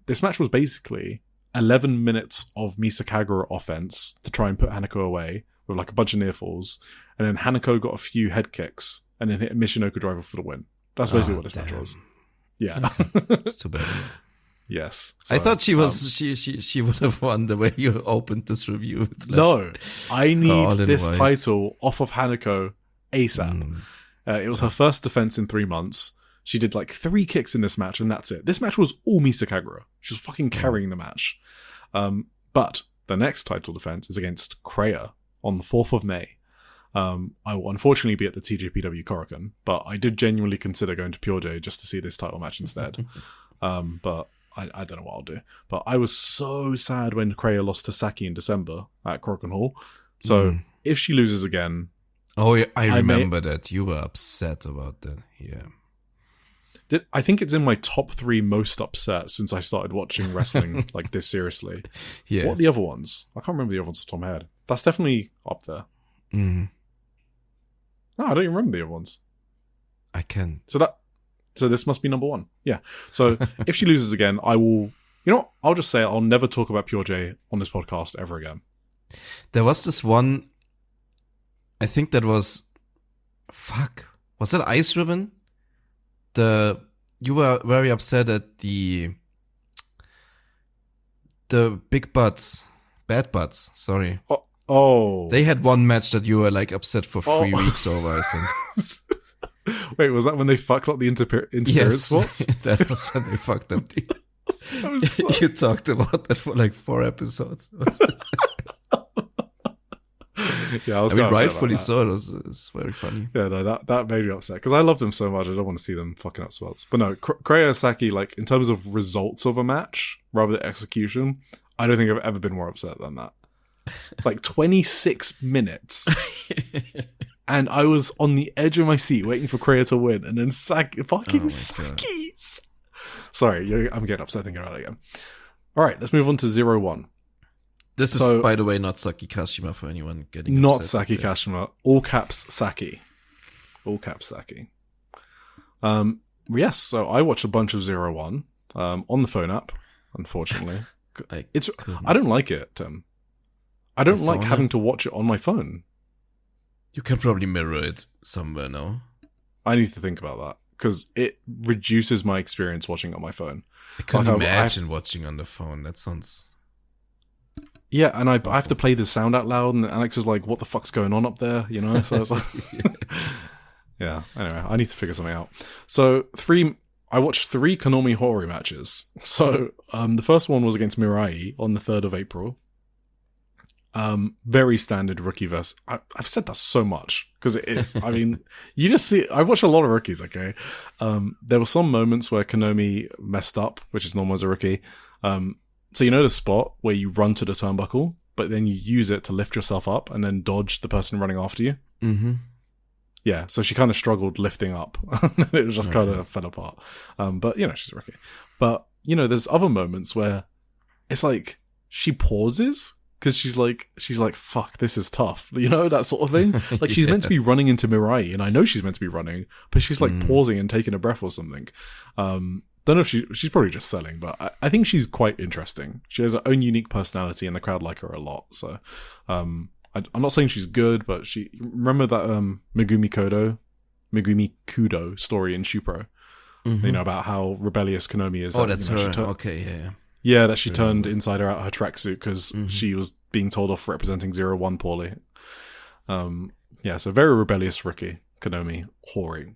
B: This match was basically 11 minutes of Misa Kagura offense to try and put Hanako away with like a bunch of near falls. And then Hanako got a few head kicks and then hit a Michinoku driver for the win. That's basically what this match was. Yeah.
A: It's too bad.
B: Yes.
A: I
B: So,
A: thought she was she would have won the way you opened this review. With
B: No, I
A: All
B: need
A: in
B: this
A: white.
B: title off of Hanako ASAP. It was her first defense in 3 months. She did like 3 kicks in this match, and that's it. This match was all Misa Kagura. She was fucking carrying the match. But the next title defense is against Kreia on the 4th of May. I will unfortunately be at the TJPW Korakuen, but I did genuinely consider going to Pure J just to see this title match instead. But I don't know what I'll do. But I was so sad when Kreia lost to Saki in December at Korakuen Hall. So if she loses again...
A: Oh, yeah, I remember that. You were upset about that. Yeah.
B: I think it's in my top 3 most upset since I started watching wrestling like this seriously.
A: Yeah.
B: What are the other ones? I can't remember the other ones off the top of my head. That's definitely up there.
A: Mm.
B: No, I don't even remember the other ones.
A: I can.
B: So this must be number 1. Yeah. So if she loses again, I will... You know what? I'll just say I'll never talk about Pure J on this podcast ever again.
A: There was this one, I think that was... Fuck. Was that Ice Ribbon? You were very upset at the big butts. Bad butts, sorry.
B: Oh.
A: They had one match that you were like upset for 3 weeks over, I think.
B: Wait, was that when they fucked up the interference
A: Yes,
B: spots?
A: that was when they fucked up the...
B: I was so-
A: You talked about that for like 4 episodes.
B: Yeah, I was
A: I mean,
B: quite upset about
A: rightfully
B: that.
A: so. It was very funny.
B: Yeah, no, that made me upset because I love them so much. I don't want to see them fucking up spots. But no, Kreia and Saki, like in terms of results of a match rather than execution, I don't think I've ever been more upset than that. Like 26 minutes, and I was on the edge of my seat waiting for Kreia to win, and then Saki. Sorry, I'm getting upset thinking about it again. All right, let's move on to 0-1.
A: This is, by the way, not Saki Kashima for anyone getting
B: Not
A: upset
B: Saki
A: there.
B: Kashima. All caps Saki. All caps Saki. Yes, so I watched a bunch of 0-1 on the phone app, unfortunately. I don't like it, Tim. I don't like having to watch it on my phone.
A: You can probably mirror it somewhere, no?
B: I need to think about that, because it reduces my experience watching on my phone.
A: I can't
B: Like,
A: imagine watching on the phone. That sounds...
B: Yeah, and I have to play the sound out loud, and Alex is like, what the fuck's going on up there? You know? So it's like... Yeah, anyway, I need to figure something out. So, I watched 3 Konami Hori matches. So, the first one was against Mirai on the 3rd of April. Very standard rookie verse. I've said that so much, because it is. I mean, you just see... I watch a lot of rookies, okay? There were some moments where Konami messed up, which is normal as a rookie. So you know the spot where you run to the turnbuckle, but then you use it to lift yourself up and then dodge the person running after you?
A: Mm-hmm.
B: Yeah, so she kind of struggled lifting up. It was just kind of fell apart. But, you know, she's a rookie. But, you know, there's other moments where it's like she pauses because she's like, fuck, this is tough. You know, that sort of thing. Like she's meant to be running into Mirai, and I know she's meant to be running, but she's like pausing and taking a breath or something. Don't know if she's probably just selling, but I think she's quite interesting. She has her own unique personality, and the crowd like her a lot. So, I'm not saying she's good, but remember that Megumi Kudo story in Shupro, you know, about how rebellious Konami is.
A: Oh, that's her. Okay, yeah.
B: Yeah, that she turned inside her out her tracksuit because she was being told off for representing 0-1 poorly. Yeah, so very rebellious rookie, Konami Hori.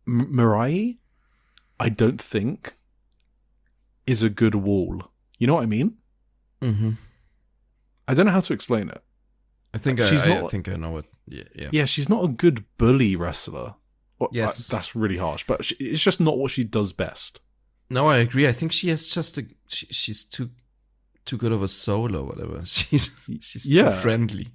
B: Mirai, I don't think, is a good wall. You know what I mean?
A: Mm-hmm.
B: I don't know how to explain it.
A: I think I know it. Yeah.
B: Yeah, she's not a good bully wrestler.
A: Yes.
B: That's really harsh, but it's just not what she does best.
A: No, I agree. I think she has just she's too good of a soul or whatever. She's too friendly.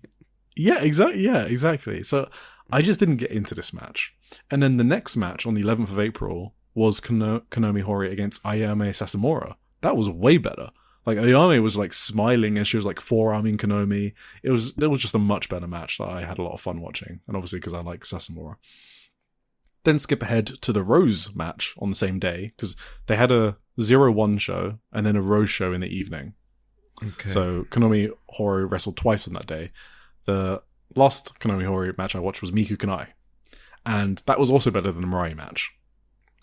B: Yeah, exactly. Yeah, exactly. So I just didn't get into this match. And then the next match on the 11th of April was Konami Hori against Ayame Sasamura. That was way better. Like, Ayame was like smiling and she was like forearming Konami. It was just a much better match that I had a lot of fun watching. And obviously because I like Sasamura. Then skip ahead to the Rose match on the same day, because they had a 0-1 show and then a Rose show in the evening.
A: Okay.
B: So Konami Hori wrestled twice on that day. The last Konami Hori match I watched was Miku Kanai. And that was also better than the Mirai match.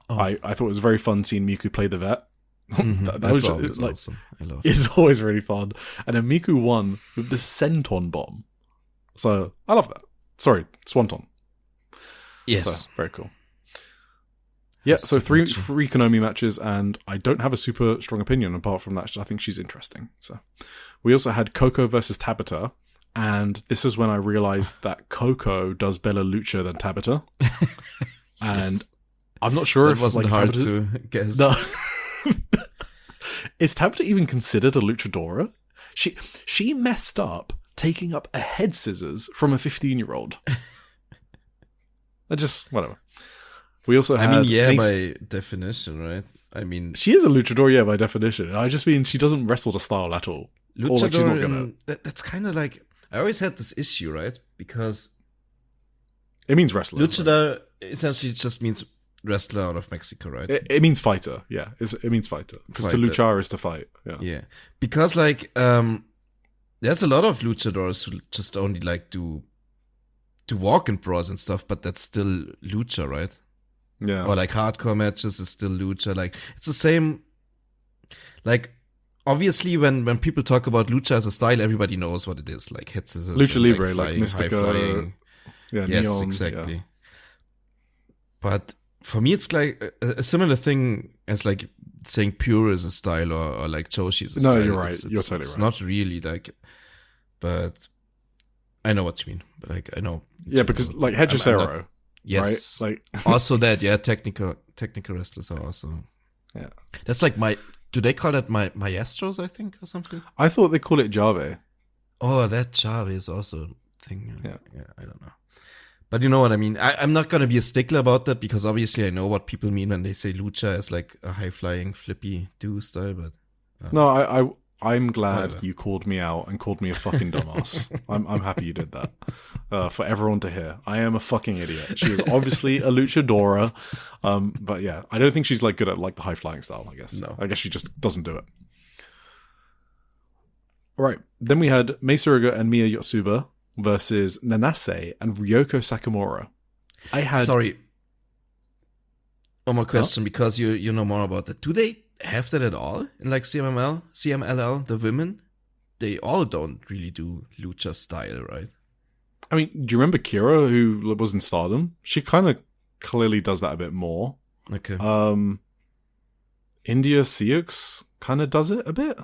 B: Oh. I thought it was very fun seeing Miku play the vet.
A: Mm-hmm.
B: that was
A: always like, awesome. I love it.
B: It's always really fun. And then Miku won with the Senton Bomb. So I love that. Sorry, Swanton.
A: Yes.
B: So, very cool. Yeah, so three Konami matches, and I don't have a super strong opinion apart from that. I think she's interesting. So we also had Coco versus Tabata, and this is when I realized that Coco does better lucha than Tabata. And
A: yes.
B: I'm not sure
A: that
B: if
A: wasn't
B: like,
A: hard
B: Tabata,
A: to guess.
B: No. Is Tabata even considered a luchadora? She messed up taking up a head scissors from a 15-year-old. Whatever. We also had...
A: by definition, right? I mean...
B: She is a luchador, yeah, by definition. I just mean she doesn't wrestle the style at all.
A: Luchador,
B: like she's not gonna...
A: that's kind of like... I always had this issue, right? Because...
B: It means wrestler.
A: Luchador essentially just means wrestler out of Mexico, right?
B: It means fighter, yeah. It means fighter. Because to luchar is to fight, yeah.
A: Yeah. Because, like, there's a lot of luchadors who just only, like, do walk in bras and stuff, but that's still lucha, right?
B: Yeah.
A: Or like hardcore matches is still lucha. Like it's the same. Like obviously when people talk about lucha as a style, everybody knows what it is. Like head scissors,
B: lucha libre,
A: like
B: Mystica. Yeah,
A: yes,
B: neon,
A: exactly.
B: Yeah.
A: But for me, it's like a similar thing as like saying pure is a style or like Joshi is a style.
B: No, you're right.
A: It's
B: You're totally right.
A: It's not really like, but I know what you mean. But like I know.
B: Yeah, because like Hechicero.
A: Yes,
B: right? Like
A: also that, yeah, technical wrestlers are also.
B: Yeah,
A: that's like do they call that maestros? I think or something.
B: I thought they call it Jave.
A: Oh, that Jave is also a thing.
B: Yeah,
A: I don't know, but you know what I mean. I'm not gonna be a stickler about that because obviously I know what people mean when they say lucha as like a high flying flippy do style. But
B: no, I'm glad you called me out and called me a fucking dumbass. I'm happy you did that. For everyone to hear. I am a fucking idiot. She is obviously a luchadora. But yeah, I don't think she's like good at like the high flying style, I guess.
A: No.
B: I guess she just doesn't do it. Alright. Then we had Mei Suruga and Miya Yotsuba versus Nanase and Ryoko Sakamura.
A: Sorry. One more question because you know more about that. Do they have that at all in like CMLL, the women? They all don't really do lucha style, right?
B: I mean, do you remember Kira, who was in Stardom? She kind of clearly does that a bit more.
A: Okay.
B: India Sioux kind of does it a bit.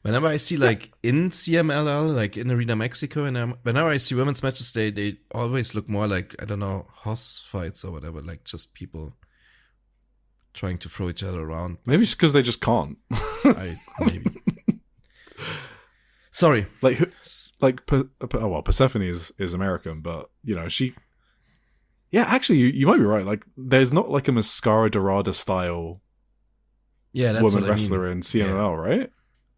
A: Whenever I see like in CMLL, like in Arena Mexico, and whenever I see women's matches, they always look more like, I don't know, house fights or whatever, like just people trying to throw each other around.
B: Maybe it's because they just can't.
A: Maybe. Sorry.
B: Persephone is American, but you know she. Yeah, actually, you might be right. Like, there's not like a Mascara Dorada style.
A: Yeah, that's
B: woman wrestler in CMLL, right?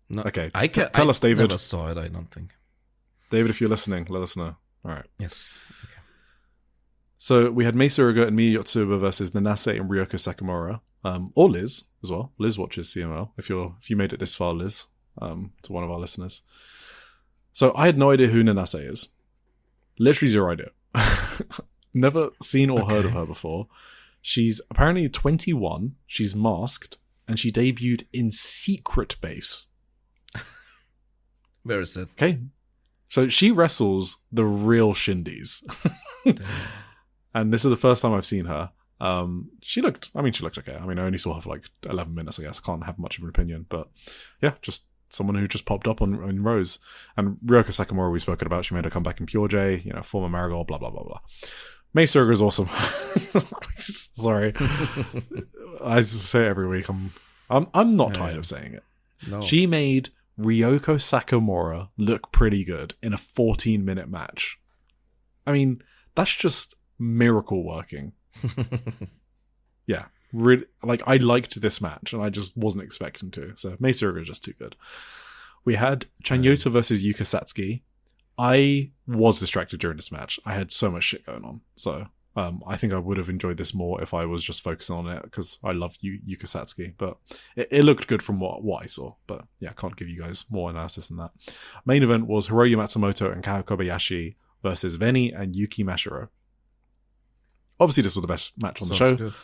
A: No,
B: okay.
A: Tell
B: us, David.
A: I never saw it. I don't think.
B: David, if you're listening, let us know. All right.
A: Yes. Okay.
B: So we had Mei Suruga and Miya Yotsuba versus Nanase and Ryoko Sakamura, or Liz as well. Liz watches CMLL. If you made it this far, Liz, to one of our listeners. So I had no idea who Nanase is. Literally zero idea. Never seen or heard of her before. She's apparently 21. She's masked, and she debuted in Secret Base.
A: Where is it?
B: Okay. So she wrestles the real Shindies. And this is the first time I've seen her. She looked okay. I mean, I only saw her for like 11 minutes, I guess. I can't have much of an opinion. But yeah, just someone who just popped up on Rose. And Ryoko Sakamura, we've spoken about. She made her comeback in Pure J, former Marigold, blah, blah, blah, blah. Mei Suruga is awesome. Sorry. I say it every week. I'm I'm not tired of saying it.
A: No.
B: She made Ryoko Sakamura look pretty good in a 14-minute match. I mean, that's just miracle working. Yeah. I liked this match, and I just wasn't expecting to. So, Mei Suruga is just too good. We had Chanyota versus Yuka Satsuki. I was distracted during this match. I had so much shit going on. So, I think I would have enjoyed this more if I was just focusing on it, because I love Yuka Satsuki. But it looked good from what I saw. But yeah, I can't give you guys more analysis than that. Main event was Hiroyu Matsumoto and Kao Kobayashi versus Veni and Yuki Mashiro. Obviously, this was the best match on the show.
A: Good.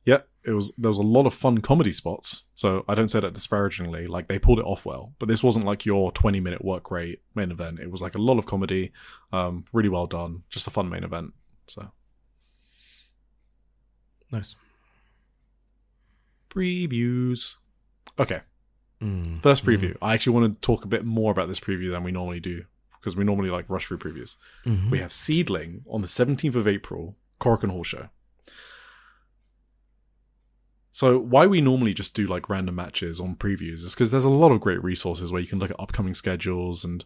B: Yeah, there was a lot of fun comedy spots, so I don't say that disparagingly. Like, they pulled it off well, but this wasn't like your 20-minute work rate main event. It was like a lot of comedy, really well done, just a fun main event. So
A: Nice.
B: Previews. Okay, first preview. I actually want to talk a bit more about this preview than we normally do, because we normally like rush through previews. We have Seedling on the 17th of April, Korakuen Hall show. So why we normally just do like random matches on previews is because there's a lot of great resources where you can look at upcoming schedules, and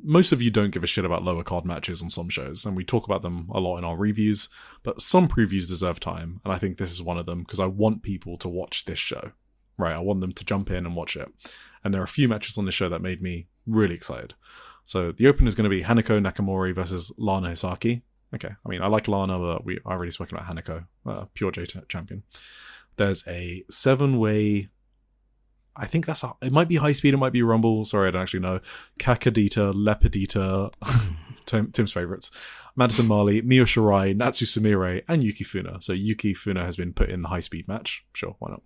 B: most of you don't give a shit about lower card matches on some shows, and we talk about them a lot in our reviews, but some previews deserve time, and I think this is one of them, because I want people to watch this show, right? I want them to jump in and watch it, and there are a few matches on this show that made me really excited. So the opener is going to be Hanako Nakamori versus Lana Hisaki. Okay, I mean, I like Lana, but I already spoken about Hanako, Pure J champion. There's a 7-way, I think it might be high speed, it might be rumble, sorry, I don't actually know. Kakadita, Lepidita, Tim's favorites. Madison Marley, Mio Shirai, Natsu Sumire, and Yuki Funa. So Yuki Funa has been put in the high speed match. Sure, why not?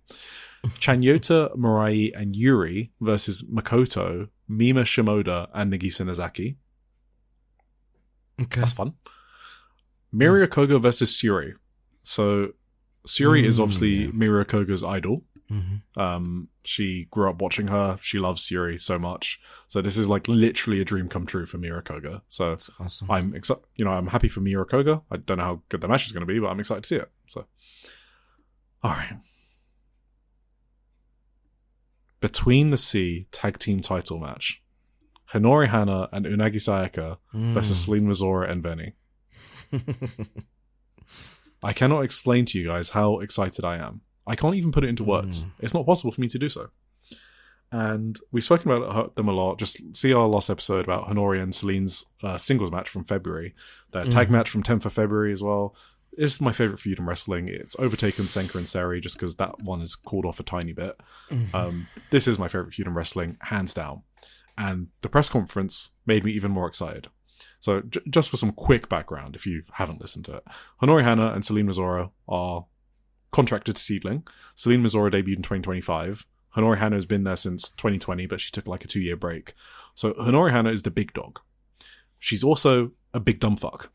B: Chanyota, Mirai, and Yuri versus Makoto, Mima Shimoda, and Nagisa Nazaki.
A: Okay.
B: That's fun. Miria Koga versus Suri. So Suri is obviously Miria Koga's idol. She grew up watching her. She loves Suri so much. So this is like literally a dream come true for Miria Koga. So
A: That's awesome.
B: I'm excited. I'm happy for Miria Koga. I don't know how good the match is going to be, but I'm excited to see it. So, all right. Between the Sea tag team title match: Hinori Hana and Unagi Sayaka versus Celine Mizora and Benny. I cannot explain to you guys how excited I am. I can't even put it into words. It's not possible for me to do so. And we've spoken about them a lot. Just see our last episode about Hinori and Celine's singles match from February. Their tag match from 10th of February as well. It's my favorite feud in wrestling. It's overtaken Senka and Seri just because that one is called off a tiny bit. This is my favorite feud in wrestling, hands down. And the press conference made me even more excited. So just for some quick background, if you haven't listened to it, Hinori Hana and Celine Mizora are contracted to Seedling. Celine Mizora debuted in 2025. Hinori Hana has been there since 2020, but she took like a 2-year break. So Hinori Hana is the big dog. She's also a big dumb fuck.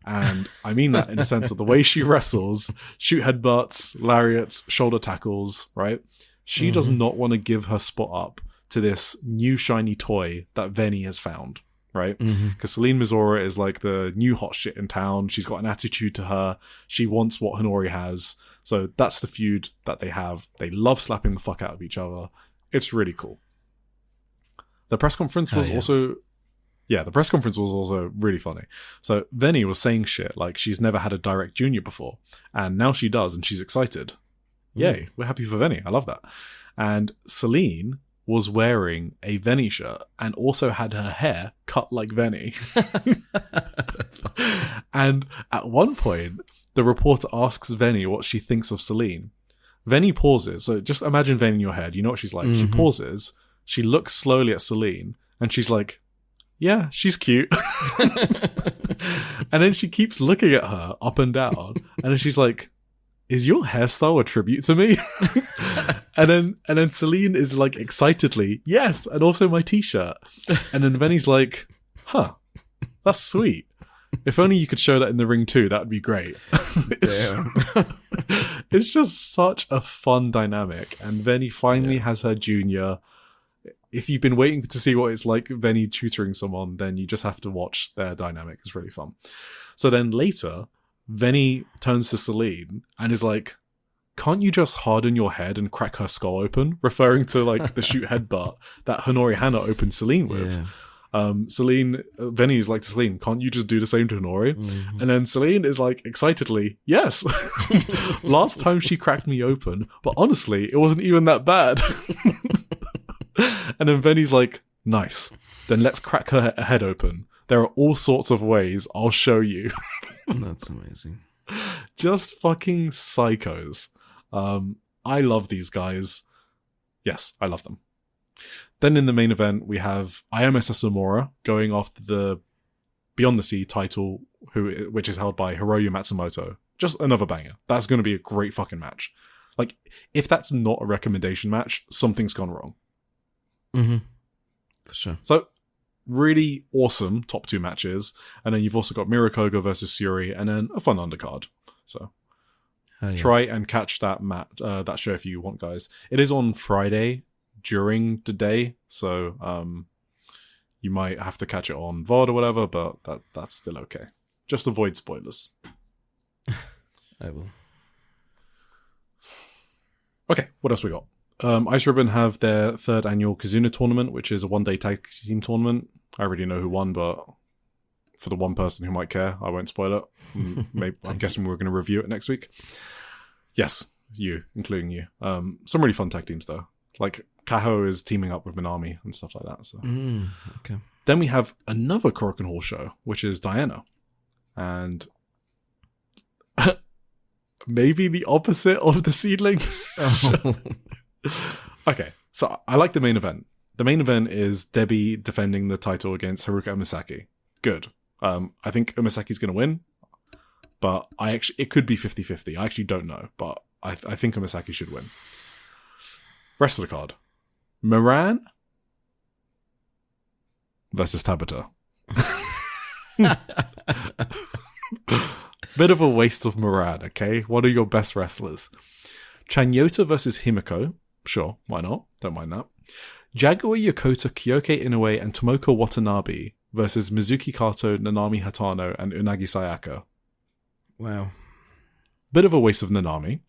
B: And I mean that in the sense of the way she wrestles, shoot headbutts, lariats, shoulder tackles, right? She does not want to give her spot up to this new shiny toy that Veni has found. Right? Because Celine Mizora is like the new hot shit in town. She's got an attitude to her. She wants what Hinori has. So that's the feud that they have. They love slapping the fuck out of each other. It's really cool. The press conference was also really funny. So Veni was saying shit like she's never had a direct junior before. And now she does, and she's excited. Yay, we're happy for Veni. I love that. And Celine was wearing a Veni shirt and also had her hair cut like Veni.
A: That's awesome.
B: And at one point, the reporter asks Veni what she thinks of Celine. Veni pauses. So just imagine Veni in your head. You know what she's like. She pauses. She looks slowly at Celine and she's like, yeah, she's cute. And then she keeps looking at her up and down. And then she's like, is your hairstyle a tribute to me? and then Celine is like excitedly, yes, and also my t-shirt. And then Benny's like, huh, that's sweet. If only you could show that in the ring too, that would be great. It's just such a fun dynamic. And Venny finally has her junior. If you've been waiting to see what it's like Venny tutoring someone, then you just have to watch their dynamic. It's really fun. So then later, Venny turns to Celine and is like, can't you just harden your head and crack her skull open? Referring to like the shoot headbutt that Honori Hana opened Celine with. Celine, Venny is like to Celine, can't you just do the same to Honori? Mm-hmm. And then Celine is like excitedly, yes. Last time she cracked me open, but honestly, it wasn't even that bad. And then Venny's like, nice. Then let's crack her head open. There are all sorts of ways. I'll show you.
A: That's amazing.
B: Just fucking psychos. I love these guys. Yes, I love them. Then in the main event, we have Ayame Sasumura going after the Beyond the Sea title, which is held by Hiroyu Matsumoto. Just another banger. That's going to be a great fucking match. Like, if that's not a recommendation match, something's gone wrong.
A: Mm-hmm. For sure.
B: So, really awesome top 2 matches. And then you've also got Mirakoga versus Yuri, and then a fun undercard. So, try and catch that that show if you want, guys. It is on Friday during the day, so you might have to catch it on VOD or whatever, but that's still okay. Just avoid spoilers.
A: I will. Okay,
B: what else we got? Ice Ribbon have their 3rd annual Kizuna tournament, which is a one-day tag team tournament. I already know who won, but for the one person who might care, I won't spoil it. Maybe I'm guessing we're going to review it next week. Yes, you, including you. Some really fun tag teams, though. Like, Kaho is teaming up with Minami and stuff like that. So.
A: Okay.
B: Then we have another Korakuen Hall show, which is Diana. And maybe the opposite of the Seedling. Okay, so I like the main event. The main event is Debbie defending the title against Haruka Umasaki. Good. I think Umasaki's going to win, but it could be 50-50. I actually don't know, but I think Umasaki should win. Rest of the card. Moran versus Tabata. Bit of a waste of Moran, okay? One of your best wrestlers. Chanyota versus Himiko. Sure, why not? Don't mind that. Jaguar Yokota, Kyoke Inoue, and Tomoko Watanabe versus Mizuki Kato, Nanami Hatano, and Unagi Sayaka.
A: Wow.
B: Bit of a waste of Nanami.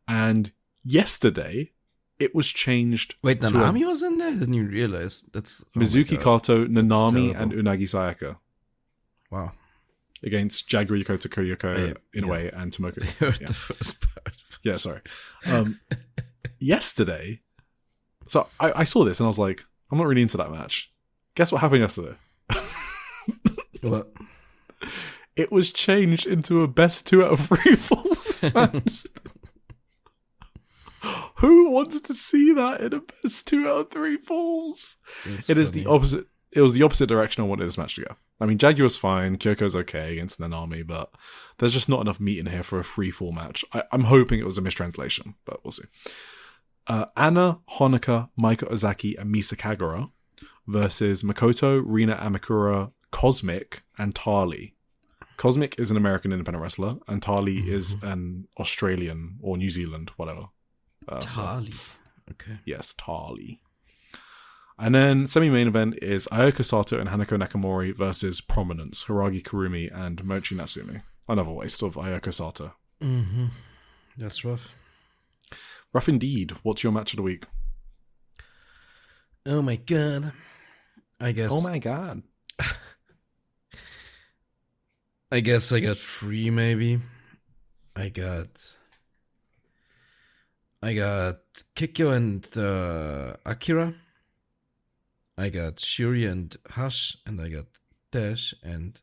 B: And yesterday, it was changed.
A: Wait, Nanami was in there? I didn't even realize. That's
B: Mizuki Kato, Nanami, and Unagi Sayaka.
A: Wow.
B: Against Jaguar Yokota, Kyoke Inoue, and Tomoko.
A: I heard the first part.
B: Yeah, sorry. Yesterday, so I saw this and I was like, I'm not really into that match. Guess what happened yesterday?
A: What?
B: It was changed into a best 2 out of 3 falls match. Who wants to see that in a best 2 out of 3 falls? It is the opposite. It was the opposite direction I wanted this match to go. I mean, Jaguar's fine, Kyoko's okay against Nanami, but there's just not enough meat in here for a free-fall match. I'm hoping it was a mistranslation, but we'll see. Anna, Honoka, Maiko Ozaki, and Misa Kagura versus Makoto, Rina Amakura, Cosmic, and Tali. Cosmic is an American independent wrestler, and Tali is an Australian or New Zealand, whatever.
A: Tali. Okay.
B: Yes, Tali. And then semi-main event is Ayako Sato and Hanako Nakamori versus Prominence, Hiragi Kurumi, and Mochi Natsumi. Another waste of Ayako Sato.
A: Mm-hmm. That's rough.
B: Rough indeed. What's your match of the week?
A: Oh my god. I guess.
B: Oh my god.
A: I guess I got 3 maybe. I got Kikyo and Akira. I got Shuri and Hash, and I got Dash and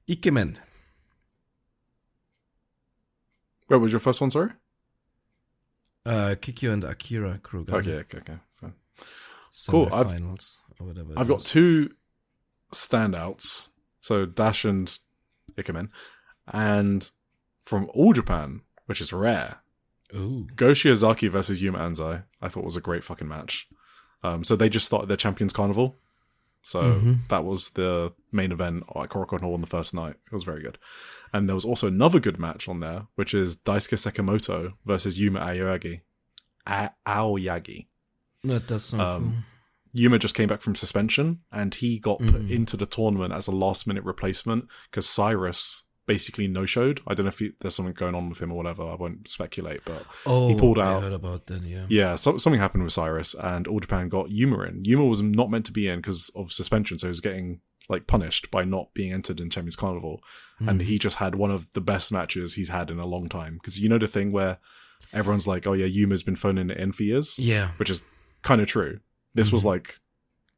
A: Ikemen.
B: What was your first one, sorry?
A: Kikyo and Akira Kurogane.
B: Okay. Fine.
A: Cool. Finals or whatever.
B: I've got 2 standouts. So Dash and Ikemen. And from All Japan, which is rare.
A: Ooh.
B: Go Shiozaki versus Yuma Anzai, I thought was a great fucking match. So they just started their Champions Carnival. So that was the main event at Korakuen Hall on the first night. It was very good. And there was also another good match on there, which is Daisuke Sekimoto versus Yuma Aoyagi. Aoyagi.
A: That does sound cool.
B: Yuma just came back from suspension, and he got put into the tournament as a last-minute replacement because Cyrus basically no-showed. I don't know if there's something going on with him or whatever. I won't speculate, but
A: Oh,
B: he pulled out.
A: I heard about that, yeah.
B: Yeah, something happened with Cyrus, and All Japan got Yuma in. Yuma was not meant to be in because of suspension, so he was getting like punished by not being entered in Champions Carnival. And he just had one of the best matches he's had in a long time. Because you know the thing where everyone's like, oh yeah, Yuma's been phoning it in for years?
A: Yeah.
B: Which is kind of true. This was like...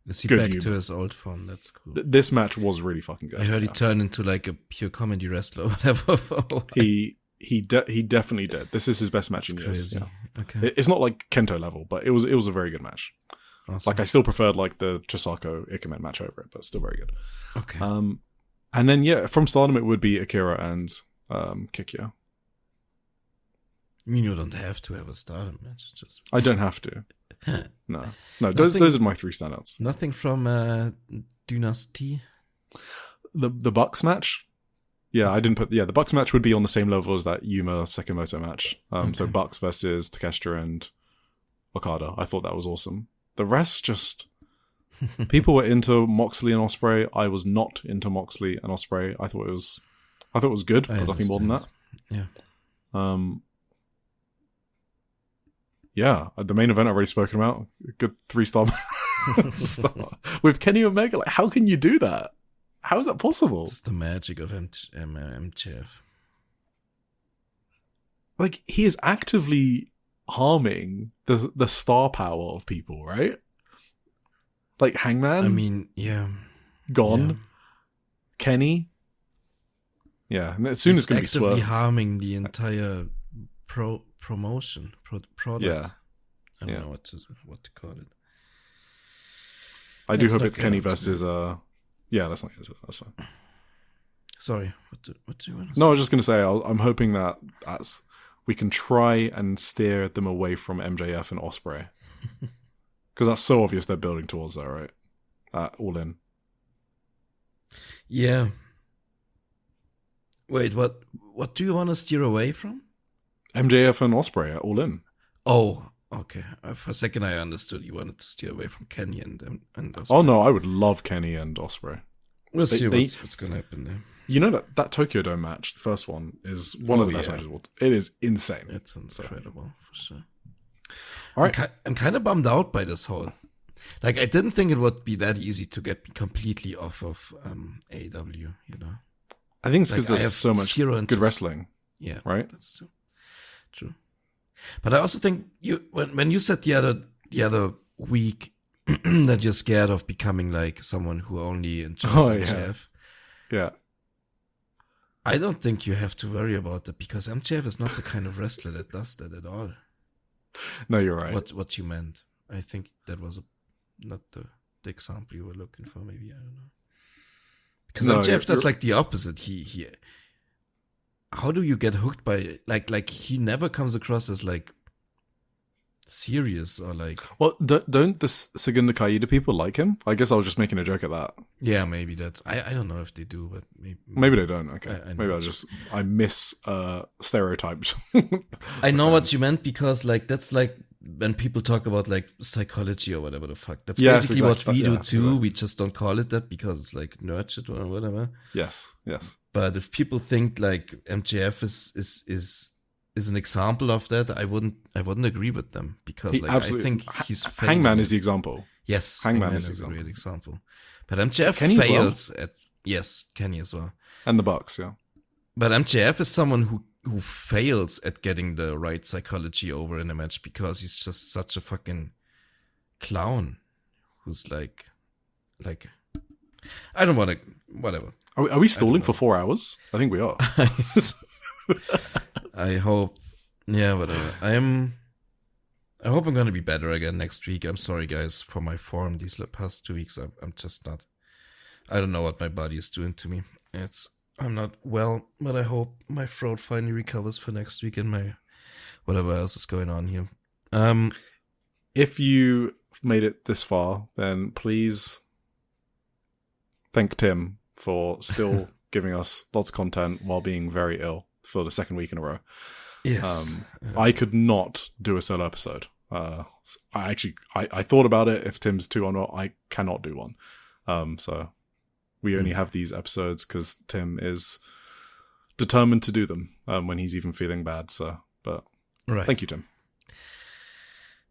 A: Is he
B: good
A: back
B: Yuma.
A: to his old form? That's cool.
B: This match was really fucking good.
A: I heard he turned into like a pure comedy wrestler or whatever.
B: He definitely did. This is his best match in years.
A: Crazy.
B: Yeah.
A: Okay.
B: It's not like Kento level, but it was a very good match.
A: Awesome.
B: Like I still preferred like the Chisako Ikemen match over it, but still very good.
A: Okay.
B: And then yeah, from Stardom it would be Akira and Kikyo.
A: I mean, you don't have to have a Stardom match. Just
B: I don't have to. No. Those are my 3 standouts.
A: nothing from Dynasty.
B: The Bucks match. Yeah, I didn't put. Yeah, the Bucks match would be on the same level as that Yuma Sekimoto match. So Bucks versus Takeshita and Okada. I thought that was awesome. The rest just people were into Moxley and Ospreay. I was not into Moxley and Ospreay. I thought it was good, but nothing more than that.
A: Yeah.
B: Yeah, the main event I've already spoken about. Good 3-star with Kenny Omega. Like, how can you do that? How is that possible?
A: It's the magic of MJF.
B: Like, he is actively harming the star power of people, right? Like Hangman.
A: I mean, yeah.
B: Gone.
A: Yeah.
B: Kenny. Yeah, and as soon as it's going to be
A: actively
B: Swerve.
A: harming the entire promotion product.
B: Yeah.
A: I don't know what to call it.
B: I do
A: Let's
B: hope
A: not
B: it's
A: get
B: Kenny
A: into
B: versus yeah, that's fine.
A: Sorry, what do you want to say?
B: No, I was just going to say I'm hoping that we can try and steer them away from MJF and Ospreay. Because that's so obvious they're building towards that, right? All in.
A: Yeah. Wait, what do you want to steer away from?
B: MJF and Ospreay are all in.
A: Oh, okay. For a second I understood you wanted to steer away from Kenny and Ospreay.
B: Oh no, I would love Kenny and Ospreay.
A: We'll see what's going to happen there.
B: You know that Tokyo Dome match, the first one, is one of the best matches. It is insane.
A: It's incredible, for sure.
B: All right.
A: I'm kind of bummed out by this whole... Like, I didn't think it would be that easy to get me completely off of AEW, you know?
B: I think it's because
A: Like, I
B: there's
A: have
B: so much
A: zero
B: good
A: interest.
B: wrestling.
A: Yeah,
B: Right?
A: That's true. But I also think when you said the other week that you're scared of becoming like someone who only enjoys MJF,
B: Yeah.
A: I don't think you have to worry about that because MJF is not the kind of wrestler that does that at all.
B: No, you're right.
A: What you meant? I think that was not the example you were looking for. Maybe I don't know. Because
B: No,
A: MJF does
B: you're-
A: like the opposite. He how do you get hooked by like he never comes across as like serious or like
B: Well, don't the Segunda Kaida people like him? I guess I was just making a joke at that.
A: yeah, maybe that's I don't know if they do, but
B: Maybe they don't. Okay,
A: I know
B: maybe
A: what
B: I miss stereotypes.
A: I know what you meant because like that's like when people talk about like psychology or whatever the fuck. That's
B: Yes,
A: basically what
B: exactly.
A: we do
B: Yeah,
A: too.
B: exactly.
A: We just don't call it that because it's like nerd shit or whatever.
B: Yes.
A: But if people think like MJF is an example of that, I wouldn't agree with them because like I think he's
B: Hangman
A: failing
B: is the
A: at-
B: example.
A: yes,
B: Hangman
A: Hangman
B: is
A: is a
B: the
A: great example. But MJF
B: Kenny as well?
A: fails at Kenny as well.
B: And the Bucks, yeah.
A: But MJF is someone who fails at getting the right psychology over in a match because he's just such a fucking clown who's like I don't want to whatever.
B: Are we stalling for 4 hours? I think we are.
A: I hope. Yeah, whatever. I hope I'm gonna be better again next week. I'm sorry, guys, for my form these past 2 weeks. I'm just not. I don't know what my body is doing to me. I'm not well, but I hope my throat finally recovers for next week and my whatever else is going on here.
B: If you made it this far, then please thank Tim for still giving us lots of content while being very ill for the second week in a row.
A: Yes,
B: I could not do a solo episode. I thought about it. If Tim's too unwell, I cannot do one. So we only have these episodes because Tim is determined to do them when he's even feeling bad. So, but
A: Right.
B: thank you, Tim.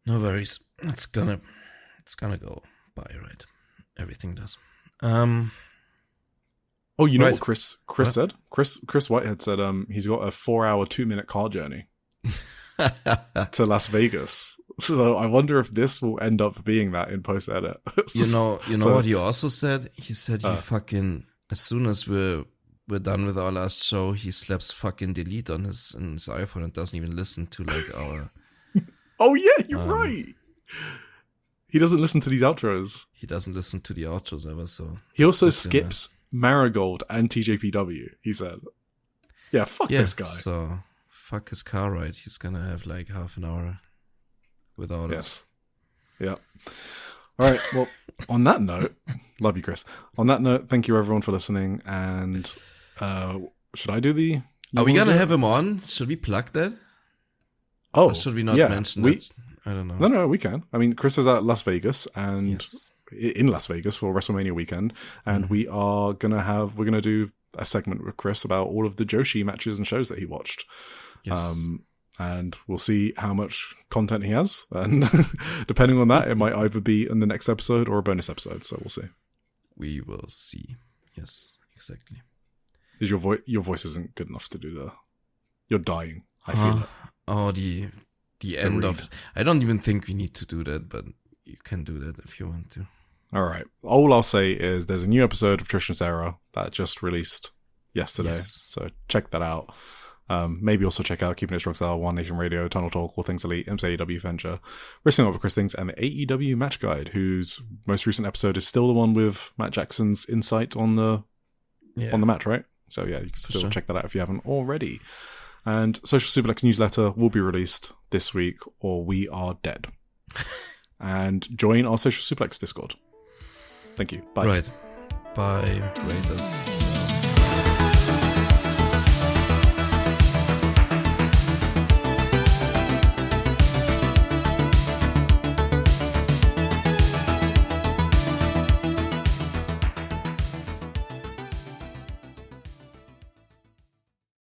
A: No worries. It's gonna go by, right? Everything does.
B: Oh, you know
A: Right.
B: what Chris
A: What?
B: said? Chris Whitehead said he's got a 4-hour, 2-minute car journey to Las Vegas. So I wonder if this will end up being that in post edit.
A: You know
B: So-
A: what he also said? He said he fucking, as soon as we're done with our last show, he slaps fucking delete on his iPhone and doesn't even listen to like our.
B: Oh yeah, you're right. He doesn't listen to these outros.
A: He doesn't listen to the outros ever, so
B: He also
A: That's in
B: skips Marigold and TJPW. He said, "Yeah, fuck this guy."
A: So fuck his car ride. He's gonna have like half an hour without us.
B: Yes. Yeah. All right. Well, on that note, love you, Chris. On that note, thank you everyone for listening. And should I do the?
A: Are we gonna have him on? Should we plug that?
B: Oh,
A: Or should we not
B: yeah,
A: mention
B: we,
A: it? I don't know.
B: No, we can. I mean, Chris is at Las Vegas and
A: Yes.
B: in Las Vegas for WrestleMania weekend, and we're gonna do a segment with Chris about all of the Joshi matches and shows that he watched.
A: Yes.
B: And we'll see how much content he has, and depending on that, it might either be in the next episode or a bonus episode. So we'll see.
A: We will see. Yes, exactly.
B: Is your voice isn't good enough to do the? You're dying. I feel it.
A: Oh, the end of. I don't even think we need to do that, but you can do that if you want to.
B: All right. All I'll say is there's a new episode of Trish and Sarah that just released yesterday,
A: Yes.
B: so check that out. Maybe also check out Keeping It Strong Style, One Nation Radio, Tunnel Talk, All Things Elite, AEW Venture, Wrestling Over Chris Things, and the AEW Match Guide, whose most recent episode is still the one with Matt Jackson's insight on the match, right? So yeah, you can still check that out if you haven't already. And Social Suplex newsletter will be released this week, or we are dead. And join our Social Suplex Discord. Thank you. Bye.
A: Right. Bye. Rate us.